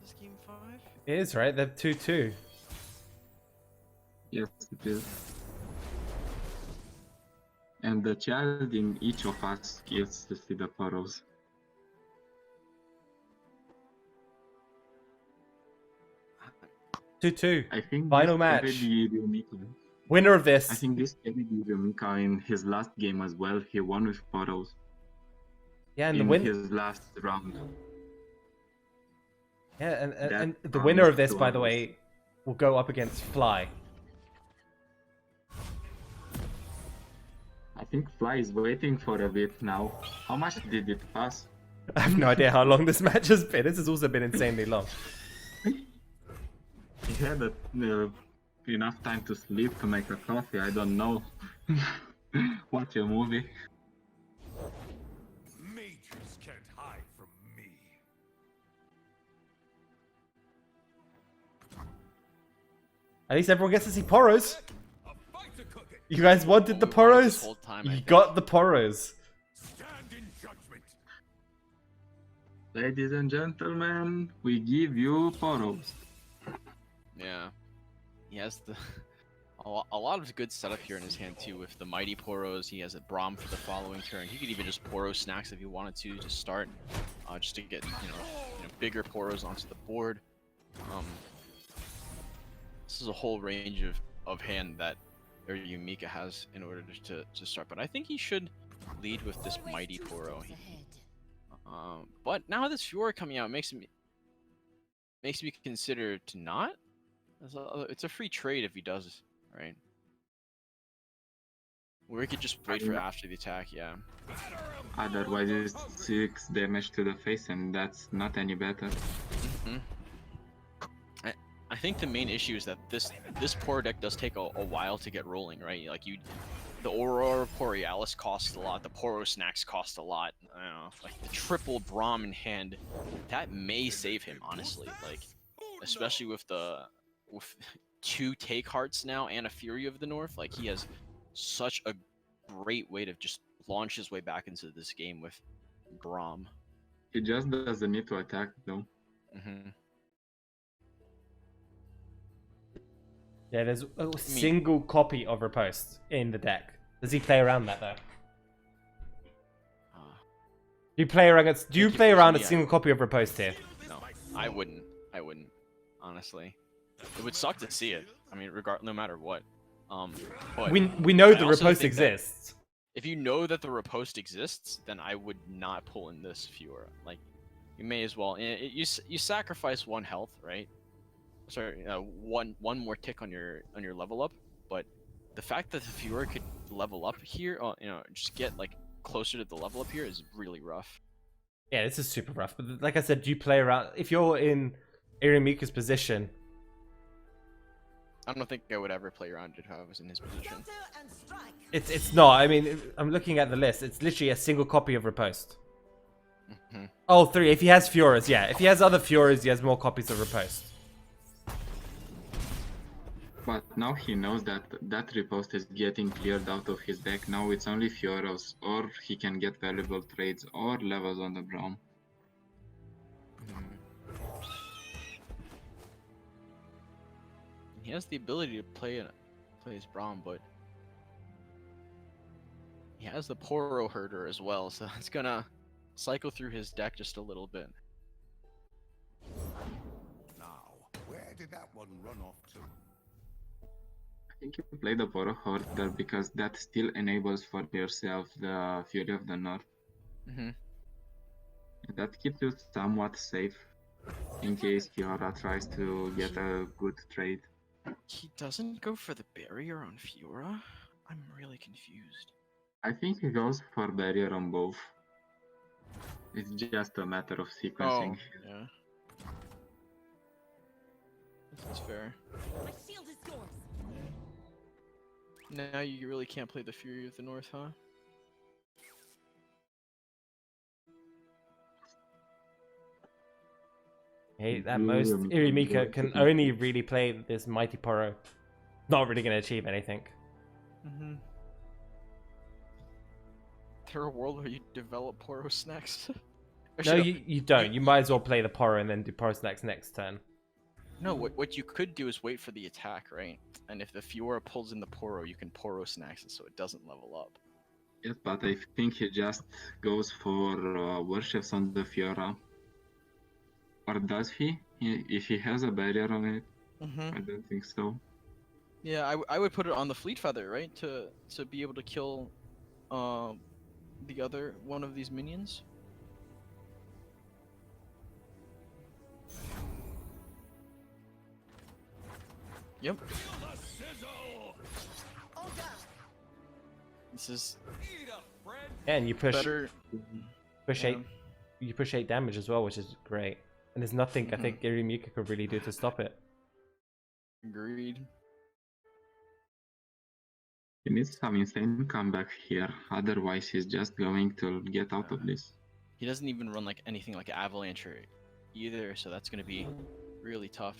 This game 5? It is, right? They're 2-2. Yes, it is. And the child in each of us gets to see the Poros. I think Final this match. carried Yumika. Winner of this. I think this carried Yumika in his last game as well. He won with Poros Yeah, and the in win. his last round. Yeah, and the That winner of promised this, to by the us. way, will go up against Fly. I think Fly is waiting for a bit now. How much did it pass? I have no idea how long this match has been. This has also been insanely long. He had enough time to sleep, to make a coffee, I don't know. Watch a movie. Mages can't hide from me. At least everyone gets to see Poros. A fighter cooking. You guys wanted the We wanted this Poros. whole time, I You think. got the Poros. Stand in judgment. Ladies and gentlemen, we give you Poros. Yeah. He has a lot of good setup here in his hand too with the Mighty Poros. He has a Braum for the following turn. He could even just Poro snacks if he wanted to start, just to get bigger Poros onto the board. This is a whole range of hand that Yumika has in order to start. But I think he should lead with this Mighty Poro. But now this Fiora coming out makes me consider to not. It's a free trade if he does, right? Or he could just wait for after the attack, yeah. Otherwise it's 6 damage to the face and that's not any better. I think the main issue is that this Poro deck does take a while to get rolling, right? Like the Aurora Borealis costs a lot, the Poro Snacks cost a lot. I don't know, like the triple Braum in hand, that may save him, honestly. Like, especially with 2 Take Hearts now and a Fury of the North, like he has such a great way to just launch his way back into this game with Braum. He just doesn't need to attack though. Yeah, there's a single copy of Riposte in the deck. Does he play around that though? Do you play around a single copy of Riposte here? No, I wouldn't. Honestly, it would suck to see it. I mean, no matter what. But We know the I also Riposte think that exists. if you know that the Riposte exists, then I would not pull in this Fiora. Like, you may as well. You sacrifice 1 health, right? Sorry, one more tick on your level up. But the fact that the Fiora could level up here, just get like closer to the level up here is really rough. Yeah, this is super rough. But like I said, do you play around? If you're in Iriyumika's position, I don't think I would ever play around it if I was in his position. it's not. I mean, I'm looking at the list. It's literally a single copy of Riposte. Oh, 3. If he has Fioras, yeah. If he has other Fioras, he has more copies of Riposte. But now he knows that that Riposte is getting cleared out of his deck. Now it's only Fioros, or he can get valuable trades or levels on the Braum. He has the ability to play his Braum, but he has the Poro Herder as well, so it's gonna cycle through his deck just a little bit. Now, where did that one run off to? think you play the Poro Hoarder because that still enables for yourself the Fury of the North. Hmm. That keeps you somewhat safe in case Fiora tries to get a good trade. He doesn't go for the barrier on Fiora? I'm really confused. I think he goes for barrier on both. It's just a matter of sequencing. Oh, yeah. That's fair. My shield is yours. Now you really can't play the Fury of the North, huh? Hey, at most, Irimika can only really play this Mighty Poro. Not really going to achieve anything. Mm-hmm. Is there a world where you develop Poro snacks? Or No, should I- you don't. You might as well play the Poro and then do Poro Snacks next turn. No, what you could do is wait for the attack, right? And if the Fiora pulls in the Poro, you can Poro snacks it so it doesn't level up. Yes, but I think he just goes for worships on the Fiora. Or does he? If he has a barrier on it, Mm-hmm. I don't think so. Yeah, I would put it on the Fleet Feather, right? To be able to kill the other one of these minions. Yep. Feel the sizzle. This is Eat up, friend. And you push better. push yeah. 8 you push 8 damage as well, which is great. And there's nothing I think Irimika could really do to stop it. Agreed. He needs some insane comeback here, otherwise he's just going to get out of this. He doesn't even run like anything like Avalanche or either, so that's gonna be really tough.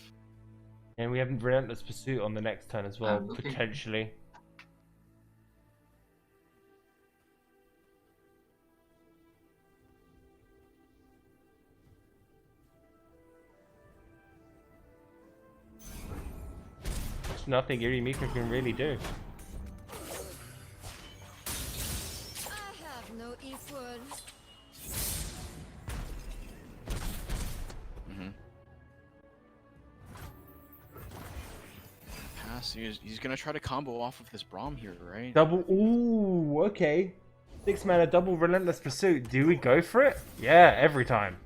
And we have Relentless Pursuit on the next turn as well, Okay. potentially. There's nothing Irimika can really do. I have no equal. Pass. He's gonna try to combo off of this Braum here, right? Double. Ooh, okay. 6 mana, double Relentless Pursuit. Do we go for it? Yeah, every time.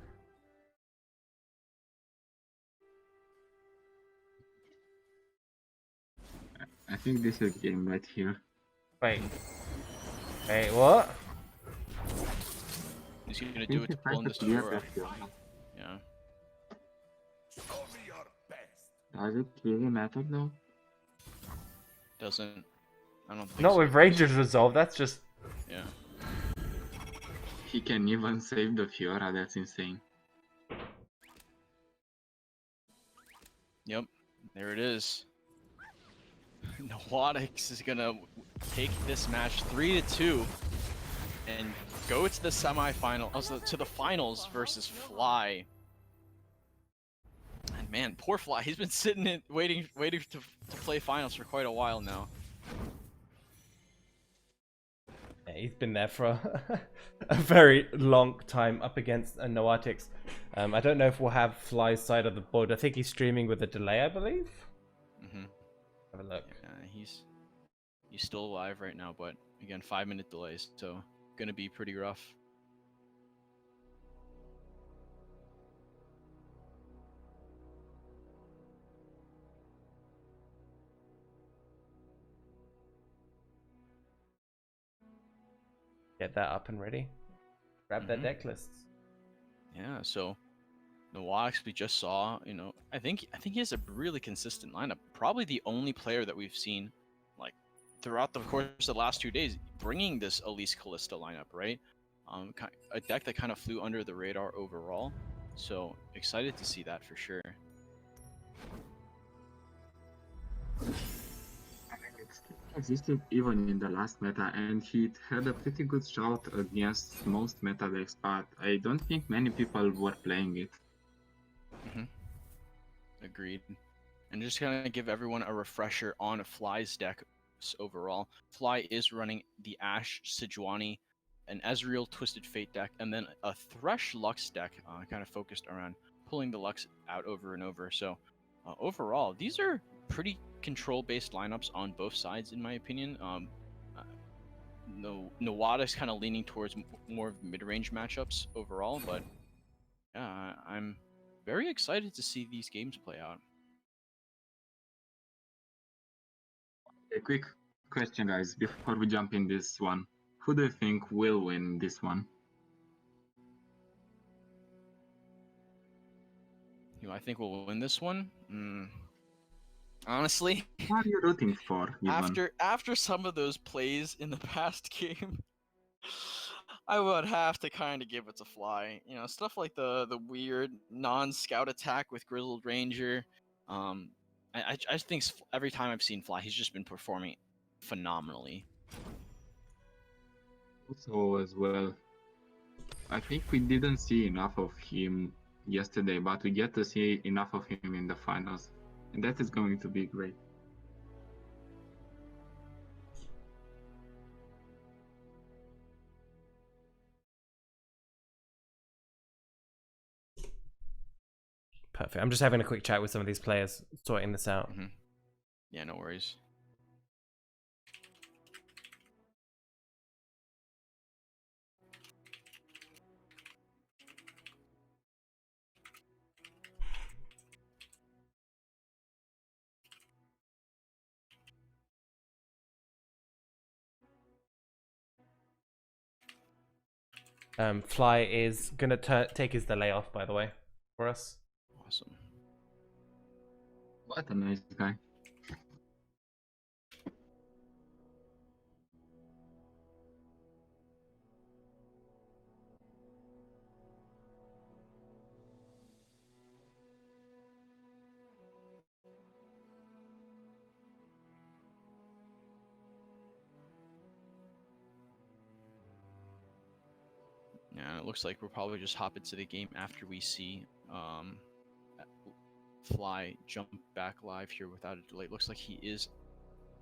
I think this is game right here. Wait. Wait, what? He's gonna I do think it he to pull in tries this to clear Fiora. the Fiora. Yeah. Show me your best. Does it really matter though? Doesn't. I don't think Not so. with Ranger's Resolve, that's just... Yeah. He can even save the Fiora, that's insane. Yep. There it is. Nawatix is gonna take this match 3-2 and go to the semifinal, also to the finals versus Fly. And man, poor Fly, he's been sitting in waiting to play finals for quite a while now. Yeah, he's been there for a very long time up against a Noatix. I don't know if we'll have Fly's side of the board. I think he's streaming with a delay, I believe. Mm-hmm. Have a look. He's still alive right now, but again, 5-minute delays, so gonna be pretty rough. Get that up and ready. Grab their deck lists. Yeah, so the Watix we just saw, I think he has a really consistent lineup. Probably the only player that we've seen, like, throughout the course of the last 2 days, bringing this Elise Callista lineup, right? A deck that kind of flew under the radar overall. So excited to see that for sure. It existed even in the last meta, and he had a pretty good shot against most meta decks, but I don't think many people were playing it. Agreed. And just kind of give everyone a refresher on Fly's deck overall. Fly is running the Ashe Sejuani, an Ezreal Twisted Fate deck, and then a Thresh Lux deck, kind of focused around pulling the Lux out over and over. So overall, these are pretty control-based lineups on both sides, in my opinion. Nawada's kind of leaning towards more of mid-range matchups overall, but yeah, I'm very excited to see these games play out. A quick question, guys, before we jump in this one. Who do you think will win this one? Who I think will win this one? Honestly, Who are you rooting for, even? after some of those plays in the past game, I would have to kind of give it to Fly. You know, stuff like the weird non-scout attack with Grizzled Ranger. I just think every time I've seen Fly, he's just been performing phenomenally. Also, as well, I think we didn't see enough of him yesterday, but we get to see enough of him in the finals, and that is going to be great. Perfect. I'm just having a quick chat with some of these players, sorting this out. Yeah, no worries. Fly is gonna take his delay off, by the way, for us. Awesome. What a nice guy. Yeah, it looks like we'll probably just hop into the game after we see Fly jump back live here without a delay. Looks like he is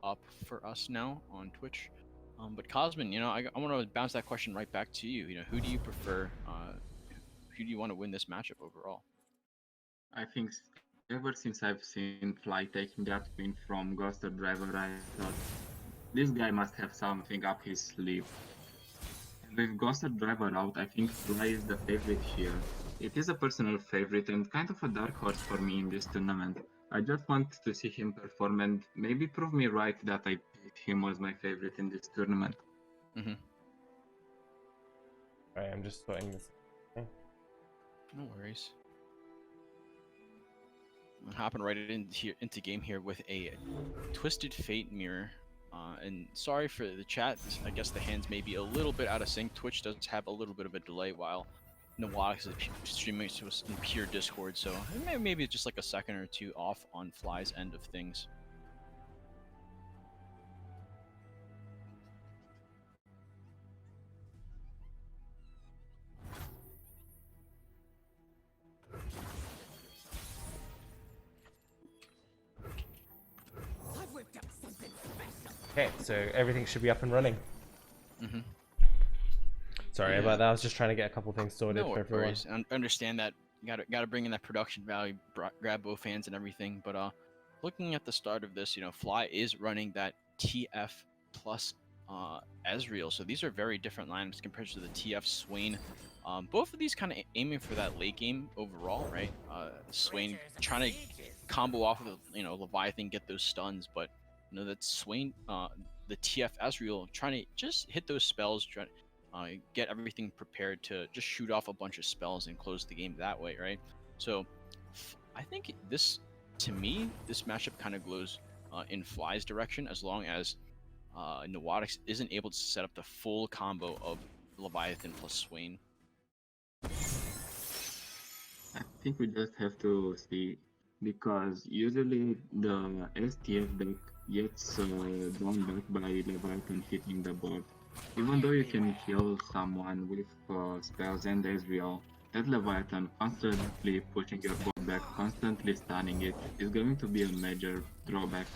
up for us now on Twitch. But Cosmin, you know, I want to bounce that question right back to you. You know, who do you prefer? Who do you want to win this matchup overall? I think ever since I've seen Fly taking that win from Ghoster Driver, I thought this guy must have something up his sleeve. And with Ghoster Driver out, I think Fly is the favorite here. It is a personal favorite and kind of a dark horse for me in this tournament. I just want to see him perform and maybe prove me right that I picked him as my favorite in this tournament. Alright, I'm just sorting this. Okay. No worries. I'm hopping right into game here with a Twisted Fate mirror. And sorry for the chat. I guess the hands may be a little bit out of sync. Twitch does have a little bit of a delay while Nawaz is streaming to us in pure Discord, so maybe just like a second or two off on Fly's end of things. I've whipped up something special. Okay, so everything should be up and running. Sorry about that. I was just trying to get a couple things sorted No for everyone. worries. Understand that you gotta bring in that production value, grab both hands and everything. But looking at the start of this, you know, Fly is running that TF plus Ezreal, so these are very different lineups compared to the TF Swain. Both of these kind of aiming for that late game overall, right? Swain trying to combo off of Leviathan, get those stuns, but you know that Swain, the TF Ezreal, trying to just hit those spells, try get everything prepared to just shoot off a bunch of spells and close the game that way, right? So I think this, to me, this matchup kind of goes in Fly's direction, as long as Nawatix isn't able to set up the full combo of Leviathan plus Swain. I think we just have to see, because usually the STF deck gets drawn back by Leviathan hitting the board. Even though you can kill someone with spells and Ezreal, that Leviathan constantly pushing your board back, constantly stunning it, is going to be a major drawback.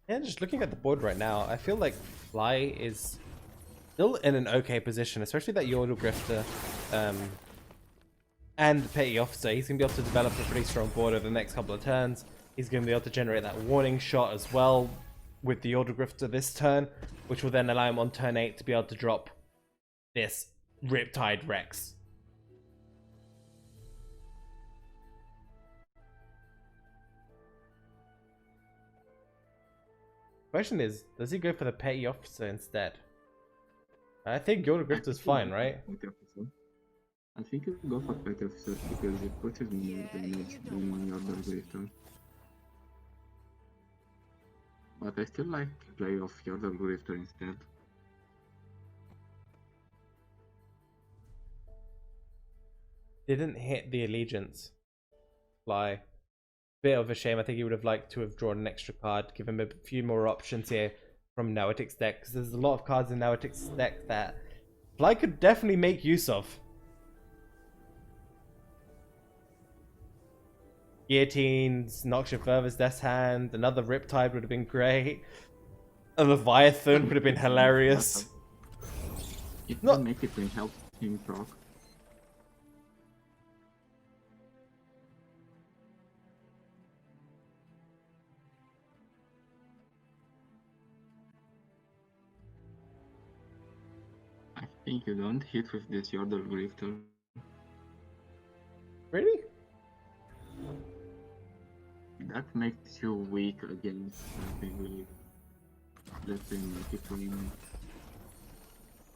And just looking at the board right now, I feel like Fly is still in an okay position, especially that Yordle Grifter and Petty Officer. He's going to be able to develop a pretty strong board over the next couple of turns. He's going to be able to generate that warning shot as well with the Order Grifter this turn, which will then allow him on turn 8 to be able to drop this Riptide Rex. Question is, does he go for the Petty Officer instead? I think Order Grifter's fine, right? I think you go for Petty Officer because it puts more damage than your Order Grifter. But I still like to play off your Order Grifter instead. Didn't hit the Allegiance. Fly. Bit of a shame. I think he would have liked to have drawn an extra card, give him a few more options here from Nautic's deck, because there's a lot of cards in Nautic's deck that Fly could definitely make use of. Guillotines, Noxious Fervor's Death's Hand, another Riptide would have been great. A Leviathan would have been hilarious. It Not- will make it and help him proc. I think you don't hit with this Yordle Grifter. Really? That makes you weak against something like, let's say, make it rain.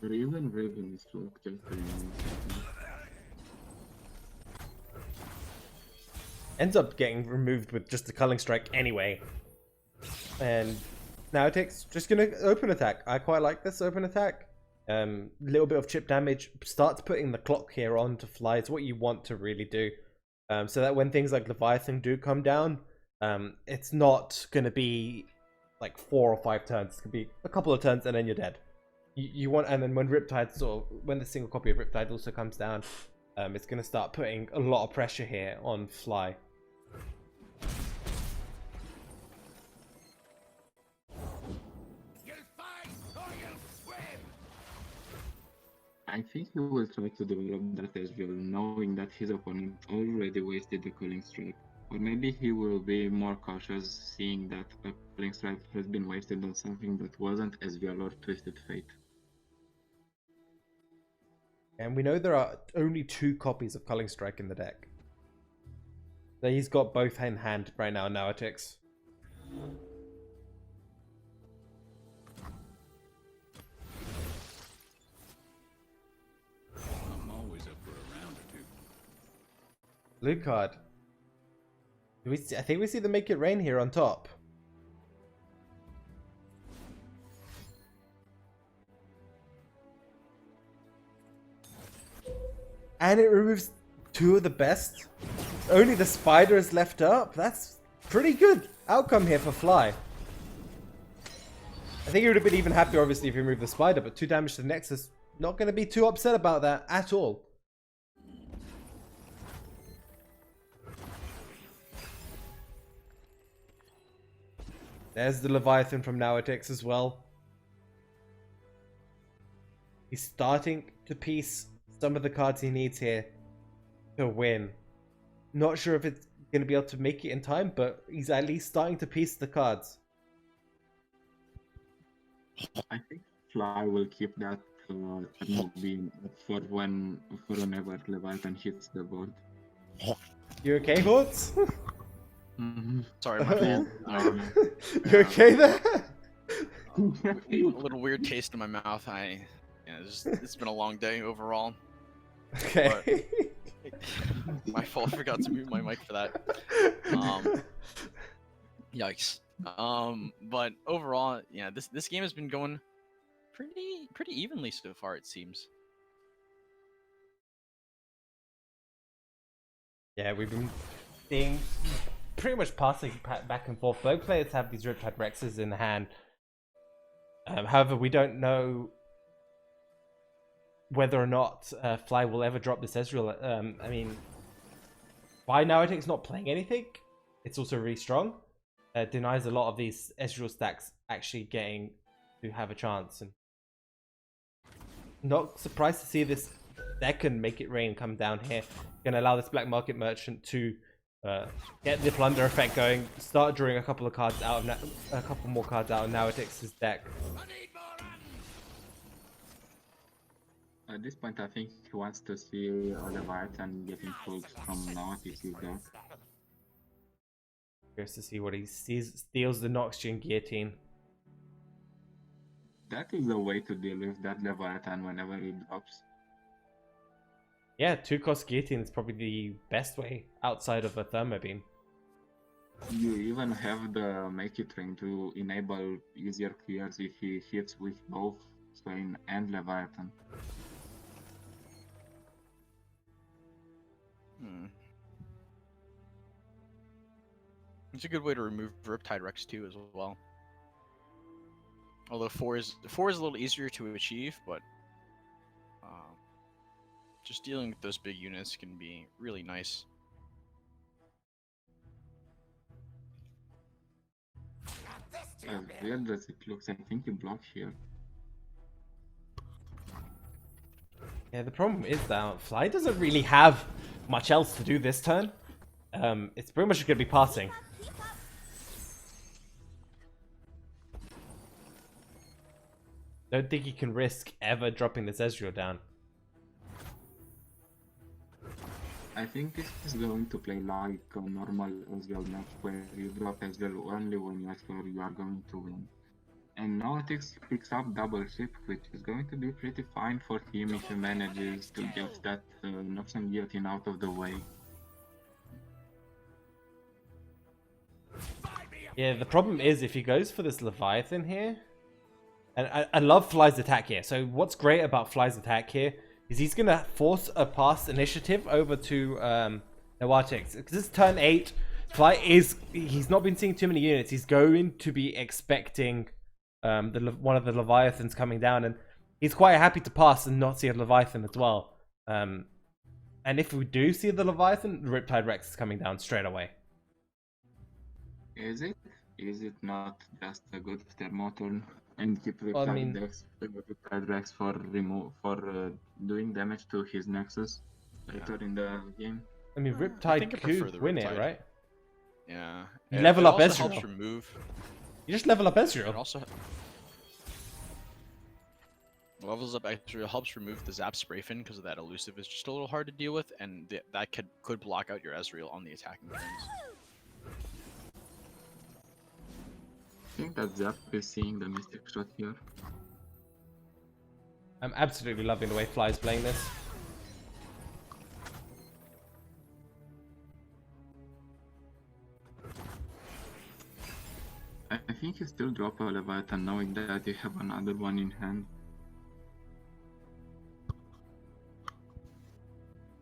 Or even Raven is locked just Ends up getting removed with just the Culling Strike anyway. And now it takes just gonna open attack. I quite like this open attack. Little bit of chip damage. Starts putting the clock here on to Fly. It's what you want to really do. So that when things like Leviathan do come down, it's not gonna be like 4 or 5 turns. It's gonna be a couple of turns and then you're dead. You want, and then when Riptide when the single copy of Riptide also comes down, it's gonna start putting a lot of pressure here on Fly. You'll fight or you'll swim! I think he will try to develop that as well, knowing that his opponent already wasted the Culling Strike. Or maybe he will be more cautious, seeing that a Culling Strike has been wasted on something that wasn't as well or Twisted Fate. And we know there are only 2 copies of Culling Strike in the deck. So he's got both in hand right now, Nautic. I'm always up for a round or two. Blue card. Do we see, I think we see the Make It Rain here on top. And it removes 2 of the best. Only the spider is left up. That's pretty good outcome here for Fly. I think he would have been even happier, obviously, if he removed the spider, but 2 damage to the Nexus. Not going to be too upset about that at all. There's the Leviathan from Nautic as well. He's starting to piece some of the cards he needs here to win. Not sure if it's going to be able to make it in time, but he's at least starting to piece the cards. I think Fly will keep that beam for whenever Leviathan hits the board. You okay, Hortz? Sorry, my fault. You okay there? A little weird taste in my mouth. It's been a long day overall. Okay. My fault. I forgot to mute my mic for that. Yikes. But overall, yeah, this game has been going pretty evenly so far, it seems. Yeah, we've been seeing pretty much passing back and forth. Both players have these Riptide Rexes in hand. However, we don't know whether or not Fly will ever drop this Ezreal. I mean, by now I think it's not playing anything. It's also really strong. Denies a lot of these Ezreal stacks actually getting to have a chance. And not surprised to see this second Make It Rain come down here. Going to allow this Black Market Merchant to Get the plunder effect going. Start drawing a couple of cards out of a couple more cards out of Nautix's deck. I need more hands. At this point, I think he wants to see Leviathan getting pulled from Nautix's deck. Curious to see what he sees. Steals the Noxian Guillotine. That is the way to deal with that Leviathan whenever it drops. Yeah, 2-cost Guillotine is probably the best way outside of a Thermobeam. You even have the Make It Rain to enable easier clears if he hits with both Swain and Leviathan. It's a good way to remove Riptide Rex too as well. Although 4 is a little easier to achieve, but just dealing with those big units can be really nice. As weird as it looks, I think you block here. Yeah, the problem is that Fly doesn't really have much else to do this turn. It's pretty much going to be passing. Don't think he can risk ever dropping this Ezreal down. I think this is going to play like a normal Ezreal match where you drop Ezreal only when you are sure you are going to win. And Nautix picks up double ship, which is going to be pretty fine for him if he manages to get that Noxian Guillotine out of the way. Yeah, the problem is if he goes for this Leviathan here, and I love Fly's attack here. So what's great about Fly's attack here is he's going to force a pass initiative over to Nautix. Because it's turn 8, Fly he's not been seeing too many units. He's going to be expecting one of the Leviathans coming down, and he's quite happy to pass and not see a Leviathan as well. And if we do see the Leviathan, Riptide Rex is coming down straight away. Is it? Is it not just a good Thermoturn and keep Well, I mean- Riptide Rex for doing damage to his Nexus later in the game? I mean, think Riptide I prefer could the win it, Riptide. right? Yeah. You It- level it up also Ezreal. helps remove. You just level up It Ezreal. also levels up Ezreal helps remove the Zap Sprayfin because of that elusive is just a little hard to deal with, and that could block out your Ezreal on the attacking turns. I think that Zap is seeing the Mystic Shot here. I'm absolutely loving the way Fly's playing this. I think you still drop a Leviathan knowing that you have another one in hand.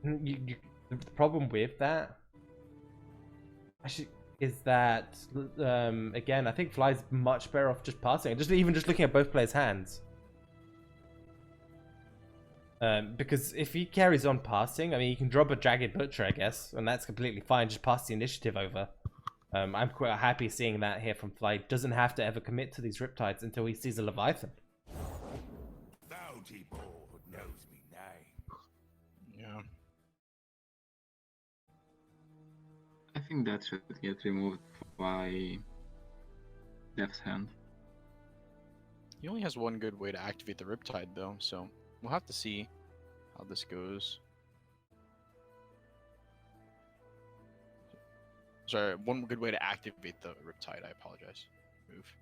The problem with that actually is that again, I think Fly's much better off just passing, just looking at both players' hands. Because if he carries on passing, I mean, you can drop a Jagged Butcher, I guess, and that's completely fine. Just pass the initiative over. I'm quite happy seeing that here from Fly. Doesn't have to ever commit to these Riptides until he sees a Leviathan. Bounty board knows me name. Yeah. I think that should get removed by Death's Hand. He only has one good way to activate the Riptide, though, so we'll have to see how this goes. Sorry, one good way to activate the Riptide, I apologize. Move.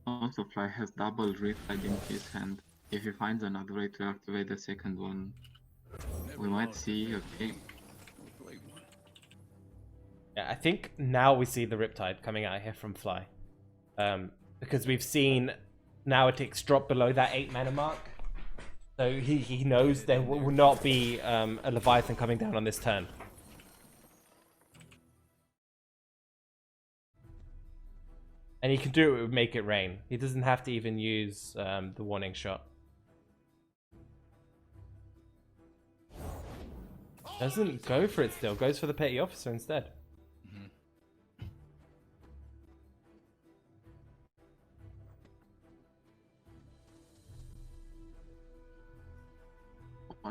Also, Fly has double Riptide in his hand. If he finds another way to activate the second one, we might see, okay. Yeah, I think now we see the Riptide coming out here from Fly. Because we've seen Nautix drop below that 8 mana mark. So he knows there will not be a Leviathan coming down on this turn. And he can do it with Make It Rain. He doesn't have to even use the warning shot. Doesn't go for it still, goes for the Petty Officer instead.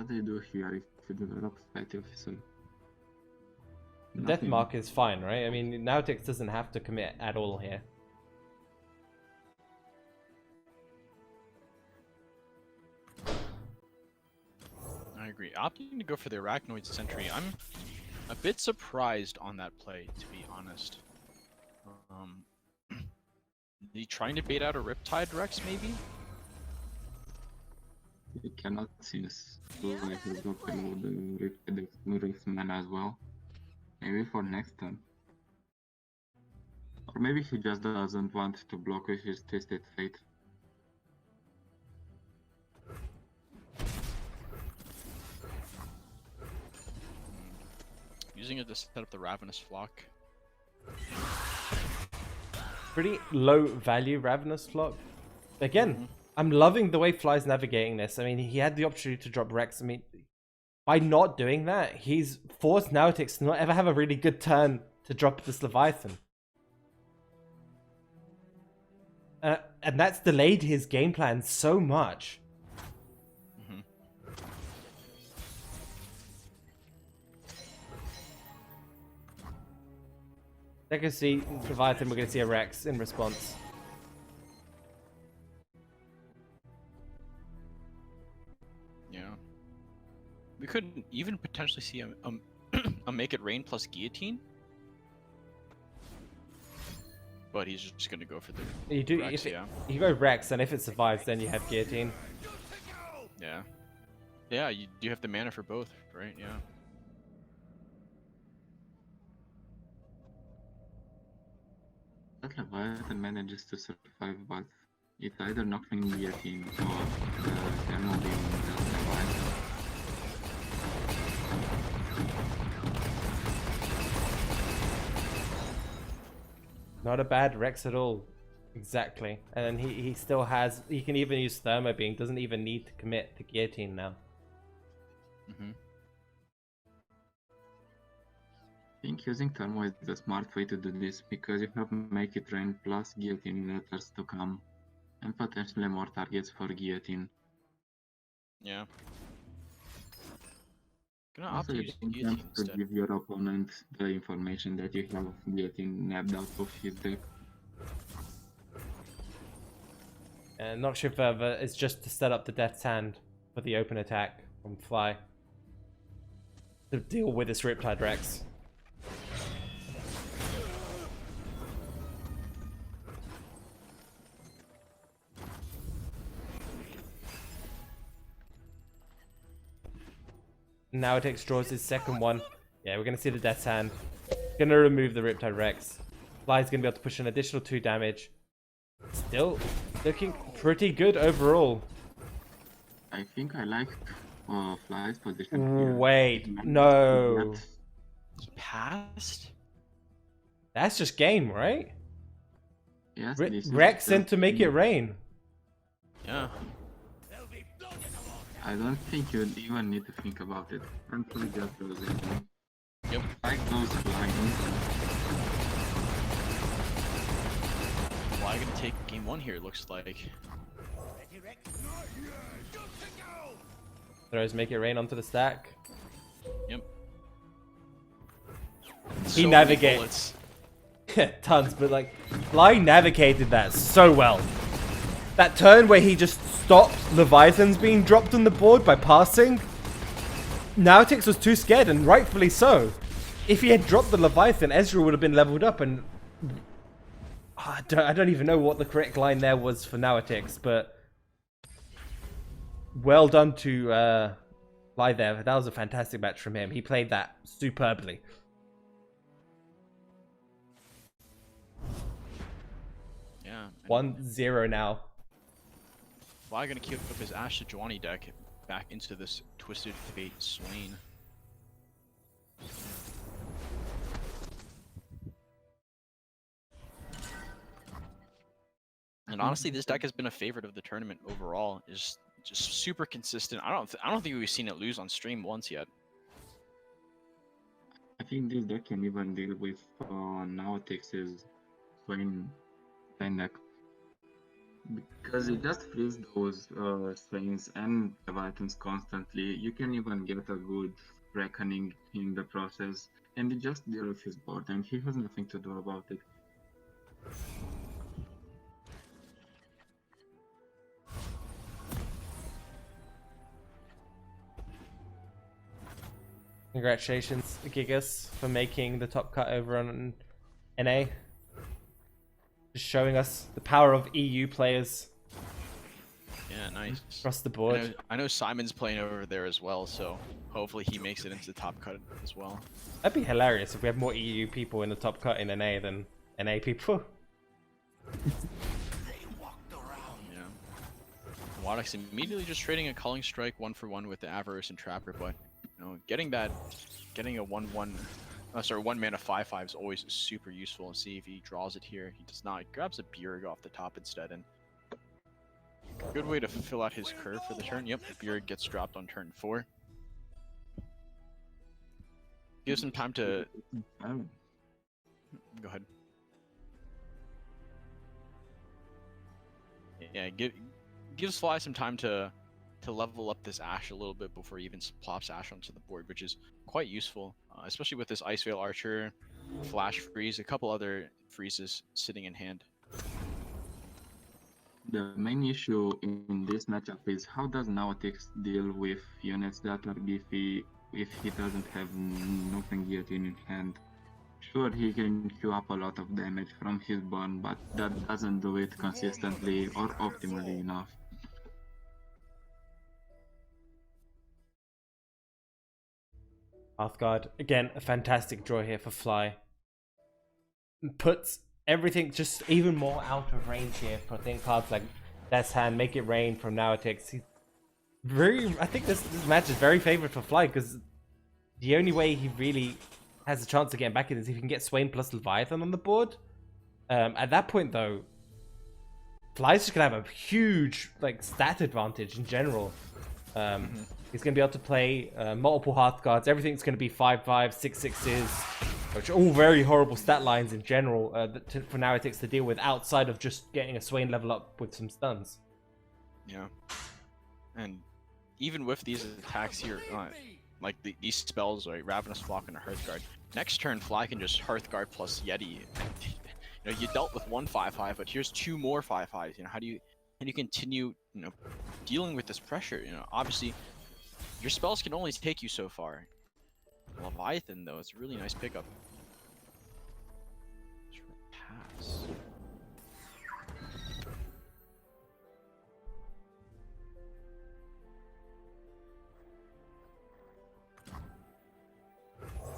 What do you do here if you develop Fatty Officer? Death Nothing. Mark is fine, right? I mean, Nautix doesn't have to commit at all here. I agree. Opting to go for the Arachnoid Sentry. I'm a bit surprised on that play, to be honest. He trying to bait out a Riptide Rex, maybe? You cannot since he's got the Rex mana as well. Maybe for next turn. Or maybe he just doesn't want to block with his Twisted Fate. Using it to set up the Ravenous Flock. Pretty low value Ravenous Flock. Again, I'm loving the way Fly's navigating this. I mean, he had the opportunity to drop Rex. I mean, by not doing that, he's forced Nautix to not ever have a really good turn to drop this Leviathan. And that's delayed his game plan so much. They're going to see Leviathan, we're going to see a Rex in response. Yeah. We could even potentially see a Make It Rain plus Guillotine. But he's just going to go for the You do, Rex, if yeah. you go Rex, and if it survives, then you have Guillotine. Yeah. Yeah, you do have the mana for both, right? Yeah. That Leviathan manages to survive, but it's either knocking Guillotine or the Thermal Beam does Leviathan. Not a bad Rex at all. Exactly. And then he still has, he can even use Thermo Beam, doesn't even need to commit to Guillotine now. I think using Thermo is the smart way to do this, because you have Make It Rain plus Guillotine letters to come, and potentially more targets for Guillotine. Yeah. Gonna opt Also, to you use don't Guillotine have to instead. give your opponent the information that you have Guillotine nabbed out of his deck. And not sure further, it's just to set up the Death's Hand for the open attack from Fly. To deal with this Riptide Rex. Now it takes draws his second one. Yeah, we're going to see the Death's Hand. Gonna remove the Riptide Rex. Fly's going to be able to push an additional 2 damage. Still looking pretty good overall. I think I like Fly's position here. Wait, It no. It's passed? That's just game, right? Yes, this is Rex sent just to make it game. rain. Yeah. There'll be blood in the water. I don't think you even need to think about it. And Fly just goes in. Yep. Fly goes flying. Fly gonna take game 1 here, it looks like. Ready, Rex? Not yet. Good to go. Throws make it rain onto the stack. Yep. He So many navigates. bullets. Tons, but like, Fly navigated that so well. That turn where he just stopped Leviathans being dropped on the board by passing. Nautix was too scared, and rightfully so. If he had dropped the Leviathan, Ezreal would have been leveled up, and I don't even know what the correct line there was for Nautix, but well done to Fly there. That was a fantastic match from him. He played that superbly. Yeah. and 1-0 now. Fly gonna keep up his Ash Sejuani deck back into this Twisted Fate Swain. And honestly, this deck has been a favorite of the tournament overall. Is just super consistent. I don't think we've seen it lose on stream once yet. I think this deck can even deal with Nautix's Swain deck. Because you just freeze those Swains and Leviathans constantly. You can even get a good reckoning in the process, and you just deal with his board, and he has nothing to do about it. Congratulations, Gigas, for making the top cut over on NA. Just showing us the power of EU players Yeah, nice. across the board. I know Simon's playing over there as well, so hopefully he makes it into the top cut as well. That'd be hilarious if we had more EU people in the top cut in NA than NA people. Yeah. Waddox immediately just trading a Culling Strike 1-for-1 with the Avarice and Trapper, but you know, getting a 1-1, sorry, 1-mana 5/5 is always super useful. And see if he draws it here. He does not. He grabs a Bjerg off the top instead, and good way to fill out his curve for the turn. Yep, Bjerg gets dropped on turn 4. Gives him time to. Oh, Go ahead. Yeah, gives Fly some time to level up this Ash a little bit before he even plops Ash onto the board, which is quite useful, especially with this Ice Veil Archer, Flash Freeze, a couple other freezes sitting in hand. the main issue in this matchup is how does Nautix deal with units that are beefy if he doesn't have nothing yet in hand. Sure, he can queue up a lot of damage from his burn, but that doesn't do it consistently or optimally enough. Hearthguard, again, a fantastic draw here for Fly. Puts everything just even more out of range here for cards like Death's Hand, Make It Rain from Nautix. He's I think this match is very favored for Fly because the only way he really has a chance of getting back in is if he can get Swain plus Leviathan on the board. At that point, though, Fly's just gonna have a huge stat advantage in general. He's gonna be able to play multiple Hearthguards. Everything's gonna be 5/5, 6/6s, which are all very horrible stat lines in general for Nautix to deal with outside of just getting a Swain level up with some stuns. Yeah, and even with these attacks here, like these spells, right, Ravenous Flock and a Hearthguard. Next turn, Fly can just Hearthguard plus Yeti. You know, you dealt with one 5/5, but here's 2 more 5/5s. You know, how do you continue, you know, dealing with this pressure? You know, obviously, your spells can only take you so far. Leviathan, though, it's a really nice pickup. Pass.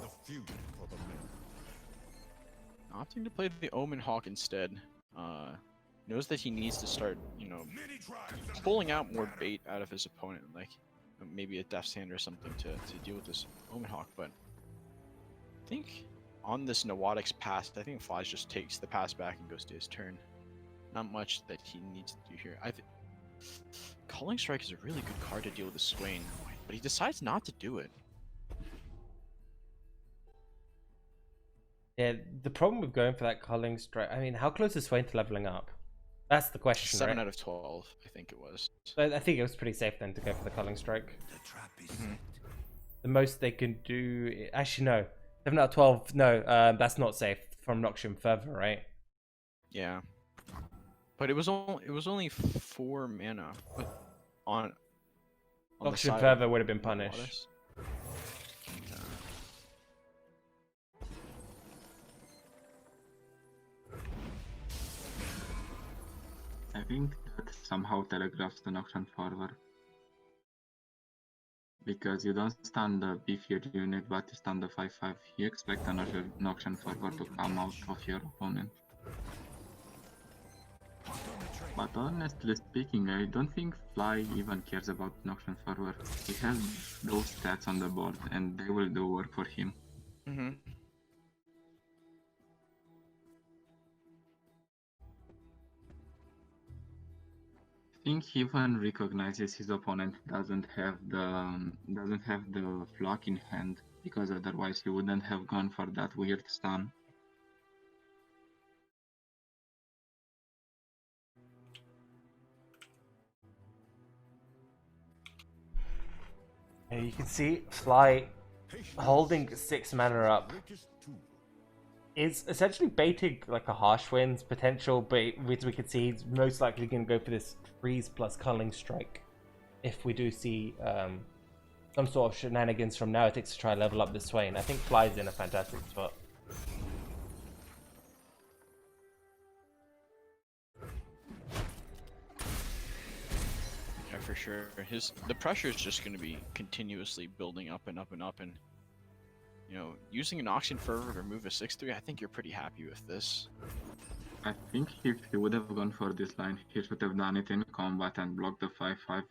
The feud for the men. Opting to play the Omen Hawk instead. Knows that he needs to start, you know, Many tribes pulling out more bait out of his opponent, like maybe a Death's Hand or something to deal with this Omen Hawk. But I think on this Nawadix pass, I think Flies just takes the pass back and goes to his turn. Not much that he needs to do here. Culling Strike is a really good card to deal with the Swain, but he decides not to do it. Yeah, the problem with going for that Culling Strike, I mean, how close is Swain to leveling up? That's the question, 7 right? out of 12, I think it was. I think it was pretty safe then to go for the Culling Strike. The trap is The most they can do... Actually, no. 7 out of 12, no, that's not safe from Noxian Fervor, right? Yeah, but it was only 4 mana on the Noxian side Fervor of would have been punished. Waters. I think that somehow telegraphs the Noxian Forward. Because you don't stun the beefier unit, but you stun the 5/5. You expect another Noxian Forward to come out of your opponent. But honestly speaking, I don't think Fly even cares about Noxian Forward. He has those stats on the board, and they will do work for him. I think he even recognizes his opponent doesn't have the flock in hand, because otherwise he wouldn't have gone for that weird stun. And you can see Fly holding 6 mana up is essentially baiting like a harsh winds potential, but as we can see, he's most likely going to go for this freeze plus culling strike if we do see some sort of shenanigans from Nautix to try and level up the Swain. I think Fly's in a fantastic spot. Yeah, for sure. The pressure is just going to be continuously building up and up and up, and you know, using an Oxen Fervor to remove a 6/3, I think you're pretty happy with this. I think if he would have gone for this line, he should have done it in combat and blocked the 5/5.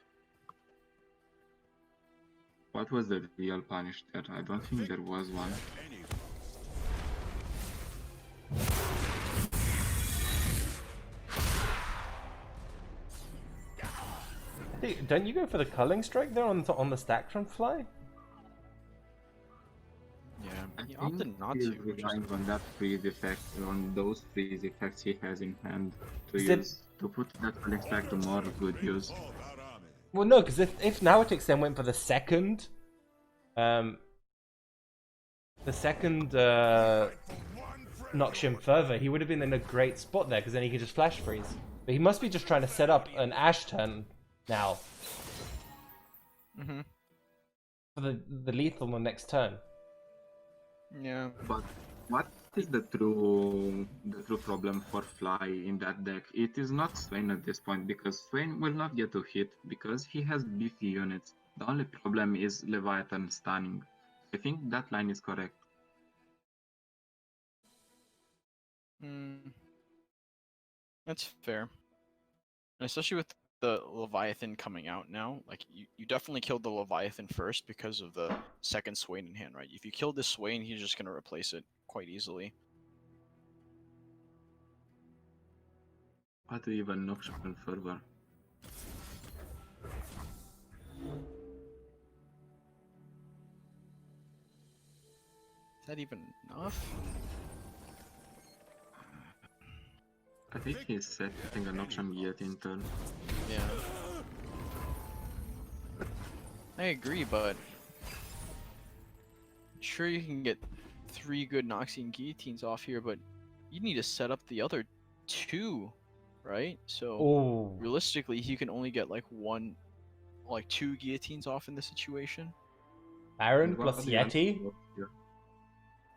What was the real punish there? I don't think there was one. Hey, don't you go for the culling strike there on the stack from Fly? Yeah, I he think opted not he's to, which is relying on that freeze effect, on those freeze effects he has in hand to Is it- use, to put that culling strike to more good use. Well, no, because if Nautix then went for the second, Noxian further, he would have been in a great spot there, because then he could just flash freeze. But he must be just trying to set up an Ash turn now for the lethal on the next turn. yeah. But what is the true problem for Fly in that deck? It is not Swain at this point, because Swain will not get to hit because he has beefy units. The only problem is Leviathan stunning. I think that line is correct. That's fair. And especially with the Leviathan coming out now, like you definitely killed the Leviathan first because of the second Swain in hand, right? If you kill this Swain, he's just gonna replace it quite easily. What do you even Noxian Fervor? Is that even enough? I think he's setting an option yet in turn. Yeah. I agree, but sure you can get 3 good Noxian guillotines off here, but you need to set up the other 2, right? So Oh, realistically, he can only get like 2 guillotines off in this situation. Baron And plus what do you want to Yeti. do here?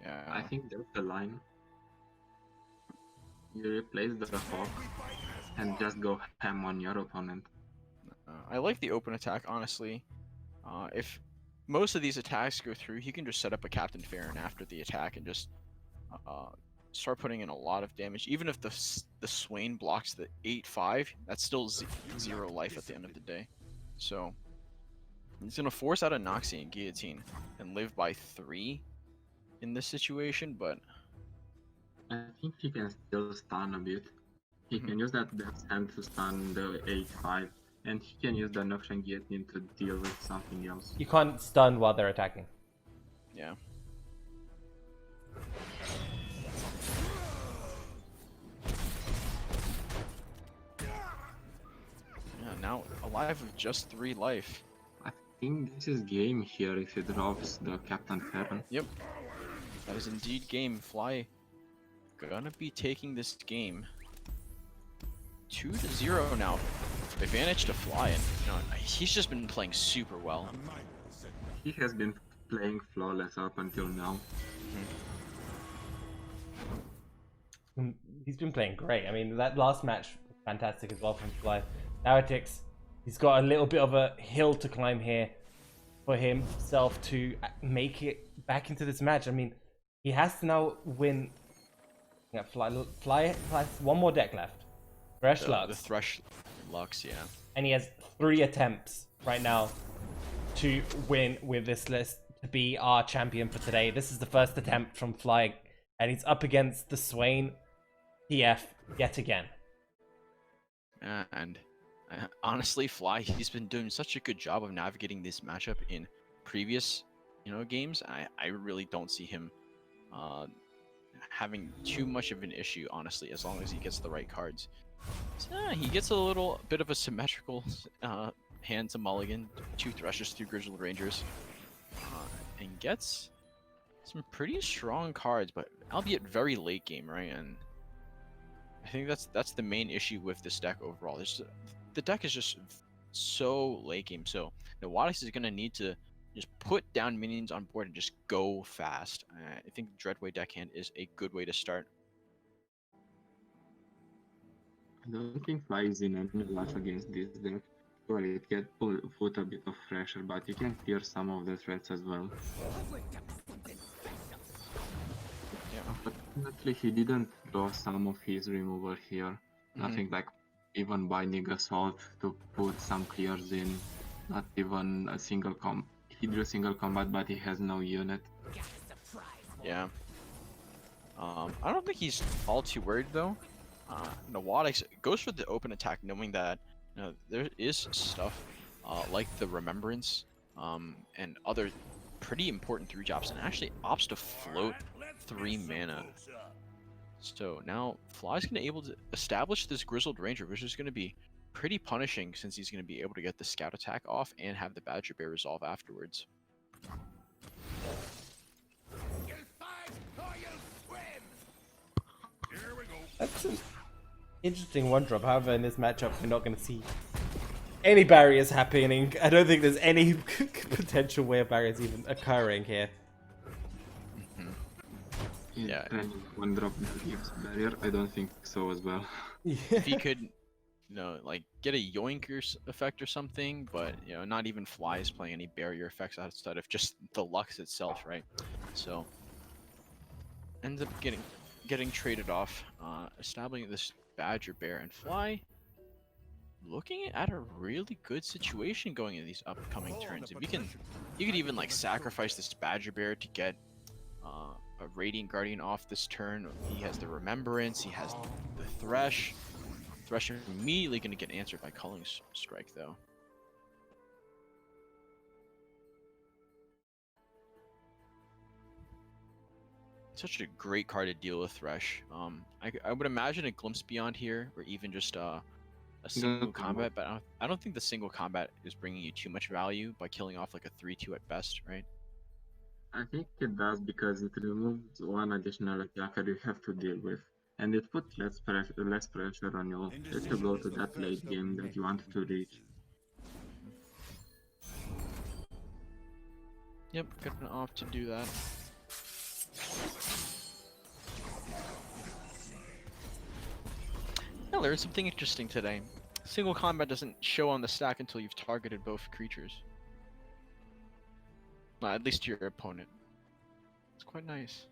Yeah. I think that's the line. You replace the Hawk and just go ham on your opponent. I like the open attack, honestly. If most of these attacks go through, he can just set up a Captain Farron after the attack and just start putting in a lot of damage. Even if the Swain blocks the 8/5, that's still 0 life at the end of the day. So he's gonna force out a Noxian Guillotine and live by 3 in this situation, but I think he can still stun a bit. He can use that Death's Hand to stun the 8/5, and he can use the Noxian Guillotine to deal with something else. You can't stun while they're attacking. yeah. Yeah, now alive with just 3 life. I think this is game here if he drops the Captain Farron. Yep. That is indeed game. Fly gonna be taking this game 2-0 now. Advantage to Fly, and you know, he's just been playing super well. He has been playing flawless up until now. He's been playing great. I mean, that last match was fantastic as well from Fly. Nautix, he's got a little bit of a hill to climb here for himself to make it back into this match. I mean, he has to now win. Yeah, Fly has one more deck left. Thresh The Lux. Thresh Lux, yeah. And he has 3 attempts right now to win with this list to be our champion for today. This is the first attempt from Fly, and he's up against the Swain TF yet again. And honestly, Fly, he's been doing such a good job of navigating this matchup in previous, games. I really don't see him having too much of an issue, honestly, as long as he gets the right cards. So, he gets a little bit of a symmetrical hands a mulligan, 2 Thrushes, 3 Grizzled Rangers, and gets some pretty strong cards, but albeit very late game, right? And I think that's the main issue with this deck overall. The deck is just so late game. So Nowadix is gonna need to just put down minions on board and just go fast. I think Dreadway deckhand is a good way to start. I don't think Fly is in any rush against this deck. Well, it can put a bit of pressure, but you can clear some of the threats as well. I whipped up something special. But definitely he didn't draw some of his removal here. Nothing like even Binding Assault to put some clears in. Not even a single he drew single combat, but he has no unit. Got a surprise. Yeah. I don't think he's all too worried though. Nowadix goes for the open attack, knowing that there is stuff like the Remembrance and other pretty important 3-drops, and actually opts to float 3 mana. So now Fly's going to be able to establish this Grizzled Ranger, which is going to be pretty punishing since he's going to be able to get the scout attack off and have the Badger Bear resolve afterwards. You'll fight or you'll swim. Here we go. That's an interesting 1-drop. However, in this matchup, we're not going to see any barriers happening. I don't think there's any potential way of barriers even occurring here. Yeah. 1-drop gives barrier. I don't think so as well. If he could, like get a Yoinkers effect or something, but not even Flies playing any barrier effects outside of just the Lux itself, right? So ends up getting traded off, establishing this Badger Bear, and Fly looking at a really good situation going in these upcoming turns. If you could even like sacrifice this Badger Bear to get a Radiant Guardian off this turn. He has the Remembrance, he has the Thresh. Thresh is immediately going to get answered by Culling Strike though. Such a great card to deal with Thresh. I would imagine a Glimpse Beyond here, or even just a single combat, but I don't think the single combat is bringing you too much value by killing off like a 3-2 at best, right? I think it does because it removes one additional attacker you have to deal with, and it puts less pressure on you just to go to that late game that you want to reach. Yep, gonna opt to do that. I learned something interesting today. Single combat doesn't show on the stack until you've targeted both creatures. Well, at least your opponent. It's quite nice.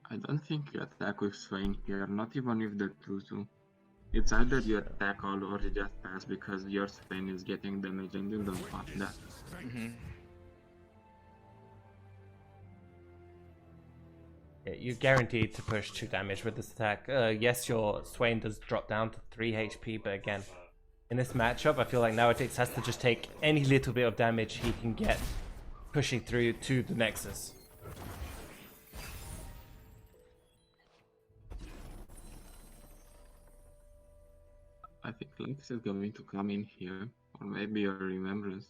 I don't think you attack with Swain here, not even with the 2-2. It's either you attack all or you just pass because your Swain is getting damage and you don't want that. Yeah, you're guaranteed to push 2 damage with this attack. Yes, your Swain does drop down to 3 HP, but again, in this matchup, I feel like Nowadix has to just take any little bit of damage he can get pushing through to the Nexus. I think Lex is going to come in here, or maybe a Remembrance.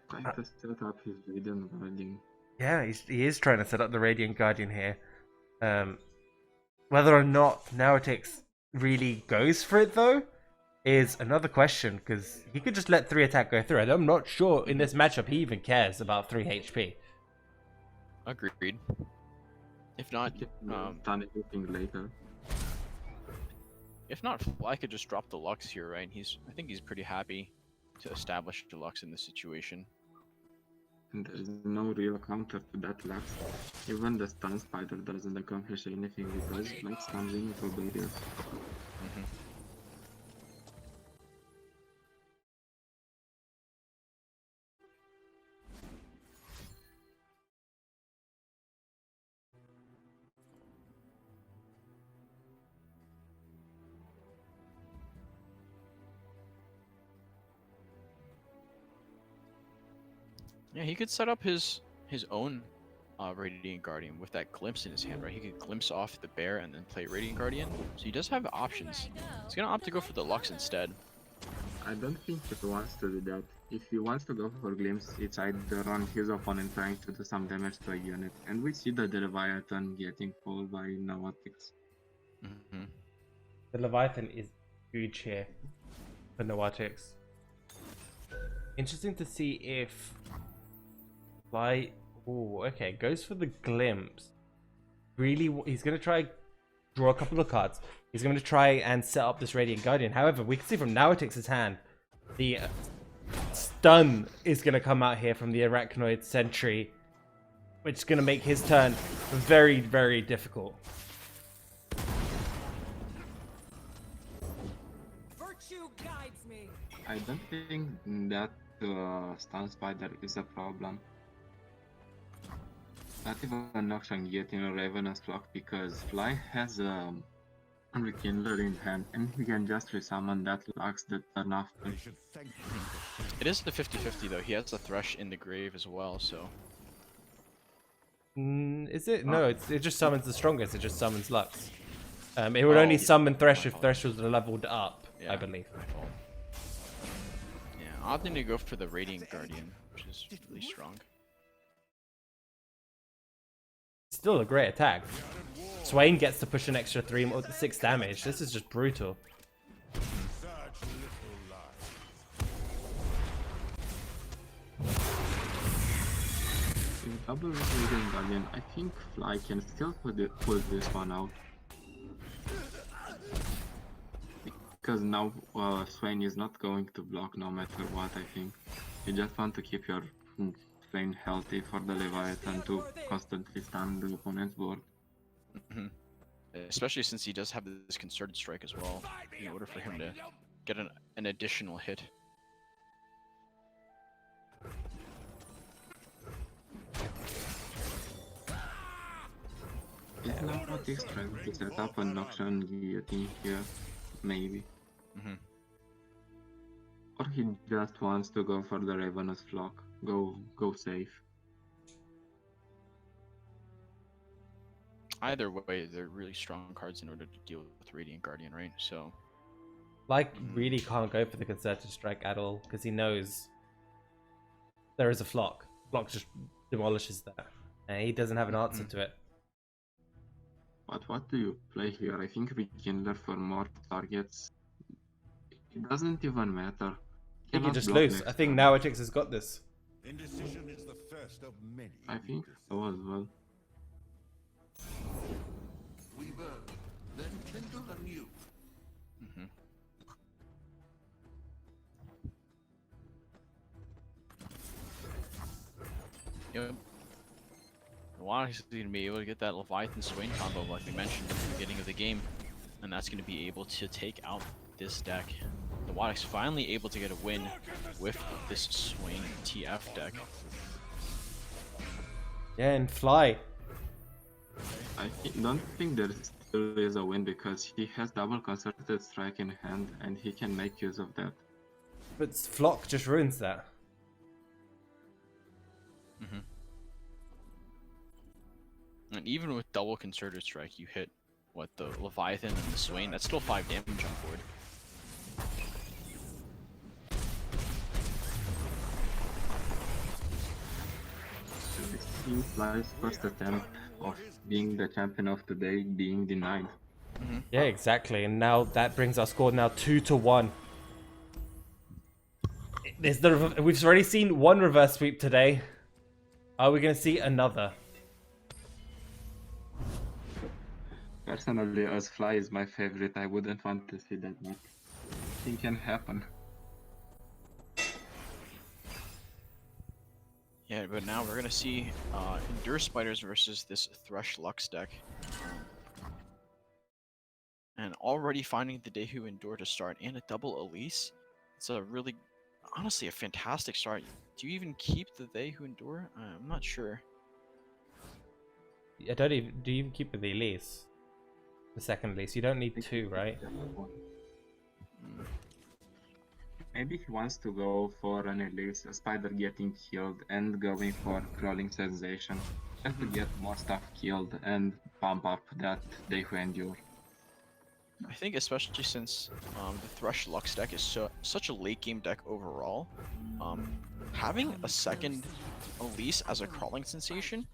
Trying to set up his Radiant Guardian. Yeah, he is trying to set up the Radiant Guardian here. Whether or not Nowadix really goes for it, though, is another question, because he could just let 3 attack go through, and I'm not sure in this matchup he even cares about 3 HP. Agreed. If not, Done everything later. if not, Fly could just drop the Lux here, right? I think he's pretty happy to establish the Lux in this situation. And there is no real counter to that Lux. Even the Stun Spider doesn't accomplish anything because Lux comes in with a barrier. Yeah, he could set up his own Radiant Guardian with that glimpse in his hand, right? He could glimpse off the bear and then play Radiant Guardian. So he does have options. He's gonna opt to go for the Lux instead. I don't think he wants to do that. If he wants to go for Glimpse, it's either on his opponent trying to do some damage to a unit, and we see the Leviathan getting pulled by Noatics. Mm-hmm. The Leviathan is huge here for Noatics. Interesting to see if Fly. Oh, okay, goes for the glimpse. Really, he's gonna try draw a couple of cards. He's going to try and set up this Radiant Guardian. However, we can see from Noatix's hand, the stun is going to come out here from the Arachnoid Sentry, which is going to make his turn very, very difficult. Virtue guides me. I don't think that Stun Spider is a problem. Not even Noxian getting a Ravenous Flock because Fly has a Rekindler in hand and he can just resummon that Lux the turn after. They should thank you for It is the 50-50 though. He has the Thresh in the grave as well, so. Is it? No, it just summons the strongest. It just summons Lux. It would only summon Thresh if Thresh was leveled up, I believe. Yeah, opting to go for the Radiant Guardian, which is really strong. Still a great attack. Swain gets to push an extra 6 damage. This is just brutal. such little life. With double Radiant Guardian, I think Fly can still pull this one out. Because now Swain is not going to block no matter what, I think. You just want to keep your Swain healthy for the Leviathan to constantly stun the opponent's board. Especially since he does have this Concerted Strike as well, in order for him to get an additional hit. It's not what he's trying to set up a Noxian Guillotine here, maybe. Or he just wants to go for the Ravenous Flock. Go safe. Either way, they're really strong cards in order to deal with Radiant Guardian, right? So. Like, really can't go for the Concerted Strike at all, because he knows there is a Flock. Flock just demolishes that, and he doesn't have an answer to it. But what do you play here? I think Rekindler for more targets. It doesn't even matter. I think you Cannot just block lose. next I think turn. Noatix has got this. Indecision is the first of many. I think so as well. We burn, then kindle anew. Yep. Noatics is going to be able to get that Leviathan Swain combo like we mentioned at the beginning of the game. And that's going to be able to take out this deck. Noatics finally able to get a win with this Swain TF deck. Yeah, and Fly. I don't think there still is a win because he has double Concerted Strike in hand and he can make use of that. But Flock just ruins that. And even with double Concerted Strike, you hit, what, the Leviathan and the Swain, that's still 5 damage on board. Fly's first attempt of being the champion of today being denied. Yeah, exactly. And now that brings our score now 2-1. We've already seen one reverse sweep today. Are we going to see another? Personally, as Fly is my favorite, I wouldn't want to see that, but it can happen. Yeah, but now we're gonna see Endure Spiders versus this Thresh Lux deck. And already finding the Dehu Endure to start and a double Elise. It's a really, honestly, a fantastic start. Do you even keep the Dehu Endure? I'm not sure. I don't even. Do you even keep the Elise? The second Elise? You don't need 2, right? Maybe he wants to go for an Elise, a spider getting killed, and going for crawling sensation, just to get more stuff killed and pump up that They Who Endure. I think especially since the Thrush Lux deck is such a late game deck overall, having a second Elise as a crawling sensation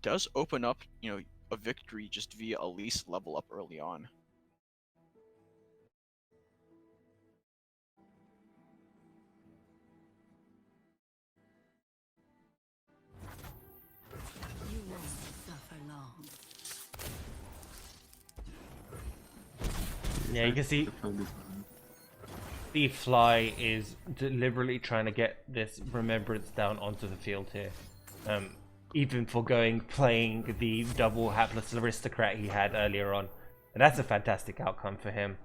does open up, you know, a victory just via Elise level up early on. You won't suffer long. Yeah, you can see the Fly is deliberately trying to get this Remembrance down onto the field here. Even playing the double hapless aristocrat he had earlier on. And that's a fantastic outcome for him.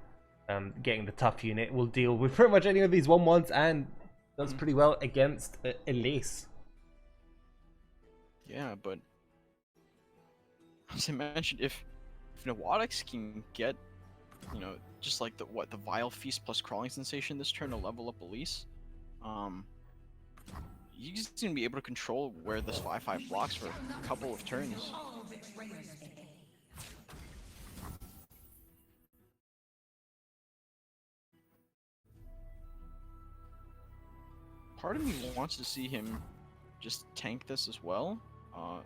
Getting the tough unit will deal with pretty much any of these 1/1s and does pretty well against Elise. Yeah, but as I mentioned, if Nawatix can get, you know, just like the Vile Feast plus Crawling Sensation this turn to level up Elise, he's gonna be able to control where this 5/5 blocks for a couple of turns. Part of me wants to see him just tank this as well,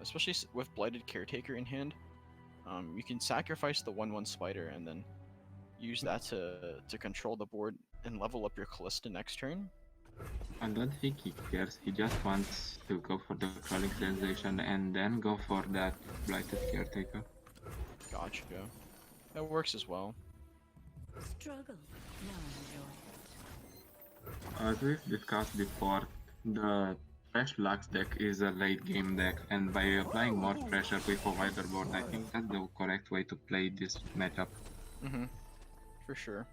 especially with Blighted Caretaker in hand. You can sacrifice the 1/1 spider and then use that to control the board and level up your Callista next turn. I don't think he cares, he just wants to go for the crawling sensation and then go for that blighted caretaker. Gotcha. That works as well. Struggle. Now enjoy it. As we've discussed before, the Trash Lux deck is a late game deck, and by applying more pressure with a wider board, I think that's the correct way to play this matchup. For sure.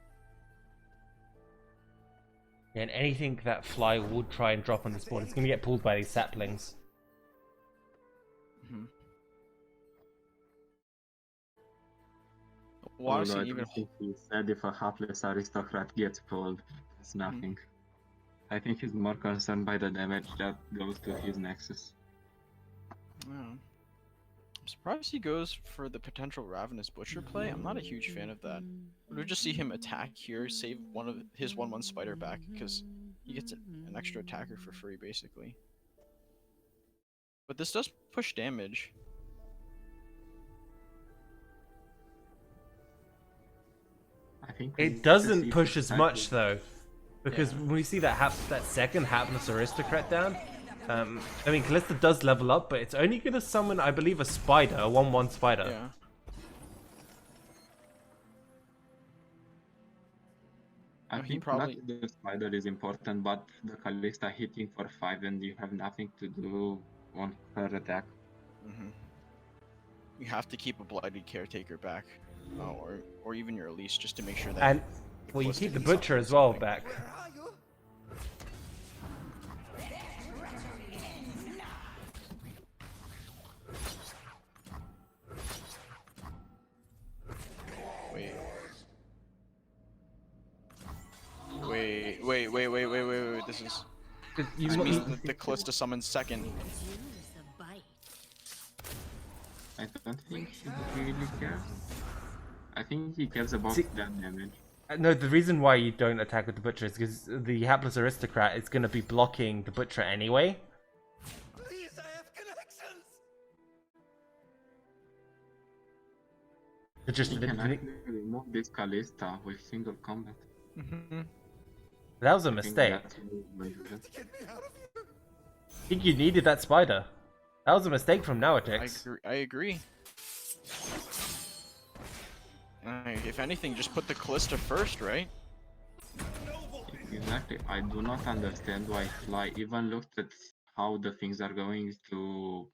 And anything that Fly would try and drop on this board is going to get pulled by these saplings. Well, honestly, I even don't think he said if a hapless aristocrat gets pulled, it's nothing. I think he's more concerned by the damage that goes to his Nexus. Yeah. I'm surprised he goes for the potential Ravenous Butcher play. I'm not a huge fan of that. We'll just see him attack here, save one of his 1/1 spider back, because he gets an extra attacker for free, basically. But this does push damage. I think It doesn't push as much though, because when we see that second hapless aristocrat down, I mean Callista does level up, but it's only going to summon, I believe, a spider, a 1/1 spider. Yeah. I No, he think probably- not the spider is important, but the Callista hitting for 5 and you have nothing to do on her attack. You have to keep a Blighted Caretaker back, or even your Elise, just to make sure that. And well, you keep the butcher as well back. Where are you? Wait. This is. This means that the Callista summons second. Use a bite. I don't think he really cares. I think he cares about See- that damage. No, the reason why you don't attack with the butcher is because the hapless aristocrat is going to be blocking the butcher anyway. Please, I have connections. So just He can actually remove this Callista with single combat. that was a I think mistake. that's what he's going to do. Get me out of here. I think you needed that spider. That was a mistake from Nawatix. I agree. If anything, just put the Callista first, right? Exactly. I do not understand why Fly even looked at how the things are going to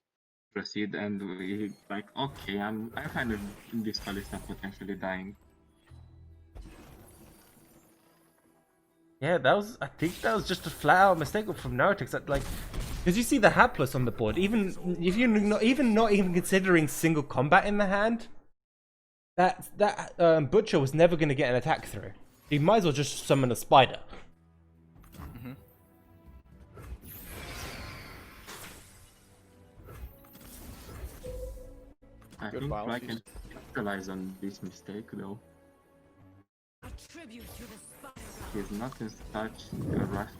proceed and he like, okay, I'm kind of this Callista potentially dying. Yeah, I think that was just a flat out mistake from Nawatix. Like, because you see the hapless on the board, even if you're not even considering single combat in the hand, that butcher was never going to get an attack through. You might as well just summon a spider. I Good think wild I feast. can capitalize on this mistake though. A tribute to the spider. He's not in such a rush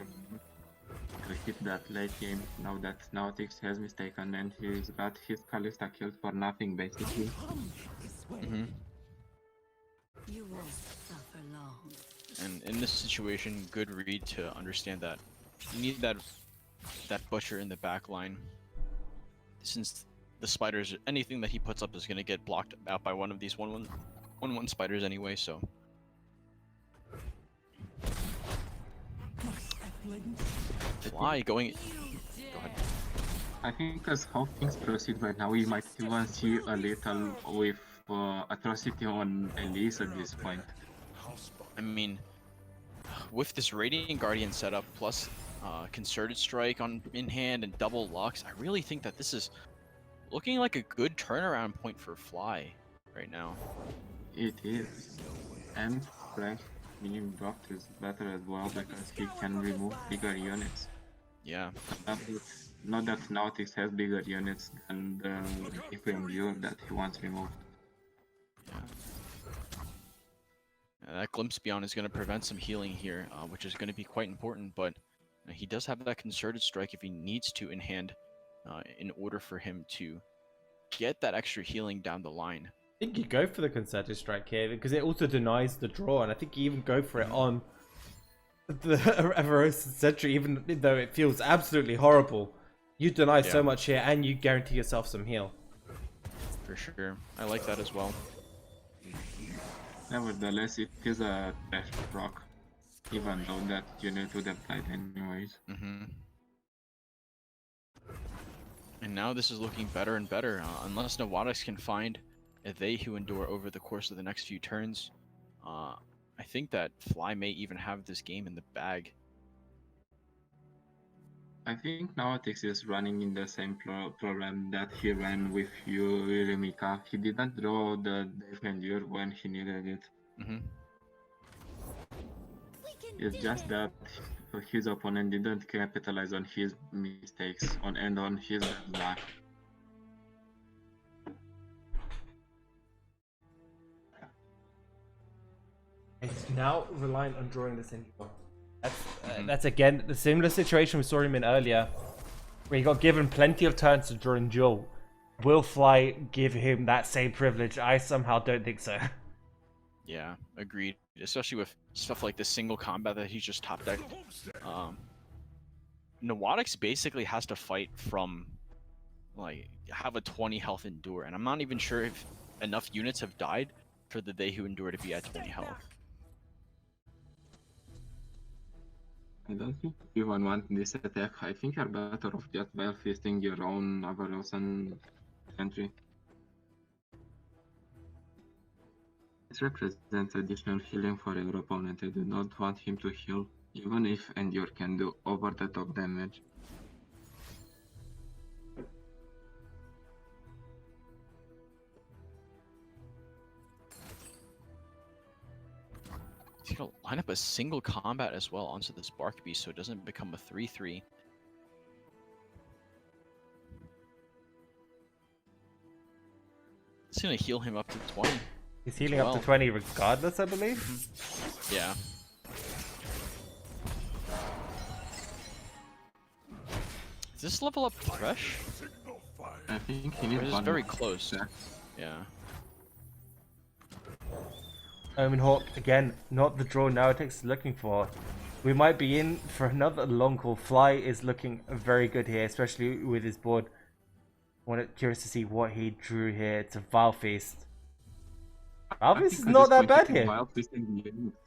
to hit that late game now that Nautix has mistaken and he's got his Kalista killed for nothing basically. You won't suffer long. And in this situation, good read to understand that you need that butcher in the back line. Since the spiders, anything that he puts up is gonna get blocked out by one of these 1/1 spiders anyway. So Fly going. Go ahead. I think as how things proceed right now, we might even see a little with atrocity on Elise at this point. I mean, with this Radiant Guardian setup plus Concerted Strike on in hand and double Lux, I really think that this is looking like a good turnaround point for Fly right now. It is. And Fresh Minion Doctor is better as well because he can remove bigger units. Yeah. Not that Nautix has bigger units than the Endure that he wants removed. That Glimpse Beyond is going to prevent some healing here, which is going to be quite important, but he does have that Concerted Strike if he needs to in hand in order for him to get that extra healing down the line. I think you go for the Concerted Strike here because it also denies the draw, and I think you even go for it on the Everosis Sentry, even though it feels absolutely horrible. You deny so much here, and you guarantee yourself some heal. For sure. I like that as well. Nevertheless, it is a trash proc, even though that unit would have died anyways. And now this is looking better and better, unless Nawadax can find a They Who Endure over the course of the next few turns. I think that Fly may even have this game in the bag. I think Nautix is running in the same program that he ran with Eurymika. He didn't draw the Defender when he needed it. It's just that his opponent didn't capitalize on his mistakes and on his bad luck. He's now reliant on drawing this Endure. That's again the similar situation we saw him in earlier, where he got given plenty of turns to draw in Duel. Will Fly give him that same privilege? I somehow don't think so. Yeah, agreed. Especially with stuff like the single combat that he's just top decked. Nawadax basically has to fight from, like, have a 20 health Endure, and I'm not even sure if enough units have died for the They Who Endure to be at 20 health. I don't think you even want this attack. I think you're better off just well feasting your own Avarosan entry. This represents additional healing for your opponent. I do not want him to heal, even if Endure can do over the top damage. He's gonna line up a single combat as well onto this Bark Beast so it doesn't become a 3-3. It's gonna heal him up to 20. He's healing up to 20 regardless, I believe. Yeah. Is this level up Thresh? I think he Or needs is this one very more close? attack. Yeah. Omen Hawk, again, not the draw Nautix is looking for. We might be in for another long call. Fly is looking very good here, especially with his board. Curious to see what he drew here. It's a Vile Feast. Vile Feast is not that bad here. Vile Feast and Glimpse.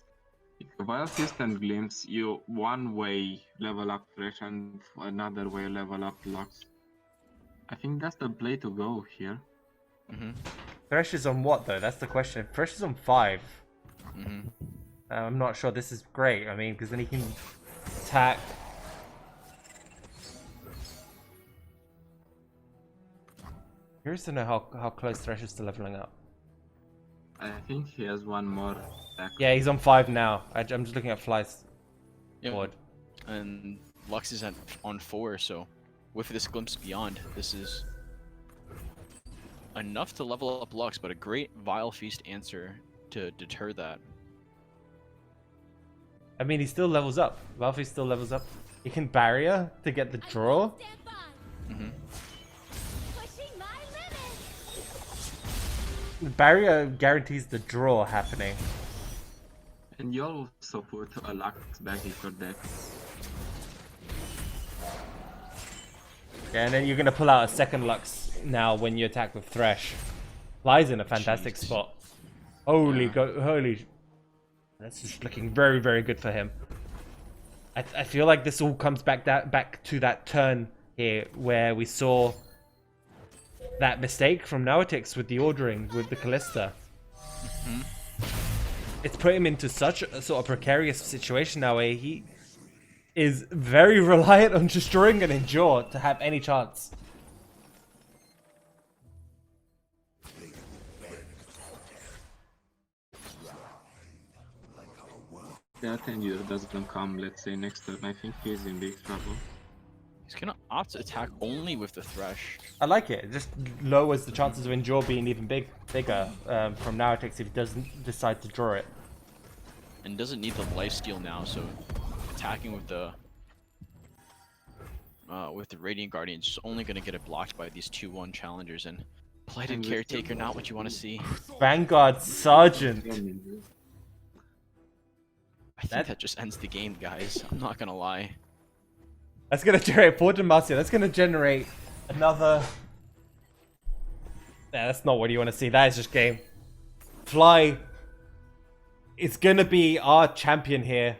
Vile Feast and Glimpse, you one way level up Fresh and another way level up Lux. I think that's the play to go here. Thresh is on what though? That's the question. Thresh is on 5. I'm not sure this is great. I mean, because then he can attack. Curious to know how close Thresh is to leveling up. I think he has one more attack. Yeah, he's on 5 now. I'm just looking at Fly's Yep. board. And Lux is on 4, so with this Glimpse Beyond, this is enough to level up Lux, but a great Vile Feast answer to deter that. I mean, he still levels up. Valve still levels up. He can barrier to get the draw. Stand by. Hmm. Pushing my limits. The barrier guarantees the draw happening. And you also put a Lux back in your deck. Yeah, and then you're gonna pull out a second Lux now when you attack with Thresh. Fly's in a fantastic Jeez. spot. Holy. That's just looking very, very good for him. I feel like this all comes back to that turn here where we saw that mistake from Nautix with the ordering with the Callista. It's put him into such a sort of precarious situation now where he is very reliant on destroying an Endure to have any chance. That Endure doesn't come, let's say, next turn. I think he's in big trouble. He's gonna opt to attack only with the Thresh. I like it. It just lowers the chances of Endure being even bigger from Nautix if he doesn't decide to draw it. And doesn't need the lifesteal now, so attacking with the Radiant Guardian is only gonna get it blocked by these 2-1 challengers, and Blighted And Caretaker not what you want to see. Vanguard Sergeant. I think that just ends the game, guys. I'm not gonna lie. That's gonna generate Fortune Master. That's gonna generate another. Yeah, that's not what you want to see. That is just game. Fly is gonna be our champion here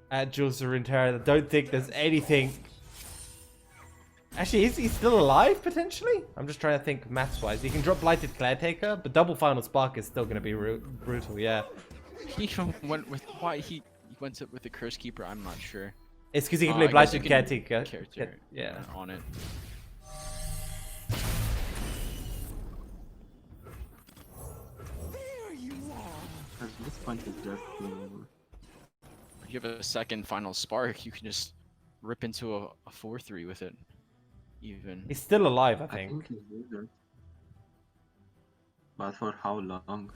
at Duels of Runeterra. I don't think there's anything. Actually, is he still alive potentially? I'm just trying to think maths-wise. He can drop Blighted Caretaker, but double Final Spark is still gonna be brutal. Yeah. He went with why he went with the Curse Keeper. I'm not sure. It's because he can I play guess Blighted you Caretaker. Caretaker Yeah. on it. There you are. Because this point is just If you have a second Final Spark, you can just rip into a 4-3 with it. Even. He's still alive, I I think. think he's good. But for how long?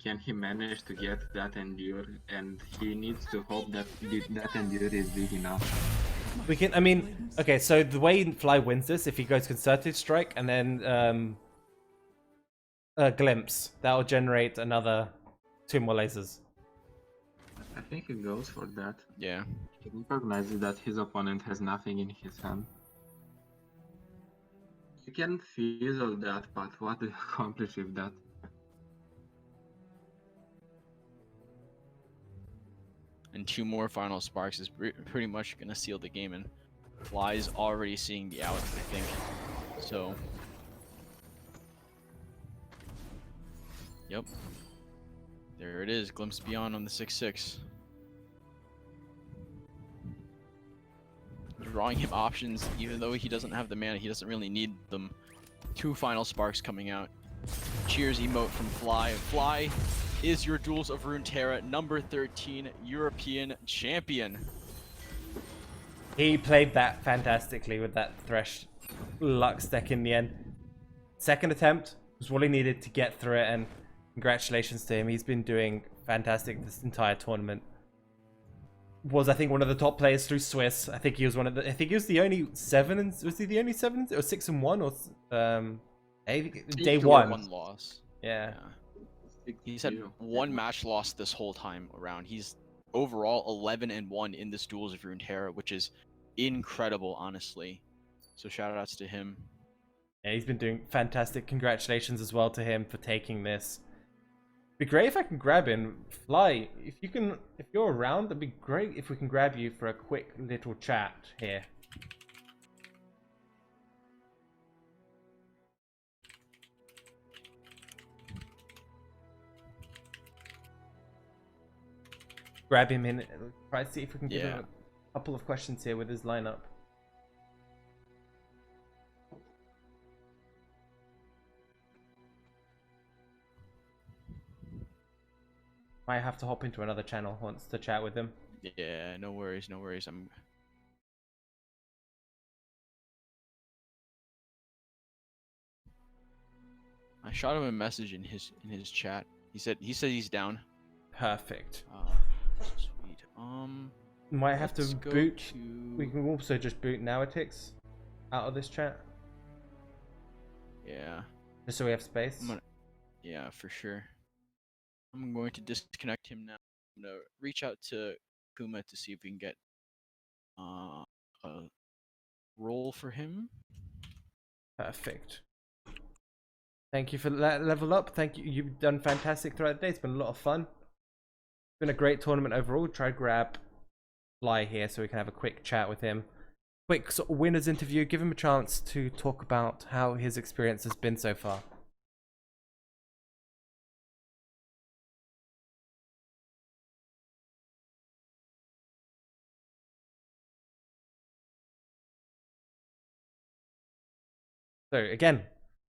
Can he manage to get that Endure? And he needs to hope that that Endure is big enough. We can. I mean, okay. So the way Fly wins this, if he goes Concerted Strike and then Glimpse, that will generate another 2 more lasers. I think he goes for that. Yeah. He recognizes that his opponent has nothing in his hand. You can fizzle that, but what do you accomplish with that? And 2 more Final Sparks is pretty much gonna seal the game, and Fly's already seeing the out, I think. So. Yep. There it is, Glimpse Beyond on the 6/6. Drawing him options, even though he doesn't have the mana, he doesn't really need them. 2 Final Sparks coming out. Cheers emote from Fly. Fly is your Duels of Runeterra number 13 European champion. He played that fantastically with that Thresh Lux deck in the end. Second attempt was all he needed to get through it, and congratulations to him. He's been doing fantastic this entire tournament. Was, I think, one of the top players through Swiss. I think he was one of the. I think he was the only 7. And was he the only 7 or 6-1 or day one? 1 loss. Yeah. He's had 1 match lost this whole time around. He's overall 11-1 in this Duels of Runeterra, which is incredible, honestly. So shout outs to him. Yeah, he's been doing fantastic. Congratulations as well to him for taking this. Be great if I can grab him. Fly, if you're around, it'd be great if we can grab you for a quick little chat here. Grab him in. Try to see if we can give him a couple of questions here with his lineup. Might have to hop into another channel once to chat with him. Yeah, no worries, no worries. I'm I shot him a message in his chat. He said he's down. Perfect. Sweet. Might have to Let's go boot. to. We can also just boot Nowatix out of this chat, Yeah. just so we have space. Yeah, for sure. I'm going to disconnect him now. I'm gonna reach out to Kuma to see if we can get a role for him. Perfect. Thank you for that level up. Thank you. You've done fantastic throughout the day. It's been a lot of fun. It's been a great tournament overall. Try to grab Fly here so we can have a quick chat with him. Quick sort of winners interview. Give him a chance to talk about how his experience has been so far. So again,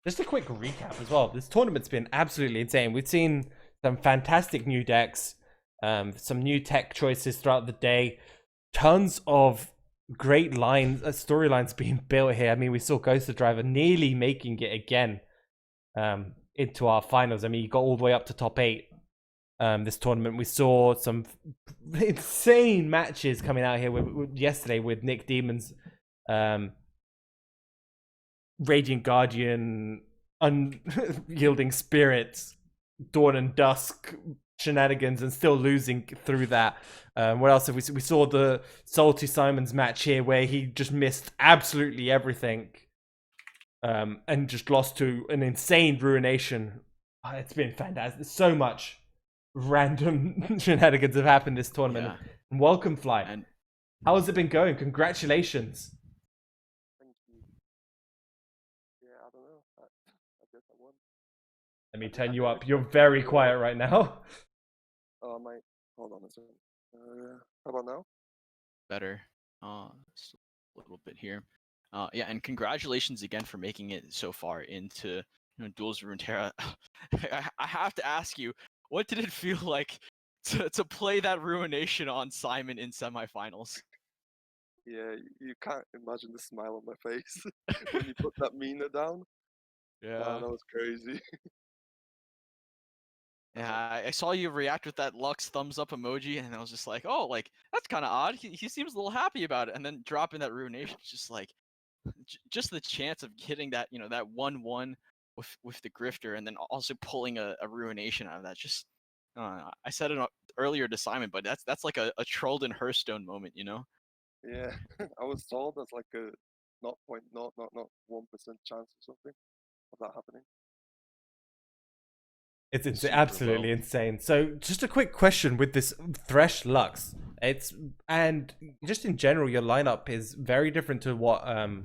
just a quick recap as well. This tournament's been absolutely insane. We've seen some fantastic new decks, some new tech choices throughout the day, tons of great lines, storylines being built here. I mean, we saw Ghost of Driver nearly making it again into our finals. I mean, he got all the way up to top 8 this tournament. We saw some insane matches coming out here yesterday with Nick Demon's Raging Guardian, Unyielding Spirits, Dawn and Dusk shenanigans, and still losing through that. What else have we seen? We saw the Salty Simons match here where he just missed absolutely everything and just lost to an insane Ruination. It's been fantastic. So much random shenanigans have happened this tournament. Yeah. And welcome, Fly. And How has it been going? Congratulations. Thank you. Yeah, I don't know. I guess I won. Let me I turn you didn't up. You're expect very to- quiet right now. Oh, my. Hold on a second. How about now? better. Just a little bit here. Yeah, and congratulations again for making it so far into Duels of Runeterra. I have to ask you, what did it feel like to play that Ruination on Simon in semifinals? Yeah, you can't imagine the smile on my face when you put that Mina down. Yeah. That was crazy. Yeah, I saw you react with that Lux thumbs up emoji, and I was just like, oh, like that's kind of odd. He seems a little happy about it, and then dropping that Ruination, it's just like, just the chance of hitting that, that 1-1 with the Grifter, and then also pulling a Ruination out of that. Just, I said it earlier to Simon, but that's like a trolled in Hearthstone moment, Yeah, I was told there's like a 0.001% chance or something of that happening. It's Super absolutely low. insane. So, just a quick question with this Thresh Lux. And just in general, your lineup is very different to what a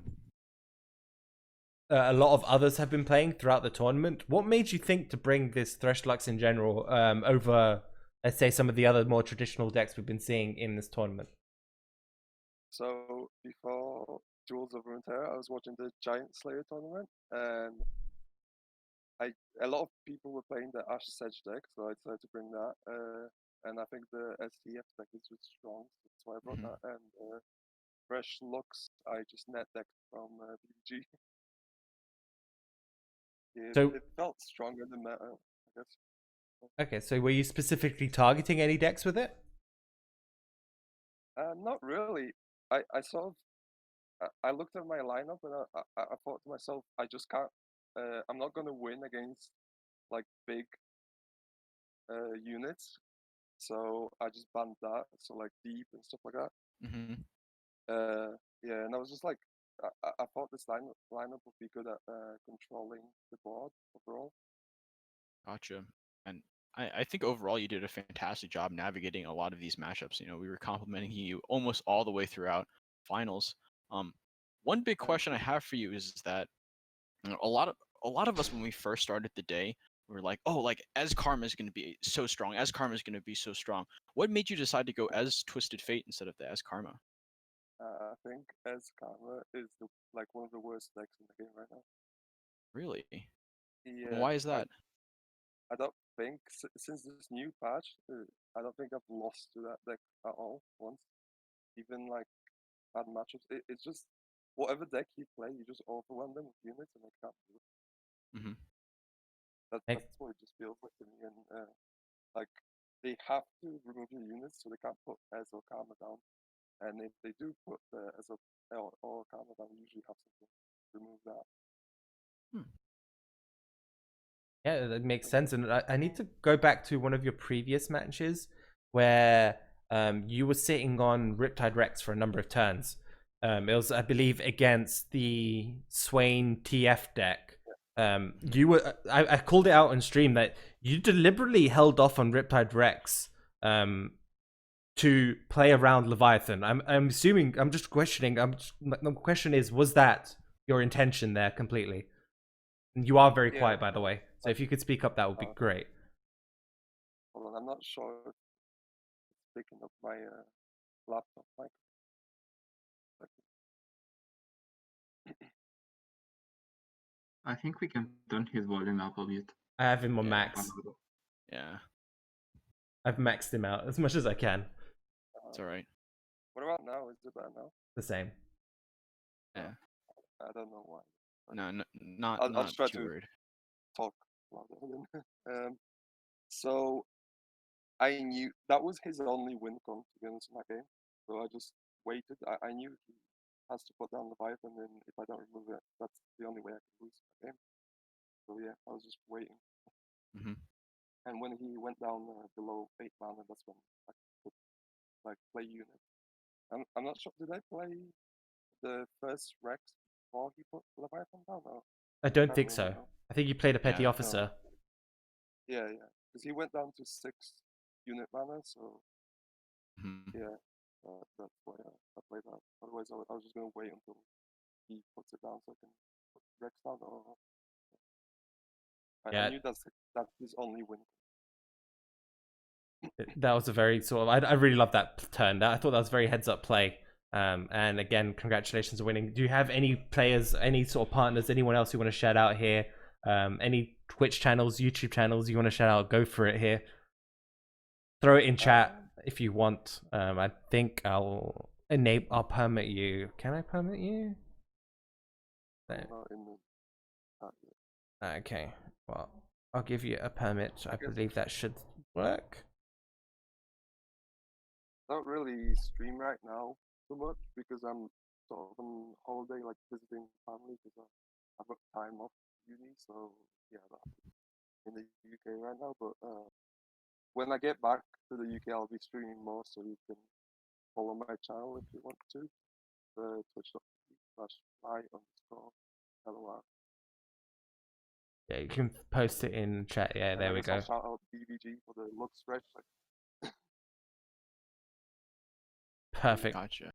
lot of others have been playing throughout the tournament. What made you think to bring this Thresh Lux in general over, let's say, some of the other more traditional decks we've been seeing in this tournament? So before Duels of Runeterra, I was watching the Giant Slayer tournament, and a lot of people were playing the Ash Sedge deck, so I decided to bring that. And I think the STF deck is just strong, so that's why I brought Mhm. that. And Fresh Lux, I just net decked from BG. So, It felt stronger than meta, I guess. okay, so were you specifically targeting any decks with it? Not really. I sort of I looked at my lineup and I thought to myself, I just can't. I'm not gonna win against like big units, so I just banned that. So like deep and stuff like that. Mhm. Yeah, and I was just like, I thought this lineup would be good at controlling the board overall. Gotcha. And I think overall you did a fantastic job navigating a lot of these matchups. We were complimenting you almost all the way throughout finals. One big question I have for you is that a lot of us when we first started the day, we were like, oh, like as Karma is going to be so strong, as Karma is going to be so strong. What made you decide to go as Twisted Fate instead of the as Karma? I think as Karma is like one of the worst decks in the game right now. Really? Yeah, Why is that? I don't think since this new patch, I don't think I've lost to that deck at all once. Even like bad matchups, it's just whatever deck you play, you just overwhelm them with units and they can't do it. Hmm. That's what it just feels like to me. And like they have to remove your units, so they can't put Ez or Karma down. And if they do put the Ez or Karma down, you usually have something to remove that. Yeah, that makes sense. And I need to go back to one of your previous matches where you were sitting on Riptide Rex for a number of turns. It was, I believe, against the Swain TF deck. You were I called it out on stream that you deliberately held off on Riptide Rex to play around Leviathan. I'm assuming, I'm just questioning. The question is, was that your intention there completely? You are very quiet, by the way. So if you could speak up, that would be great. Hold on, I'm not sure if it's picking up my laptop mic. I think we can turn his volume up a bit. I have him on max. Yeah, I've maxed him out as much as I can. it's all right. What about now? Is it better now? The same. Yeah. I don't know why. No, not I'll not try too to worried. talk louder than. So I knew that was his only win con, to be honest, in that game. So I just waited. I knew he has to put down Leviathan, and if I don't remove it, that's the only way I can lose the game. So yeah, I was just waiting. And when he went down below 8 mana, that's when I could like play unit. I'm not sure. Did I play the first Rex before he put Leviathan down? Or I don't can't think so. remember now. I think you played a petty Yeah, officer. Yeah, because he went down to 6 unit mana, so yeah, that's why I played that. Otherwise, I was just gonna wait until he puts it down so I can put Rex down. Or I Yeah. knew that's his only win. That was a very sort of, I really love that turn. I thought that was a very heads up play. And again, congratulations on winning. Do you have any players, any sort of partners, anyone else you want to shout out here? Any Twitch channels, YouTube channels you want to shout out? Go for it here. Throw it in chat if you want. I think I'll permit you. Can I permit you? There. Okay. Well, I'll give you a permit. I believe that should work. Not really stream right now so much because I'm sort of on holiday, like visiting family because I've got time off uni. So yeah, I'm in the UK right now. But when I get back to the UK, I'll be streaming more, so you can follow my channel if you want to. The twitch.tv/I_LOR. Yeah, you can post it in chat. Yeah, there we go. I'll shout out BBG for the look stretch. Perfect. Gotcha.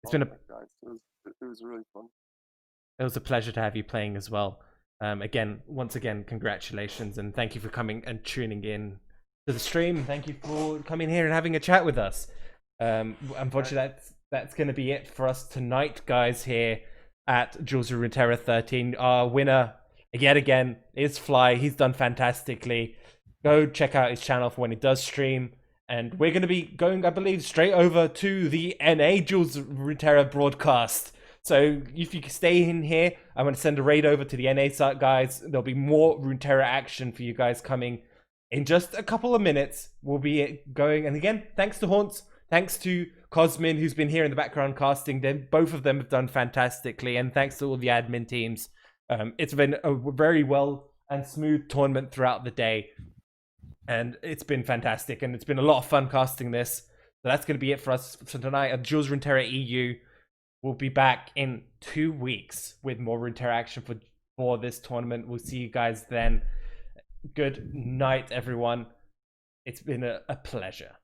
It's been a guys. It was really fun. It was a pleasure to have you playing as well. Once again, congratulations and thank you for coming and tuning in to the stream. Thank you for coming here and having a chat with us. Unfortunately, that's going to be it for us tonight, guys, here at Duels of Runeterra 13. Our winner, yet again, is Fly. He's done fantastically. Go check out his channel for when he does stream. And we're going to be going, I believe, straight over to the NA Duels of Runeterra broadcast. So if you can stay in here, I'm going to send a raid over to the NA site, guys. There'll be more Runeterra action for you guys coming in just a couple of minutes. We'll be going. And again, thanks to Haunts. Thanks to Cosmin, who's been here in the background casting. Both of them have done fantastically. And thanks to all the admin teams. It's been a very well and smooth tournament throughout the day. And it's been fantastic, and it's been a lot of fun casting this. So that's going to be it for us for tonight at Duels of Runeterra EU. We'll be back in 2 weeks with more Runeterra action for this tournament. We'll see you guys then. Good night, everyone. It's been a pleasure.